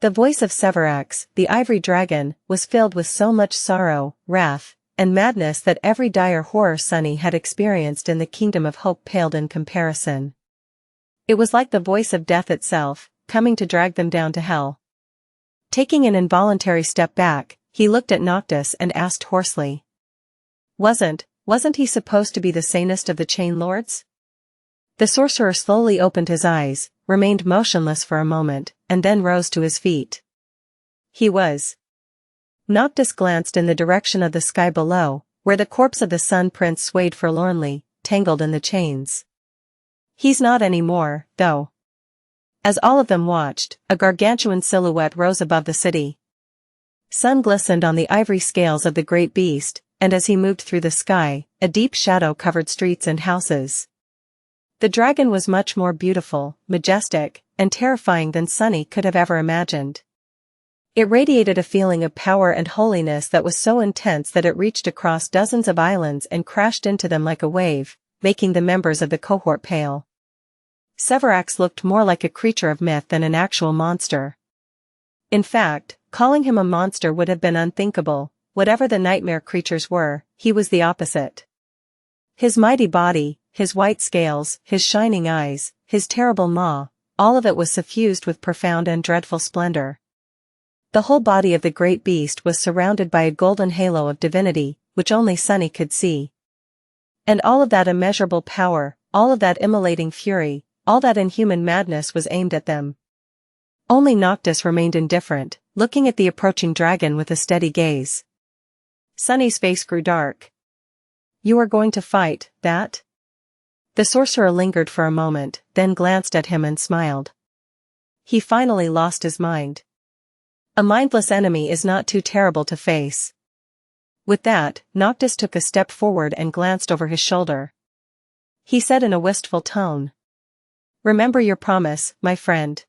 S1: The voice of Sevras, the Ivory Dragon, was filled with so much sorrow, wrath, and madness that every dire horror Sunny had experienced in the Kingdom of Hope paled in comparison. It was like the voice of death itself, coming to drag them down to hell. Taking an involuntary step back, he looked at Noctis and asked hoarsely. Wasn't he supposed to be the sanest of the Chain Lords? The sorcerer slowly opened his eyes, remained motionless for a moment, and then rose to his feet. He was. Noctis glanced in the direction of the sky below, where the corpse of the Sun Prince swayed forlornly, tangled in the chains. He's not anymore, though. As all of them watched, a gargantuan silhouette rose above the city. Sun glistened on the ivory scales of the great beast, and as he moved through the sky, a deep shadow covered streets and houses. The dragon was much more beautiful, majestic, and terrifying than Sunny could have ever imagined. It radiated a feeling of power and holiness that was so intense that it reached across dozens of islands and crashed into them like a wave, making the members of the cohort pale. Sevras looked more like a creature of myth than an actual monster. In fact, calling him a monster would have been unthinkable. Whatever the nightmare creatures were, he was the opposite. His mighty body, his white scales, his shining eyes, his terrible maw, all of it was suffused with profound and dreadful splendor. The whole body of the great beast was surrounded by a golden halo of divinity, which only Sunny could see. And all of that immeasurable power, all of that immolating fury, all that inhuman madness was aimed at them. Only Noctis remained indifferent, looking at the approaching dragon with a steady gaze. Sunny's face grew dark. You are going to fight, that? The sorcerer lingered for a moment, then glanced at him and smiled. He finally lost his mind. A mindless enemy is not too terrible to face. With that, Noctis took a step forward and glanced over his shoulder. He said in a wistful tone. Remember your promise, my friend.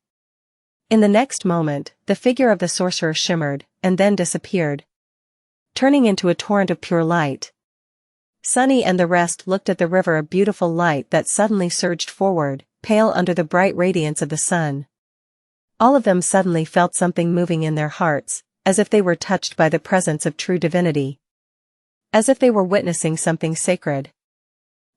S1: In the next moment, the figure of the sorcerer shimmered, and then disappeared, turning into a torrent of pure light. Sunny and the rest looked at the river of beautiful light that suddenly surged forward, pale under the bright radiance of the sun. All of them suddenly felt something moving in their hearts, as if they were touched by the presence of true divinity. As if they were witnessing something sacred.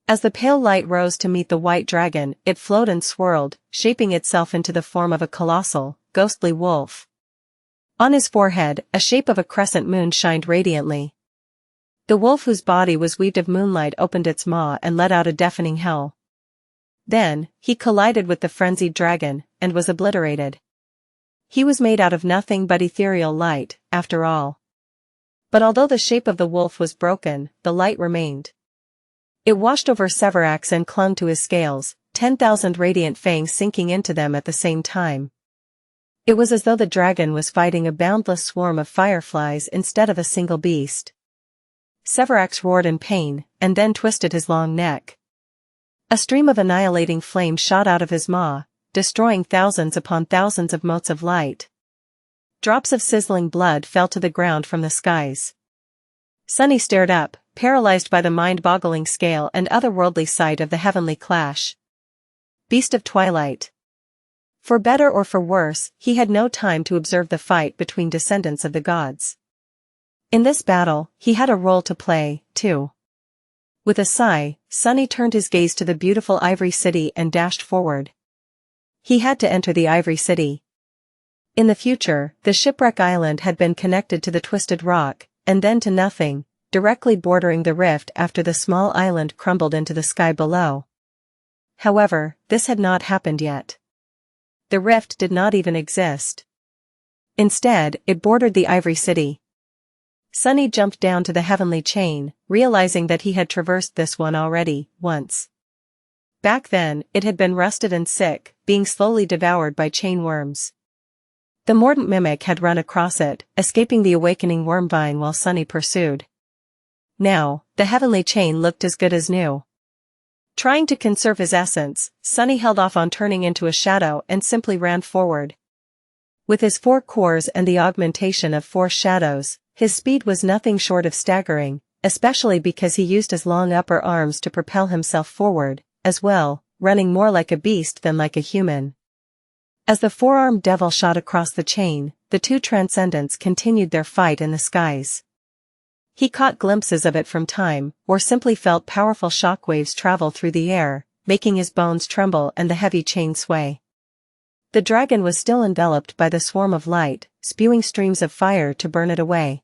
S1: As the pale light rose to meet the white dragon, it flowed and swirled, shaping itself into the form of a colossal, ghostly wolf. On his forehead, a shape of a crescent moon shined radiantly. The wolf, whose body was weaved of moonlight, opened its maw and let out a deafening howl. Then, he collided with the frenzied dragon, and was obliterated. He was made out of nothing but ethereal light, after all. But although the shape of the wolf was broken, the light remained. It washed over Sevras and clung to his scales, 10,000 radiant fangs sinking into them at the same time. It was as though the dragon was fighting a boundless swarm of fireflies instead of a single beast. Sevras roared in pain, and then twisted his long neck. A stream of annihilating flame shot out of his maw, destroying thousands upon thousands of motes of light. Drops of sizzling blood fell to the ground from the skies. Sunny stared up, paralyzed by the mind-boggling scale and otherworldly sight of the heavenly clash. Beast of Twilight. For better or for worse, he had no time to observe the fight between descendants of the gods. In this battle, he had a role to play, too. With a sigh, Sunny turned his gaze to the beautiful Ivory City and dashed forward. He had to enter the Ivory City. In the future, the Shipwreck Island had been connected to the Twisted Rock, and then to nothing, directly bordering the rift after the small island crumbled into the sky below. However, this had not happened yet. The rift did not even exist. Instead, it bordered the Ivory City. Sunny jumped down to the heavenly chain, realizing that he had traversed this one already, once. Back then, it had been rusted and sick, being slowly devoured by chain worms. The mordant mimic had run across it, escaping the awakening wormvine while Sunny pursued. Now, the heavenly chain looked as good as new. Trying to conserve his essence, Sunny held off on turning into a shadow and simply ran forward. With his 4 cores and the augmentation of 4 shadows, his speed was nothing short of staggering, especially because he used his long upper arms to propel himself forward, as well, running more like a beast than like a human. As the 4-armed devil shot across the chain, the 2 transcendents continued their fight in the skies. He caught glimpses of it from time, or simply felt powerful shockwaves travel through the air, making his bones tremble and the heavy chain sway. The dragon was still enveloped by the swarm of light, spewing streams of fire to burn it away.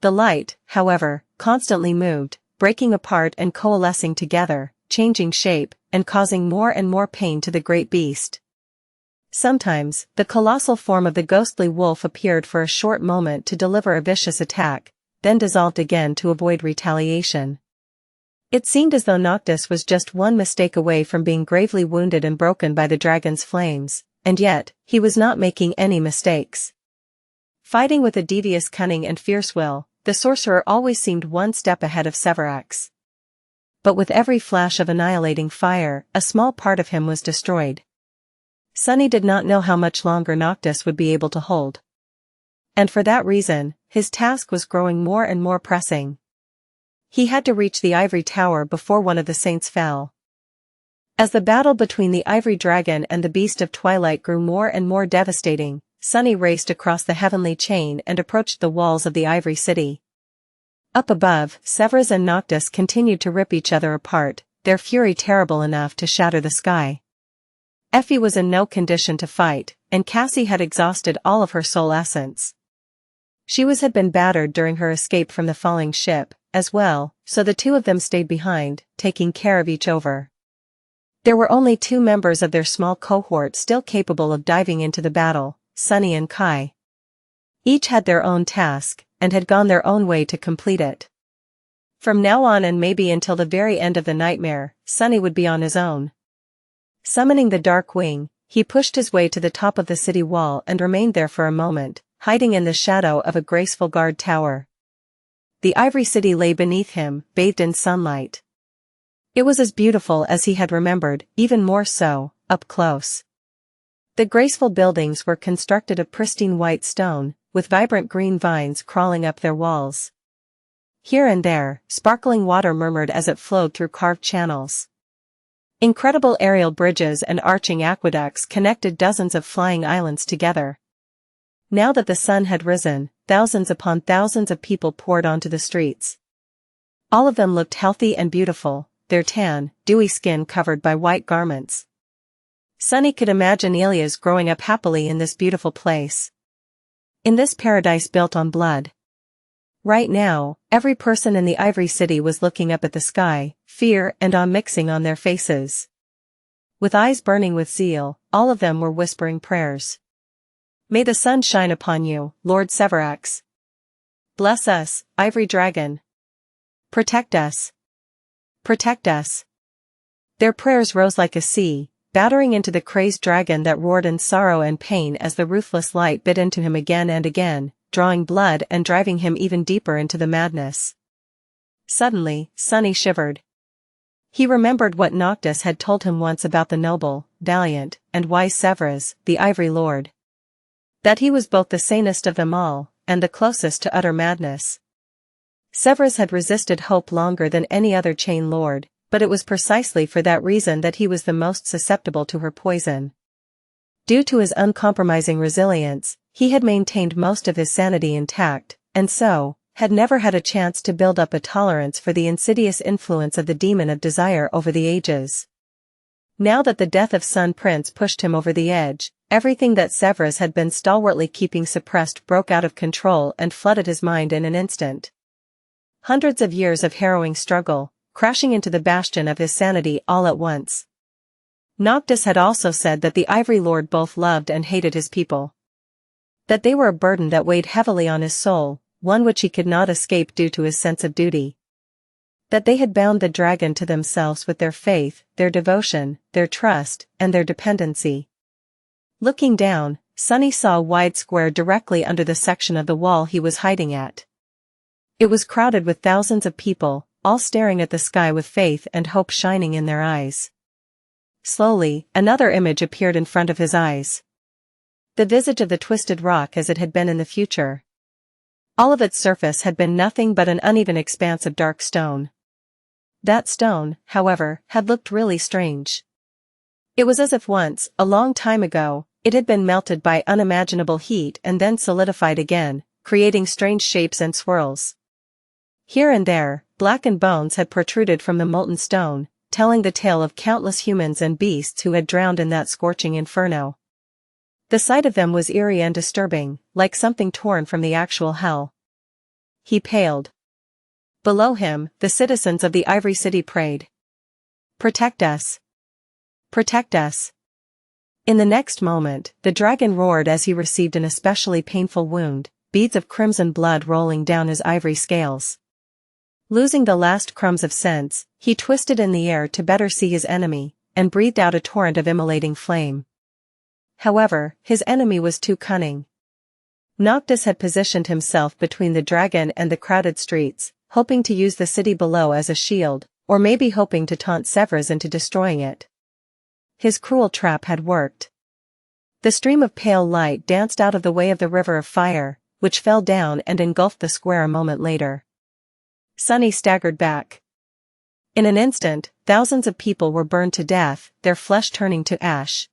S1: The light, however, constantly moved, breaking apart and coalescing together, changing shape, and causing more and more pain to the great beast. Sometimes, the colossal form of the ghostly wolf appeared for a short moment to deliver a vicious attack, then dissolved again to avoid retaliation. It seemed as though Noctis was just one mistake away from being gravely wounded and broken by the dragon's flames, and yet, he was not making any mistakes. Fighting with a devious cunning and fierce will, the sorcerer always seemed one step ahead of Sevras. But with every flash of annihilating fire, a small part of him was destroyed. Sunny did not know how much longer Noctis would be able to hold. And for that reason, his task was growing more and more pressing. He had to reach the ivory tower before one of the saints fell. As the battle between the ivory dragon and the beast of Twilight grew more and more devastating, Sunny raced across the heavenly chain and approached the walls of the Ivory City. Up above, Sevras and Noctis continued to rip each other apart, their fury terrible enough to shatter the sky. Effie was in no condition to fight, and Cassie had exhausted all of her soul essence. She had been battered during her escape from the falling ship, as well, so the 2 of them stayed behind, taking care of each other. There were only 2 members of their small cohort still capable of diving into the battle, Sunny and Kai. Each had their own task, and had gone their own way to complete it. From now on and maybe until the very end of the nightmare, Sunny would be on his own. Summoning the Dark Wing, he pushed his way to the top of the city wall and remained there for a moment, hiding in the shadow of a graceful guard tower. The Ivory City lay beneath him, bathed in sunlight. It was as beautiful as he had remembered, even more so, up close. The graceful buildings were constructed of pristine white stone, with vibrant green vines crawling up their walls. Here and there, sparkling water murmured as it flowed through carved channels. Incredible aerial bridges and arching aqueducts connected dozens of flying islands together. Now that the sun had risen, thousands upon thousands of people poured onto the streets. All of them looked healthy and beautiful, their tan, dewy skin covered by white garments. Sunny could imagine Elias growing up happily in this beautiful place. In this paradise built on blood. Right now, every person in the Ivory City was looking up at the sky, fear and awe mixing on their faces. With eyes burning with zeal, all of them were whispering prayers. May the sun shine upon you, Lord Sevras. Bless us, Ivory Dragon. Protect us. Protect us. Their prayers rose like a sea, battering into the crazed dragon that roared in sorrow and pain as the ruthless light bit into him again and again, drawing blood and driving him even deeper into the madness. Suddenly, Sunny shivered. He remembered what Noctis had told him once about the noble, valiant, and wise Sevras, the Ivory Lord. That he was both the sanest of them all, and the closest to utter madness. Sevras had resisted hope longer than any other chain lord, but it was precisely for that reason that he was the most susceptible to her poison. Due to his uncompromising resilience, he had maintained most of his sanity intact, and so, had never had a chance to build up a tolerance for the insidious influence of the demon of desire over the ages. Now that the death of Sun Prince pushed him over the edge, everything that Sevras had been stalwartly keeping suppressed broke out of control and flooded his mind in an instant. Hundreds of years of harrowing struggle, crashing into the bastion of his sanity all at once. Noctis had also said that the Ivory Lord both loved and hated his people. That they were a burden that weighed heavily on his soul, one which he could not escape due to his sense of duty. That they had bound the dragon to themselves with their faith, their devotion, their trust, and their dependency. Looking down, Sunny saw a wide square directly under the section of the wall he was hiding at. It was crowded with thousands of people, all staring at the sky with faith and hope shining in their eyes. Slowly, another image appeared in front of his eyes. The visage of the twisted rock as it had been in the future. All of its surface had been nothing but an uneven expanse of dark stone. That stone, however, had looked really strange. It was as if once, a long time ago, it had been melted by unimaginable heat and then solidified again, creating strange shapes and swirls. Here and there, blackened bones had protruded from the molten stone, telling the tale of countless humans and beasts who had drowned in that scorching inferno. The sight of them was eerie and disturbing, like something torn from the actual hell. He paled. Below him, the citizens of the Ivory City prayed. Protect us. Protect us. In the next moment, the dragon roared as he received an especially painful wound, beads of crimson blood rolling down his ivory scales. Losing the last crumbs of sense, he twisted in the air to better see his enemy, and breathed out a torrent of immolating flame. However, his enemy was too cunning. Noctis had positioned himself between the dragon and the crowded streets, hoping to use the city below as a shield, or maybe hoping to taunt Sevras into destroying it. His cruel trap had worked. The stream of pale light danced out of the way of the river of fire, which fell down and engulfed the square a moment later. Sunny staggered back. In an instant, thousands of people were burned to death, their flesh turning to ash.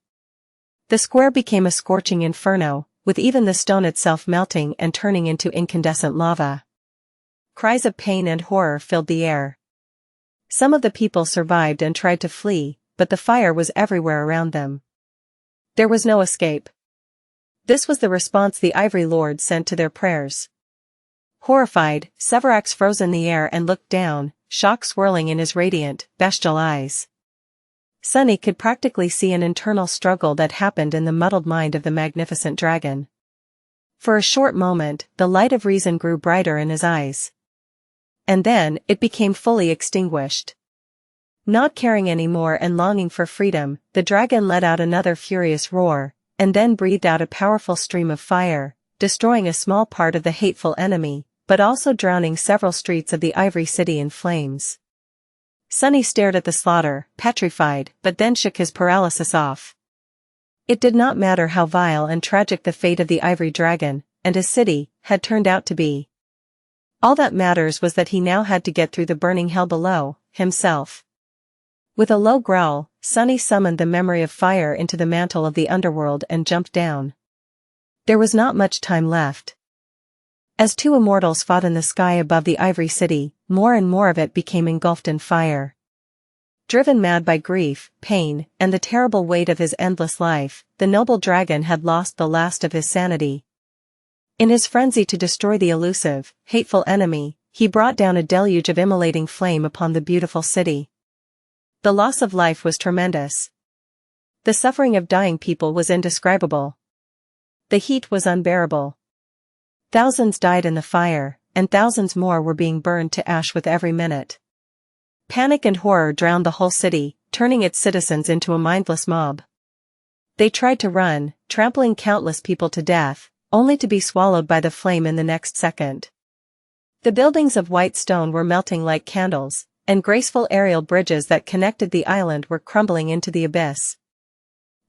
S1: The square became a scorching inferno, with even the stone itself melting and turning into incandescent lava. Cries of pain and horror filled the air. Some of the people survived and tried to flee, but the fire was everywhere around them. There was no escape. This was the response the Ivory Lord sent to their prayers. Horrified, Sevras froze in the air and looked down, shock swirling in his radiant, bestial eyes. Sunny could practically see an internal struggle that happened in the muddled mind of the magnificent dragon. For a short moment, the light of reason grew brighter in his eyes. And then, it became fully extinguished. Not caring anymore and longing for freedom, the dragon let out another furious roar, and then breathed out a powerful stream of fire, destroying a small part of the hateful enemy, but also drowning several streets of the Ivory City in flames. Sunny stared at the slaughter, petrified, but then shook his paralysis off. It did not matter how vile and tragic the fate of the Ivory Dragon, and his city, had turned out to be. All that matters was that he now had to get through the burning hell below, himself. With a low growl, Sunny summoned the memory of fire into the mantle of the underworld and jumped down. There was not much time left. As two immortals fought in the sky above the Ivory City, more and more of it became engulfed in fire. Driven mad by grief, pain, and the terrible weight of his endless life, the noble dragon had lost the last of his sanity. In his frenzy to destroy the elusive, hateful enemy, he brought down a deluge of immolating flame upon the beautiful city. The loss of life was tremendous. The suffering of dying people was indescribable. The heat was unbearable. Thousands died in the fire, and thousands more were being burned to ash with every minute. Panic and horror drowned the whole city, turning its citizens into a mindless mob. They tried to run, trampling countless people to death, only to be swallowed by the flame in the next second. The buildings of white stone were melting like candles, and graceful aerial bridges that connected the island were crumbling into the abyss.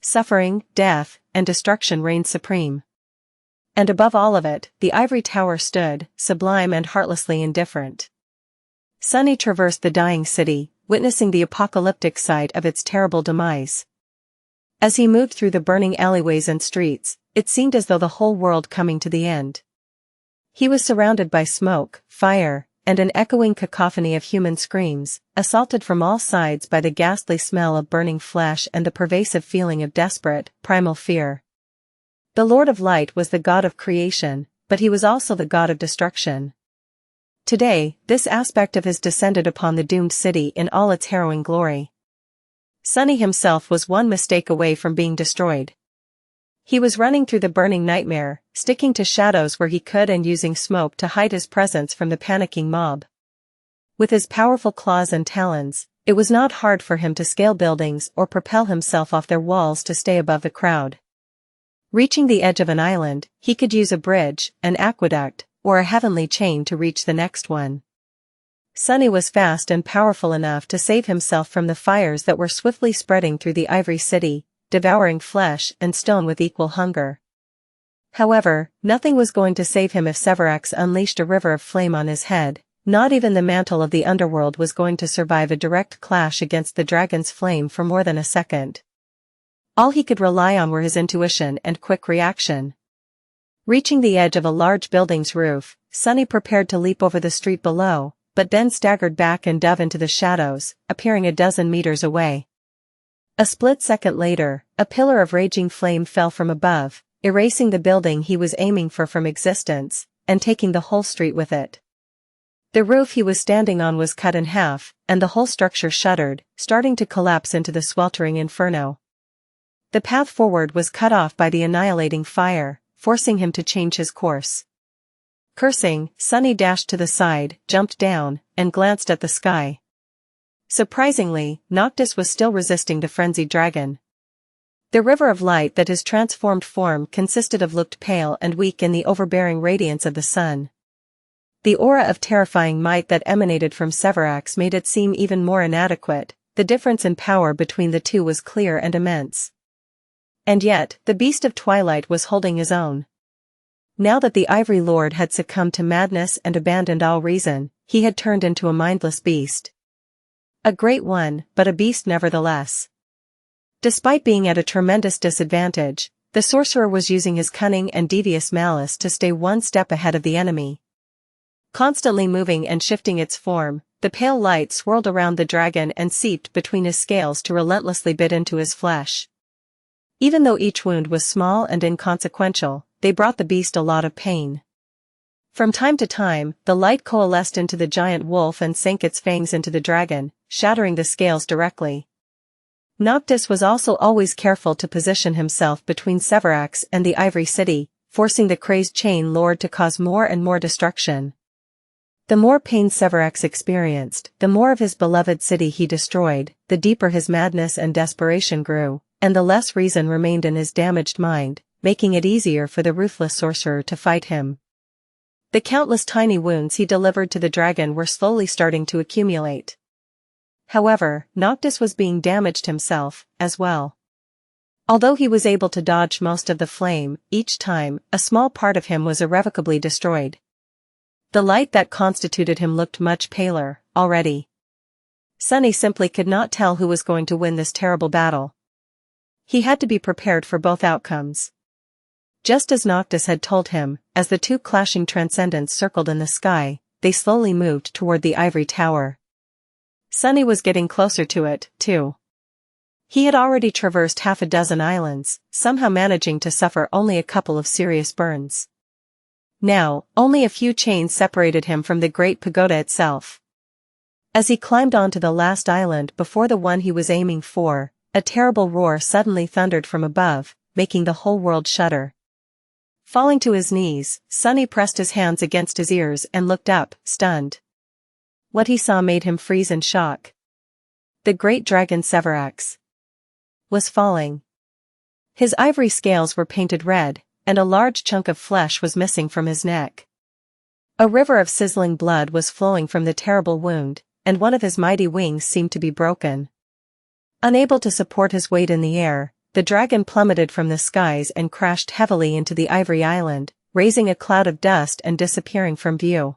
S1: Suffering, death, and destruction reigned supreme. And above all of it, the ivory tower stood, sublime and heartlessly indifferent. Sunny traversed the dying city, witnessing the apocalyptic sight of its terrible demise. As he moved through the burning alleyways and streets, it seemed as though the whole world coming to the end. He was surrounded by smoke, fire, and an echoing cacophony of human screams, assaulted from all sides by the ghastly smell of burning flesh and the pervasive feeling of desperate, primal fear. The Lord of Light was the god of creation, but he was also the god of destruction. Today, this aspect of his descended upon the doomed city in all its harrowing glory. Sunny himself was one mistake away from being destroyed. He was running through the burning nightmare, sticking to shadows where he could and using smoke to hide his presence from the panicking mob. With his powerful claws and talons, it was not hard for him to scale buildings or propel himself off their walls to stay above the crowd. Reaching the edge of an island, he could use a bridge, an aqueduct, or a heavenly chain to reach the next one. Sunny was fast and powerful enough to save himself from the fires that were swiftly spreading through the ivory city, devouring flesh and stone with equal hunger. However, nothing was going to save him if Sevras unleashed a river of flame on his head. Not even the mantle of the underworld was going to survive a direct clash against the dragon's flame for more than a second. All he could rely on were his intuition and quick reaction. Reaching the edge of a large building's roof, Sunny prepared to leap over the street below, but then staggered back and dove into the shadows, appearing a dozen meters away. A split second later, a pillar of raging flame fell from above, erasing the building he was aiming for from existence, and taking the whole street with it. The roof he was standing on was cut in half, and the whole structure shuddered, starting to collapse into the sweltering inferno. The path forward was cut off by the annihilating fire, forcing him to change his course. Cursing, Sunny dashed to the side, jumped down, and glanced at the sky. Surprisingly, Noctis was still resisting the frenzied dragon. The river of light that his transformed form consisted of looked pale and weak in the overbearing radiance of the sun. The aura of terrifying might that emanated from Sevras made it seem even more inadequate. The difference in power between the two was clear and immense. And yet, the beast of Twilight was holding his own. Now that the Ivory Lord had succumbed to madness and abandoned all reason, he had turned into a mindless beast. A great one, but a beast nevertheless. Despite being at a tremendous disadvantage, the sorcerer was using his cunning and devious malice to stay one step ahead of the enemy. Constantly moving and shifting its form, the pale light swirled around the dragon and seeped between his scales to relentlessly bit into his flesh. Even though each wound was small and inconsequential, they brought the beast a lot of pain. From time to time, the light coalesced into the giant wolf and sank its fangs into the dragon, shattering the scales directly. Noctis was also always careful to position himself between Sevras and the Ivory City, forcing the crazed chain lord to cause more and more destruction. The more pain Sevras experienced, the more of his beloved city he destroyed, the deeper his madness and desperation grew, and the less reason remained in his damaged mind, making it easier for the ruthless sorcerer to fight him. The countless tiny wounds he delivered to the dragon were slowly starting to accumulate. However, Noctis was being damaged himself, as well. Although he was able to dodge most of the flame, each time, a small part of him was irrevocably destroyed. The light that constituted him looked much paler, already. Sunny simply could not tell who was going to win this terrible battle. He had to be prepared for both outcomes. Just as Noctis had told him, as the two clashing transcendents circled in the sky, they slowly moved toward the ivory tower. Sunny was getting closer to it, too. He had already traversed half a dozen islands, somehow managing to suffer only a couple of serious burns. Now, only a few chains separated him from the great pagoda itself. As he climbed onto the last island before the one he was aiming for, a terrible roar suddenly thundered from above, making the whole world shudder. Falling to his knees, Sunny pressed his hands against his ears and looked up, stunned. What he saw made him freeze in shock. The great dragon Sevras was falling. His ivory scales were painted red, and a large chunk of flesh was missing from his neck. A river of sizzling blood was flowing from the terrible wound, and one of his mighty wings seemed to be broken. Unable to support his weight in the air, the dragon plummeted from the skies and crashed heavily into the ivory island, raising a cloud of dust and disappearing from view.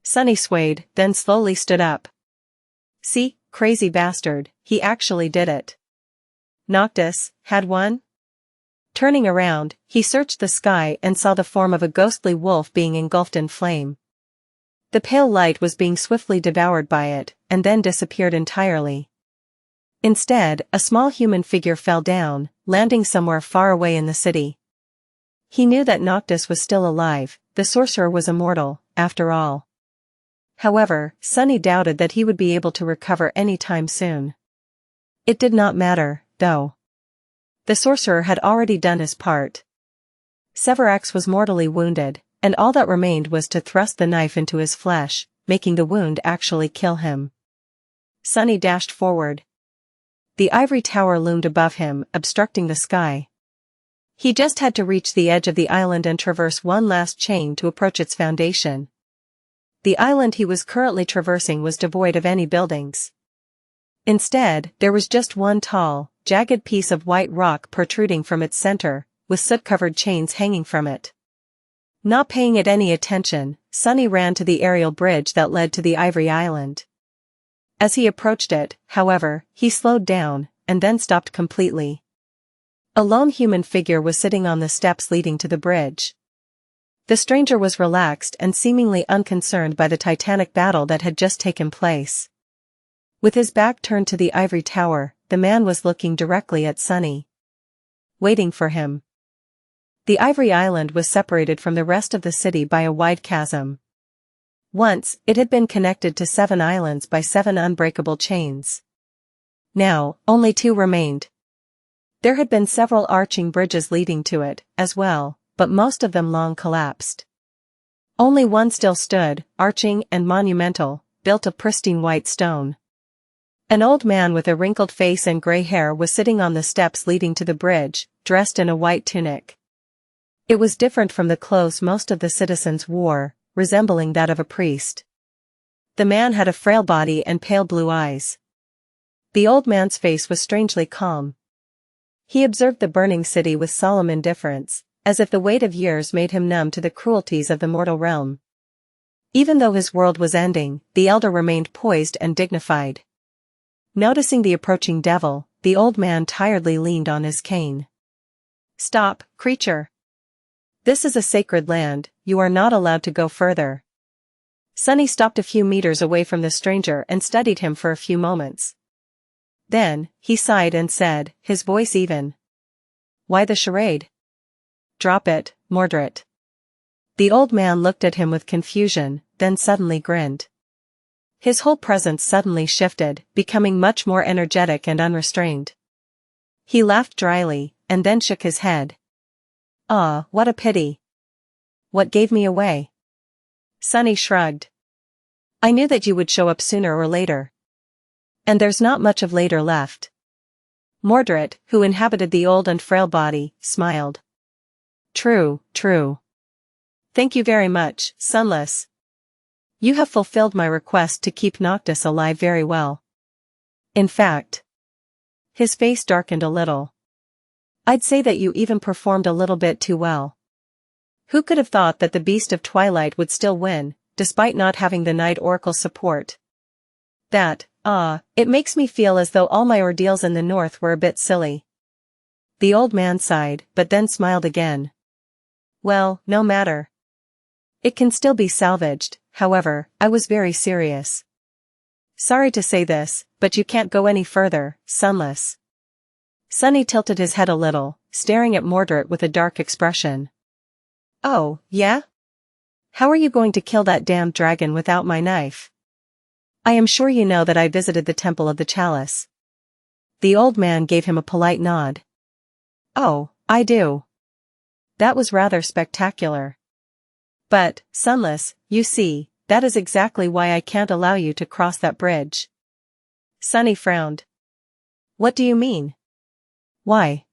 S1: Sunny swayed, then slowly stood up. See, crazy bastard, he actually did it. Noctis, had won? Turning around, he searched the sky and saw the form of a ghostly wolf being engulfed in flame. The pale light was being swiftly devoured by it, and then disappeared entirely. Instead, a small human figure fell down, landing somewhere far away in the city. He knew that Noctis was still alive, the sorcerer was immortal, after all. However, Sunny doubted that he would be able to recover any time soon. It did not matter, though. The sorcerer had already done his part. Sevras was mortally wounded, and all that remained was to thrust the knife into his flesh, making the wound actually kill him. Sunny dashed forward. The ivory tower loomed above him, obstructing the sky. He just had to reach the edge of the island and traverse one last chain to approach its foundation. The island he was currently traversing was devoid of any buildings. Instead, there was just one tall, jagged piece of white rock protruding from its center, with soot-covered chains hanging from it. Not paying it any attention, Sunny ran to the aerial bridge that led to the ivory island. As he approached it, however, he slowed down, and then stopped completely. A lone human figure was sitting on the steps leading to the bridge. The stranger was relaxed and seemingly unconcerned by the titanic battle that had just taken place. With his back turned to the ivory tower, the man was looking directly at Sunny. Waiting for him. The ivory island was separated from the rest of the city by a wide chasm. Once, it had been connected to 7 islands by 7 unbreakable chains. Now, only 2 remained. There had been several arching bridges leading to it, as well, but most of them long collapsed. Only one still stood, arching and monumental, built of pristine white stone. An old man with a wrinkled face and gray hair was sitting on the steps leading to the bridge, dressed in a white tunic. It was different from the clothes most of the citizens wore, resembling that of a priest. The man had a frail body and pale blue eyes. The old man's face was strangely calm. He observed the burning city with solemn indifference, as if the weight of years made him numb to the cruelties of the mortal realm. Even though his world was ending, the elder remained poised and dignified. Noticing the approaching devil, the old man tiredly leaned on his cane. "Stop, creature. This is a sacred land, you are not allowed to go further." Sunny stopped a few meters away from the stranger and studied him for a few moments. Then, he sighed and said, his voice even. "Why the charade? Drop it, Mordred." The old man looked at him with confusion, then suddenly grinned. His whole presence suddenly shifted, becoming much more energetic and unrestrained. He laughed dryly, and then shook his head. "Ah, what a pity. What gave me away?" Sunny shrugged. "I knew that you would show up sooner or later. And there's not much of later left." Mordred, who inhabited the old and frail body, smiled. True. Thank you very much, Sunless. You have fulfilled my request to keep Noctis alive very well. In fact." His face darkened a little. "I'd say that you even performed a little bit too well. Who could have thought that the beast of Twilight would still win, despite not having the Night Oracle's support? It makes me feel as though all my ordeals in the north were a bit silly." The old man sighed, but then smiled again. "Well, no matter. It can still be salvaged, however, I was very serious. Sorry to say this, but you can't go any further, Sunless." Sunny tilted his head a little, staring at Mordred with a dark expression. "Oh, yeah? How are you going to kill that damned dragon without my knife? I am sure you know that I visited the Temple of the Chalice." The old man gave him a polite nod. Oh, I do. That was rather spectacular. But, Sunless, you see, that is exactly why I can't allow you to cross that bridge. Sunny frowned. What do you mean? Why?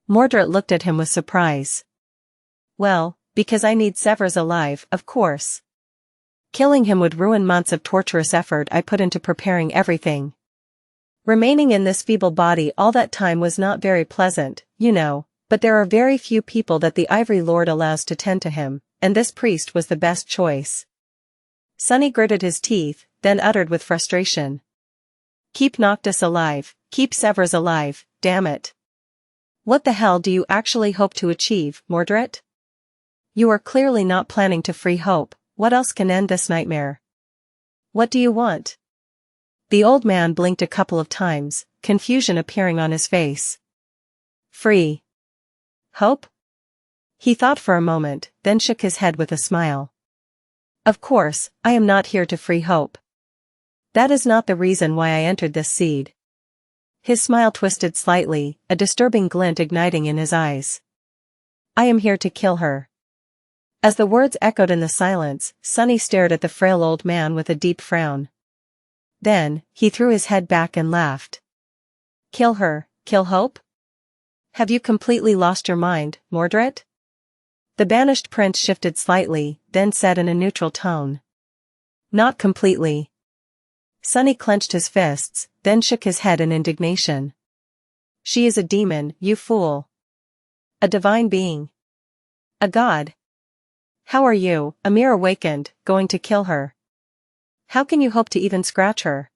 S1: Mordred looked at him with surprise. Well, because I need Sevras alive, of course. Killing him would ruin months of torturous effort I put into preparing everything. Remaining in this feeble body all that time was not very pleasant, you know, but there are very few people that the Ivory Lord allows to tend to him, and this priest was the best choice. Sunny gritted his teeth, then uttered with frustration. Keep Noctis alive, keep Sevras alive, damn it. What the hell do you actually hope to achieve, Mordred? You are clearly not planning to free Hope. What else can end this nightmare? What do you want? The old man blinked a couple of times, confusion appearing on his face. Free Hope? He thought for a moment, then shook his head with a smile. Of course, I am not here to free Hope. That is not the reason why I entered this seed. His smile twisted slightly, a disturbing glint igniting in his eyes. I am here to kill her. As the words echoed in the silence, Sunny stared at the frail old man with a deep frown. Then, he threw his head back and laughed. Kill her, kill Hope? Have you completely lost your mind, Mordred? The banished prince shifted slightly, then said in a neutral tone. Not completely. Sunny clenched his fists, then shook his head in indignation. She is a demon, you fool. A divine being. A god. How are you, a mere awakened, going to kill her? How can you hope to even scratch her?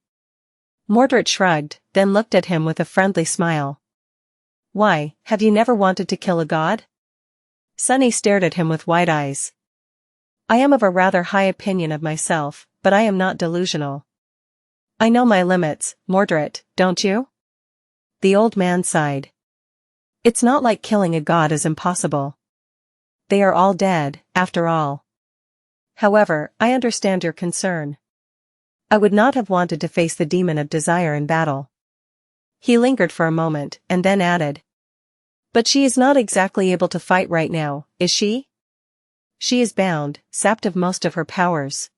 S1: Mordred shrugged, then looked at him with a friendly smile. Why, have you never wanted to kill a god? Sunny stared at him with wide eyes. I am of a rather high opinion of myself, but I am not delusional. I know my limits, Mordred, don't you? The old man sighed. It's not like killing a god is impossible. They are all dead, after all. However, I understand your concern. I would not have wanted to face the demon of desire in battle. He lingered for a moment, and then added. But she is not exactly able to fight right now, is she? She is bound, sapped of most of her powers.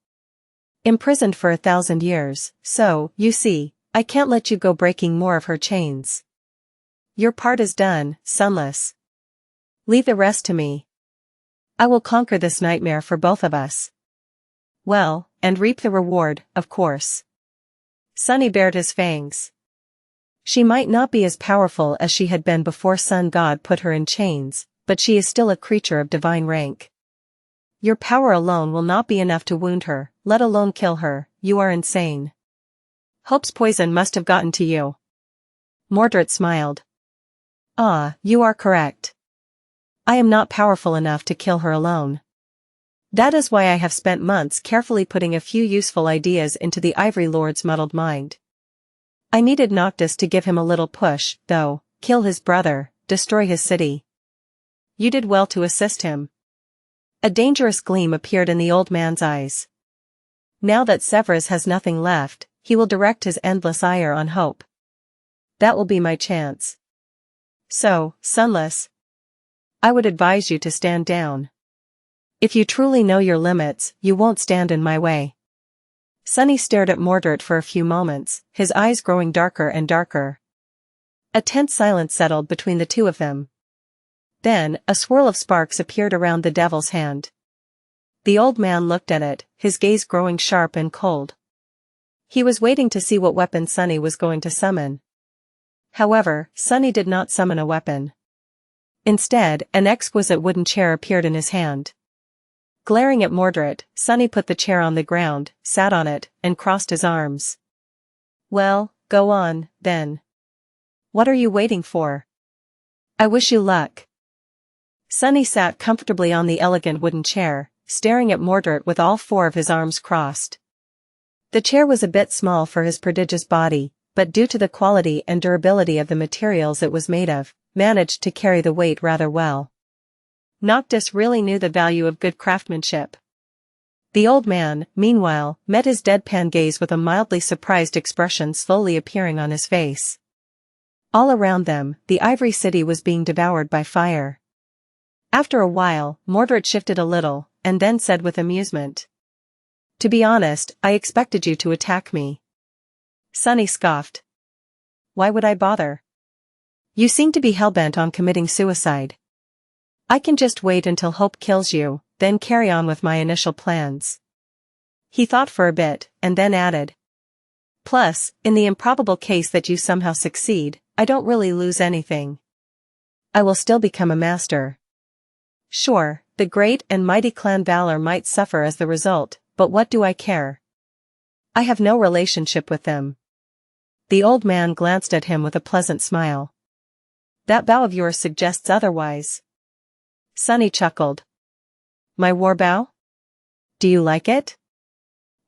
S1: Imprisoned for 1,000 years, so, you see, I can't let you go breaking more of her chains. Your part is done, Sunless. Leave the rest to me. I will conquer this nightmare for both of us. Well, and reap the reward, of course. Sunny bared his fangs. She might not be as powerful as she had been before Sun God put her in chains, but she is still a creature of divine rank. Your power alone will not be enough to wound her, let alone kill her, you are insane. Hope's poison must have gotten to you. Mordred smiled. Ah, you are correct. I am not powerful enough to kill her alone. That is why I have spent months carefully putting a few useful ideas into the Ivory Lord's muddled mind. I needed Noctis to give him a little push, though, kill his brother, destroy his city. You did well to assist him. A dangerous gleam appeared in the old man's eyes. Now that Sevras has nothing left, he will direct his endless ire on Hope. That will be my chance. So, Sunless, I would advise you to stand down. If you truly know your limits, you won't stand in my way. Sunny stared at Mordred for a few moments, his eyes growing darker and darker. A tense silence settled between the two of them. Then, a swirl of sparks appeared around the devil's hand. The old man looked at it, his gaze growing sharp and cold. He was waiting to see what weapon Sunny was going to summon. However, Sunny did not summon a weapon. Instead, an exquisite wooden chair appeared in his hand. Glaring at Mordred, Sunny put the chair on the ground, sat on it, and crossed his arms. Well, go on, then. What are you waiting for? I wish you luck. Sunny sat comfortably on the elegant wooden chair, staring at Mordred with all four of his arms crossed. The chair was a bit small for his prodigious body, but due to the quality and durability of the materials it was made of, managed to carry the weight rather well. Noctis really knew the value of good craftsmanship. The old man, meanwhile, met his deadpan gaze with a mildly surprised expression slowly appearing on his face. All around them, the Ivory City was being devoured by fire. After a while, Mordred shifted a little, and then said with amusement. To be honest, I expected you to attack me. Sunny scoffed. Why would I bother? You seem to be hellbent on committing suicide. I can just wait until hope kills you, then carry on with my initial plans. He thought for a bit, and then added. Plus, in the improbable case that you somehow succeed, I don't really lose anything. I will still become a master. Sure, the great and mighty clan Valor might suffer as the result, but what do I care? I have no relationship with them. The old man glanced at him with a pleasant smile. That bow of yours suggests otherwise. Sunny chuckled. My war bow? Do you like it?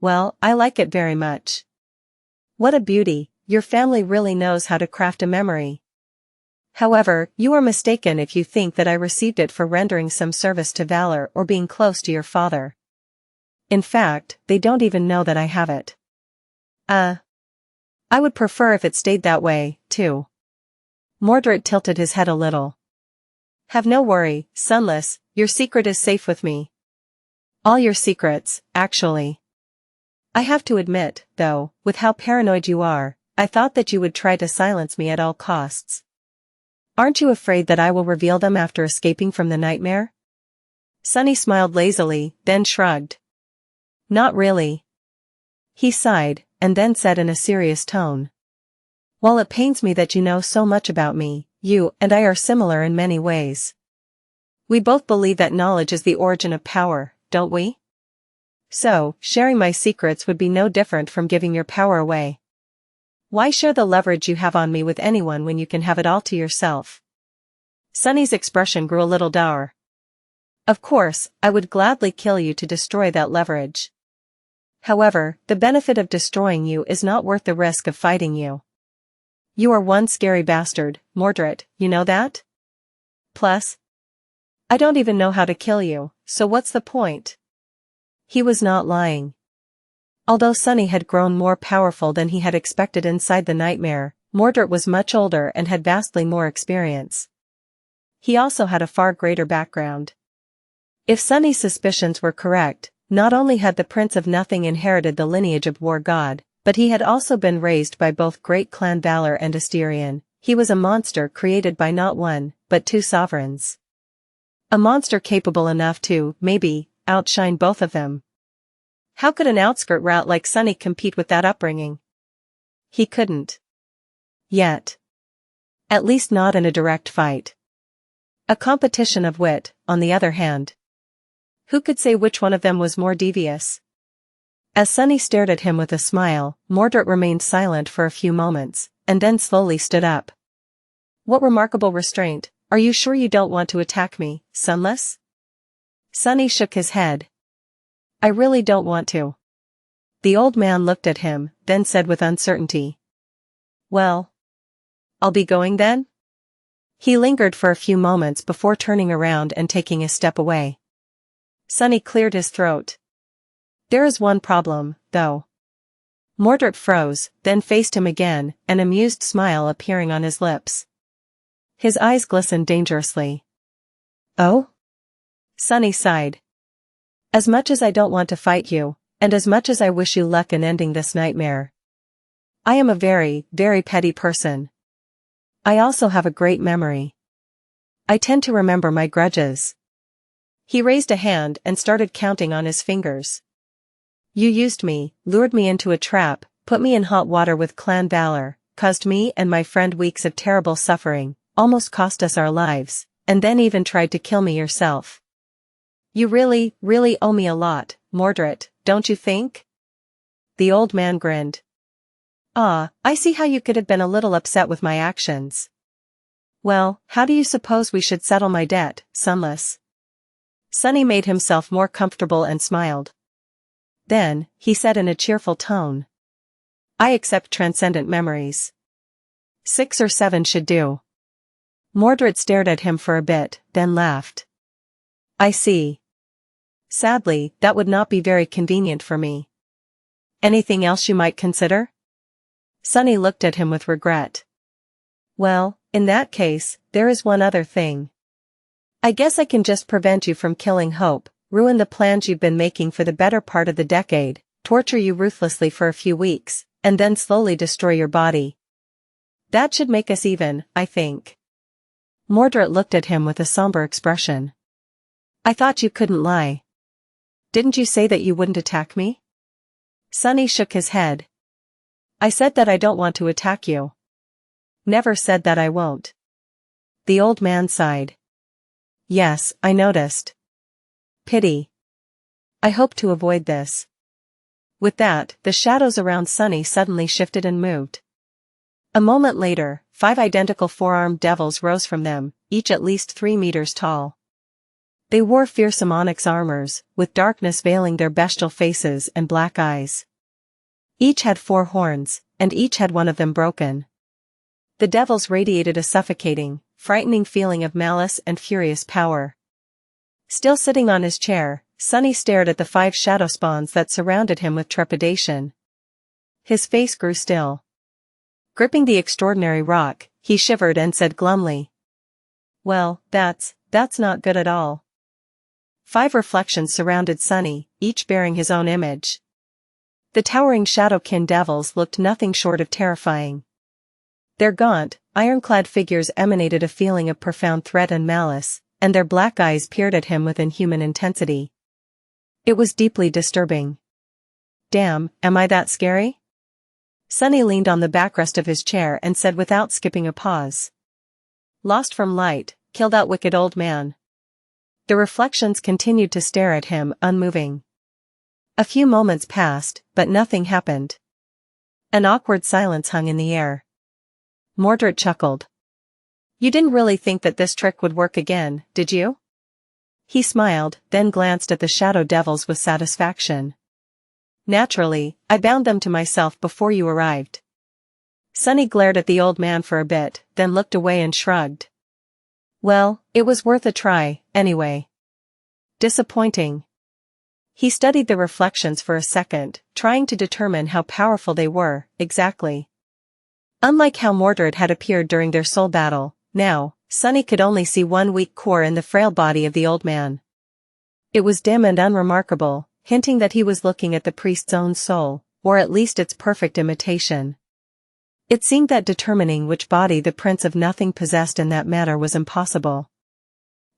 S1: Well, I like it very much. What a beauty, your family really knows how to craft a memory. However, you are mistaken if you think that I received it for rendering some service to Valor or being close to your father. In fact, they don't even know that I have it. I would prefer if it stayed that way, too. Mordred tilted his head a little. Have no worry, Sunless, your secret is safe with me. All your secrets, actually. I have to admit, though, with how paranoid you are, I thought that you would try to silence me at all costs. Aren't you afraid that I will reveal them after escaping from the nightmare? Sunny smiled lazily, then shrugged. Not really. He sighed, and then said in a serious tone. While it pains me that you know so much about me, you and I are similar in many ways. We both believe that knowledge is the origin of power, don't we? So, sharing my secrets would be no different from giving your power away. Why share the leverage you have on me with anyone when you can have it all to yourself? Sunny's expression grew a little dour. Of course, I would gladly kill you to destroy that leverage. However, the benefit of destroying you is not worth the risk of fighting you. You are one scary bastard, Mordred, you know that? Plus, I don't even know how to kill you, so what's the point? He was not lying. Although Sunny had grown more powerful than he had expected inside the nightmare, Mordred was much older and had vastly more experience. He also had a far greater background. If Sunny's suspicions were correct, not only had the Prince of Nothing inherited the lineage of War God, but he had also been raised by both great clan Valor and Asterion. He was a monster created by not one, but two sovereigns. A monster capable enough to, maybe, outshine both of them. How could an outskirt rat like Sunny compete with that upbringing? He couldn't. Yet. At least not in a direct fight. A competition of wit, on the other hand. Who could say which one of them was more devious? As Sunny stared at him with a smile, Mordred remained silent for a few moments, and then slowly stood up. What remarkable restraint, are you sure you don't want to attack me, Sunless? Sunny shook his head. I really don't want to. The old man looked at him, then said with uncertainty. Well. I'll be going then? He lingered for a few moments before turning around and taking a step away. Sunny cleared his throat. There is one problem, though. Mordred froze, then faced him again, an amused smile appearing on his lips. His eyes glistened dangerously. Oh? Sunny sighed. As much as I don't want to fight you, and as much as I wish you luck in ending this nightmare, I am a very, very petty person. I also have a great memory. I tend to remember my grudges. He raised a hand and started counting on his fingers. You used me, lured me into a trap, put me in hot water with clan Valor, caused me and my friend weeks of terrible suffering, almost cost us our lives, and then even tried to kill me yourself. You really, really owe me a lot, Mordred, don't you think? The old man grinned. Ah, I see how you could have been a little upset with my actions. Well, how do you suppose we should settle my debt, Sunless? Sunny made himself more comfortable and smiled. Then, he said in a cheerful tone. I accept transcendent memories. 6 or 7 should do. Mordred stared at him for a bit, then laughed. I see. Sadly, that would not be very convenient for me. Anything else you might consider? Sunny looked at him with regret. Well, in that case, there is one other thing. I guess I can just prevent you from killing Hope, ruin the plans you've been making for the better part of the decade, torture you ruthlessly for a few weeks, and then slowly destroy your body. That should make us even, I think. Mordred looked at him with a somber expression. I thought you couldn't lie. Didn't you say that you wouldn't attack me? Sunny shook his head. I said that I don't want to attack you. Never said that I won't. The old man sighed. Yes, I noticed. Pity. I hope to avoid this. With that, the shadows around Sunny suddenly shifted and moved. A moment later, 5 identical four-armed devils rose from them, each at least 3 meters tall. They wore fearsome onyx armors, with darkness veiling their bestial faces and black eyes. Each had 4 horns, and each had one of them broken. The devils radiated a suffocating, frightening feeling of malice and furious power. Still sitting on his chair, Sunny stared at the 5 shadow spawns that surrounded him with trepidation. His face grew still. Gripping the extraordinary rock, he shivered and said glumly. Well, that's not good at all. 5 reflections surrounded Sunny, each bearing his own image. The towering shadowkin devils looked nothing short of terrifying. Their gaunt, ironclad figures emanated a feeling of profound threat and malice, and their black eyes peered at him with inhuman intensity. It was deeply disturbing. Damn, am I that scary? Sunny leaned on the backrest of his chair and said without skipping a pause. Lost from light, kill that wicked old man. The reflections continued to stare at him, unmoving. A few moments passed, but nothing happened. An awkward silence hung in the air. Mordred chuckled. You didn't really think that this trick would work again, did you? He smiled, then glanced at the shadow devils with satisfaction. Naturally, I bound them to myself before you arrived. Sunny glared at the old man for a bit, then looked away and shrugged. Well, it was worth a try, anyway. Disappointing. He studied the reflections for a second, trying to determine how powerful they were, exactly. Unlike how Mordred had appeared during their soul battle, now, Sunny could only see one weak core in the frail body of the old man. It was dim and unremarkable, hinting that he was looking at the priest's own soul, or at least its perfect imitation. It seemed that determining which body the Prince of Nothing possessed in that manner was impossible.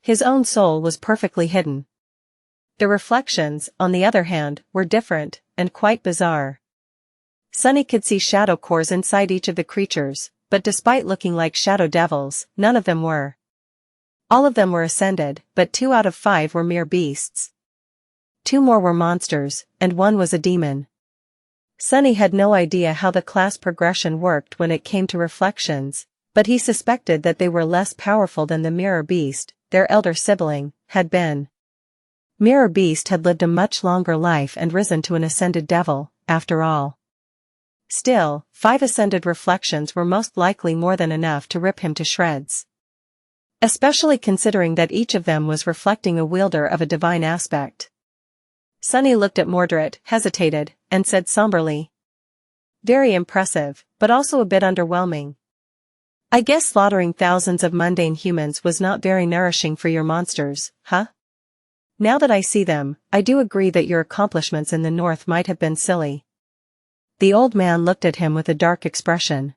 S1: His own soul was perfectly hidden. The reflections, on the other hand, were different, and quite bizarre. Sunny could see shadow cores inside each of the creatures, but despite looking like shadow devils, none of them were. All of them were ascended, but 2 out of 5 were mere beasts. 2 more were monsters, and 1 was a demon. Sunny had no idea how the class progression worked when it came to reflections, but he suspected that they were less powerful than the mirror beast, their elder sibling, had been. Mirror beast had lived a much longer life and risen to an ascended devil, after all. Still, 5 ascended reflections were most likely more than enough to rip him to shreds. Especially considering that each of them was reflecting a wielder of a divine aspect. Sunny looked at Mordred, hesitated, and said somberly. Very impressive, but also a bit underwhelming. I guess slaughtering thousands of mundane humans was not very nourishing for your monsters, huh? Now that I see them, I do agree that your accomplishments in the north might have been silly. The old man looked at him with a dark expression.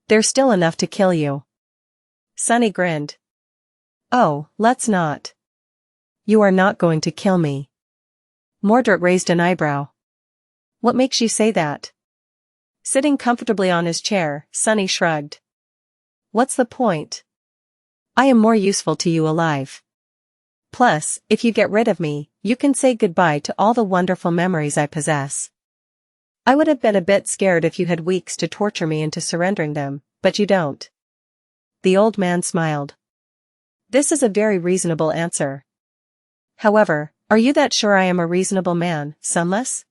S1: There's still enough to kill you. Sunny grinned. Oh, let's not. You are not going to kill me. Mordred raised an eyebrow. What makes you say that? Sitting comfortably on his chair, Sunny shrugged. What's the point? I am more useful to you alive. Plus, if you get rid of me, you can say goodbye to all the wonderful memories I possess. I would have been a bit scared if you had weeks to torture me into surrendering them, but you don't. The old man smiled. This is a very reasonable answer. However, are you that sure I am a reasonable man, Sunless?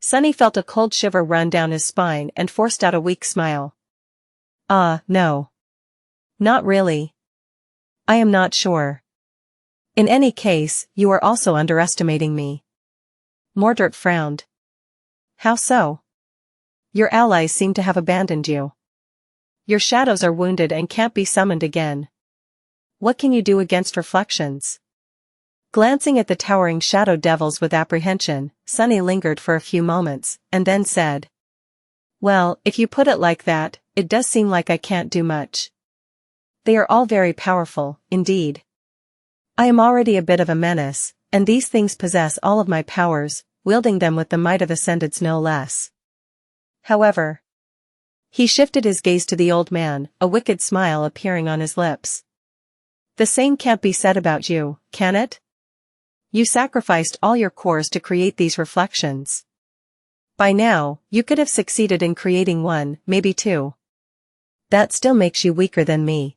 S1: Sunny felt a cold shiver run down his spine and forced out a weak smile. No. Not really. I am not sure. In any case, you are also underestimating me. Mordred frowned. How so? Your allies seem to have abandoned you. Your shadows are wounded and can't be summoned again. What can you do against reflections? Glancing at the towering shadow devils with apprehension, Sunny lingered for a few moments, and then said, "Well, if you put it like that, it does seem like I can't do much. They are all very powerful, indeed. I am already a bit of a menace, and these things possess all of my powers, wielding them with the might of Ascendeds no less. However..." He shifted his gaze to the old man, a wicked smile appearing on his lips. "The same can't be said about you, can it? You sacrificed all your cores to create these reflections. By now, you could have succeeded in creating one, maybe two. That still makes you weaker than me.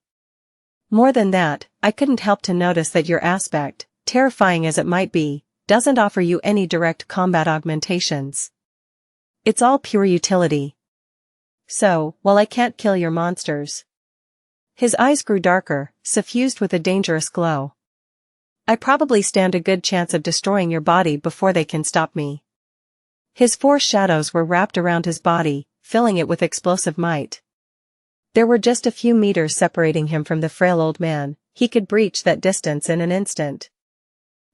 S1: More than that, I couldn't help to notice that your aspect, terrifying as it might be, doesn't offer you any direct combat augmentations. It's all pure utility. So, while I can't kill your monsters..." His eyes grew darker, suffused with a dangerous glow. "I probably stand a good chance of destroying your body before they can stop me." His 4 shadows were wrapped around his body, filling it with explosive might. There were just a few meters separating him from the frail old man. He could breach that distance in an instant.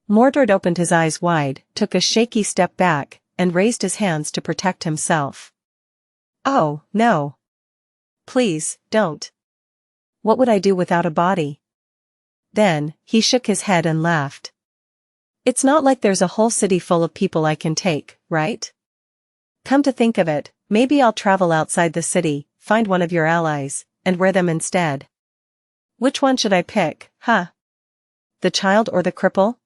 S1: Mordred opened his eyes wide, took a shaky step back, and raised his hands to protect himself. "Oh, no. Please, don't. What would I do without a body?" Then, he shook his head and laughed. "It's not like there's a whole city full of people I can take, right? Come to think of it, maybe I'll travel outside the city, find one of your allies, and wear them instead. Which one should I pick, huh? The child or the cripple?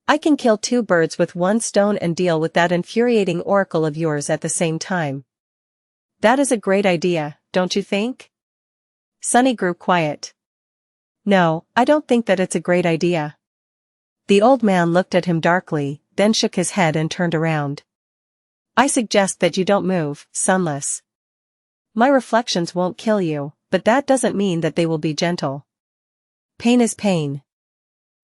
S1: I can kill 2 birds with 1 stone and deal with that infuriating oracle of yours at the same time. That is a great idea, don't you think?" Sunny grew quiet. "No, I don't think that it's a great idea." The old man looked at him darkly, then shook his head and turned around. "I suggest that you don't move, Sunless. My reflections won't kill you, but that doesn't mean that they will be gentle. Pain is pain."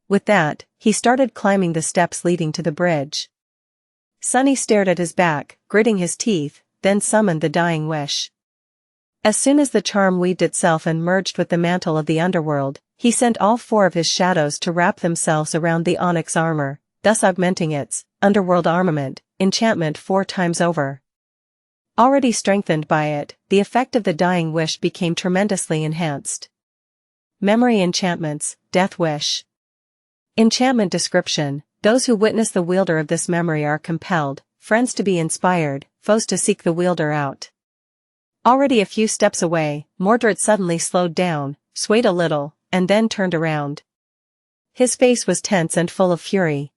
S1: With that, he started climbing the steps leading to the bridge. Sunny stared at his back, gritting his teeth, then summoned the dying wish. As soon as the charm weaved itself and merged with the mantle of the underworld, he sent all 4 of his shadows to wrap themselves around the onyx armor, thus augmenting its underworld armament, enchantment 4 times over. Already strengthened by it, the effect of the dying wish became tremendously enhanced. Memory enchantments, death wish. Enchantment description: those who witness the wielder of this memory are compelled, friends to be inspired, foes to seek the wielder out. Already a few steps away, Mordred suddenly slowed down, swayed a little, and then turned around. His face was tense and full of fury.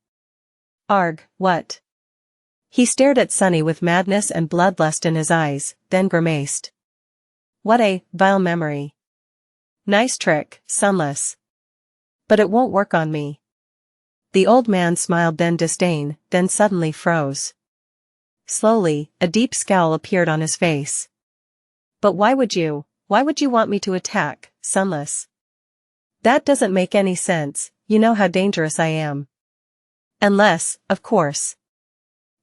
S1: "Arg, what?" He stared at Sunny with madness and bloodlust in his eyes, then grimaced. "What a vile memory. Nice trick, Sunless. But it won't work on me." The old man smiled then disdain, then suddenly froze. Slowly, a deep scowl appeared on his face. "But why would you want me to attack, Sunless? That doesn't make any sense, you know how dangerous I am. Unless, of course."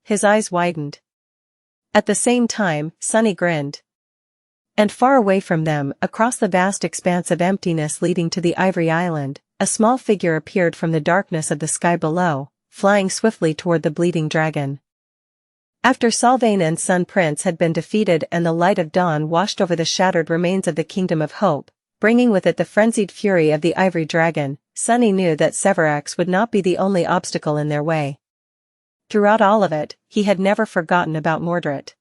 S1: His eyes widened. At the same time, Sunny grinned. And far away from them, across the vast expanse of emptiness leading to the Ivory Island, a small figure appeared from the darkness of the sky below, flying swiftly toward the bleeding dragon. After Sylvain and Sun Prince had been defeated and the light of dawn washed over the shattered remains of the Kingdom of Hope, bringing with it the frenzied fury of the Ivory Dragon, Sunny knew that Sevras would not be the only obstacle in their way. Throughout all of it, he had never forgotten about Mordred.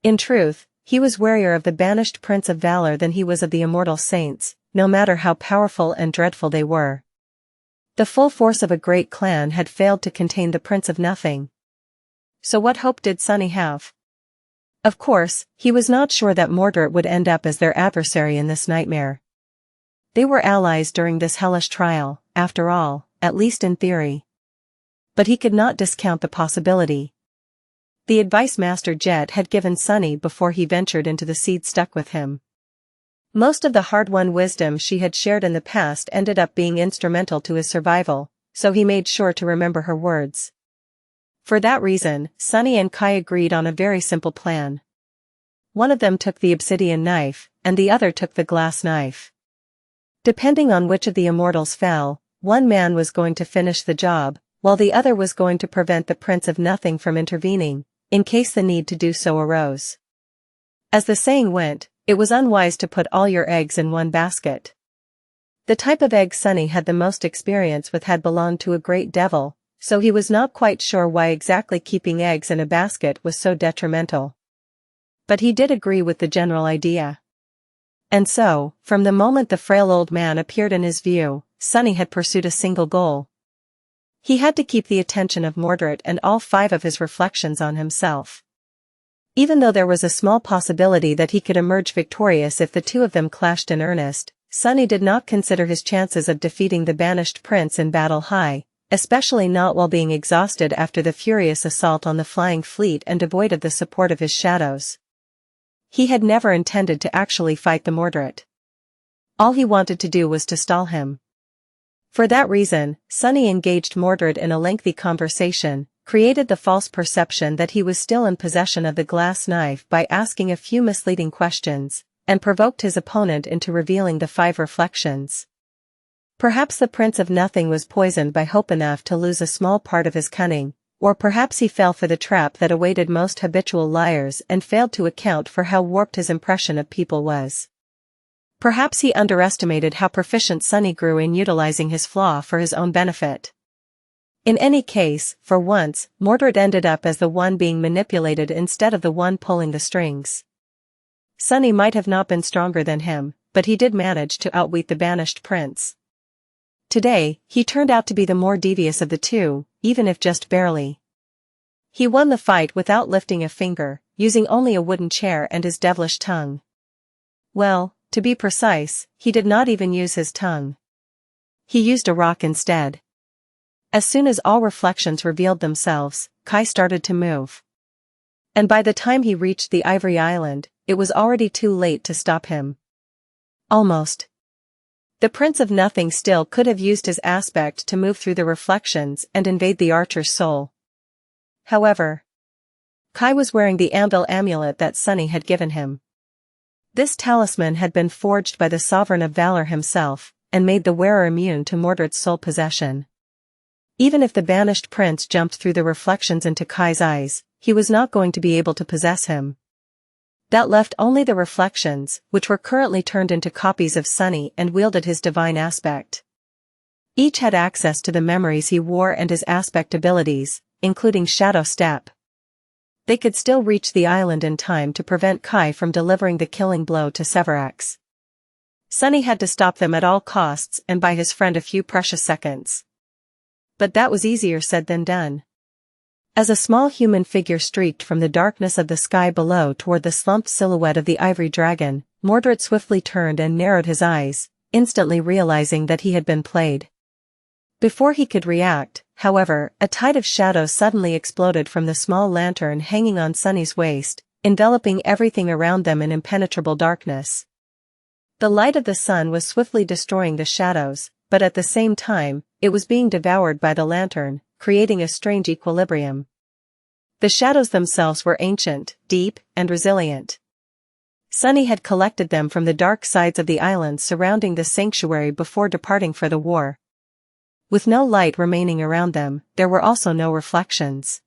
S1: In truth, he was warier of the banished Prince of Valor than he was of the immortal saints, no matter how powerful and dreadful they were. The full force of a great clan had failed to contain the Prince of Nothing. So what hope did Sunny have? Of course, he was not sure that Mordred would end up as their adversary in this nightmare. They were allies during this hellish trial, after all, at least in theory. But he could not discount the possibility. The advice Master Jet had given Sunny before he ventured into the seed stuck with him. Most of the hard-won wisdom she had shared in the past ended up being instrumental to his survival, so he made sure to remember her words. For that reason, Sunny and Kai agreed on a very simple plan. One of them took the obsidian knife, and the other took the glass knife. Depending on which of the immortals fell, one man was going to finish the job, while the other was going to prevent the Prince of Nothing from intervening, in case the need to do so arose. As the saying went, it was unwise to put all your eggs in one basket. The type of egg Sunny had the most experience with had belonged to a great devil, so he was not quite sure why exactly keeping eggs in a basket was so detrimental. But he did agree with the general idea. And so, from the moment the frail old man appeared in his view, Sunny had pursued a single goal. He had to keep the attention of Mordred and all 5 of his reflections on himself. Even though there was a small possibility that he could emerge victorious if the 2 of them clashed in earnest, Sunny did not consider his chances of defeating the banished prince in battle high, especially not while being exhausted after the furious assault on the flying fleet and devoid of the support of his shadows. He had never intended to actually fight the Mordred. All he wanted to do was to stall him. For that reason, Sunny engaged Mordred in a lengthy conversation, created the false perception that he was still in possession of the glass knife by asking a few misleading questions, and provoked his opponent into revealing the 5 reflections. Perhaps the Prince of Nothing was poisoned by hope enough to lose a small part of his cunning, or perhaps he fell for the trap that awaited most habitual liars and failed to account for how warped his impression of people was. Perhaps he underestimated how proficient Sunny grew in utilizing his flaw for his own benefit. In any case, for once, Mordred ended up as the one being manipulated instead of the one pulling the strings. Sunny might have not been stronger than him, but he did manage to outwit the banished prince. Today, he turned out to be the more devious of the 2, even if just barely. He won the fight without lifting a finger, using only a wooden chair and his devilish tongue. Well, to be precise, he did not even use his tongue. He used a rock instead. As soon as all reflections revealed themselves, Kai started to move. And by the time he reached the Ivory Island, it was already too late to stop him. Almost. The Prince of Nothing still could have used his aspect to move through the reflections and invade the archer's soul. However, Kai was wearing the Anvil amulet that Sunny had given him. This talisman had been forged by the Sovereign of Valor himself, and made the wearer immune to Mordred's soul possession. Even if the banished prince jumped through the reflections into Kai's eyes, he was not going to be able to possess him. That left only the reflections, which were currently turned into copies of Sunny and wielded his divine aspect. Each had access to the memories he wore and his aspect abilities, including Shadow Step. They could still reach the island in time to prevent Kai from delivering the killing blow to Sevras. Sunny had to stop them at all costs and buy his friend a few precious seconds. But that was easier said than done. As a small human figure streaked from the darkness of the sky below toward the slumped silhouette of the ivory dragon, Mordred swiftly turned and narrowed his eyes, instantly realizing that he had been played. Before he could react, however, a tide of shadows suddenly exploded from the small lantern hanging on Sunny's waist, enveloping everything around them in impenetrable darkness. The light of the sun was swiftly destroying the shadows, but at the same time, it was being devoured by the lantern, creating a strange equilibrium. The shadows themselves were ancient, deep, and resilient. Sunny had collected them from the dark sides of the islands surrounding the sanctuary before departing for the war. With no light remaining around them, there were also no reflections.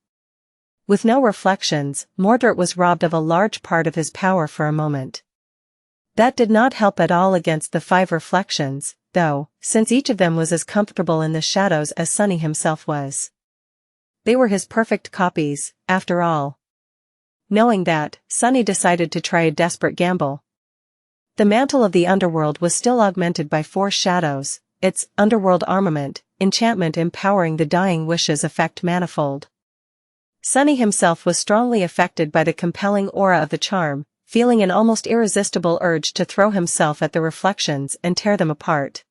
S1: With no reflections, Mordred was robbed of a large part of his power for a moment. That did not help at all against the 5 reflections, though, since each of them was as comfortable in the shadows as Sunny himself was. They were his perfect copies, after all. Knowing that, Sunny decided to try a desperate gamble. The mantle of the underworld was still augmented by 4 shadows, its underworld armament, enchantment empowering the dying wishes effect manifold. Sunny himself was strongly affected by the compelling aura of the charm, feeling an almost irresistible urge to throw himself at the reflections and tear them apart.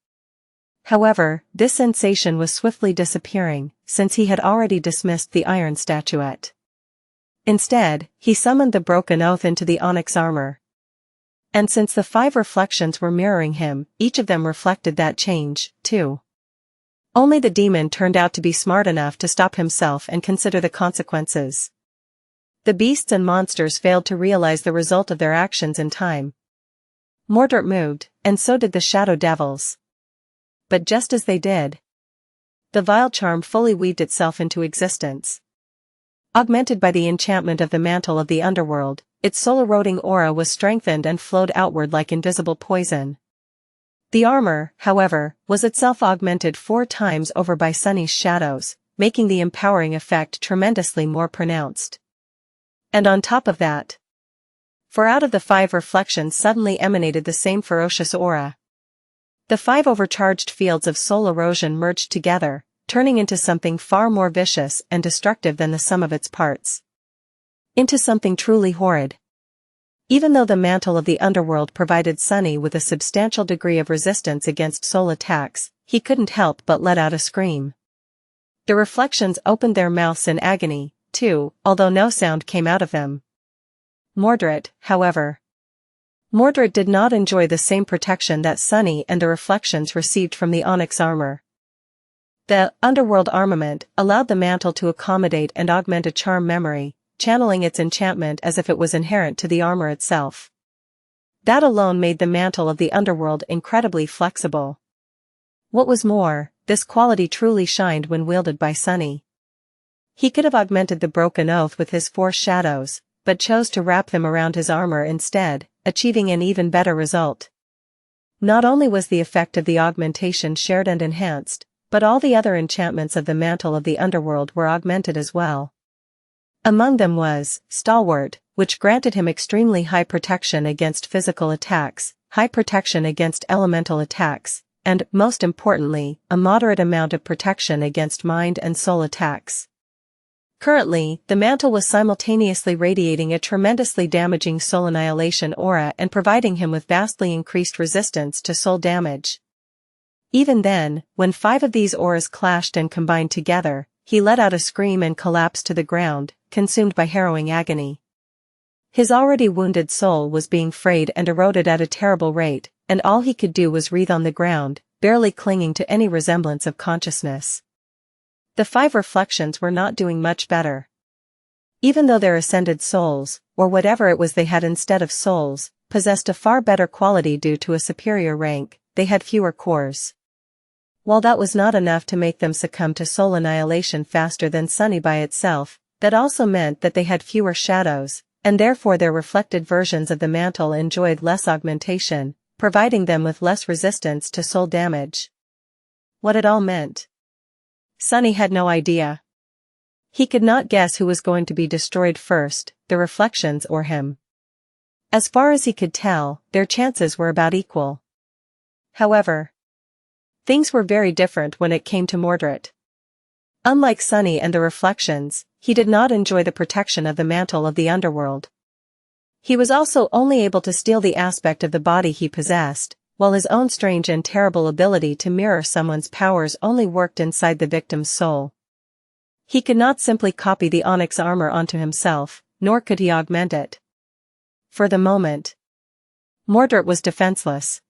S1: However, this sensation was swiftly disappearing, since he had already dismissed the iron statuette. Instead, he summoned the broken oath into the onyx armor. And since the 5 reflections were mirroring him, each of them reflected that change, too. Only the demon turned out to be smart enough to stop himself and consider the consequences. The beasts and monsters failed to realize the result of their actions in time. Mordred moved, and so did the shadow devils. But just as they did, the vile charm fully weaved itself into existence. Augmented by the enchantment of the mantle of the underworld, its soul-eroding aura was strengthened and flowed outward like invisible poison. The armor, however, was itself augmented 4 times over by Sunny's shadows, making the empowering effect tremendously more pronounced. And on top of that, for out of the 5 reflections suddenly emanated the same ferocious aura. The 5 overcharged fields of soul erosion merged together, turning into something far more vicious and destructive than the sum of its parts. Into something truly horrid. Even though the mantle of the underworld provided Sunny with a substantial degree of resistance against soul attacks, he couldn't help but let out a scream. The reflections opened their mouths in agony, too, although no sound came out of them. Mordred, however. Mordred did not enjoy the same protection that Sunny and the reflections received from the onyx armor. The underworld armament allowed the mantle to accommodate and augment a charm memory, channeling its enchantment as if it was inherent to the armor itself. That alone made the mantle of the underworld incredibly flexible. What was more, this quality truly shined when wielded by Sunny. He could have augmented the broken oath with his 4 shadows, but chose to wrap them around his armor instead, achieving an even better result. Not only was the effect of the augmentation shared and enhanced, but all the other enchantments of the mantle of the underworld were augmented as well. Among them was Stalwart, which granted him extremely high protection against physical attacks, high protection against elemental attacks, and, most importantly, a moderate amount of protection against mind and soul attacks. Currently, the mantle was simultaneously radiating a tremendously damaging soul annihilation aura and providing him with vastly increased resistance to soul damage. Even then, when 5 of these auras clashed and combined together, he let out a scream and collapsed to the ground, consumed by harrowing agony. His already wounded soul was being frayed and eroded at a terrible rate, and all he could do was writhe on the ground, barely clinging to any resemblance of consciousness. The 5 reflections were not doing much better. Even though their ascended souls, or whatever it was they had instead of souls, possessed a far better quality due to a superior rank, they had fewer cores. While that was not enough to make them succumb to soul annihilation faster than Sunny by itself, that also meant that they had fewer shadows, and therefore their reflected versions of the mantle enjoyed less augmentation, providing them with less resistance to soul damage. What it all meant, Sunny had no idea. He could not guess who was going to be destroyed first, the reflections or him. As far as he could tell, their chances were about equal. However, things were very different when it came to Mordred. Unlike Sunny and the reflections, he did not enjoy the protection of the mantle of the underworld. He was also only able to steal the aspect of the body he possessed, while his own strange and terrible ability to mirror someone's powers only worked inside the victim's soul. He could not simply copy the onyx armor onto himself, nor could he augment it. For the moment, Mordred was defenseless.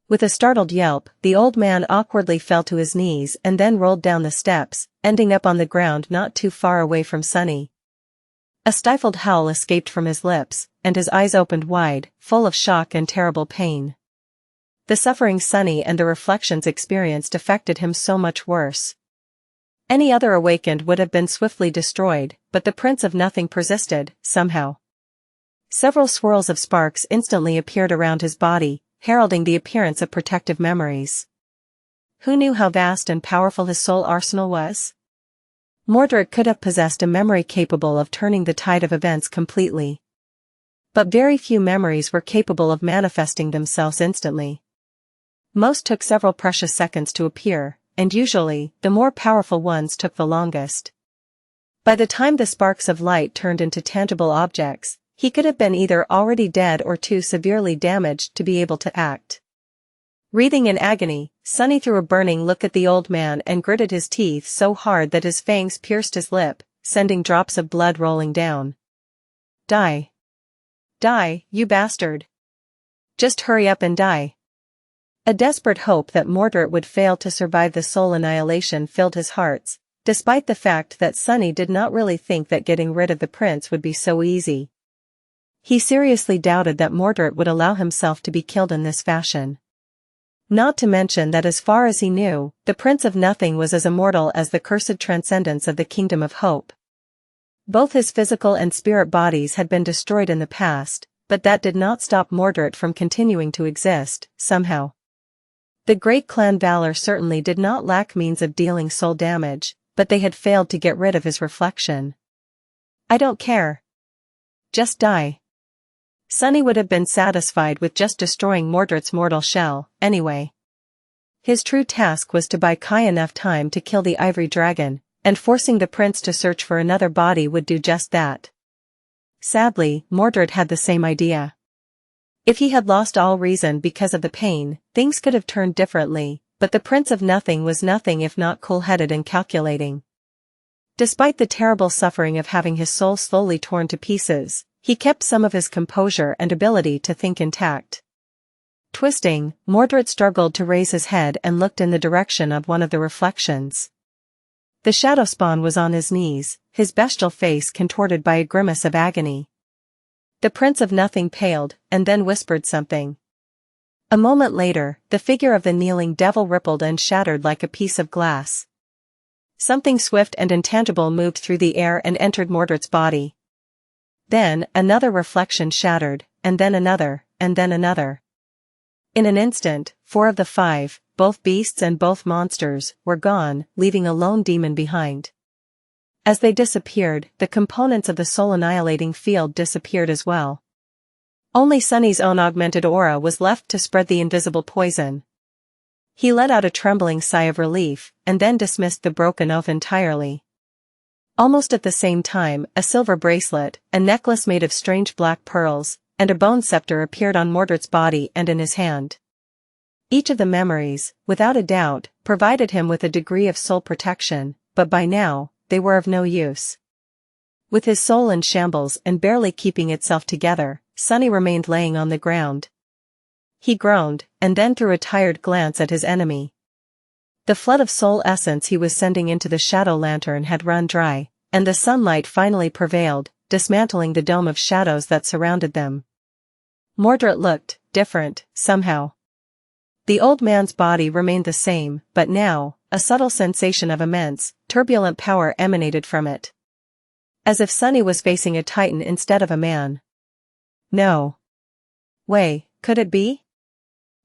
S1: With a startled yelp, the old man awkwardly fell to his knees and then rolled down the steps, ending up on the ground not too far away from Sunny. A stifled howl escaped from his lips, and his eyes opened wide, full of shock and terrible pain. The suffering Sunny and the reflections experienced affected him so much worse. Any other awakened would have been swiftly destroyed, but the Prince of Nothing persisted, somehow. Several swirls of sparks instantly appeared around his body, heralding the appearance of protective memories. Who knew how vast and powerful his soul arsenal was? Mordred could have possessed a memory capable of turning the tide of events completely. But very few memories were capable of manifesting themselves instantly. Most took several precious seconds to appear, and usually, the more powerful ones took the longest. By the time the sparks of light turned into tangible objects, he could have been either already dead or too severely damaged to be able to act. Writhing in agony, Sunny threw a burning look at the old man and gritted his teeth so hard that his fangs pierced his lip, sending drops of blood rolling down. Die. Die, you bastard. Just hurry up and die. A desperate hope that Mordred would fail to survive the soul annihilation filled his hearts, despite the fact that Sunny did not really think that getting rid of the prince would be so easy. He seriously doubted that Mordred would allow himself to be killed in this fashion. Not to mention that as far as he knew, the Prince of Nothing was as immortal as the cursed transcendence of the Kingdom of Hope. Both his physical and spirit bodies had been destroyed in the past, but that did not stop Mordred from continuing to exist, somehow. The great clan Valor certainly did not lack means of dealing soul damage, but they had failed to get rid of his reflection. I don't care. Just die. Sunny would have been satisfied with just destroying Mordred's mortal shell, anyway. His true task was to buy Kai enough time to kill the ivory dragon, and forcing the prince to search for another body would do just that. Sadly, Mordred had the same idea. If he had lost all reason because of the pain, things could have turned differently, but the Prince of Nothing was nothing if not cool-headed and calculating. Despite the terrible suffering of having his soul slowly torn to pieces, he kept some of his composure and ability to think intact. Twisting, Mordred struggled to raise his head and looked in the direction of one of the reflections. The shadow spawn was on his knees, his bestial face contorted by a grimace of agony. The Prince of Nothing paled, and then whispered something. A moment later, the figure of the kneeling devil rippled and shattered like a piece of glass. Something swift and intangible moved through the air and entered Mordred's body. Then, another reflection shattered, and then another, and then another. In an instant, 4 of the 5, both beasts and both monsters, were gone, leaving a lone demon behind. As they disappeared, the components of the soul-annihilating field disappeared as well. Only Sunny's own augmented aura was left to spread the invisible poison. He let out a trembling sigh of relief, and then dismissed the broken oath entirely. Almost at the same time, a silver bracelet, a necklace made of strange black pearls, and a bone scepter appeared on Mordred's body and in his hand. Each of the memories, without a doubt, provided him with a degree of soul protection, but by now, they were of no use. With his soul in shambles and barely keeping itself together, Sunny remained laying on the ground. He groaned, and then threw a tired glance at his enemy. The flood of soul essence he was sending into the shadow lantern had run dry, and the sunlight finally prevailed, dismantling the dome of shadows that surrounded them. Mordred looked different, somehow. The old man's body remained the same, but now, a subtle sensation of immense, turbulent power emanated from it. As if Sunny was facing a titan instead of a man. No way, could it be?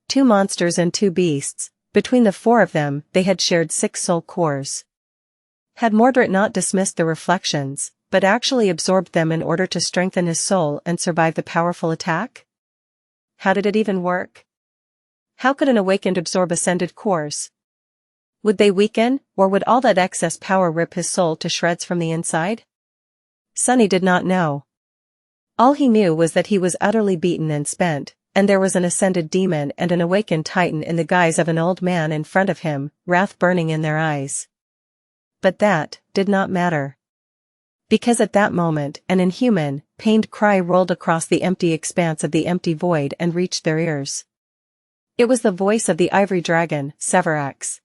S1: 2 monsters and 2 beasts. Between the 4 of them, they had shared 6 soul cores. Had Mordred not dismissed the reflections, but actually absorbed them in order to strengthen his soul and survive the powerful attack? How did it even work? How could an awakened absorb ascended cores? Would they weaken, or would all that excess power rip his soul to shreds from the inside? Sunny did not know. All he knew was that he was utterly beaten and spent, and there was an ascended demon and an awakened titan in the guise of an old man in front of him, wrath burning in their eyes. But that did not matter. Because at that moment an inhuman, pained cry rolled across the empty expanse of the empty void and reached their ears. It was the voice of the ivory dragon, Sevras.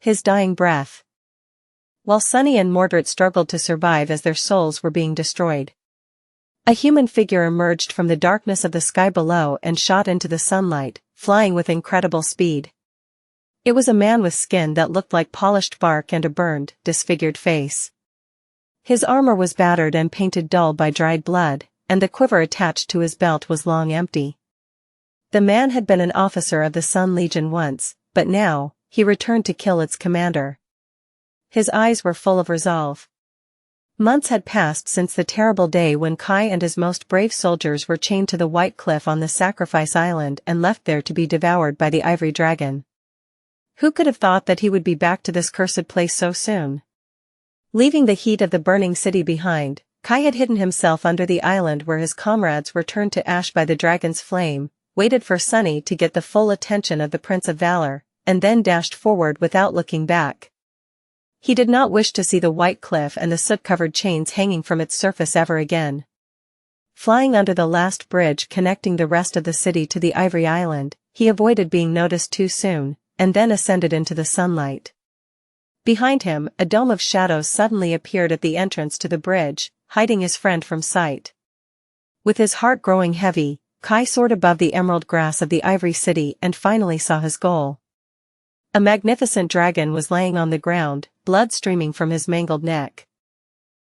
S1: His dying breath. While Sunny and Mordred struggled to survive as their souls were being destroyed. A human figure emerged from the darkness of the sky below and shot into the sunlight, flying with incredible speed. It was a man with skin that looked like polished bark and a burned, disfigured face. His armor was battered and painted dull by dried blood, and the quiver attached to his belt was long empty. The man had been an officer of the Sun Legion once, but now, he returned to kill its commander. His eyes were full of resolve. Months had passed since the terrible day when Kai and his most brave soldiers were chained to the white cliff on the Sacrifice Island and left there to be devoured by the ivory dragon. Who could have thought that he would be back to this cursed place so soon? Leaving the heat of the burning city behind, Kai had hidden himself under the island where his comrades were turned to ash by the dragon's flame, waited for Sunny to get the full attention of the Prince of Valor, and then dashed forward without looking back. He did not wish to see the white cliff and the soot-covered chains hanging from its surface ever again. Flying under the last bridge connecting the rest of the city to the Ivory Island, he avoided being noticed too soon, and then ascended into the sunlight. Behind him, a dome of shadows suddenly appeared at the entrance to the bridge, hiding his friend from sight. With his heart growing heavy, Kai soared above the emerald grass of the Ivory City and finally saw his goal. A magnificent dragon was laying on the ground, blood streaming from his mangled neck.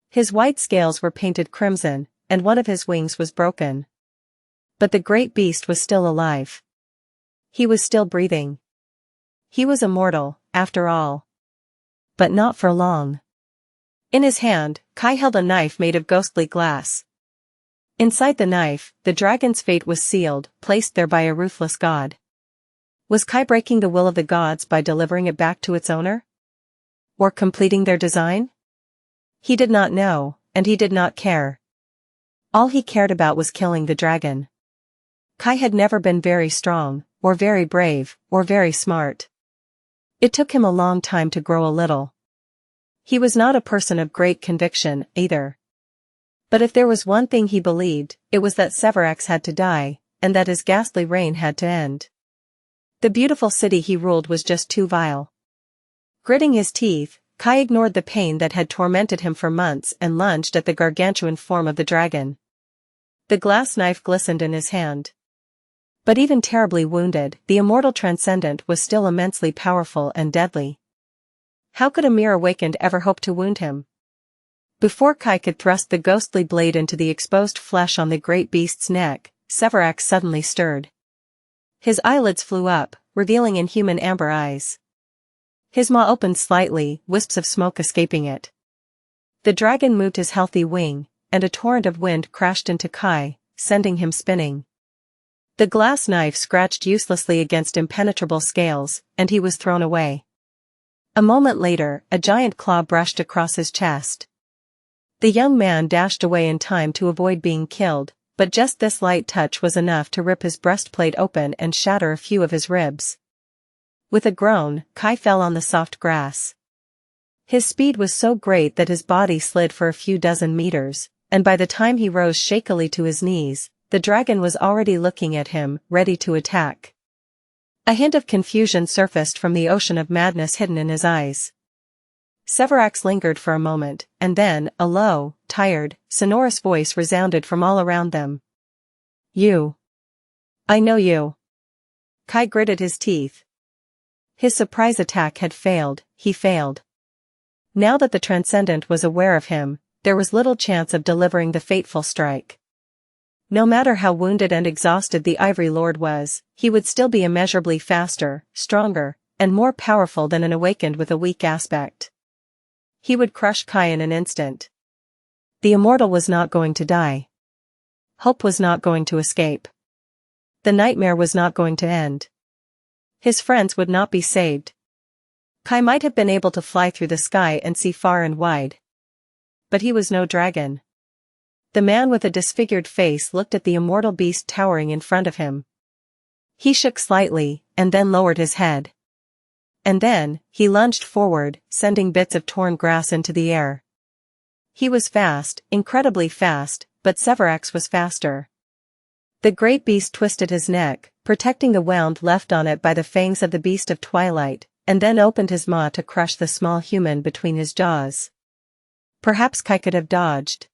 S1: His white scales were painted crimson, and one of his wings was broken. But the great beast was still alive. He was still breathing. He was immortal, after all. But not for long. In his hand, Kai held a knife made of ghostly glass. Inside the knife, the dragon's fate was sealed, placed there by a ruthless god. Was Kai breaking the will of the gods by delivering it back to its owner? Or completing their design? He did not know, and he did not care. All he cared about was killing the dragon. Kai had never been very strong, or very brave, or very smart. It took him a long time to grow a little. He was not a person of great conviction, either. But if there was one thing he believed, it was that Sevras had to die, and that his ghastly reign had to end. The beautiful city he ruled was just too vile. Gritting his teeth, Kai ignored the pain that had tormented him for months and lunged at the gargantuan form of the dragon. The glass knife glistened in his hand. But even terribly wounded, the immortal transcendent was still immensely powerful and deadly. How could a mere awakened ever hope to wound him? Before Kai could thrust the ghostly blade into the exposed flesh on the great beast's neck, Sevras suddenly stirred. His eyelids flew up, revealing inhuman amber eyes. His maw opened slightly, wisps of smoke escaping it. The dragon moved his healthy wing, and a torrent of wind crashed into Kai, sending him spinning. The glass knife scratched uselessly against impenetrable scales, and he was thrown away. A moment later, a giant claw brushed across his chest. The young man dashed away in time to avoid being killed, but just this light touch was enough to rip his breastplate open and shatter a few of his ribs. With a groan, Kai fell on the soft grass. His speed was so great that his body slid for a few dozen meters, and by the time he rose shakily to his knees, the dragon was already looking at him, ready to attack. A hint of confusion surfaced from the ocean of madness hidden in his eyes. Sevras lingered for a moment, and then, a low, tired, sonorous voice resounded from all around them. "You. I know you." Kai gritted his teeth. His surprise attack had failed, he failed. Now that the Transcendent was aware of him, there was little chance of delivering the fateful strike. No matter how wounded and exhausted the Ivory Lord was, he would still be immeasurably faster, stronger, and more powerful than an awakened with a weak aspect. He would crush Kai in an instant. The immortal was not going to die. Hope was not going to escape. The nightmare was not going to end. His friends would not be saved. Kai might have been able to fly through the sky and see far and wide. But he was no dragon. The man with a disfigured face looked at the immortal beast towering in front of him. He shook slightly, and then lowered his head. And then, he lunged forward, sending bits of torn grass into the air. He was fast, incredibly fast, but Sevras was faster. The great beast twisted his neck, protecting the wound left on it by the fangs of the beast of Twilight, and then opened his maw to crush the small human between his jaws. Perhaps Kai could have dodged.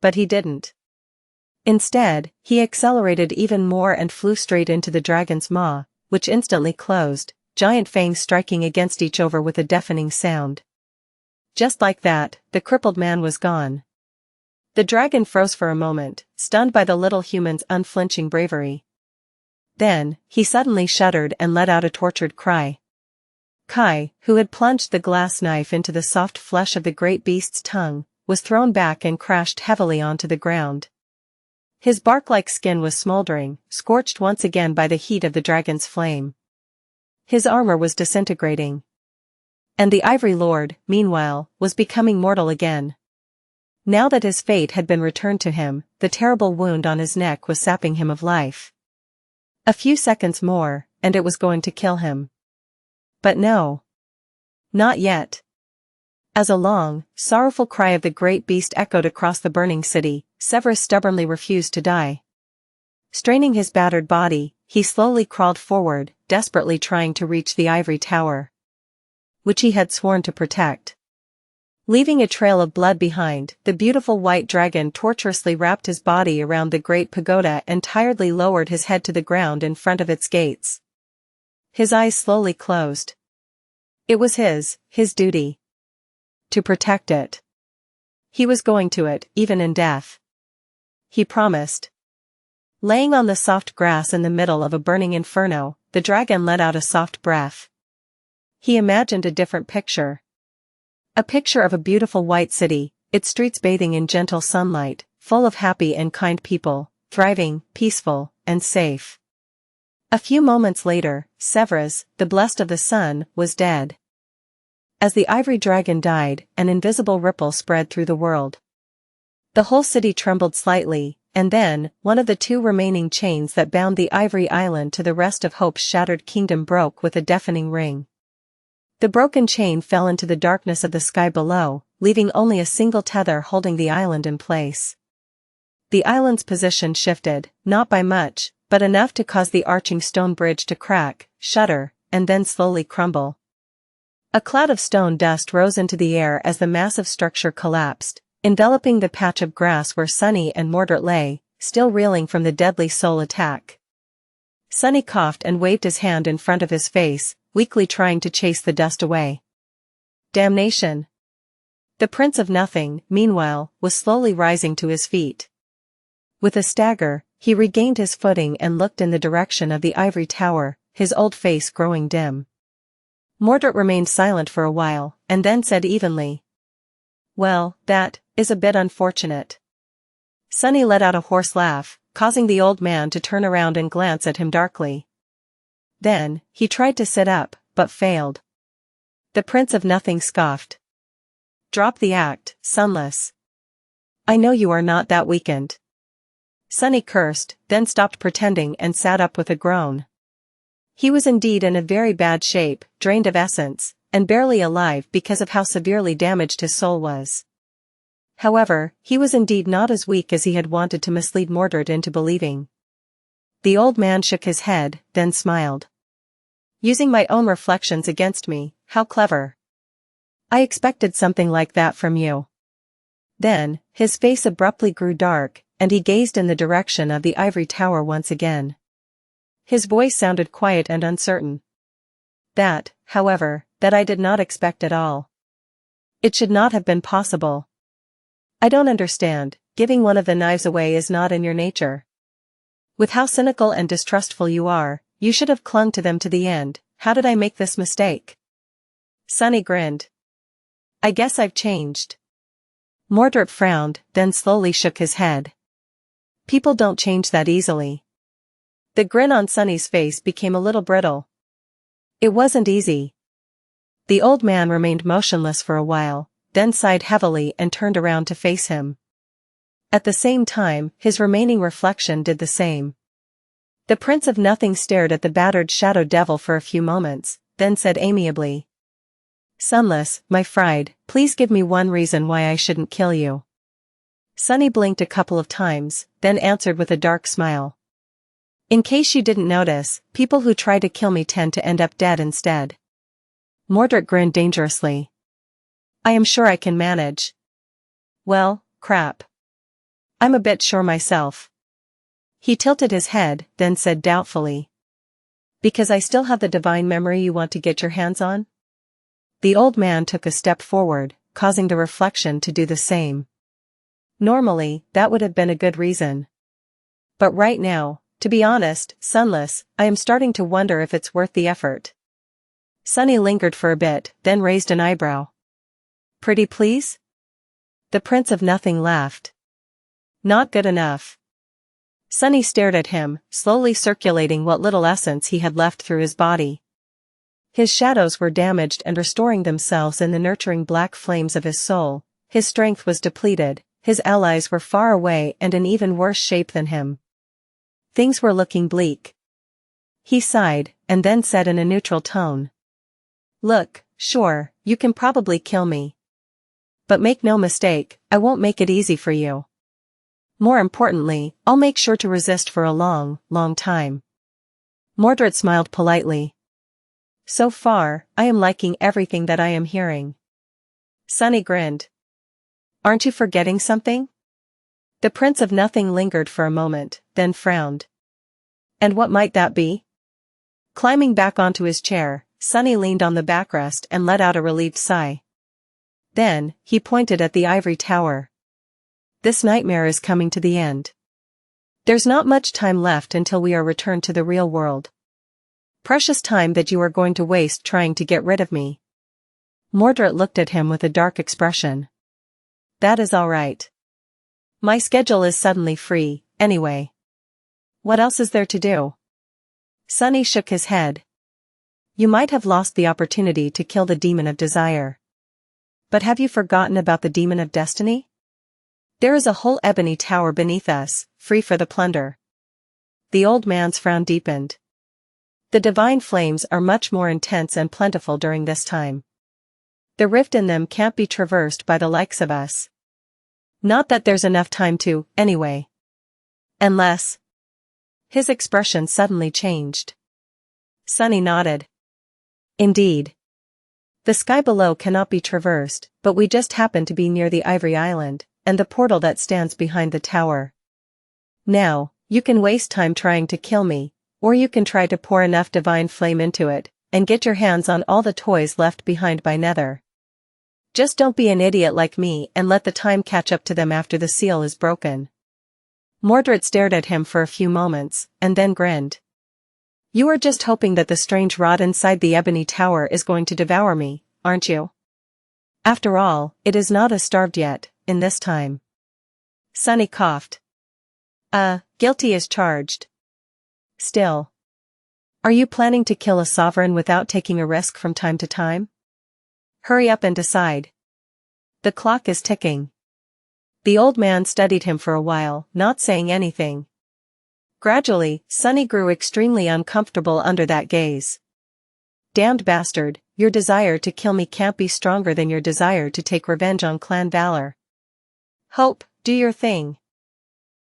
S1: But he didn't. Instead, he accelerated even more and flew straight into the dragon's maw, which instantly closed, giant fangs striking against each other with a deafening sound. Just like that, the crippled man was gone. The dragon froze for a moment, stunned by the little human's unflinching bravery. Then, he suddenly shuddered and let out a tortured cry. Kai, who had plunged the glass knife into the soft flesh of the great beast's tongue, was thrown back and crashed heavily onto the ground. His bark-like skin was smoldering, scorched once again by the heat of the dragon's flame. His armor was disintegrating. And the Ivory Lord, meanwhile, was becoming mortal again. Now that his fate had been returned to him, the terrible wound on his neck was sapping him of life. A few seconds more, and it was going to kill him. But no. Not yet. As a long, sorrowful cry of the great beast echoed across the burning city, Sevras stubbornly refused to die. Straining his battered body, he slowly crawled forward, desperately trying to reach the ivory tower, which he had sworn to protect. Leaving a trail of blood behind, the beautiful white dragon tortuously wrapped his body around the great pagoda and tiredly lowered his head to the ground in front of its gates. His eyes slowly closed. It was his duty. To protect it. He was going to it, even in death. He promised. Laying on the soft grass in the middle of a burning inferno, the dragon let out a soft breath. He imagined a different picture. A picture of a beautiful white city, its streets bathing in gentle sunlight, full of happy and kind people, thriving, peaceful, and safe. A few moments later, Sevras, the blessed of the sun, was dead. As the ivory dragon died, an invisible ripple spread through the world. The whole city trembled slightly, and then, one of the two remaining chains that bound the ivory island to the rest of Hope's shattered kingdom broke with a deafening ring. The broken chain fell into the darkness of the sky below, leaving only a single tether holding the island in place. The island's position shifted, not by much, but enough to cause the arching stone bridge to crack, shudder, and then slowly crumble. A cloud of stone dust rose into the air as the massive structure collapsed, enveloping the patch of grass where Sunny and Mordred lay, still reeling from the deadly soul attack. Sunny coughed and waved his hand in front of his face, weakly trying to chase the dust away. Damnation! The Prince of Nothing, meanwhile, was slowly rising to his feet. With a stagger, he regained his footing and looked in the direction of the ivory tower, his old face growing dim. Mordred remained silent for a while, and then said evenly, "Well, that is a bit unfortunate." Sunny let out a hoarse laugh, causing the old man to turn around and glance at him darkly. Then, he tried to sit up, but failed. The Prince of Nothing scoffed. "Drop the act, Sunless. I know you are not that weakened." Sunny cursed, then stopped pretending and sat up with a groan. He was indeed in a very bad shape, drained of essence, and barely alive because of how severely damaged his soul was. However, he was indeed not as weak as he had wanted to mislead Mordred into believing. The old man shook his head, then smiled. "Using my own reflections against me, how clever. I expected something like that from you." Then, his face abruptly grew dark, and he gazed in the direction of the ivory tower once again. His voice sounded quiet and uncertain. "That, however, that I did not expect at all. It should not have been possible. I don't understand, giving one of the knives away is not in your nature. With how cynical and distrustful you are, you should have clung to them to the end. How did I make this mistake?" Sunny grinned. "I guess I've changed." Mordred frowned, then slowly shook his head. "People don't change that easily." The grin on Sunny's face became a little brittle. "It wasn't easy." The old man remained motionless for a while, then sighed heavily and turned around to face him. At the same time, his remaining reflection did the same. The Prince of Nothing stared at the battered shadow devil for a few moments, then said amiably, "Sunless, my friend, please give me one reason why I shouldn't kill you." Sunny blinked a couple of times, then answered with a dark smile. "In case you didn't notice, people who try to kill me tend to end up dead instead." Mordred grinned dangerously. "I am sure I can manage." "Well, crap. I'm a bit sure myself." He tilted his head, then said doubtfully, "Because I still have the divine memory you want to get your hands on?" The old man took a step forward, causing the reflection to do the same. Normally, that would have been a good reason. But right now, to be honest, Sunless, I am starting to wonder if it's worth the effort. Sunny lingered for a bit, then raised an eyebrow. "Pretty please?" The Prince of Nothing laughed. "Not good enough." Sunny stared at him, slowly circulating what little essence he had left through his body. His shadows were damaged and restoring themselves in the nurturing black flames of his soul. His strength was depleted, his allies were far away and in even worse shape than him. Things were looking bleak. He sighed, and then said in a neutral tone, "Look, sure, you can probably kill me. But make no mistake, I won't make it easy for you. More importantly, I'll make sure to resist for a long, long time." Mordred smiled politely. "So far, I am liking everything that I am hearing." Sunny grinned. Aren't you forgetting something? The Prince of Nothing lingered for a moment, then frowned. And what might that be? Climbing back onto his chair, Sunny leaned on the backrest and let out a relieved sigh. Then, he pointed at the ivory tower. This nightmare is coming to the end. There's not much time left until we are returned to the real world. Precious time that you are going to waste trying to get rid of me. Mordred looked at him with a dark expression. That is all right. My schedule is suddenly free, anyway. What else is there to do? Sunny shook his head. You might have lost the opportunity to kill the demon of desire. But have you forgotten about the demon of destiny? There is a whole ebony tower beneath us, free for the plunder. The old man's frown deepened. The divine flames are much more intense and plentiful during this time. The rift in them can't be traversed by the likes of us. Not that there's enough time to, anyway. Unless... His expression suddenly changed. Sunny nodded. Indeed. The sky below cannot be traversed, but we just happen to be near the Ivory Island, and the portal that stands behind the tower. Now, you can waste time trying to kill me, or you can try to pour enough divine flame into it, and get your hands on all the toys left behind by Nether. Just don't be an idiot like me and let the time catch up to them after the seal is broken. Mordred stared at him for a few moments, and then grinned. You are just hoping that the strange rod inside the ebony tower is going to devour me, aren't you? After all, it is not as starved yet, in this time. Sunny coughed. Guilty as charged. Still. Are you planning to kill a sovereign without taking a risk from time to time? Hurry up and decide. The clock is ticking. The old man studied him for a while, not saying anything. Gradually, Sunny grew extremely uncomfortable under that gaze. Damned bastard, your desire to kill me can't be stronger than your desire to take revenge on Clan Valor. Hope, do your thing.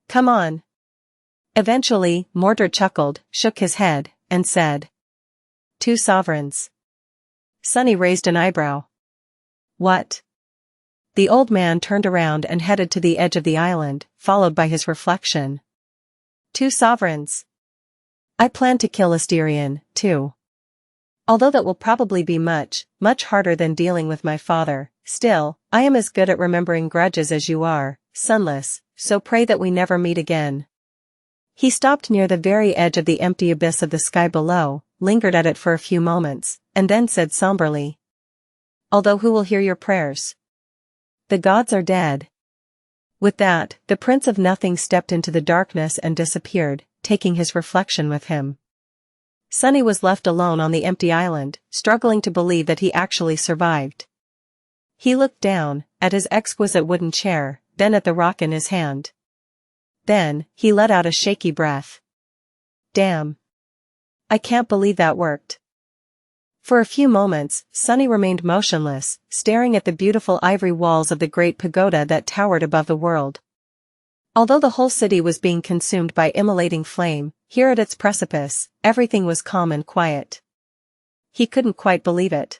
S1: Come on. Eventually, Mordred chuckled, shook his head, and said. 2 sovereigns. Sunny raised an eyebrow. What? The old man turned around and headed to the edge of the island, followed by his reflection. 2 sovereigns. I plan to kill Asterion, too. Although that will probably be much, much harder than dealing with my father, still, I am as good at remembering grudges as you are, Sunless, so pray that we never meet again. He stopped near the very edge of the empty abyss of the sky below, lingered at it for a few moments, and then said somberly. Although who will hear your prayers? The gods are dead. With that, the Prince of Nothing stepped into the darkness and disappeared, taking his reflection with him. Sunny was left alone on the empty island, struggling to believe that he actually survived. He looked down, at his exquisite wooden chair, then at the rock in his hand. Then, he let out a shaky breath. Damn. I can't believe that worked. For a few moments, Sunny remained motionless, staring at the beautiful ivory walls of the great pagoda that towered above the world. Although the whole city was being consumed by immolating flame, here at its precipice, everything was calm and quiet. He couldn't quite believe it.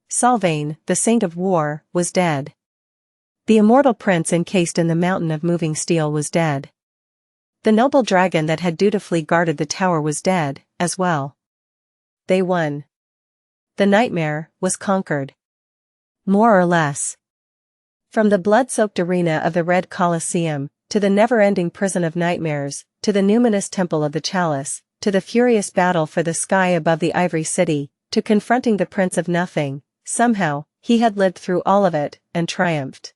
S1: Sylvain, the saint of war, was dead. The immortal prince encased in the mountain of moving steel was dead. The noble dragon that had dutifully guarded the tower was dead, as well. They won. The nightmare was conquered. More or less. From the blood-soaked arena of the Red Colosseum, to the never-ending prison of nightmares, to the numinous temple of the chalice, to the furious battle for the sky above the Ivory City, to confronting the Prince of Nothing, somehow, he had lived through all of it, and triumphed.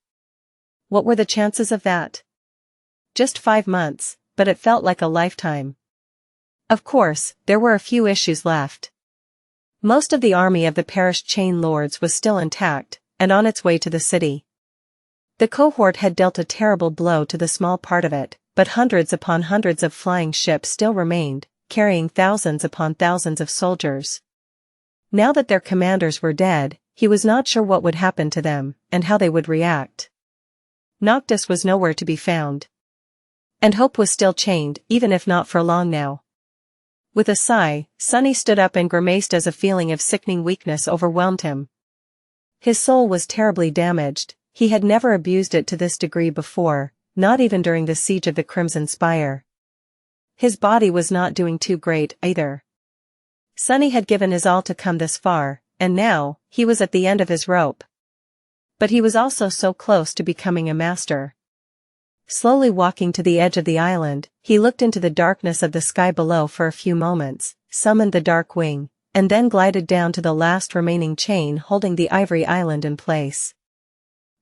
S1: What were the chances of that? Just 5 months, but it felt like a lifetime. Of course, there were a few issues left. Most of the army of the perished Chain Lords was still intact, and on its way to the city. The cohort had dealt a terrible blow to the small part of it, but hundreds upon hundreds of flying ships still remained, carrying thousands upon thousands of soldiers. Now that their commanders were dead, he was not sure what would happen to them, and how they would react. Noctis was nowhere to be found. And hope was still chained, even if not for long now. With a sigh, Sunny stood up and grimaced as a feeling of sickening weakness overwhelmed him. His soul was terribly damaged. He had never abused it to this degree before, not even during the siege of the Crimson Spire. His body was not doing too great either. Sunny had given his all to come this far, and now, he was at the end of his rope. But he was also so close to becoming a master. Slowly walking to the edge of the island, he looked into the darkness of the sky below for a few moments, summoned the Dark Wing, and then glided down to the last remaining chain holding the Ivory Island in place.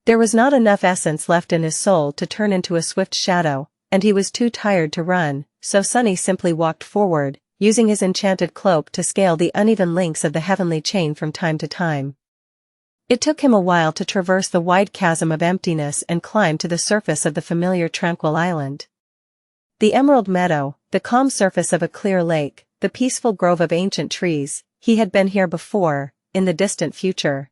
S1: There was not enough essence left in his soul to turn into a swift shadow, and he was too tired to run, so Sunny simply walked forward, using his enchanted cloak to scale the uneven links of the heavenly chain from time to time. It took him a while to traverse the wide chasm of emptiness and climb to the surface of the familiar tranquil island. The emerald meadow, the calm surface of a clear lake, the peaceful grove of ancient trees, he had been here before, in the distant future.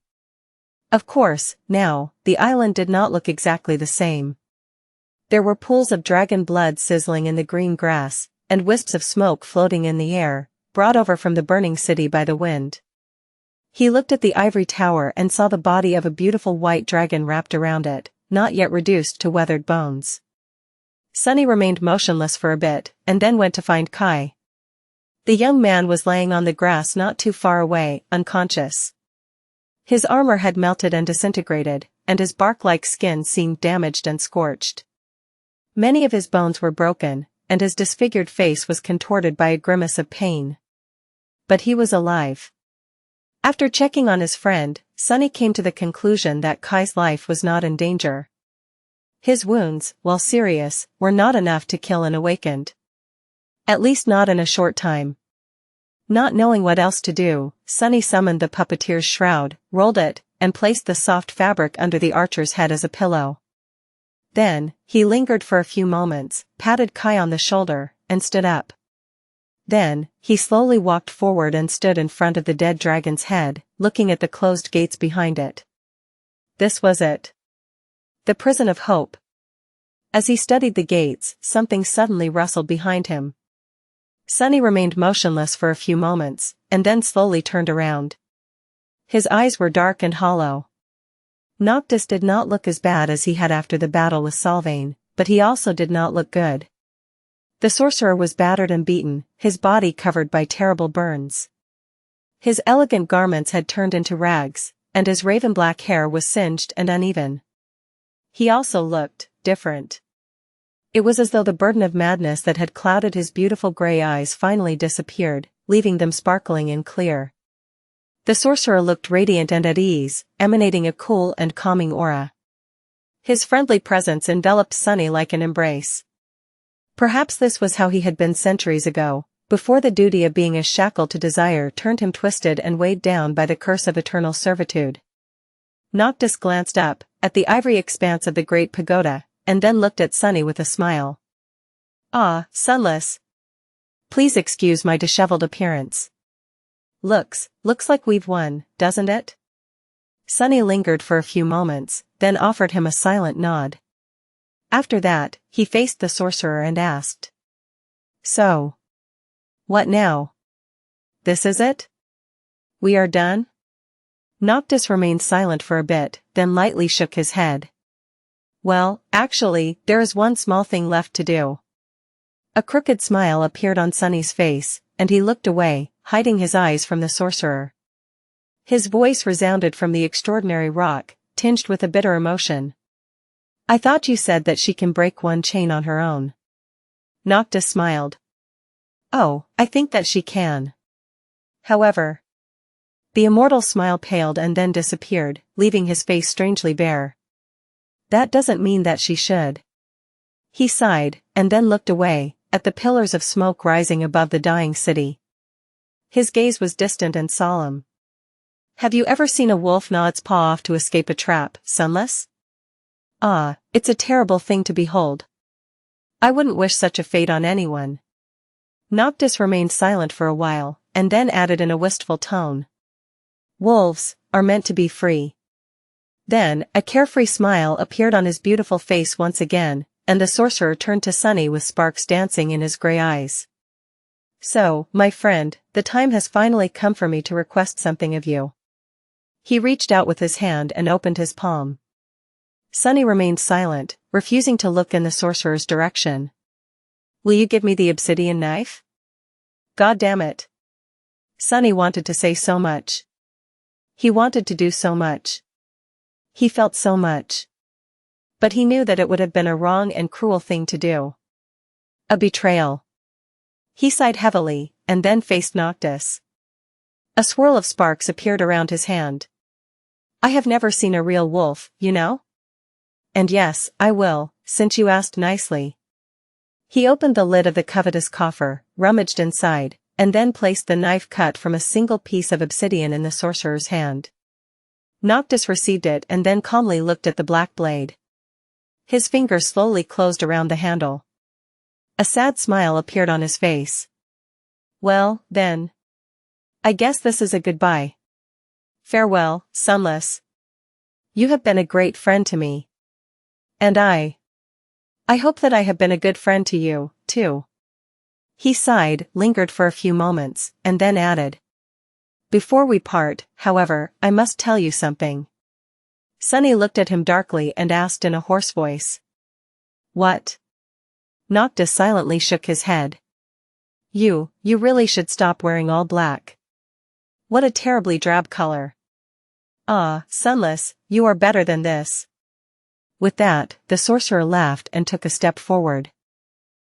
S1: Of course, now, the island did not look exactly the same. There were pools of dragon blood sizzling in the green grass, and wisps of smoke floating in the air, brought over from the burning city by the wind. He looked at the ivory tower and saw the body of a beautiful white dragon wrapped around it, not yet reduced to weathered bones. Sunny remained motionless for a bit, and then went to find Kai. The young man was laying on the grass not too far away, unconscious. His armor had melted and disintegrated, and his bark-like skin seemed damaged and scorched. Many of his bones were broken, and his disfigured face was contorted by a grimace of pain. But he was alive. After checking on his friend, Sunny came to the conclusion that Kai's life was not in danger. His wounds, while serious, were not enough to kill an awakened. At least not in a short time. Not knowing what else to do, Sunny summoned the puppeteer's shroud, rolled it, and placed the soft fabric under the archer's head as a pillow. Then, he lingered for a few moments, patted Kai on the shoulder, and stood up. Then, he slowly walked forward and stood in front of the dead dragon's head, looking at the closed gates behind it. This was it. The prison of hope. As he studied the gates, something suddenly rustled behind him. Sunny remained motionless for a few moments, and then slowly turned around. His eyes were dark and hollow. Noctis did not look as bad as he had after the battle with Sylvain, but he also did not look good. The sorcerer was battered and beaten, his body covered by terrible burns. His elegant garments had turned into rags, and his raven-black hair was singed and uneven. He also looked different. It was as though the burden of madness that had clouded his beautiful gray eyes finally disappeared, leaving them sparkling and clear. The sorcerer looked radiant and at ease, emanating a cool and calming aura. His friendly presence enveloped Sunny like an embrace. Perhaps this was how he had been centuries ago, before the duty of being a shackle to desire turned him twisted and weighed down by the curse of eternal servitude. Noctis glanced up, at the ivory expanse of the great pagoda, and then looked at Sunny with a smile. "Ah, Sunless. Please excuse my disheveled appearance. Looks like we've won, doesn't it?" Sunny lingered for a few moments, then offered him a silent nod. After that, he faced the sorcerer and asked. "So. What now? This is it? We are done?" Noctis remained silent for a bit, then lightly shook his head. "Well, actually, there is one small thing left to do." A crooked smile appeared on Sunny's face, and he looked away, hiding his eyes from the sorcerer. His voice resounded from the extraordinary rock, tinged with a bitter emotion. "I thought you said that she can break one chain on her own." Noctis smiled. "Oh, I think that she can. However." The immortal's smile paled and then disappeared, leaving his face strangely bare. "That doesn't mean that she should." He sighed, and then looked away, at the pillars of smoke rising above the dying city. His gaze was distant and solemn. "Have you ever seen a wolf gnaw its paw off to escape a trap, Sunless? Ah, it's a terrible thing to behold. I wouldn't wish such a fate on anyone." Noctis remained silent for a while, and then added in a wistful tone. "Wolves are meant to be free." Then, a carefree smile appeared on his beautiful face once again, and the sorcerer turned to Sunny with sparks dancing in his gray eyes. "So, my friend, the time has finally come for me to request something of you." He reached out with his hand and opened his palm. Sunny remained silent, refusing to look in the sorcerer's direction. "Will you give me the obsidian knife?" "God damn it." Sunny wanted to say so much. He wanted to do so much. He felt so much. But he knew that it would have been a wrong and cruel thing to do. A betrayal. He sighed heavily, and then faced Noctis. A swirl of sparks appeared around his hand. "I have never seen a real wolf, you know? And yes, I will, since you asked nicely." He opened the lid of the covetous coffer, rummaged inside, and then placed the knife cut from a single piece of obsidian in the sorcerer's hand. Noctis received it and then calmly looked at the black blade. His fingers slowly closed around the handle. A sad smile appeared on his face. "Well, then. I guess this is a goodbye. Farewell, Sunless. You have been a great friend to me. And I hope that I have been a good friend to you, too." He sighed, lingered for a few moments, and then added. "Before we part, however, I must tell you something." Sunny looked at him darkly and asked in a hoarse voice. "What?" Noctis silently shook his head. You really should stop wearing all black. What a terribly drab color." "Ah, Sunless, you are better than this." With that, the sorcerer laughed and took a step forward.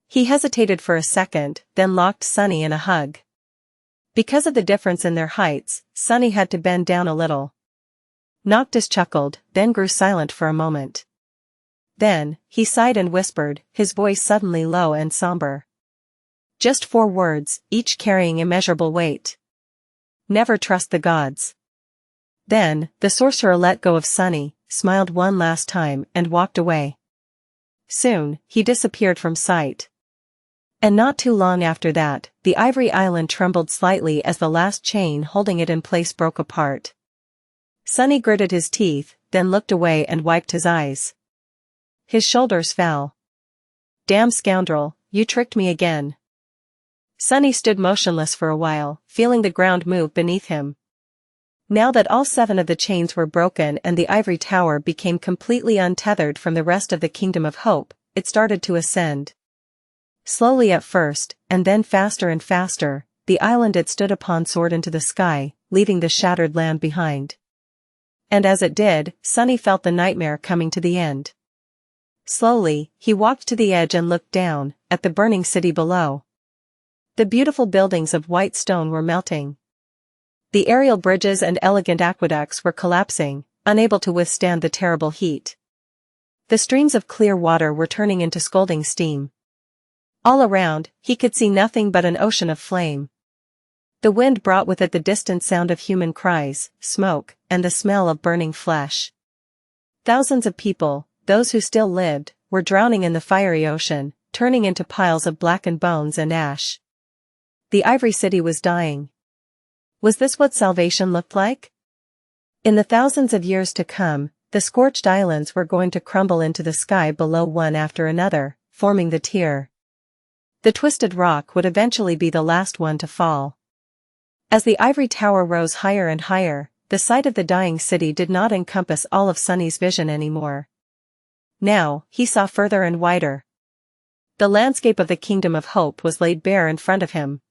S1: He hesitated for a second, then locked Sunny in a hug. Because of the difference in their heights, Sunny had to bend down a little. Noctis chuckled, then grew silent for a moment. Then, he sighed and whispered, his voice suddenly low and somber. Just 4 words, each carrying immeasurable weight. Never trust the gods. Then, the sorcerer let go of Sunny, smiled one last time and walked away. Soon, he disappeared from sight. And not too long after that, the ivory island trembled slightly as the last chain holding it in place broke apart. Sunny gritted his teeth, then looked away and wiped his eyes. His shoulders fell. "Damn scoundrel, you tricked me again." Sunny stood motionless for a while, feeling the ground move beneath him. Now that all 7 of the chains were broken and the ivory tower became completely untethered from the rest of the Kingdom of Hope, it started to ascend. Slowly at first, and then faster and faster, the island it stood upon soared into the sky, leaving the shattered land behind. And as it did, Sunny felt the nightmare coming to the end. Slowly, he walked to the edge and looked down, at the burning city below. The beautiful buildings of white stone were melting. The aerial bridges and elegant aqueducts were collapsing, unable to withstand the terrible heat. The streams of clear water were turning into scalding steam. All around, he could see nothing but an ocean of flame. The wind brought with it the distant sound of human cries, smoke, and the smell of burning flesh. Thousands of people, those who still lived, were drowning in the fiery ocean, turning into piles of blackened bones and ash. The ivory city was dying. Was this what salvation looked like? In the thousands of years to come, the scorched islands were going to crumble into the sky below one after another, forming the tier. The twisted rock would eventually be the last one to fall. As the ivory tower rose higher and higher, the sight of the dying city did not encompass all of Sunny's vision anymore. Now, he saw further and wider. The landscape of the Kingdom of Hope was laid bare in front of him.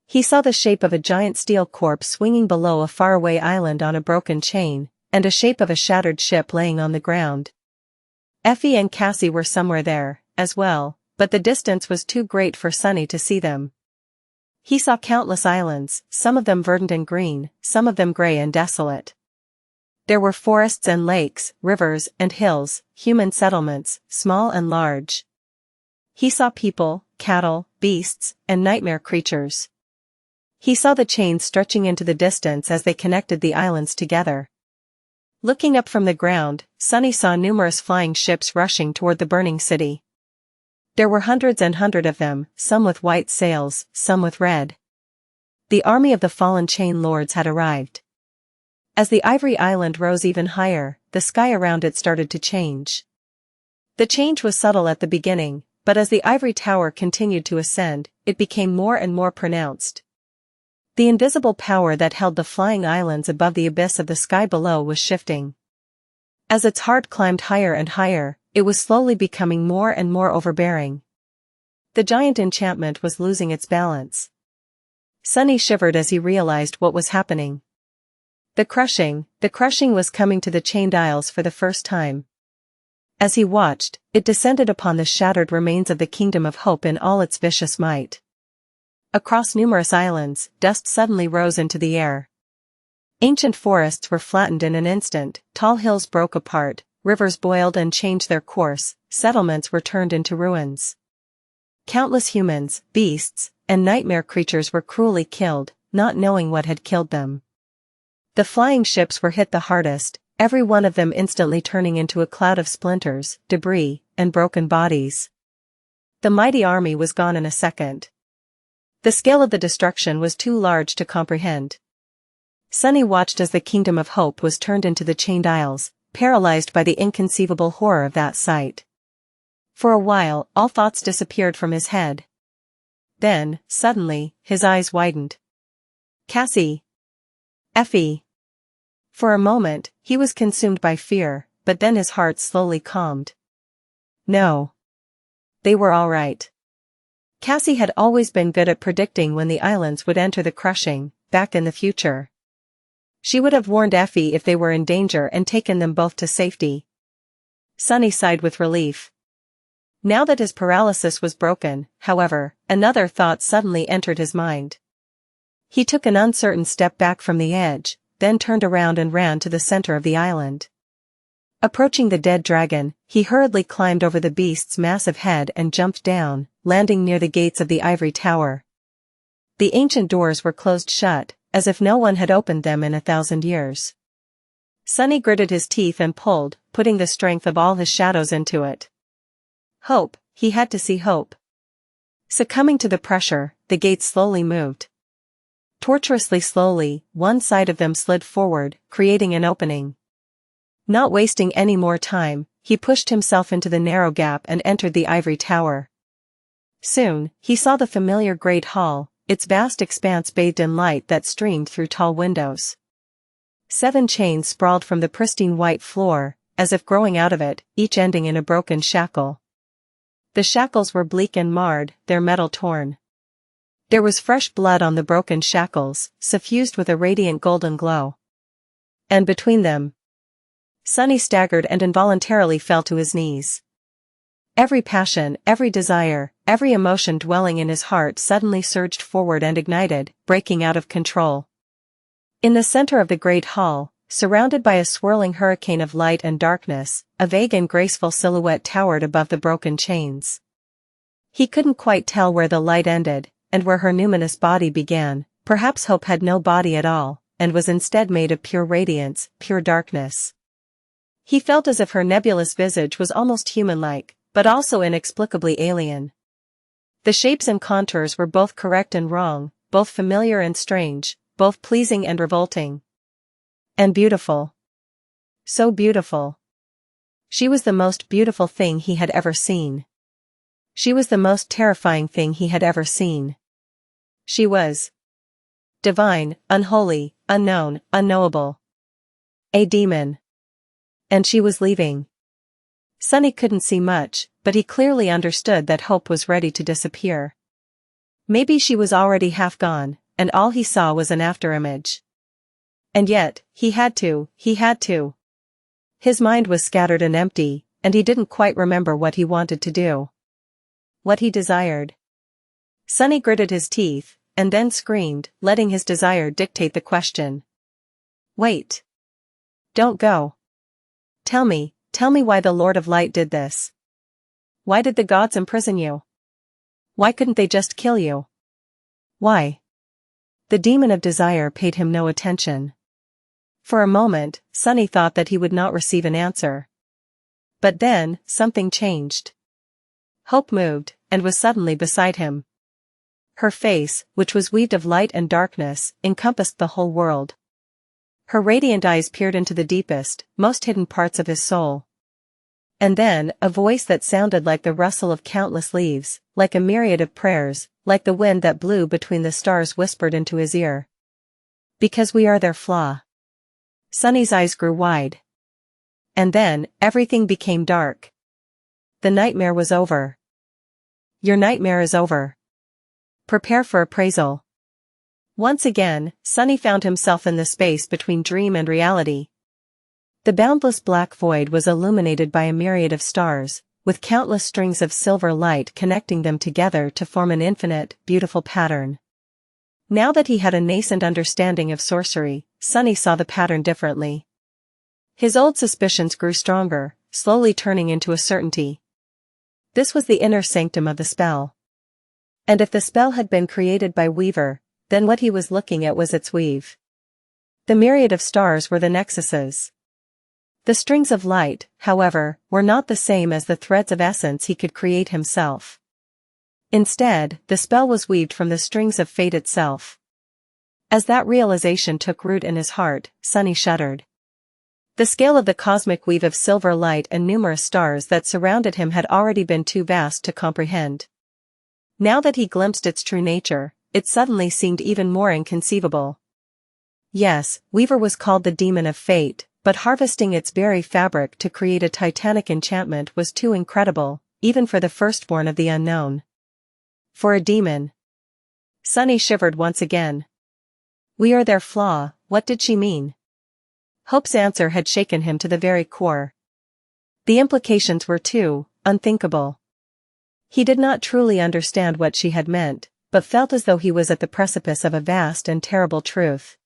S1: He saw the shape of a giant steel corpse swinging below a faraway island on a broken chain, and a shape of a shattered ship laying on the ground. Effie and Cassie were somewhere there, as well, but the distance was too great for Sunny to see them. He saw countless islands, some of them verdant and green, some of them gray and desolate. There were forests and lakes, rivers and hills, human settlements, small and large. He saw people, cattle, beasts, and nightmare creatures. He saw the chains stretching into the distance as they connected the islands together. Looking up from the ground, Sunny saw numerous flying ships rushing toward the burning city. There were hundreds and hundreds of them, some with white sails, some with red. The army of the fallen chain lords had arrived. As the ivory island rose even higher, the sky around it started to change. The change was subtle at the beginning, but as the ivory tower continued to ascend, it became more and more pronounced. The invisible power that held the flying islands above the abyss of the sky below was shifting. As its heart climbed higher and higher, it was slowly becoming more and more overbearing. The giant enchantment was losing its balance. Sunny shivered as he realized what was happening. The crushing was coming to the Chained Isles for the first time. As he watched, it descended upon the shattered remains of the Kingdom of Hope in all its vicious might. Across numerous islands, dust suddenly rose into the air. Ancient forests were flattened in an instant, tall hills broke apart, rivers boiled and changed their course, settlements were turned into ruins. Countless humans, beasts, and nightmare creatures were cruelly killed, not knowing what had killed them. The flying ships were hit the hardest, every one of them instantly turning into a cloud of splinters, debris, and broken bodies. The mighty army was gone in a second. The scale of the destruction was too large to comprehend. Sunny watched as the Kingdom of Hope was turned into the Chained Isles, paralyzed by the inconceivable horror of that sight. For a while, all thoughts disappeared from his head. Then, suddenly, his eyes widened. Cassie! Effie! For a moment, he was consumed by fear, but then his heart slowly calmed. No. They were all right. Cassie had always been good at predicting when the islands would enter the crushing, back in the future. She would have warned Effie if they were in danger and taken them both to safety. Sunny sighed with relief. Now that his paralysis was broken, however, another thought suddenly entered his mind. He took an uncertain step back from the edge, then turned around and ran to the center of the island. Approaching the dead dragon, he hurriedly climbed over the beast's massive head and jumped down, landing near the gates of the ivory tower. The ancient doors were closed shut, as if no one had opened them in 1,000 years. Sunny gritted his teeth and pulled, putting the strength of all his shadows into it. Hope, he had to see hope. Succumbing to the pressure, the gates slowly moved. Tortuously slowly, one side of them slid forward, creating an opening. Not wasting any more time, he pushed himself into the narrow gap and entered the ivory tower. Soon, he saw the familiar great hall, its vast expanse bathed in light that streamed through tall windows. 7 chains sprawled from the pristine white floor, as if growing out of it, each ending in a broken shackle. The shackles were bleak and marred, their metal torn. There was fresh blood on the broken shackles, suffused with a radiant golden glow. And between them, Sunny staggered and involuntarily fell to his knees. Every passion, every desire, every emotion dwelling in his heart suddenly surged forward and ignited, breaking out of control. In the center of the great hall, surrounded by a swirling hurricane of light and darkness, a vague and graceful silhouette towered above the broken chains. He couldn't quite tell where the light ended, and where her numinous body began. Perhaps Hope had no body at all, and was instead made of pure radiance, pure darkness. He felt as if her nebulous visage was almost human-like, but also inexplicably alien. The shapes and contours were both correct and wrong, both familiar and strange, both pleasing and revolting. And beautiful. So beautiful. She was the most beautiful thing he had ever seen. She was the most terrifying thing he had ever seen. She was divine, unholy, unknown, unknowable. A demon. And she was leaving. Sunny couldn't see much, but he clearly understood that Hope was ready to disappear. Maybe she was already half gone, and all he saw was an afterimage. And yet, he had to. His mind was scattered and empty, and he didn't quite remember what he wanted to do. What he desired. Sunny gritted his teeth, and then screamed, letting his desire dictate the question. Wait. Don't go. Tell me why the Lord of Light did this. Why did the gods imprison you? Why couldn't they just kill you? Why? The demon of desire paid him no attention. For a moment, Sunny thought that he would not receive an answer. But then, something changed. Hope moved, and was suddenly beside him. Her face, which was weaved of light and darkness, encompassed the whole world. Her radiant eyes peered into the deepest, most hidden parts of his soul. And then, a voice that sounded like the rustle of countless leaves, like a myriad of prayers, like the wind that blew between the stars whispered into his ear. Because we are their flaw. Sunny's eyes grew wide. And then, everything became dark. The nightmare was over. Your nightmare is over. Prepare for appraisal. Once again, Sunny found himself in the space between dream and reality. The boundless black void was illuminated by a myriad of stars, with countless strings of silver light connecting them together to form an infinite, beautiful pattern. Now that he had a nascent understanding of sorcery, Sunny saw the pattern differently. His old suspicions grew stronger, slowly turning into a certainty. This was the inner sanctum of the spell. And if the spell had been created by Weaver, then what he was looking at was its weave. The myriad of stars were the nexuses. The strings of light, however, were not the same as the threads of essence he could create himself. Instead, the spell was weaved from the strings of fate itself. As that realization took root in his heart, Sunny shuddered. The scale of the cosmic weave of silver light and numerous stars that surrounded him had already been too vast to comprehend. Now that he glimpsed its true nature, it suddenly seemed even more inconceivable. Yes, Weaver was called the demon of fate, but harvesting its very fabric to create a titanic enchantment was too incredible, even for the firstborn of the unknown. For a demon. Sunny shivered once again. We are their flaw, what did she mean? Hope's answer had shaken him to the very core. The implications were too unthinkable. He did not truly understand what she had meant, but felt as though he was at the precipice of a vast and terrible truth.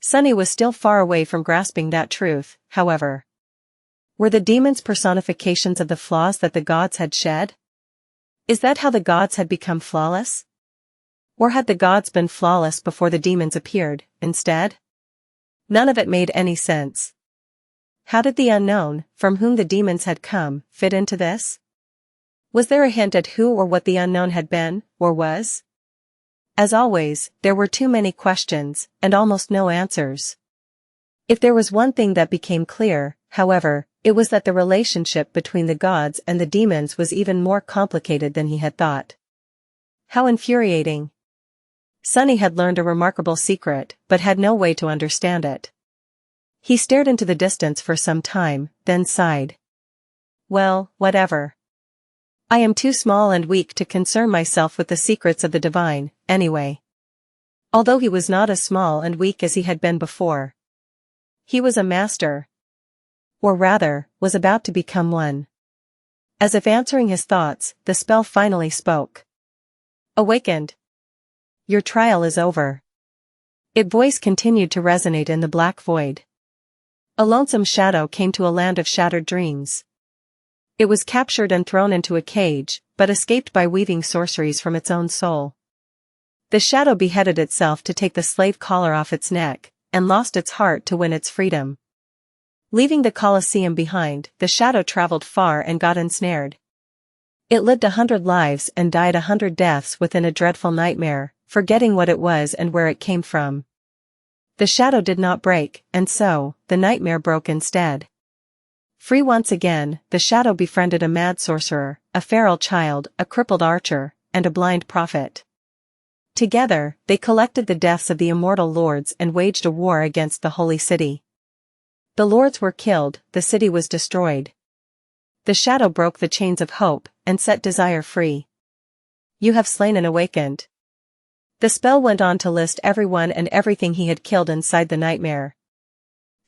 S1: Sunny was still far away from grasping that truth, however. Were the demons personifications of the flaws that the gods had shed? Is that how the gods had become flawless? Or had the gods been flawless before the demons appeared, instead? None of it made any sense. How did the unknown, from whom the demons had come, fit into this? Was there a hint at who or what the unknown had been, or was? As always, there were too many questions, and almost no answers. If there was one thing that became clear, however, it was that the relationship between the gods and the demons was even more complicated than he had thought. How infuriating. Sunny had learned a remarkable secret, but had no way to understand it. He stared into the distance for some time, then sighed. Well, whatever. I am too small and weak to concern myself with the secrets of the divine, anyway. Although he was not as small and weak as he had been before. He was a master. Or rather, was about to become one. As if answering his thoughts, the spell finally spoke. Awakened. Your trial is over. Its voice continued to resonate in the black void. A lonesome shadow came to a land of shattered dreams. It was captured and thrown into a cage, but escaped by weaving sorceries from its own soul. The shadow beheaded itself to take the slave collar off its neck, and lost its heart to win its freedom. Leaving the Colosseum behind, the shadow traveled far and got ensnared. It lived 100 lives and died 100 deaths within a dreadful nightmare, forgetting what it was and where it came from. The shadow did not break, and so, the nightmare broke instead. Free once again, the shadow befriended a mad sorcerer, a feral child, a crippled archer, and a blind prophet. Together, they collected the deaths of the immortal lords and waged a war against the holy city. The lords were killed, the city was destroyed. The shadow broke the chains of hope, and set desire free. You have slain and awakened. The spell went on to list everyone and everything he had killed inside the nightmare.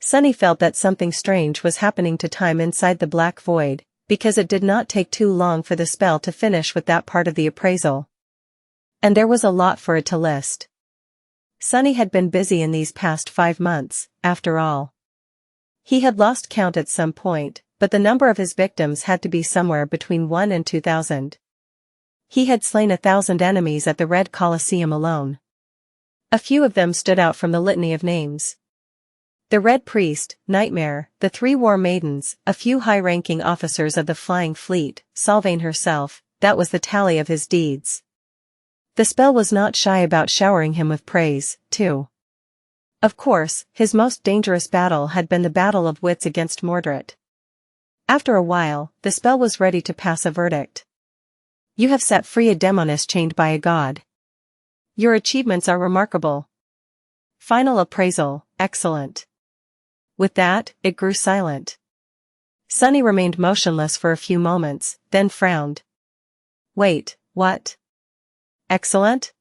S1: Sunny felt that something strange was happening to time inside the black void, because it did not take too long for the spell to finish with that part of the appraisal. And there was a lot for it to list. Sunny had been busy in these past 5 months, after all. He had lost count at some point, but the number of his victims had to be somewhere between 1 and 2,000. He had slain 1,000 enemies at the Red Colosseum alone. A few of them stood out from the litany of names. The Red Priest, Nightmare, the 3 War Maidens, a few high-ranking officers of the Flying Fleet, Sylvain herself, that was the tally of his deeds. The spell was not shy about showering him with praise, too. Of course, his most dangerous battle had been the battle of wits against Mordred. After a while, the spell was ready to pass a verdict. You have set free a demoness chained by a god. Your achievements are remarkable. Final appraisal, excellent. With that, it grew silent. Sunny remained motionless for a few moments, then frowned. Wait, what? Excellent?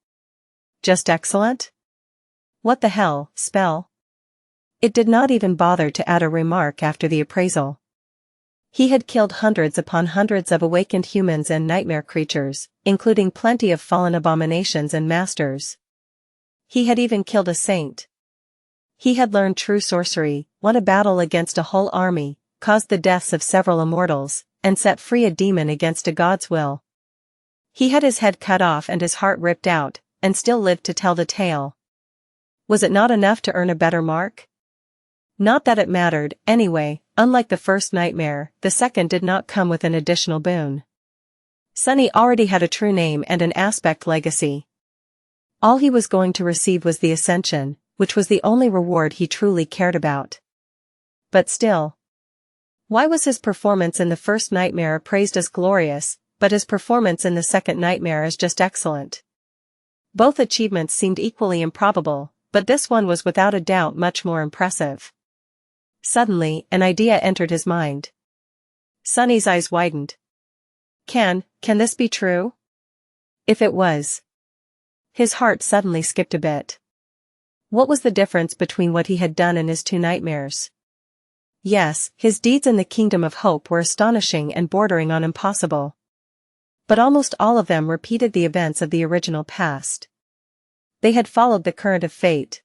S1: Just excellent? What the hell, spell? It did not even bother to add a remark after the appraisal. He had killed hundreds upon hundreds of awakened humans and nightmare creatures, including plenty of fallen abominations and masters. He had even killed a saint. He had learned true sorcery, won a battle against a whole army, caused the deaths of several immortals, and set free a demon against a god's will. He had his head cut off and his heart ripped out, and still lived to tell the tale. Was it not enough to earn a better mark? Not that it mattered, anyway. Unlike the first nightmare, the second did not come with an additional boon. Sunny already had a true name and an aspect legacy. All he was going to receive was the Ascension, which was the only reward he truly cared about. But still. Why was his performance in the first nightmare appraised as glorious, but his performance in the second nightmare as just excellent? Both achievements seemed equally improbable, but this one was without a doubt much more impressive. Suddenly, an idea entered his mind. Sunny's eyes widened. Can this be true? If it was. His heart suddenly skipped a bit. What was the difference between what he had done and his two nightmares? Yes, his deeds in the Kingdom of Hope were astonishing and bordering on impossible. But almost all of them repeated the events of the original past. They had followed the current of fate.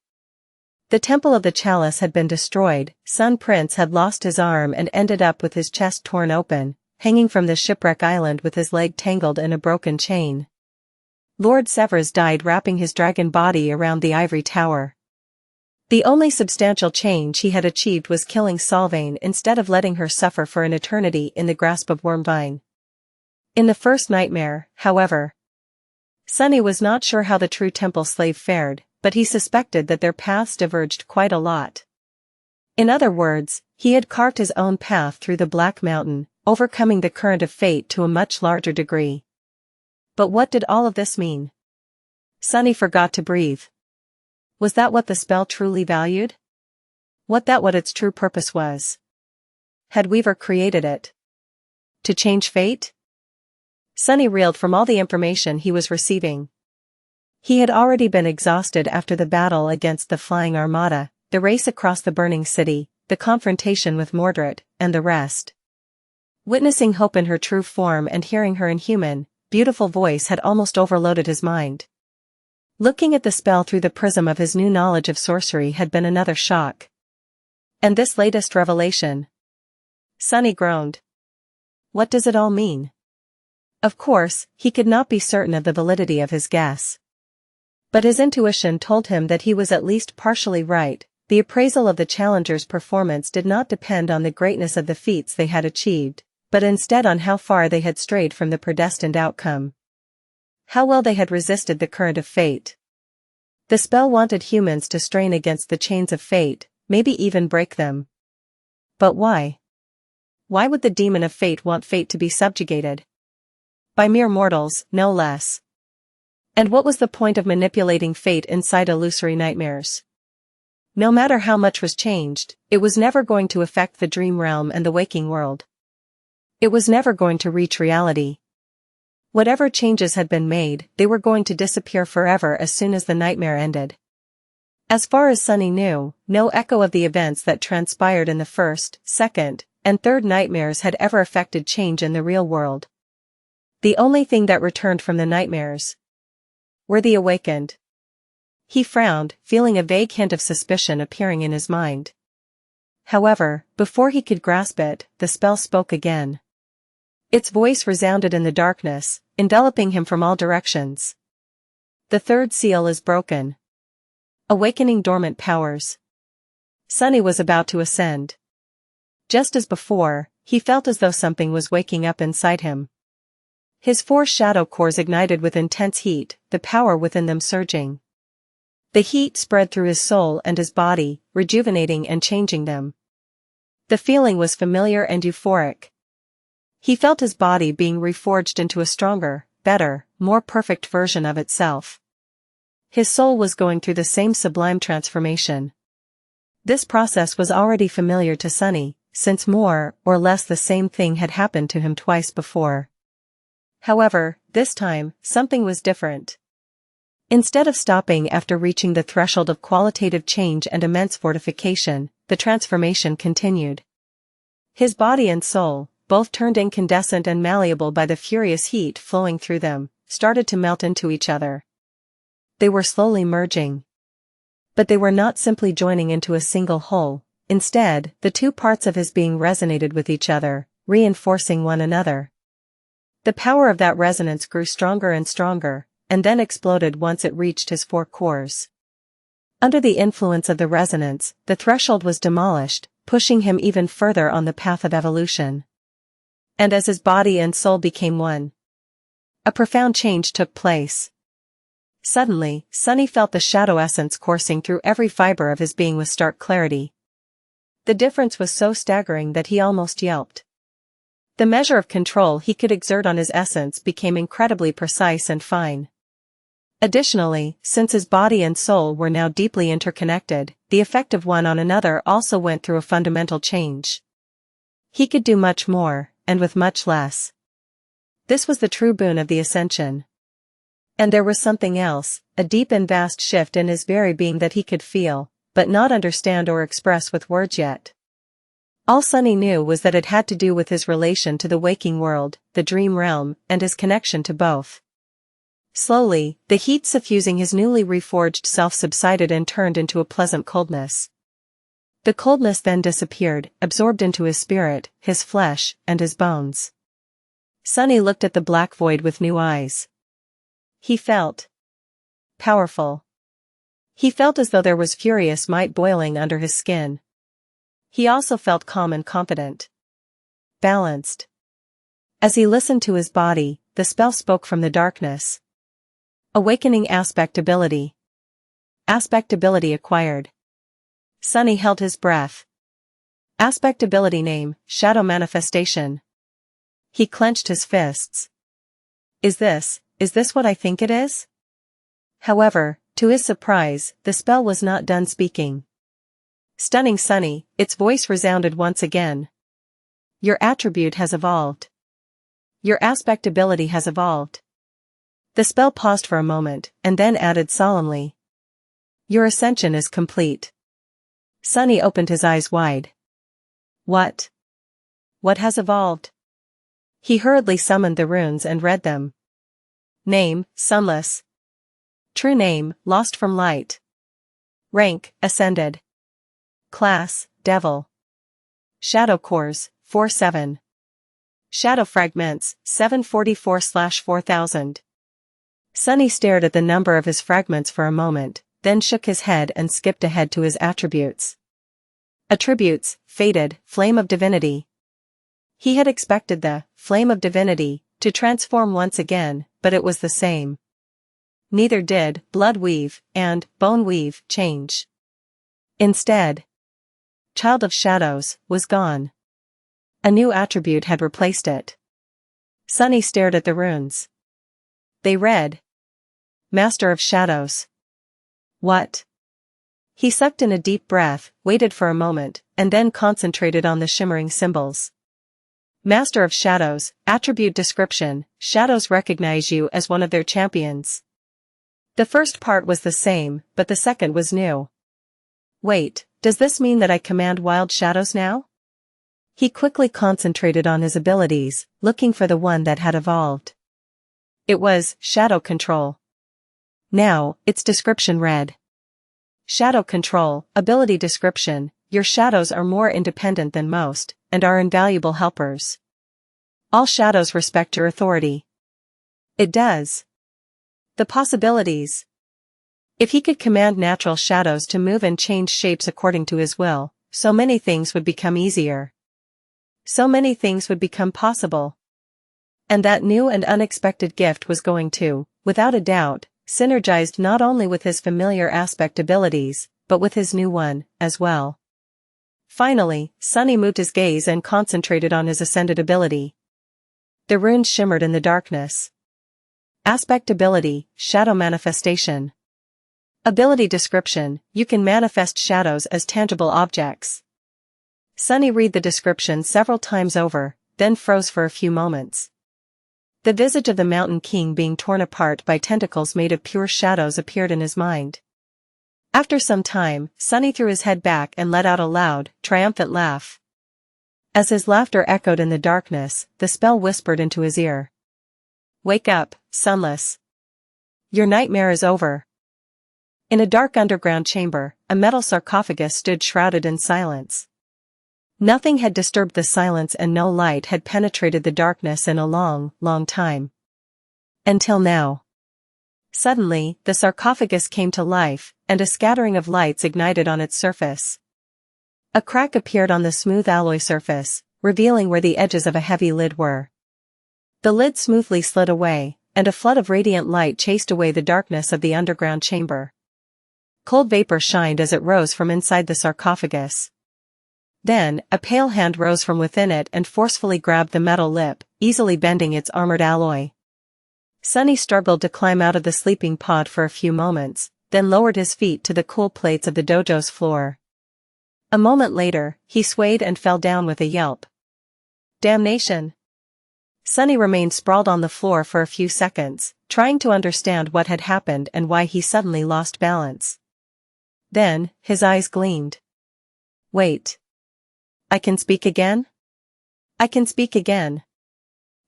S1: The Temple of the Chalice had been destroyed, Sun Prince had lost his arm and ended up with his chest torn open, hanging from the Shipwreck island with his leg tangled in a broken chain. Lord Sevras died wrapping his dragon body around the ivory tower. The only substantial change he had achieved was killing Solvain instead of letting her suffer for an eternity in the grasp of Wormvine. In the first nightmare, however, Sunny was not sure how the true temple slave fared, but he suspected that their paths diverged quite a lot. In other words, he had carved his own path through the Black Mountain, overcoming the current of fate to a much larger degree. But what did all of this mean? Sunny forgot to breathe. Was that what the spell truly valued? What its true purpose was? Had Weaver created it to change fate? Sunny reeled from all the information he was receiving. He had already been exhausted after the battle against the Flying Armada, the race across the burning city, the confrontation with Mordred, and the rest. Witnessing Hope in her true form and hearing her inhuman, beautiful voice had almost overloaded his mind. Looking at the spell through the prism of his new knowledge of sorcery had been another shock. And this latest revelation? Sunny groaned. What does it all mean? Of course, he could not be certain of the validity of his guess. But his intuition told him that he was at least partially right. The appraisal of the challengers' performance did not depend on the greatness of the feats they had achieved, but instead on how far they had strayed from the predestined outcome. How well they had resisted the current of fate. The spell wanted humans to strain against the chains of fate, maybe even break them. But why? Why would the demon of fate want fate to be subjugated? By mere mortals, no less. And what was the point of manipulating fate inside illusory nightmares? No matter how much was changed, it was never going to affect the dream realm and the waking world. It was never going to reach reality. Whatever changes had been made, they were going to disappear forever as soon as the nightmare ended. As far as Sunny knew, no echo of the events that transpired in the first, second, and third nightmares had ever affected change in the real world. The only thing that returned from the nightmares were the awakened. He frowned, feeling a vague hint of suspicion appearing in his mind. However, before he could grasp it, the spell spoke again. Its voice resounded in the darkness, enveloping him from all directions. The third seal is broken. Awakening dormant powers. Sunny was about to ascend. Just as before, he felt as though something was waking up inside him. His 4 shadow cores ignited with intense heat, the power within them surging. The heat spread through his soul and his body, rejuvenating and changing them. The feeling was familiar and euphoric. He felt his body being reforged into a stronger, better, more perfect version of itself. His soul was going through the same sublime transformation. This process was already familiar to Sunny, since more or less the same thing had happened to him twice before. However, this time, something was different. Instead of stopping after reaching the threshold of qualitative change and immense fortification, the transformation continued. His body and soul, both turned incandescent and malleable by the furious heat flowing through them, started to melt into each other. They were slowly merging. But they were not simply joining into a single whole. Instead, the two parts of his being resonated with each other, reinforcing one another. The power of that resonance grew stronger and stronger, and then exploded once it reached his four cores. Under the influence of the resonance, the threshold was demolished, pushing him even further on the path of evolution. And as his body and soul became one, a profound change took place. Suddenly, Sunny felt the shadow essence coursing through every fiber of his being with stark clarity. The difference was so staggering that he almost yelped. The measure of control he could exert on his essence became incredibly precise and fine. Additionally, since his body and soul were now deeply interconnected, the effect of one on another also went through a fundamental change. He could do much more, and with much less. This was the true boon of the Ascension. And there was something else, a deep and vast shift in his very being that he could feel, but not understand or express with words yet. All Sunny knew was that it had to do with his relation to the waking world, the dream realm, and his connection to both. Slowly, the heat suffusing his newly reforged self subsided and turned into a pleasant coldness. The coldness then disappeared, absorbed into his spirit, his flesh, and his bones. Sunny looked at the black void with new eyes. He felt powerful. He felt as though there was furious might boiling under his skin. He also felt calm and confident. Balanced. As he listened to his body, the spell spoke from the darkness. Awakening aspect ability. Aspect ability acquired. Sunny held his breath. Aspect ability name, Shadow Manifestation. He clenched his fists. Is this what I think it is? However, to his surprise, the spell was not done speaking. Stunning Sunny, its voice resounded once again. Your attribute has evolved. Your aspect ability has evolved. The spell paused for a moment, and then added solemnly. Your ascension is complete. Sunny opened his eyes wide. What? What has evolved? He hurriedly summoned the runes and read them. Name, Sunless. True name, Lost from Light. Rank, Ascended. Class, Devil. Shadow Cores, 4-7. Shadow Fragments, 744/4000. Sunny stared at the number of his fragments for a moment, then shook his head and skipped ahead to his attributes. Attributes, Fated, Flame of Divinity. He had expected the Flame of Divinity to transform once again, but it was the same. Neither did Blood Weave and Bone Weave change. Instead, Child of Shadows was gone. A new attribute had replaced it. Sunny stared at the runes. They read, Master of Shadows. What? He sucked in a deep breath, waited for a moment, and then concentrated on the shimmering symbols. Master of Shadows, attribute description, shadows recognize you as one of their champions. The first part was the same, but the second was new. Wait, does this mean that I command wild shadows now? He quickly concentrated on his abilities, looking for the one that had evolved. It was Shadow Control. Now, its description read. Shadow Control, ability description, your shadows are more independent than most, and are invaluable helpers. All shadows respect your authority. It does. The possibilities. If he could command natural shadows to move and change shapes according to his will, so many things would become easier. So many things would become possible. And that new and unexpected gift was going to, without a doubt, synergized not only with his familiar aspect abilities, but with his new one, as well. Finally, Sunny moved his gaze and concentrated on his ascended ability. The runes shimmered in the darkness. Aspect ability, shadow manifestation. Ability description, you can manifest shadows as tangible objects. Sunny read the description several times over, then froze for a few moments. The visage of the Mountain King being torn apart by tentacles made of pure shadows appeared in his mind. After some time, Sunny threw his head back and let out a loud, triumphant laugh. As his laughter echoed in the darkness, the spell whispered into his ear. Wake up, Sunless. Your nightmare is over. In a dark underground chamber, a metal sarcophagus stood shrouded in silence. Nothing had disturbed the silence and no light had penetrated the darkness in a long, long time. Until now. Suddenly, the sarcophagus came to life, and a scattering of lights ignited on its surface. A crack appeared on the smooth alloy surface, revealing where the edges of a heavy lid were. The lid smoothly slid away, and a flood of radiant light chased away the darkness of the underground chamber. Cold vapor shined as it rose from inside the sarcophagus. Then, a pale hand rose from within it and forcefully grabbed the metal lip, easily bending its armored alloy. Sunny struggled to climb out of the sleeping pod for a few moments, then lowered his feet to the cool plates of the dojo's floor. A moment later, he swayed and fell down with a yelp. Damnation! Sunny remained sprawled on the floor for a few seconds, trying to understand what had happened and why he suddenly lost balance. Then, his eyes gleamed. Wait. I can speak again? I can speak again.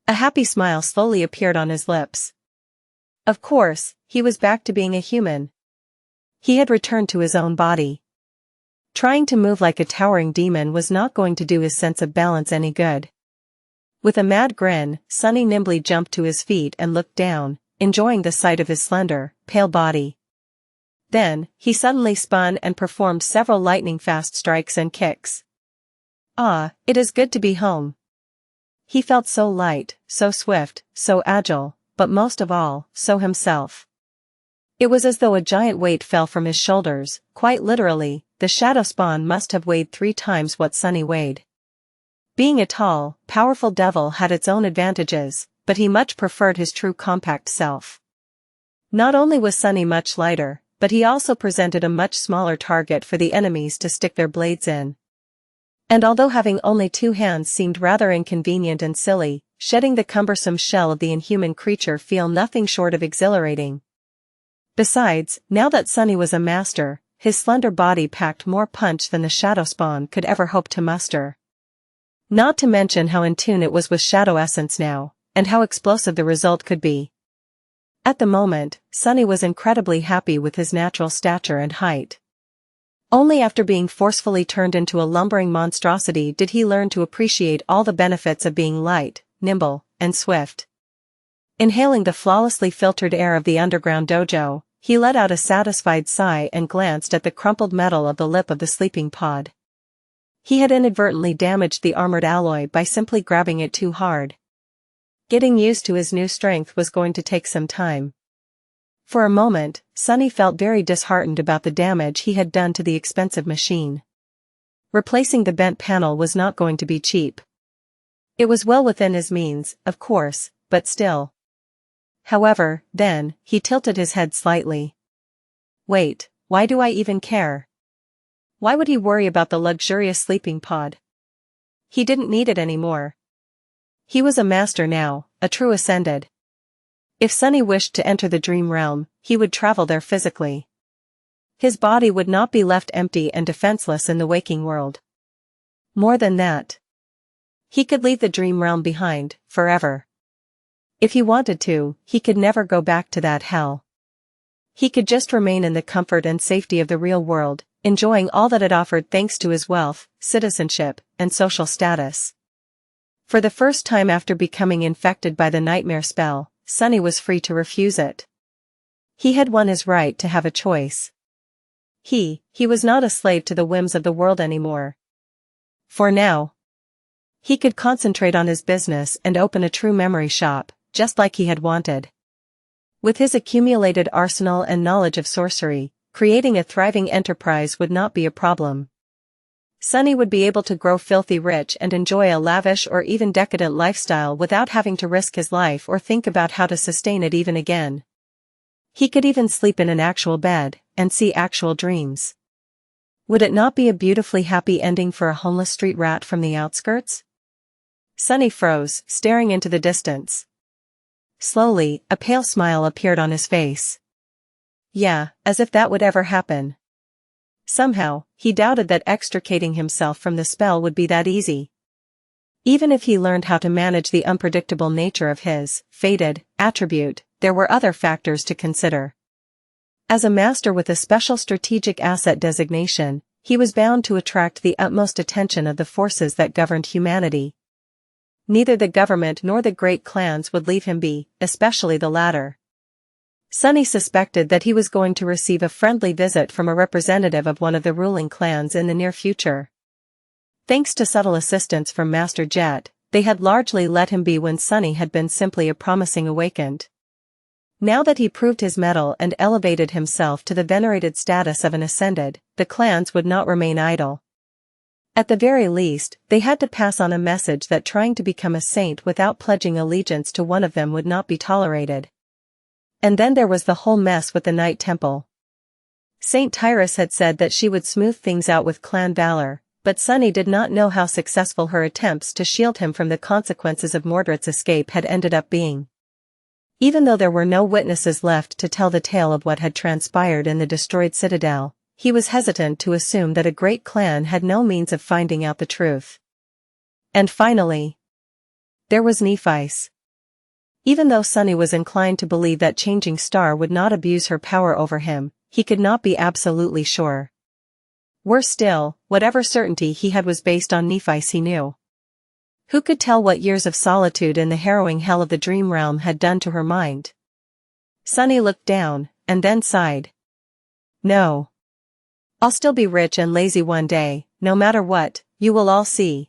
S1: A happy smile slowly appeared on his lips. Of course, he was back to being a human. He had returned to his own body. Trying to move like a towering demon was not going to do his sense of balance any good. With a mad grin, Sunny nimbly jumped to his feet and looked down, enjoying the sight of his slender, pale body. Then, he suddenly spun and performed several lightning-fast strikes and kicks. Ah, it is good to be home. He felt so light, so swift, so agile, but most of all, so himself. It was as though a giant weight fell from his shoulders, quite literally. The shadow spawn must have weighed 3 times what Sunny weighed. Being a tall, powerful devil had its own advantages, but he much preferred his true compact self. Not only was Sunny much lighter, but he also presented a much smaller target for the enemies to stick their blades in. And although having only 2 hands seemed rather inconvenient and silly, shedding the cumbersome shell of the inhuman creature felt nothing short of exhilarating. Besides, now that Sunny was a master, his slender body packed more punch than the shadow spawn could ever hope to muster. Not to mention how in tune it was with shadow essence now, and how explosive the result could be. At the moment, Sunny was incredibly happy with his natural stature and height. Only after being forcefully turned into a lumbering monstrosity did he learn to appreciate all the benefits of being light, nimble, and swift. Inhaling the flawlessly filtered air of the underground dojo, he let out a satisfied sigh and glanced at the crumpled metal of the lip of the sleeping pod. He had inadvertently damaged the armored alloy by simply grabbing it too hard. Getting used to his new strength was going to take some time. For a moment, Sunny felt very disheartened about the damage he had done to the expensive machine. Replacing the bent panel was not going to be cheap. It was well within his means, of course, but still. However, then, he tilted his head slightly. Wait, why do I even care? Why would he worry about the luxurious sleeping pod? He didn't need it anymore. He was a master now, a true ascended. If Sunny wished to enter the dream realm, he would travel there physically. His body would not be left empty and defenseless in the waking world. More than that, he could leave the dream realm behind, forever. If he wanted to, he could never go back to that hell. He could just remain in the comfort and safety of the real world, enjoying all that it offered thanks to his wealth, citizenship, and social status. For the first time after becoming infected by the nightmare spell, Sunny was free to refuse it. He had won his right to have a choice. He was not a slave to the whims of the world anymore. For now, he could concentrate on his business and open a true memory shop, just like he had wanted. With his accumulated arsenal and knowledge of sorcery, creating a thriving enterprise would not be a problem. Sunny would be able to grow filthy rich and enjoy a lavish or even decadent lifestyle without having to risk his life or think about how to sustain it even again. He could even sleep in an actual bed and see actual dreams. Would it not be a beautifully happy ending for a homeless street rat from the outskirts? Sunny froze, staring into the distance. Slowly, a pale smile appeared on his face. Yeah, as if that would ever happen. Somehow, he doubted that extricating himself from the spell would be that easy. Even if he learned how to manage the unpredictable nature of his fated attribute, there were other factors to consider. As a master with a special strategic asset designation, he was bound to attract the utmost attention of the forces that governed humanity. Neither the government nor the great clans would leave him be, especially the latter. Sunny suspected that he was going to receive a friendly visit from a representative of one of the ruling clans in the near future. Thanks to subtle assistance from Master Jet, they had largely let him be when Sunny had been simply a promising awakened. Now that he proved his mettle and elevated himself to the venerated status of an ascended, the clans would not remain idle. At the very least, they had to pass on a message that trying to become a saint without pledging allegiance to one of them would not be tolerated. And then there was the whole mess with the Night Temple. Saint Tyrus had said that she would smooth things out with clan valor, but Sunny did not know how successful her attempts to shield him from the consequences of Mordred's escape had ended up being. Even though there were no witnesses left to tell the tale of what had transpired in the destroyed citadel, he was hesitant to assume that a great clan had no means of finding out the truth. And finally, there was Nephis. Even though Sunny was inclined to believe that Changing Star would not abuse her power over him, he could not be absolutely sure. Worse still, whatever certainty he had was based on Nephis he knew. Who could tell what years of solitude in the harrowing hell of the dream realm had done to her mind? Sunny looked down, and then sighed. No. I'll still be rich and lazy one day, no matter what, you will all see.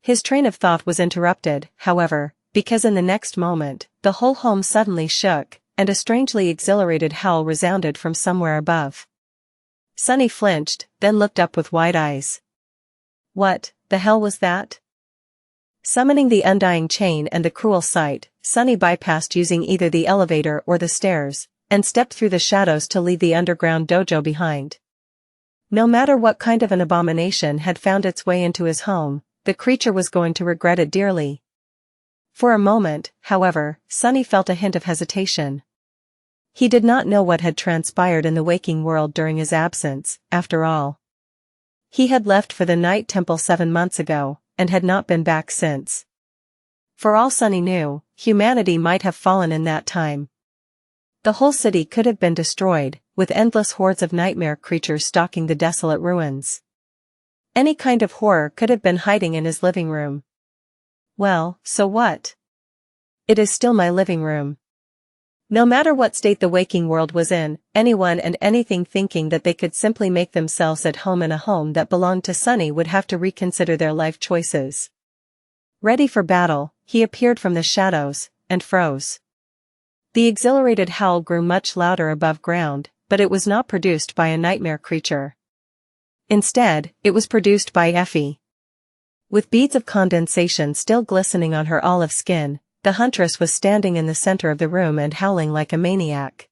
S1: His train of thought was interrupted, however, because in the next moment, the whole home suddenly shook, and a strangely exhilarated howl resounded from somewhere above. Sunny flinched, then looked up with wide eyes. What the hell was that? Summoning the undying chain and the cruel sight, Sunny bypassed using either the elevator or the stairs, and stepped through the shadows to leave the underground dojo behind. No matter what kind of an abomination had found its way into his home, the creature was going to regret it dearly. For a moment, however, Sunny felt a hint of hesitation. He did not know what had transpired in the waking world during his absence, after all. He had left for the Night Temple 7 months ago, and had not been back since. For all Sunny knew, humanity might have fallen in that time. The whole city could have been destroyed, with endless hordes of nightmare creatures stalking the desolate ruins. Any kind of horror could have been hiding in his living room. Well, so what? It is still my living room. No matter what state the waking world was in, anyone and anything thinking that they could simply make themselves at home in a home that belonged to Sunny would have to reconsider their life choices. Ready for battle, he appeared from the shadows, and froze. The exhilarated howl grew much louder above ground, but it was not produced by a nightmare creature. Instead, it was produced by Effie. With beads of condensation still glistening on her olive skin, the huntress was standing in the center of the room and howling like a maniac.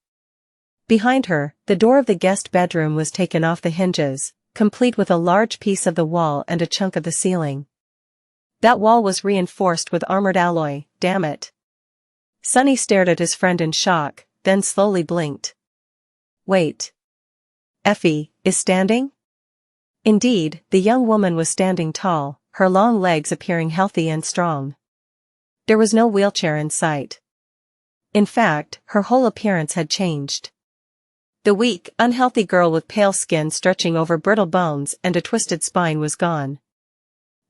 S1: Behind her, the door of the guest bedroom was taken off the hinges, complete with a large piece of the wall and a chunk of the ceiling. That wall was reinforced with armored alloy, damn it. Sunny stared at his friend in shock, then slowly blinked. Wait. Effie is standing? Indeed, the young woman was standing tall, her long legs appearing healthy and strong. There was no wheelchair in sight. In fact, her whole appearance had changed. The weak, unhealthy girl with pale skin stretching over brittle bones and a twisted spine was gone.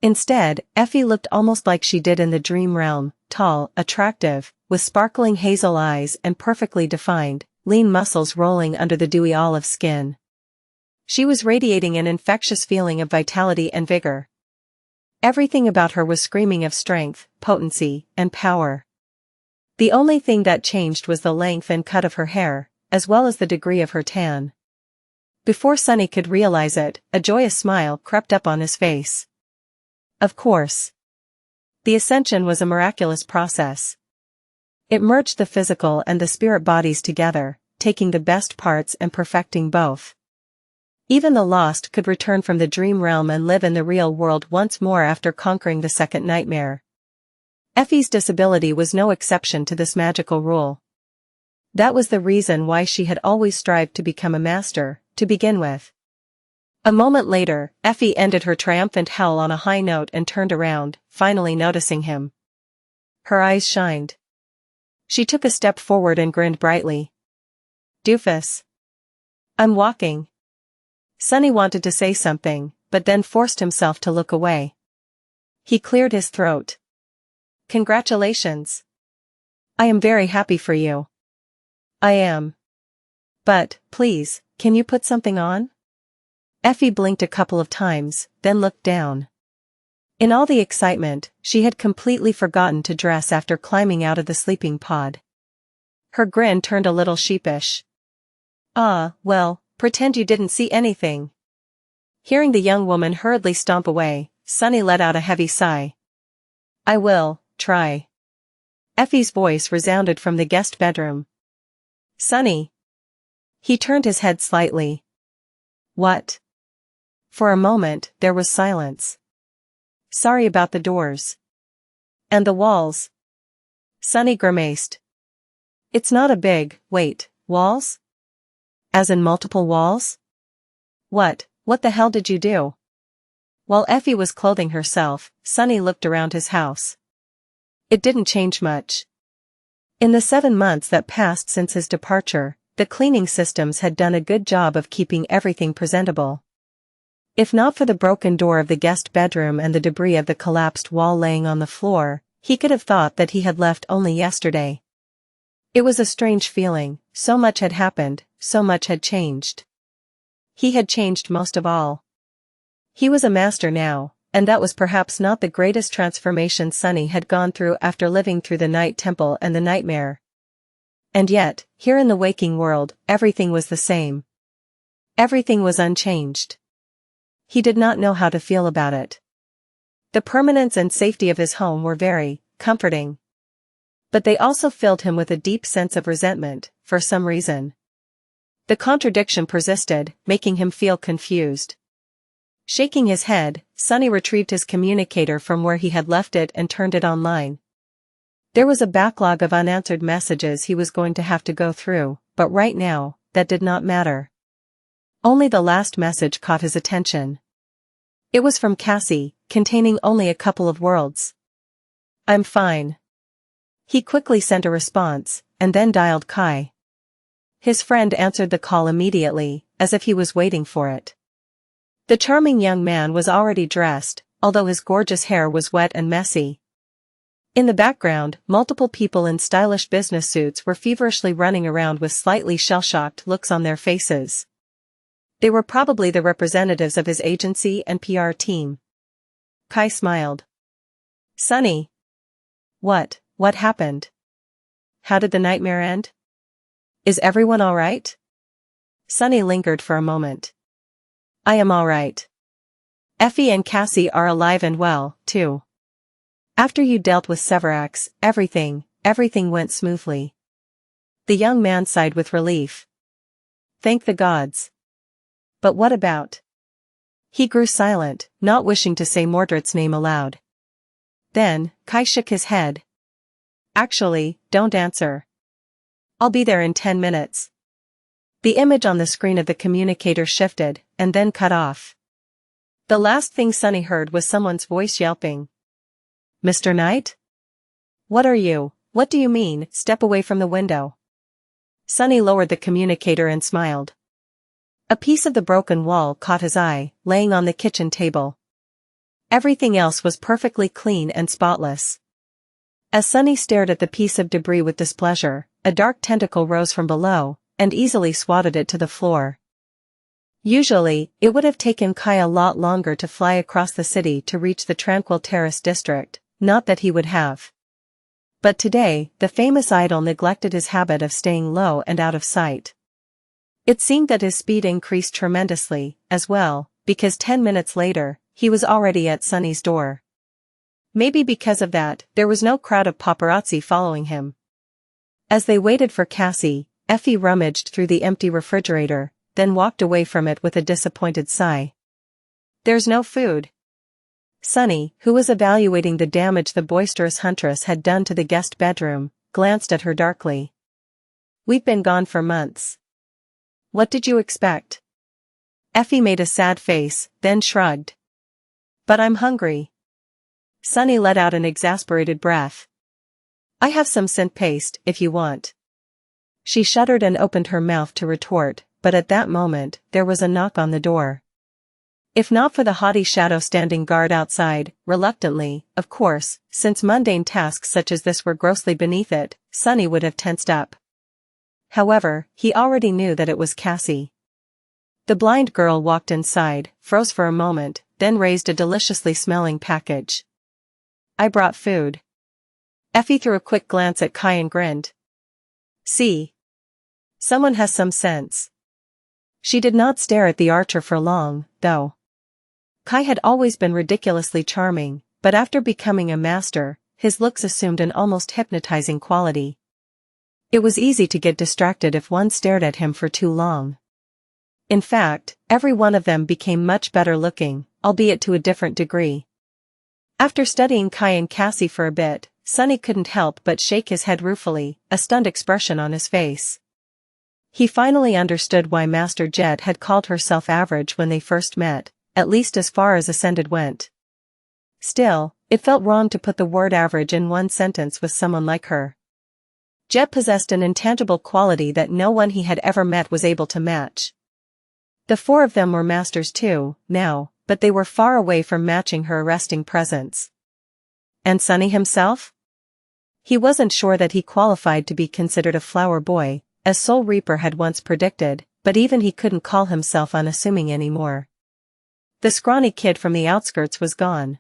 S1: Instead, Effie looked almost like she did in the dream realm, tall, attractive, with sparkling hazel eyes and perfectly defined, lean muscles rolling under the dewy olive skin. She was radiating an infectious feeling of vitality and vigor. Everything about her was screaming of strength, potency, and power. The only thing that changed was the length and cut of her hair, as well as the degree of her tan. Before Sunny could realize it, a joyous smile crept up on his face. Of course. The Ascension was a miraculous process. It merged the physical and the spirit bodies together, taking the best parts and perfecting both. Even the lost could return from the dream realm and live in the real world once more after conquering the second nightmare. Effie's disability was no exception to this magical rule. That was the reason why she had always strived to become a master, to begin with. A moment later, Effie ended her triumphant howl on a high note and turned around, finally noticing him. Her eyes shined. She took a step forward and grinned brightly. Doofus. I'm walking. Sunny wanted to say something, but then forced himself to look away. He cleared his throat. Congratulations. I am very happy for you. I am. But, please, can you put something on? Effie blinked a couple of times, then looked down. In all the excitement, she had completely forgotten to dress after climbing out of the sleeping pod. Her grin turned a little sheepish. Ah, well, pretend you didn't see anything. Hearing the young woman hurriedly stomp away, Sunny let out a heavy sigh. I will, try. Effie's voice resounded from the guest bedroom. Sunny. He turned his head slightly. What? For a moment, there was silence. Sorry about the doors. And the walls. Sunny grimaced. It's not a big, wait, walls? As in multiple walls? What the hell did you do? While Effie was clothing herself, Sunny looked around his house. It didn't change much. In the 7 months that passed since his departure, the cleaning systems had done a good job of keeping everything presentable. If not for the broken door of the guest bedroom and the debris of the collapsed wall laying on the floor, he could have thought that he had left only yesterday. It was a strange feeling, so much had happened, so much had changed. He had changed most of all. He was a master now, and that was perhaps not the greatest transformation Sunny had gone through after living through the Night Temple and the Nightmare. And yet, here in the waking world, everything was the same. Everything was unchanged. He did not know how to feel about it. The permanence and safety of his home were very comforting. But they also filled him with a deep sense of resentment, for some reason. The contradiction persisted, making him feel confused. Shaking his head, Sunny retrieved his communicator from where he had left it and turned it online. There was a backlog of unanswered messages he was going to have to go through, but right now, that did not matter. Only the last message caught his attention. It was from Cassie, containing only a couple of words. I'm fine. He quickly sent a response, and then dialed Kai. His friend answered the call immediately, as if he was waiting for it. The charming young man was already dressed, although his gorgeous hair was wet and messy. In the background, multiple people in stylish business suits were feverishly running around with slightly shell-shocked looks on their faces. They were probably the representatives of his agency and PR team. Kai smiled. Sunny. What happened? How did the nightmare end? Is everyone all right? Sunny lingered for a moment. I am all right. Effie and Cassie are alive and well, too. After you dealt with Sevras, everything went smoothly. The young man sighed with relief. Thank the gods. But what about? He grew silent, not wishing to say Mordred's name aloud. Then, Kai shook his head. Actually, don't answer. I'll be there in 10 minutes. The image on the screen of the communicator shifted, and then cut off. The last thing Sunny heard was someone's voice yelping. Mr. Knight? What are you? What do you mean, step away from the window? Sunny lowered the communicator and smiled. A piece of the broken wall caught his eye, laying on the kitchen table. Everything else was perfectly clean and spotless. As Sunny stared at the piece of debris with displeasure, a dark tentacle rose from below, and easily swatted it to the floor. Usually, it would have taken Kai a lot longer to fly across the city to reach the Tranquil Terrace district, not that he would have. But today, the famous idol neglected his habit of staying low and out of sight. It seemed that his speed increased tremendously, as well, because 10 minutes later, he was already at Sunny's door. Maybe because of that, there was no crowd of paparazzi following him. As they waited for Cassie, Effie rummaged through the empty refrigerator, then walked away from it with a disappointed sigh. There's no food. Sunny, who was evaluating the damage the boisterous huntress had done to the guest bedroom, glanced at her darkly. We've been gone for months. What did you expect? Effie made a sad face, then shrugged. But I'm hungry. Sunny let out an exasperated breath. I have some scent paste, if you want. She shuddered and opened her mouth to retort, but at that moment, there was a knock on the door. If not for the haughty shadow standing guard outside, reluctantly, of course, since mundane tasks such as this were grossly beneath it, Sunny would have tensed up. However, he already knew that it was Cassie. The blind girl walked inside, froze for a moment, then raised a deliciously smelling package. I brought food. Effie threw a quick glance at Kai and grinned. See. Someone has some sense. She did not stare at the archer for long, though. Kai had always been ridiculously charming, but after becoming a master, his looks assumed an almost hypnotizing quality. It was easy to get distracted if one stared at him for too long. In fact, every one of them became much better looking, albeit to a different degree. After studying Kai and Cassie for a bit, Sunny couldn't help but shake his head ruefully, a stunned expression on his face. He finally understood why Master Jet had called herself average when they first met, at least as far as Ascended went. Still, it felt wrong to put the word average in one sentence with someone like her. Jet possessed an intangible quality that no one he had ever met was able to match. The four of them were masters too, now, but they were far away from matching her arresting presence. And Sunny himself? He wasn't sure that he qualified to be considered a flower boy, as Soul Reaper had once predicted, but even he couldn't call himself unassuming anymore. The scrawny kid from the outskirts was gone.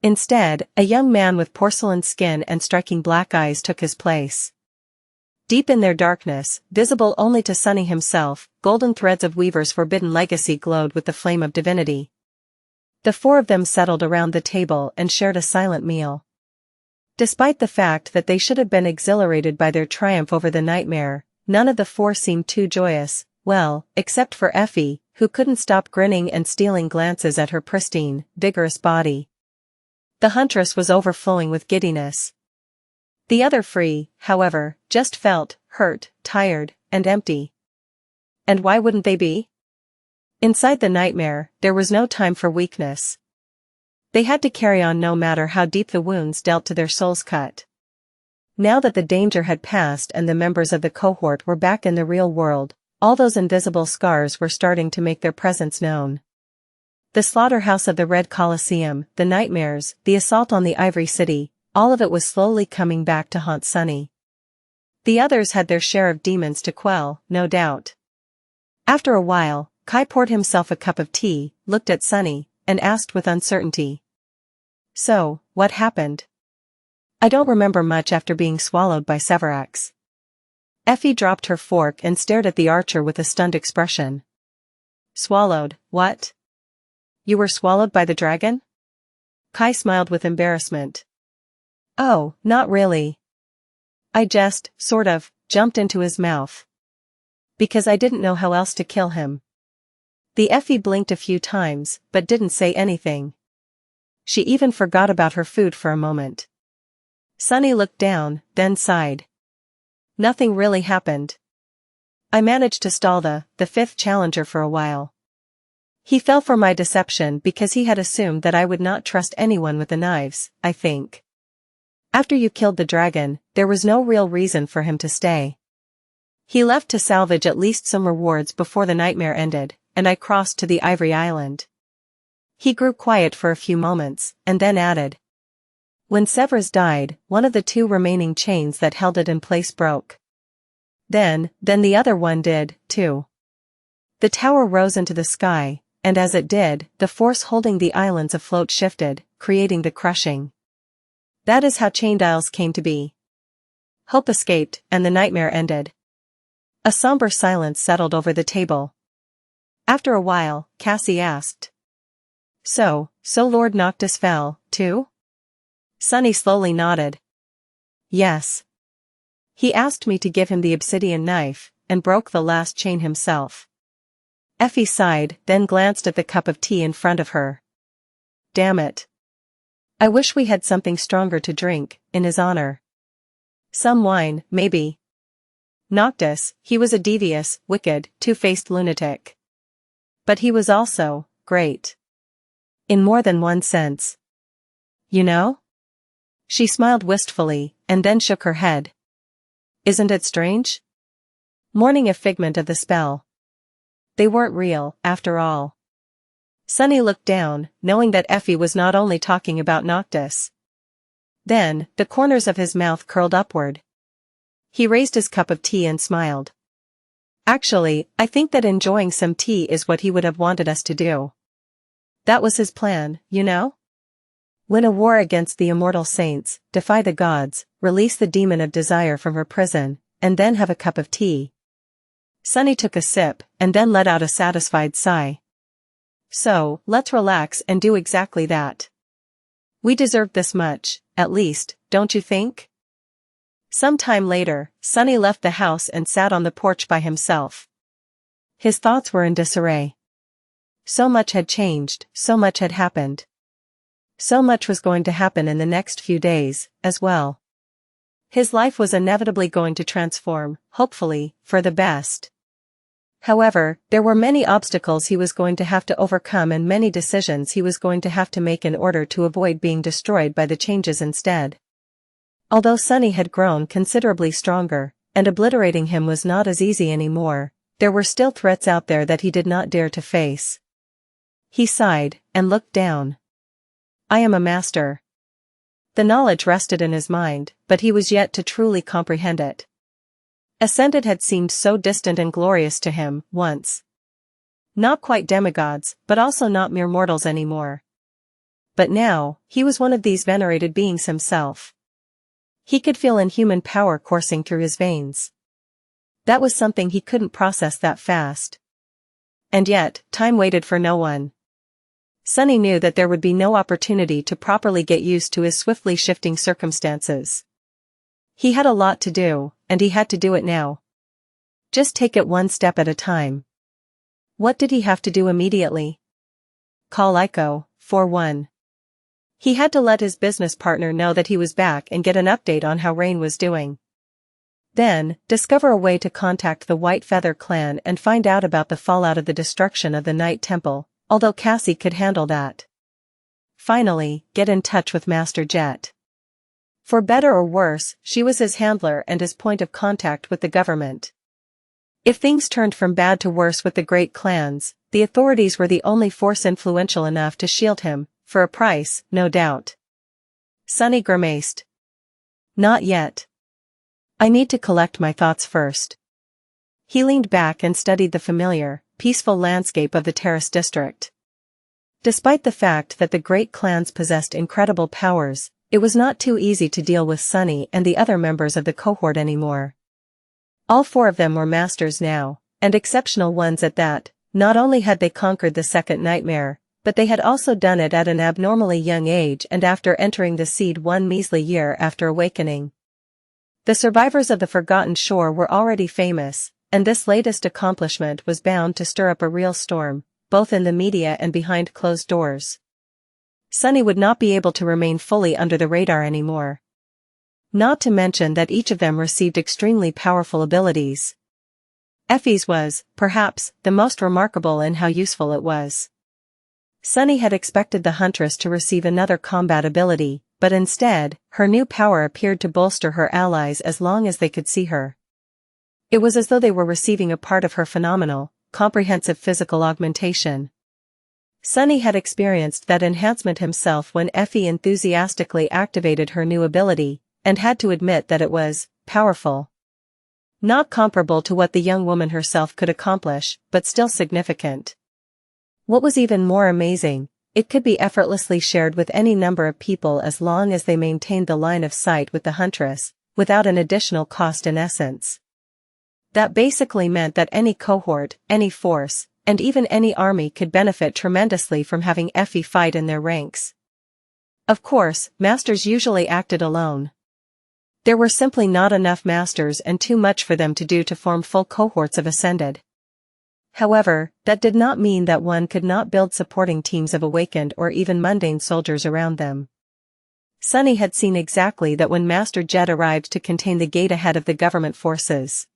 S1: Instead, a young man with porcelain skin and striking black eyes took his place. Deep in their darkness, visible only to Sunny himself, golden threads of Weaver's forbidden legacy glowed with the flame of divinity. The four of them settled around the table and shared a silent meal. Despite the fact that they should have been exhilarated by their triumph over the nightmare, none of the four seemed too joyous, well, except for Effie, who couldn't stop grinning and stealing glances at her pristine, vigorous body. The huntress was overflowing with giddiness. The other three, however, just felt hurt, tired, and empty. And why wouldn't they be? Inside the nightmare, there was no time for weakness. They had to carry on no matter how deep the wounds dealt to their souls cut. Now that the danger had passed and the members of the cohort were back in the real world, all those invisible scars were starting to make their presence known. The slaughterhouse of the Red Colosseum, the nightmares, the assault on the Ivory City, all of it was slowly coming back to haunt Sunny. The others had their share of demons to quell, no doubt. After a while, Kai poured himself a cup of tea, looked at Sunny, and asked with uncertainty. So, what happened? I don't remember much after being swallowed by Sevras. Effie dropped her fork and stared at the archer with a stunned expression. Swallowed, what? You were swallowed by the dragon? Kai smiled with embarrassment. Oh, not really. I just, sort of, jumped into his mouth. Because I didn't know how else to kill him. The Effie blinked a few times, but didn't say anything. She even forgot about her food for a moment. Sunny looked down, then sighed. Nothing really happened. I managed to stall the fifth challenger for a while. He fell for my deception because he had assumed that I would not trust anyone with the knives, I think. After you killed the dragon, there was no real reason for him to stay. He left to salvage at least some rewards before the nightmare ended, and I crossed to the Ivory Island. He grew quiet for a few moments, and then added. When Sevras died, one of the two remaining chains that held it in place broke. Then the other one did, too. The tower rose into the sky, and as it did, the force holding the islands afloat shifted, creating the crushing. That is how Chained Isles came to be. Hope escaped, and the nightmare ended. A somber silence settled over the table. After a while, Cassie asked. So Lord Noctis fell, too? Sunny slowly nodded. Yes. He asked me to give him the obsidian knife, and broke the last chain himself. Effie sighed, then glanced at the cup of tea in front of her. Damn it. I wish we had something stronger to drink, in his honor. Some wine, maybe. Noctis, he was a devious, wicked, two-faced lunatic. But he was also great. In more than one sense. You know? She smiled wistfully, and then shook her head. Isn't it strange? Mourning a figment of the spell. They weren't real, after all. Sunny looked down, knowing that Effie was not only talking about Noctis. Then, the corners of his mouth curled upward. He raised his cup of tea and smiled. Actually, I think that enjoying some tea is what he would have wanted us to do. That was his plan, you know? Win a war against the immortal saints, defy the gods, release the demon of desire from her prison, and then have a cup of tea. Sunny took a sip, and then let out a satisfied sigh. So, let's relax and do exactly that. We deserved this much, at least, don't you think? Some time later, Sunny left the house and sat on the porch by himself. His thoughts were in disarray. So much had changed, so much had happened. So much was going to happen in the next few days, as well. His life was inevitably going to transform, hopefully, for the best. However, there were many obstacles he was going to have to overcome and many decisions he was going to have to make in order to avoid being destroyed by the changes instead. Although Sunny had grown considerably stronger, and obliterating him was not as easy anymore, there were still threats out there that he did not dare to face. He sighed, and looked down. I am a master. The knowledge rested in his mind, but he was yet to truly comprehend it. Ascended had seemed so distant and glorious to him, once. Not quite demigods, but also not mere mortals anymore. But now, he was one of these venerated beings himself. He could feel inhuman power coursing through his veins. That was something he couldn't process that fast. And yet, time waited for no one. Sunny knew that there would be no opportunity to properly get used to his swiftly shifting circumstances. He had a lot to do, and he had to do it now. Just take it one step at a time. What did he have to do immediately? Call Ico, for one. He had to let his business partner know that he was back and get an update on how Rain was doing. Then, discover a way to contact the White Feather clan and find out about the fallout of the destruction of the Night Temple, although Cassie could handle that. Finally, get in touch with Master Jet. For better or worse, she was his handler and his point of contact with the government. If things turned from bad to worse with the great clans, the authorities were the only force influential enough to shield him, for a price, no doubt. Sunny grimaced. Not yet. I need to collect my thoughts first. He leaned back and studied the familiar, peaceful landscape of the Terrace district. Despite the fact that the great clans possessed incredible powers, it was not too easy to deal with Sunny and the other members of the cohort anymore. All four of them were masters now, and exceptional ones at that. Not only had they conquered the second nightmare, but they had also done it at an abnormally young age and after entering the seed one measly year after awakening. The survivors of the Forgotten Shore were already famous, and this latest accomplishment was bound to stir up a real storm, both in the media and behind closed doors. Sunny would not be able to remain fully under the radar anymore. Not to mention that each of them received extremely powerful abilities. Effie's was, perhaps, the most remarkable in how useful it was. Sunny had expected the Huntress to receive another combat ability, but instead, her new power appeared to bolster her allies as long as they could see her. It was as though they were receiving a part of her phenomenal, comprehensive physical augmentation. Sunny had experienced that enhancement himself when Effie enthusiastically activated her new ability, and had to admit that it was powerful. Not comparable to what the young woman herself could accomplish, but still significant. What was even more amazing, it could be effortlessly shared with any number of people as long as they maintained the line of sight with the Huntress, without an additional cost in essence. That basically meant that any cohort, any force, and even any army could benefit tremendously from having Effie fight in their ranks. Of course, masters usually acted alone. There were simply not enough masters and too much for them to do to form full cohorts of Ascended. However, that did not mean that one could not build supporting teams of awakened or even mundane soldiers around them. Sunny had seen exactly that when Master Jet arrived to contain the gate ahead of the government forces.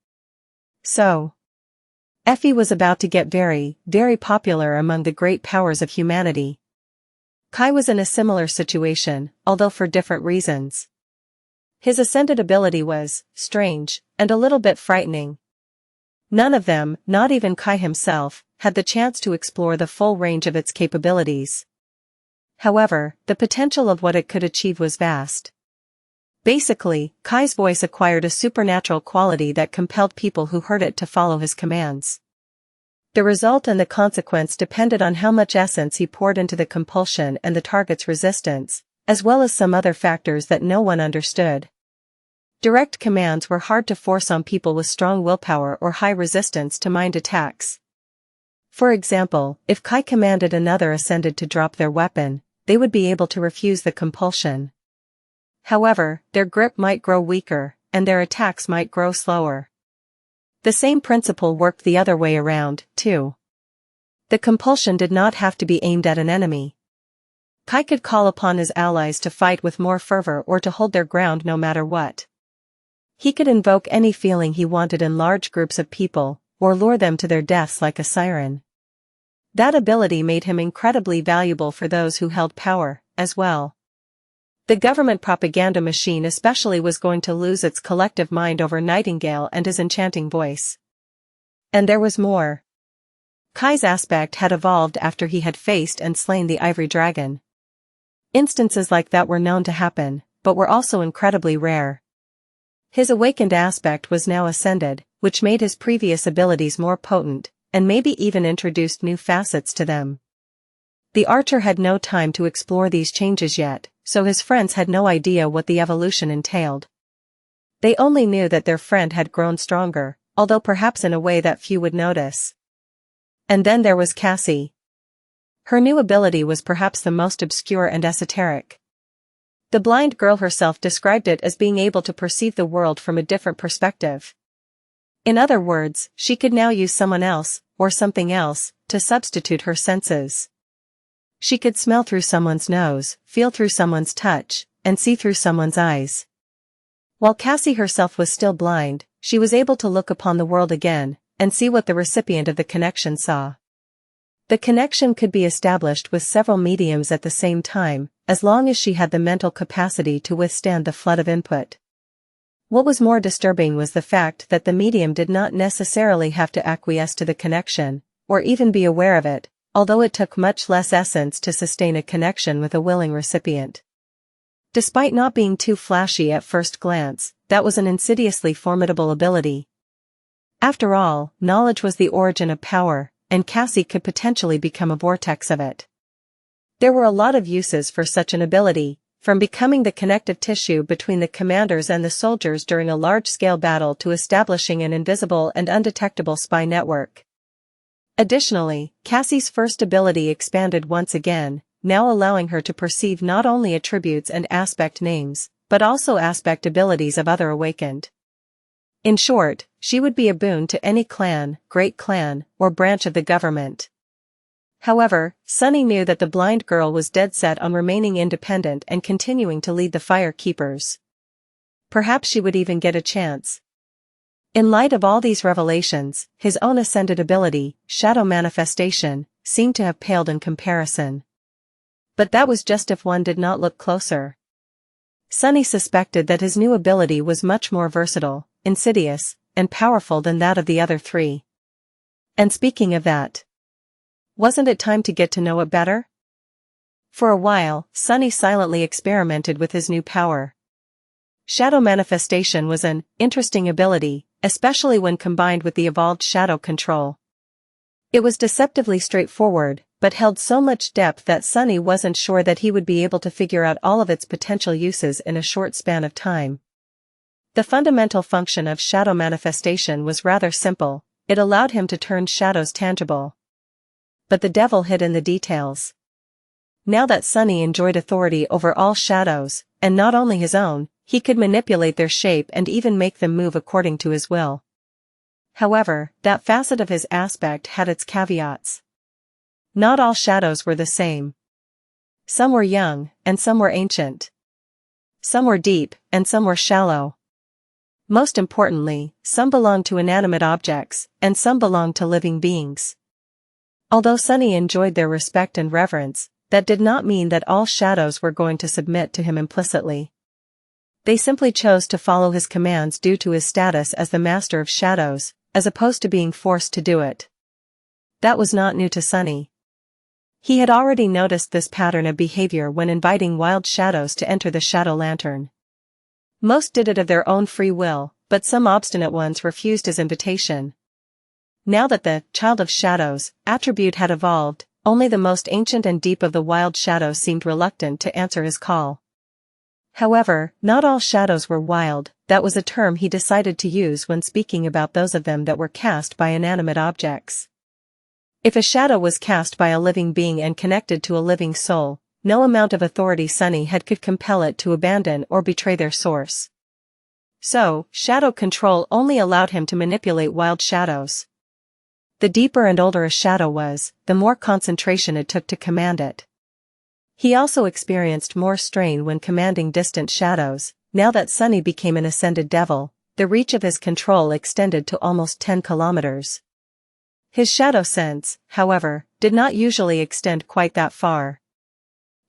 S1: So, Effie was about to get very, very popular among the great powers of humanity. Kai was in a similar situation, although for different reasons. His Ascended ability was strange and a little bit frightening. None of them, not even Kai himself, had the chance to explore the full range of its capabilities. However, the potential of what it could achieve was vast. Basically, Kai's voice acquired a supernatural quality that compelled people who heard it to follow his commands. The result and the consequence depended on how much essence he poured into the compulsion and the target's resistance, as well as some other factors that no one understood. Direct commands were hard to force on people with strong willpower or high resistance to mind attacks. For example, if Kai commanded another Ascended to drop their weapon, they would be able to refuse the compulsion. However, their grip might grow weaker, and their attacks might grow slower. The same principle worked the other way around, too. The compulsion did not have to be aimed at an enemy. Kai could call upon his allies to fight with more fervor or to hold their ground no matter what. He could invoke any feeling he wanted in large groups of people, or lure them to their deaths like a siren. That ability made him incredibly valuable for those who held power, as well. The government propaganda machine especially was going to lose its collective mind over Nightingale and his enchanting voice. And there was more. Kai's aspect had evolved after he had faced and slain the Ivory Dragon. Instances like that were known to happen, but were also incredibly rare. His awakened aspect was now Ascended, which made his previous abilities more potent, and maybe even introduced new facets to them. The archer had no time to explore these changes yet, so his friends had no idea what the evolution entailed. They only knew that their friend had grown stronger, although perhaps in a way that few would notice. And then there was Cassie. Her new ability was perhaps the most obscure and esoteric. The blind girl herself described it as being able to perceive the world from a different perspective. In other words, she could now use someone else, or something else, to substitute her senses. She could smell through someone's nose, feel through someone's touch, and see through someone's eyes. While Cassie herself was still blind, she was able to look upon the world again, and see what the recipient of the connection saw. The connection could be established with several mediums at the same time, as long as she had the mental capacity to withstand the flood of input. What was more disturbing was the fact that the medium did not necessarily have to acquiesce to the connection, or even be aware of it, although it took much less essence to sustain a connection with a willing recipient. Despite not being too flashy at first glance, that was an insidiously formidable ability. After all, knowledge was the origin of power, and Cassie could potentially become a vortex of it. There were a lot of uses for such an ability, from becoming the connective tissue between the commanders and the soldiers during a large-scale battle to establishing an invisible and undetectable spy network. Additionally, Cassie's first ability expanded once again, now allowing her to perceive not only attributes and aspect names, but also aspect abilities of other awakened. In short, she would be a boon to any clan, great clan, or branch of the government. However, Sunny knew that the blind girl was dead set on remaining independent and continuing to lead the Fire Keepers. Perhaps she would even get a chance. In light of all these revelations, his own Ascended ability, Shadow Manifestation, seemed to have paled in comparison. But that was just if one did not look closer. Sunny suspected that his new ability was much more versatile, insidious, and powerful than that of the other three. And speaking of that, wasn't it time to get to know it better? For a while, Sunny silently experimented with his new power. Shadow Manifestation was an interesting ability, especially when combined with the evolved Shadow Control. It was deceptively straightforward, but held so much depth that Sunny wasn't sure that he would be able to figure out all of its potential uses in a short span of time. The fundamental function of shadow manifestation was rather simple, it allowed him to turn shadows tangible. But the devil hid in the details. Now that Sunny enjoyed authority over all shadows, and not only his own, he could manipulate their shape and even make them move according to his will. However, that facet of his aspect had its caveats. Not all shadows were the same. Some were young, and some were ancient. Some were deep, and some were shallow. Most importantly, some belonged to inanimate objects, and some belonged to living beings. Although Sunny enjoyed their respect and reverence, that did not mean that all shadows were going to submit to him implicitly. They simply chose to follow his commands due to his status as the master of shadows, as opposed to being forced to do it. That was not new to Sunny. He had already noticed this pattern of behavior when inviting wild shadows to enter the shadow lantern. Most did it of their own free will, but some obstinate ones refused his invitation. Now that the child of shadows attribute had evolved, only the most ancient and deep of the wild shadows seemed reluctant to answer his call. However, not all shadows were wild, that was a term he decided to use when speaking about those of them that were cast by inanimate objects. If a shadow was cast by a living being and connected to a living soul, no amount of authority Sunny had could compel it to abandon or betray their source. So, shadow control only allowed him to manipulate wild shadows. The deeper and older a shadow was, the more concentration it took to command it. He also experienced more strain when commanding distant shadows. Now that Sunny became an ascended devil, the reach of his control extended to almost 10 kilometers. His shadow sense, however, did not usually extend quite that far.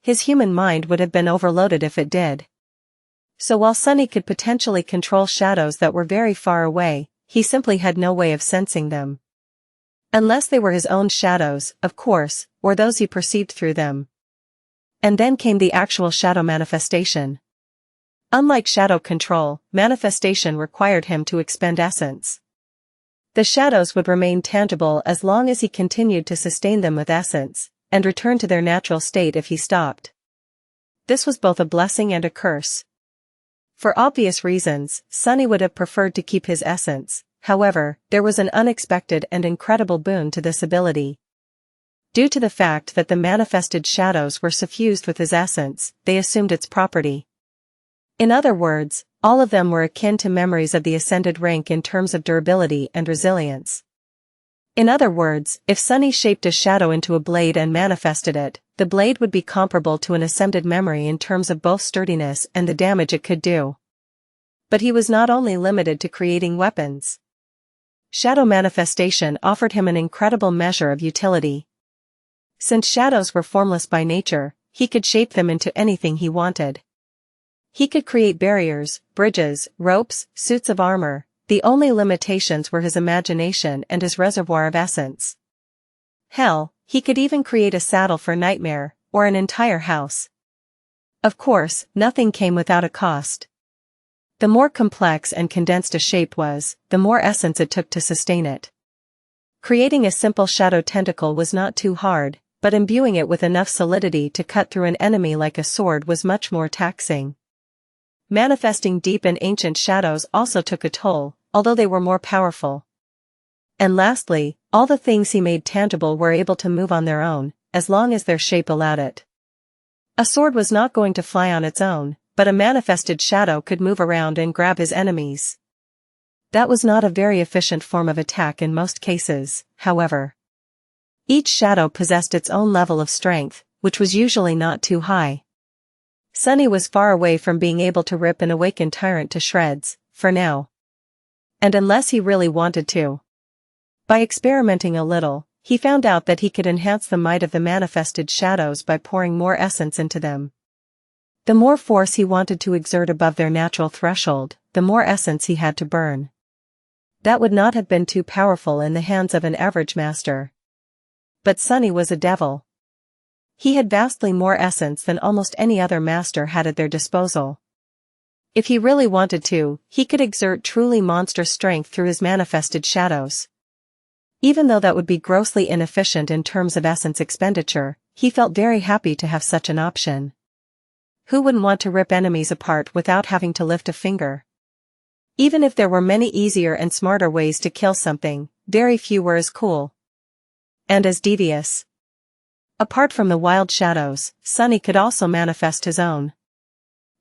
S1: His human mind would have been overloaded if it did. So while Sunny could potentially control shadows that were very far away, he simply had no way of sensing them. Unless they were his own shadows, of course, or those he perceived through them. And then came the actual shadow manifestation. Unlike shadow control, manifestation required him to expend essence. The shadows would remain tangible as long as he continued to sustain them with essence, and return to their natural state if he stopped. This was both a blessing and a curse. For obvious reasons, Sunny would have preferred to keep his essence. However, there was an unexpected and incredible boon to this ability. Due to the fact that the manifested shadows were suffused with his essence, they assumed its property. In other words, all of them were akin to memories of the ascended rank in terms of durability and resilience. In other words, if Sunny shaped a shadow into a blade and manifested it, the blade would be comparable to an ascended memory in terms of both sturdiness and the damage it could do. But he was not only limited to creating weapons. Shadow manifestation offered him an incredible measure of utility. Since shadows were formless by nature, he could shape them into anything he wanted. He could create barriers, bridges, ropes, suits of armor. The only limitations were his imagination and his reservoir of essence. Hell, he could even create a saddle for Nightmare, or an entire house. Of course, nothing came without a cost. The more complex and condensed a shape was, the more essence it took to sustain it. Creating a simple shadow tentacle was not too hard, but imbuing it with enough solidity to cut through an enemy like a sword was much more taxing. Manifesting deep and ancient shadows also took a toll, although they were more powerful. And lastly, all the things he made tangible were able to move on their own, as long as their shape allowed it. A sword was not going to fly on its own, but a manifested shadow could move around and grab his enemies. That was not a very efficient form of attack in most cases, however. Each shadow possessed its own level of strength, which was usually not too high. Sunny was far away from being able to rip an awakened tyrant to shreds, for now. And unless he really wanted to. By experimenting a little, he found out that he could enhance the might of the manifested shadows by pouring more essence into them. The more force he wanted to exert above their natural threshold, the more essence he had to burn. That would not have been too powerful in the hands of an average master. But Sunny was a devil. He had vastly more essence than almost any other master had at their disposal. If he really wanted to, he could exert truly monstrous strength through his manifested shadows. Even though that would be grossly inefficient in terms of essence expenditure, he felt very happy to have such an option. Who wouldn't want to rip enemies apart without having to lift a finger? Even if there were many easier and smarter ways to kill something, very few were as cool and as devious. Apart from the wild shadows, Sunny could also manifest his own.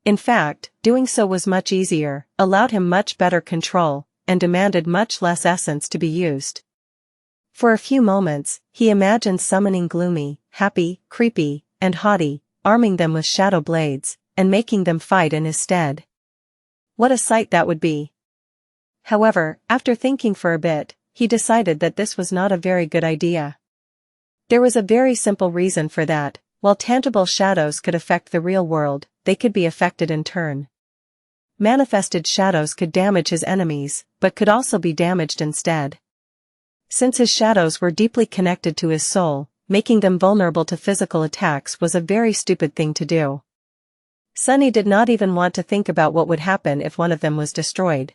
S1: In fact, doing so was much easier, allowed him much better control, and demanded much less essence to be used. For a few moments, he imagined summoning Gloomy, Happy, Creepy, and Haughty, arming them with shadow blades, and making them fight in his stead. What a sight that would be! However, after thinking for a bit, he decided that this was not a very good idea. There was a very simple reason for that. While tangible shadows could affect the real world, they could be affected in turn. Manifested shadows could damage his enemies, but could also be damaged instead. Since his shadows were deeply connected to his soul, making them vulnerable to physical attacks was a very stupid thing to do. Sunny did not even want to think about what would happen if one of them was destroyed.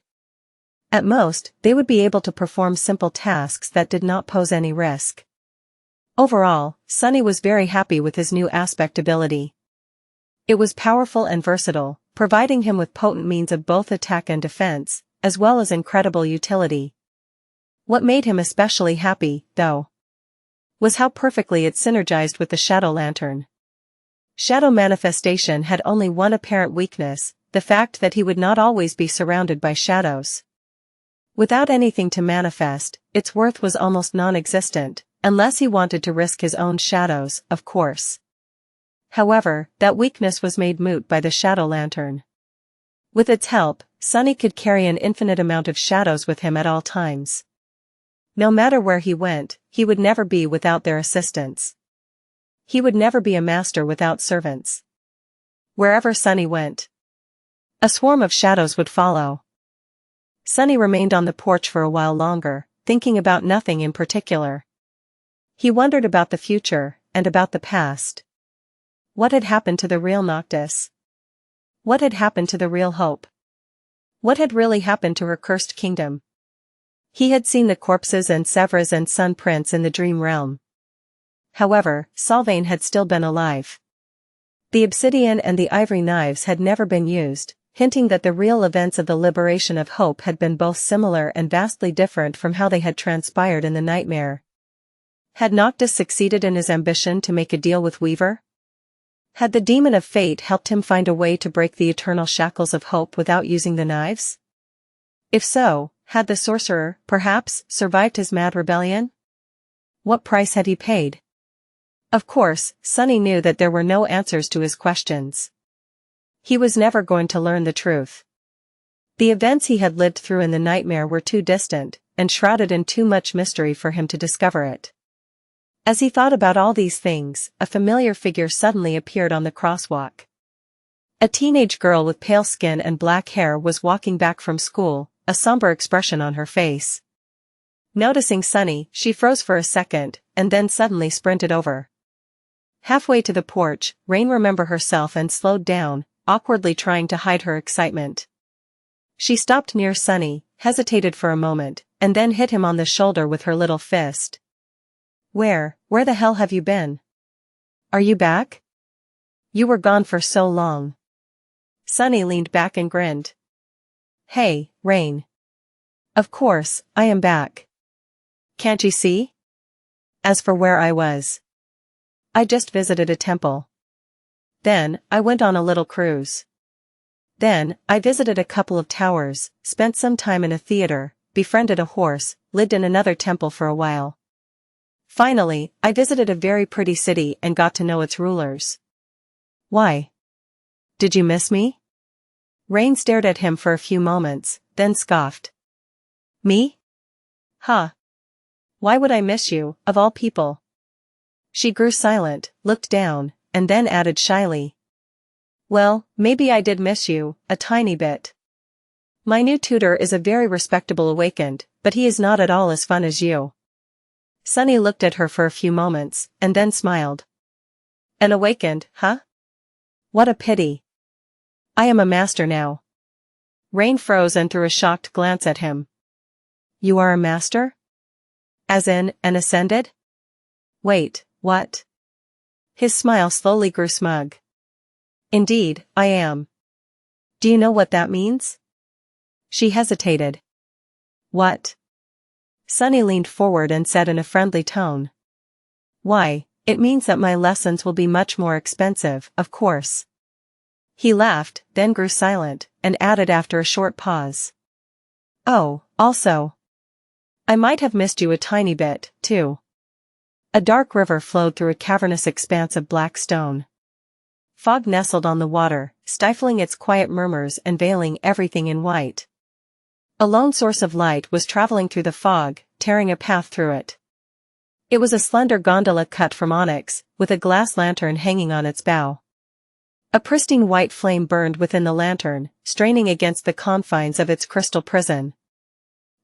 S1: At most, they would be able to perform simple tasks that did not pose any risk. Overall, Sunny was very happy with his new aspect ability. It was powerful and versatile, providing him with potent means of both attack and defense, as well as incredible utility. What made him especially happy, though, was how perfectly it synergized with the Shadow Lantern. Shadow manifestation had only one apparent weakness, the fact that he would not always be surrounded by shadows. Without anything to manifest, its worth was almost non-existent, unless he wanted to risk his own shadows, of course. However, that weakness was made moot by the Shadow Lantern. With its help, Sunny could carry an infinite amount of shadows with him at all times. No matter where he went, he would never be without their assistance. He would never be a master without servants. Wherever Sunny went, a swarm of shadows would follow. Sunny remained on the porch for a while longer, thinking about nothing in particular. He wondered about the future, and about the past. What had happened to the real Noctis? What had happened to the real Hope? What had really happened to her cursed kingdom? He had seen the corpses and Sevras and Sun Prince in the dream realm. However, Sylvain had still been alive. The obsidian and the ivory knives had never been used, hinting that the real events of the liberation of Hope had been both similar and vastly different from how they had transpired in the nightmare. Had Noctis succeeded in his ambition to make a deal with Weaver? Had the demon of fate helped him find a way to break the eternal shackles of Hope without using the knives? If so, had the sorcerer, perhaps, survived his mad rebellion? What price had he paid? Of course, Sunny knew that there were no answers to his questions. He was never going to learn the truth. The events he had lived through in the nightmare were too distant, and shrouded in too much mystery for him to discover it. As he thought about all these things, a familiar figure suddenly appeared on the crosswalk. A teenage girl with pale skin and black hair was walking back from school, a somber expression on her face. Noticing Sunny, she froze for a second, and then suddenly sprinted over. Halfway to the porch, Rain remembered herself and slowed down, awkwardly trying to hide her excitement. She stopped near Sunny, hesitated for a moment, and then hit him on the shoulder with her little fist. Where the hell have you been? Are you back? You were gone for so long. Sunny leaned back and grinned. Hey, Rain. Of course, I am back. Can't you see? As for where I was, I just visited a temple. Then, I went on a little cruise. Then, I visited a couple of towers, spent some time in a theater, befriended a horse, lived in another temple for a while. Finally, I visited a very pretty city and got to know its rulers. Why? Did you miss me? Rain stared at him for a few moments, then scoffed. Me? Huh. Why would I miss you, of all people? She grew silent, looked down, and then added shyly. Well, maybe I did miss you, a tiny bit. My new tutor is a very respectable awakened, but he is not at all as fun as you. Sunny looked at her for a few moments, and then smiled. An awakened, huh? What a pity. I am a master now. Rain froze and threw a shocked glance at him. You are a master? As in, an ascended? Wait, what? His smile slowly grew smug. Indeed, I am. Do you know what that means? She hesitated. What? Sunny leaned forward and said in a friendly tone. Why, it means that my lessons will be much more expensive, of course. He laughed, then grew silent, and added after a short pause. Oh, also. I might have missed you a tiny bit, too. A dark river flowed through a cavernous expanse of black stone. Fog nestled on the water, stifling its quiet murmurs and veiling everything in white. A lone source of light was traveling through the fog, tearing a path through it. It was a slender gondola cut from onyx, with a glass lantern hanging on its bow. A pristine white flame burned within the lantern, straining against the confines of its crystal prison.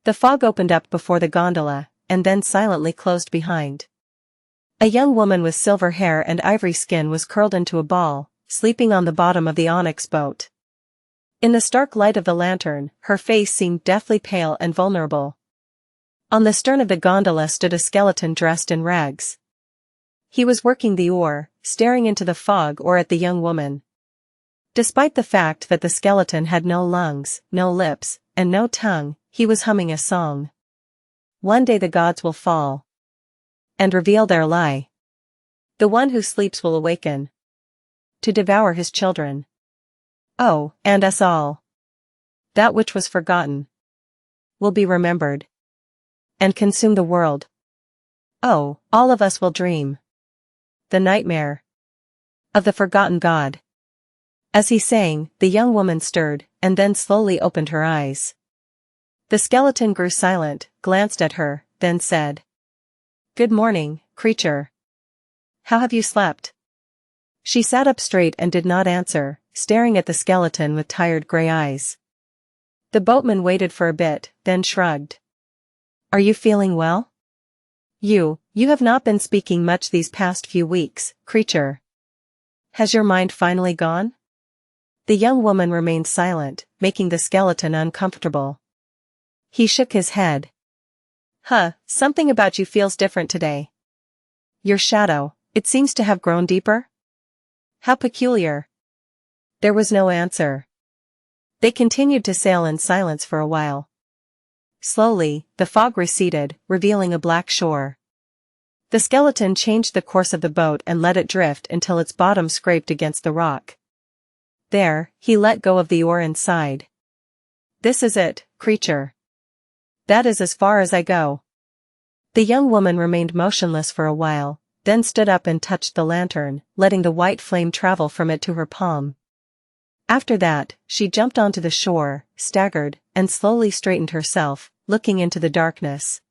S1: The fog opened up before the gondola, and then silently closed behind. A young woman with silver hair and ivory skin was curled into a ball, sleeping on the bottom of the onyx boat. In the stark light of the lantern, her face seemed deathly pale and vulnerable. On the stern of the gondola stood a skeleton dressed in rags. He was working the oar, staring into the fog or at the young woman. Despite the fact that the skeleton had no lungs, no lips, and no tongue, he was humming a song. One day the gods will fall and reveal their lie. The one who sleeps will awaken to devour his children. Oh, and us all. That which was forgotten will be remembered and consume the world. Oh, all of us will dream the nightmare of the forgotten god. As he sang, the young woman stirred, and then slowly opened her eyes. The skeleton grew silent, glanced at her, then said, Good morning, creature. How have you slept? She sat up straight and did not answer, staring at the skeleton with tired gray eyes. The boatman waited for a bit, then shrugged. Are you feeling well? You have not been speaking much these past few weeks, creature. Has your mind finally gone? The young woman remained silent, making the skeleton uncomfortable. He shook his head. Something about you feels different today. Your shadow, it seems to have grown deeper? How peculiar. There was no answer. They continued to sail in silence for a while. Slowly, the fog receded, revealing a black shore. The skeleton changed the course of the boat and let it drift until its bottom scraped against the rock. There, he let go of the oar and sighed. This is it, creature. That is as far as I go. The young woman remained motionless for a while, then stood up and touched the lantern, letting the white flame travel from it to her palm. After that, she jumped onto the shore, staggered, and slowly straightened herself, looking into the darkness.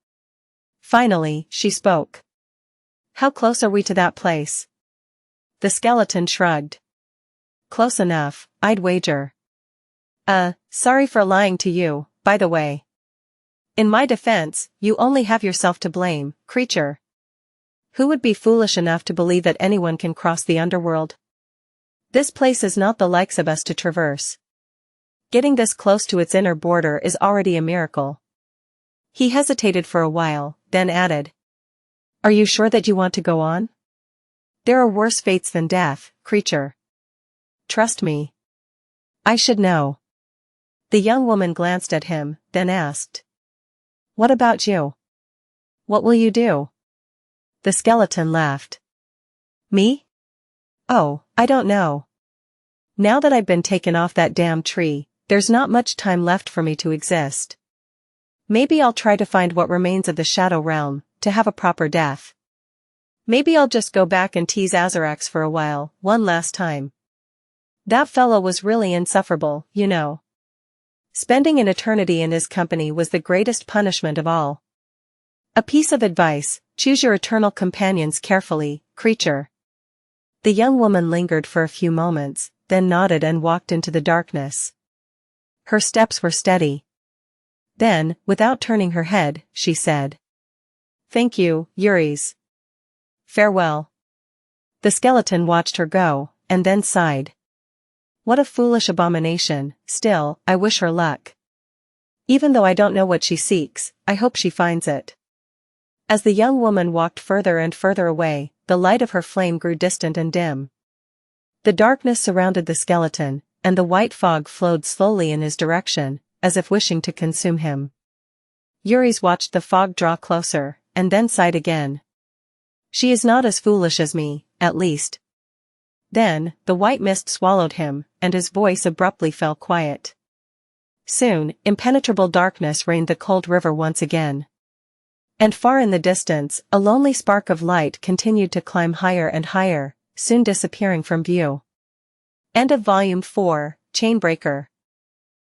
S1: Finally, she spoke. How close are we to that place? The skeleton shrugged. Close enough, I'd wager. Sorry for lying to you, by the way. In my defense, you only have yourself to blame, creature. Who would be foolish enough to believe that anyone can cross the underworld? This place is not the likes of us to traverse. Getting this close to its inner border is already a miracle. He hesitated for a while, then added. Are you sure that you want to go on? There are worse fates than death, creature. Trust me. I should know. The young woman glanced at him, then asked. What about you? What will you do? The skeleton laughed. Me? Oh, I don't know. Now that I've been taken off that damn tree, there's not much time left for me to exist. Maybe I'll try to find what remains of the Shadow Realm, to have a proper death. Maybe I'll just go back and tease Azarax for a while, one last time. That fellow was really insufferable, you know. Spending an eternity in his company was the greatest punishment of all. A piece of advice, choose your eternal companions carefully, creature. The young woman lingered for a few moments, then nodded and walked into the darkness. Her steps were steady. Then, without turning her head, she said. Thank you, Yuris. Farewell. The skeleton watched her go, and then sighed. What a foolish abomination, still, I wish her luck. Even though I don't know what she seeks, I hope she finds it. As the young woman walked further and further away, the light of her flame grew distant and dim. The darkness surrounded the skeleton, and the white fog flowed slowly in his direction, as if wishing to consume him. Yuri's watched the fog draw closer, and then sighed again. She is not as foolish as me, at least. Then, the white mist swallowed him, and his voice abruptly fell quiet. Soon, impenetrable darkness reigned the cold river once again. And far in the distance, a lonely spark of light continued to climb higher and higher, soon disappearing from view. End of Volume 4, Chainbreaker.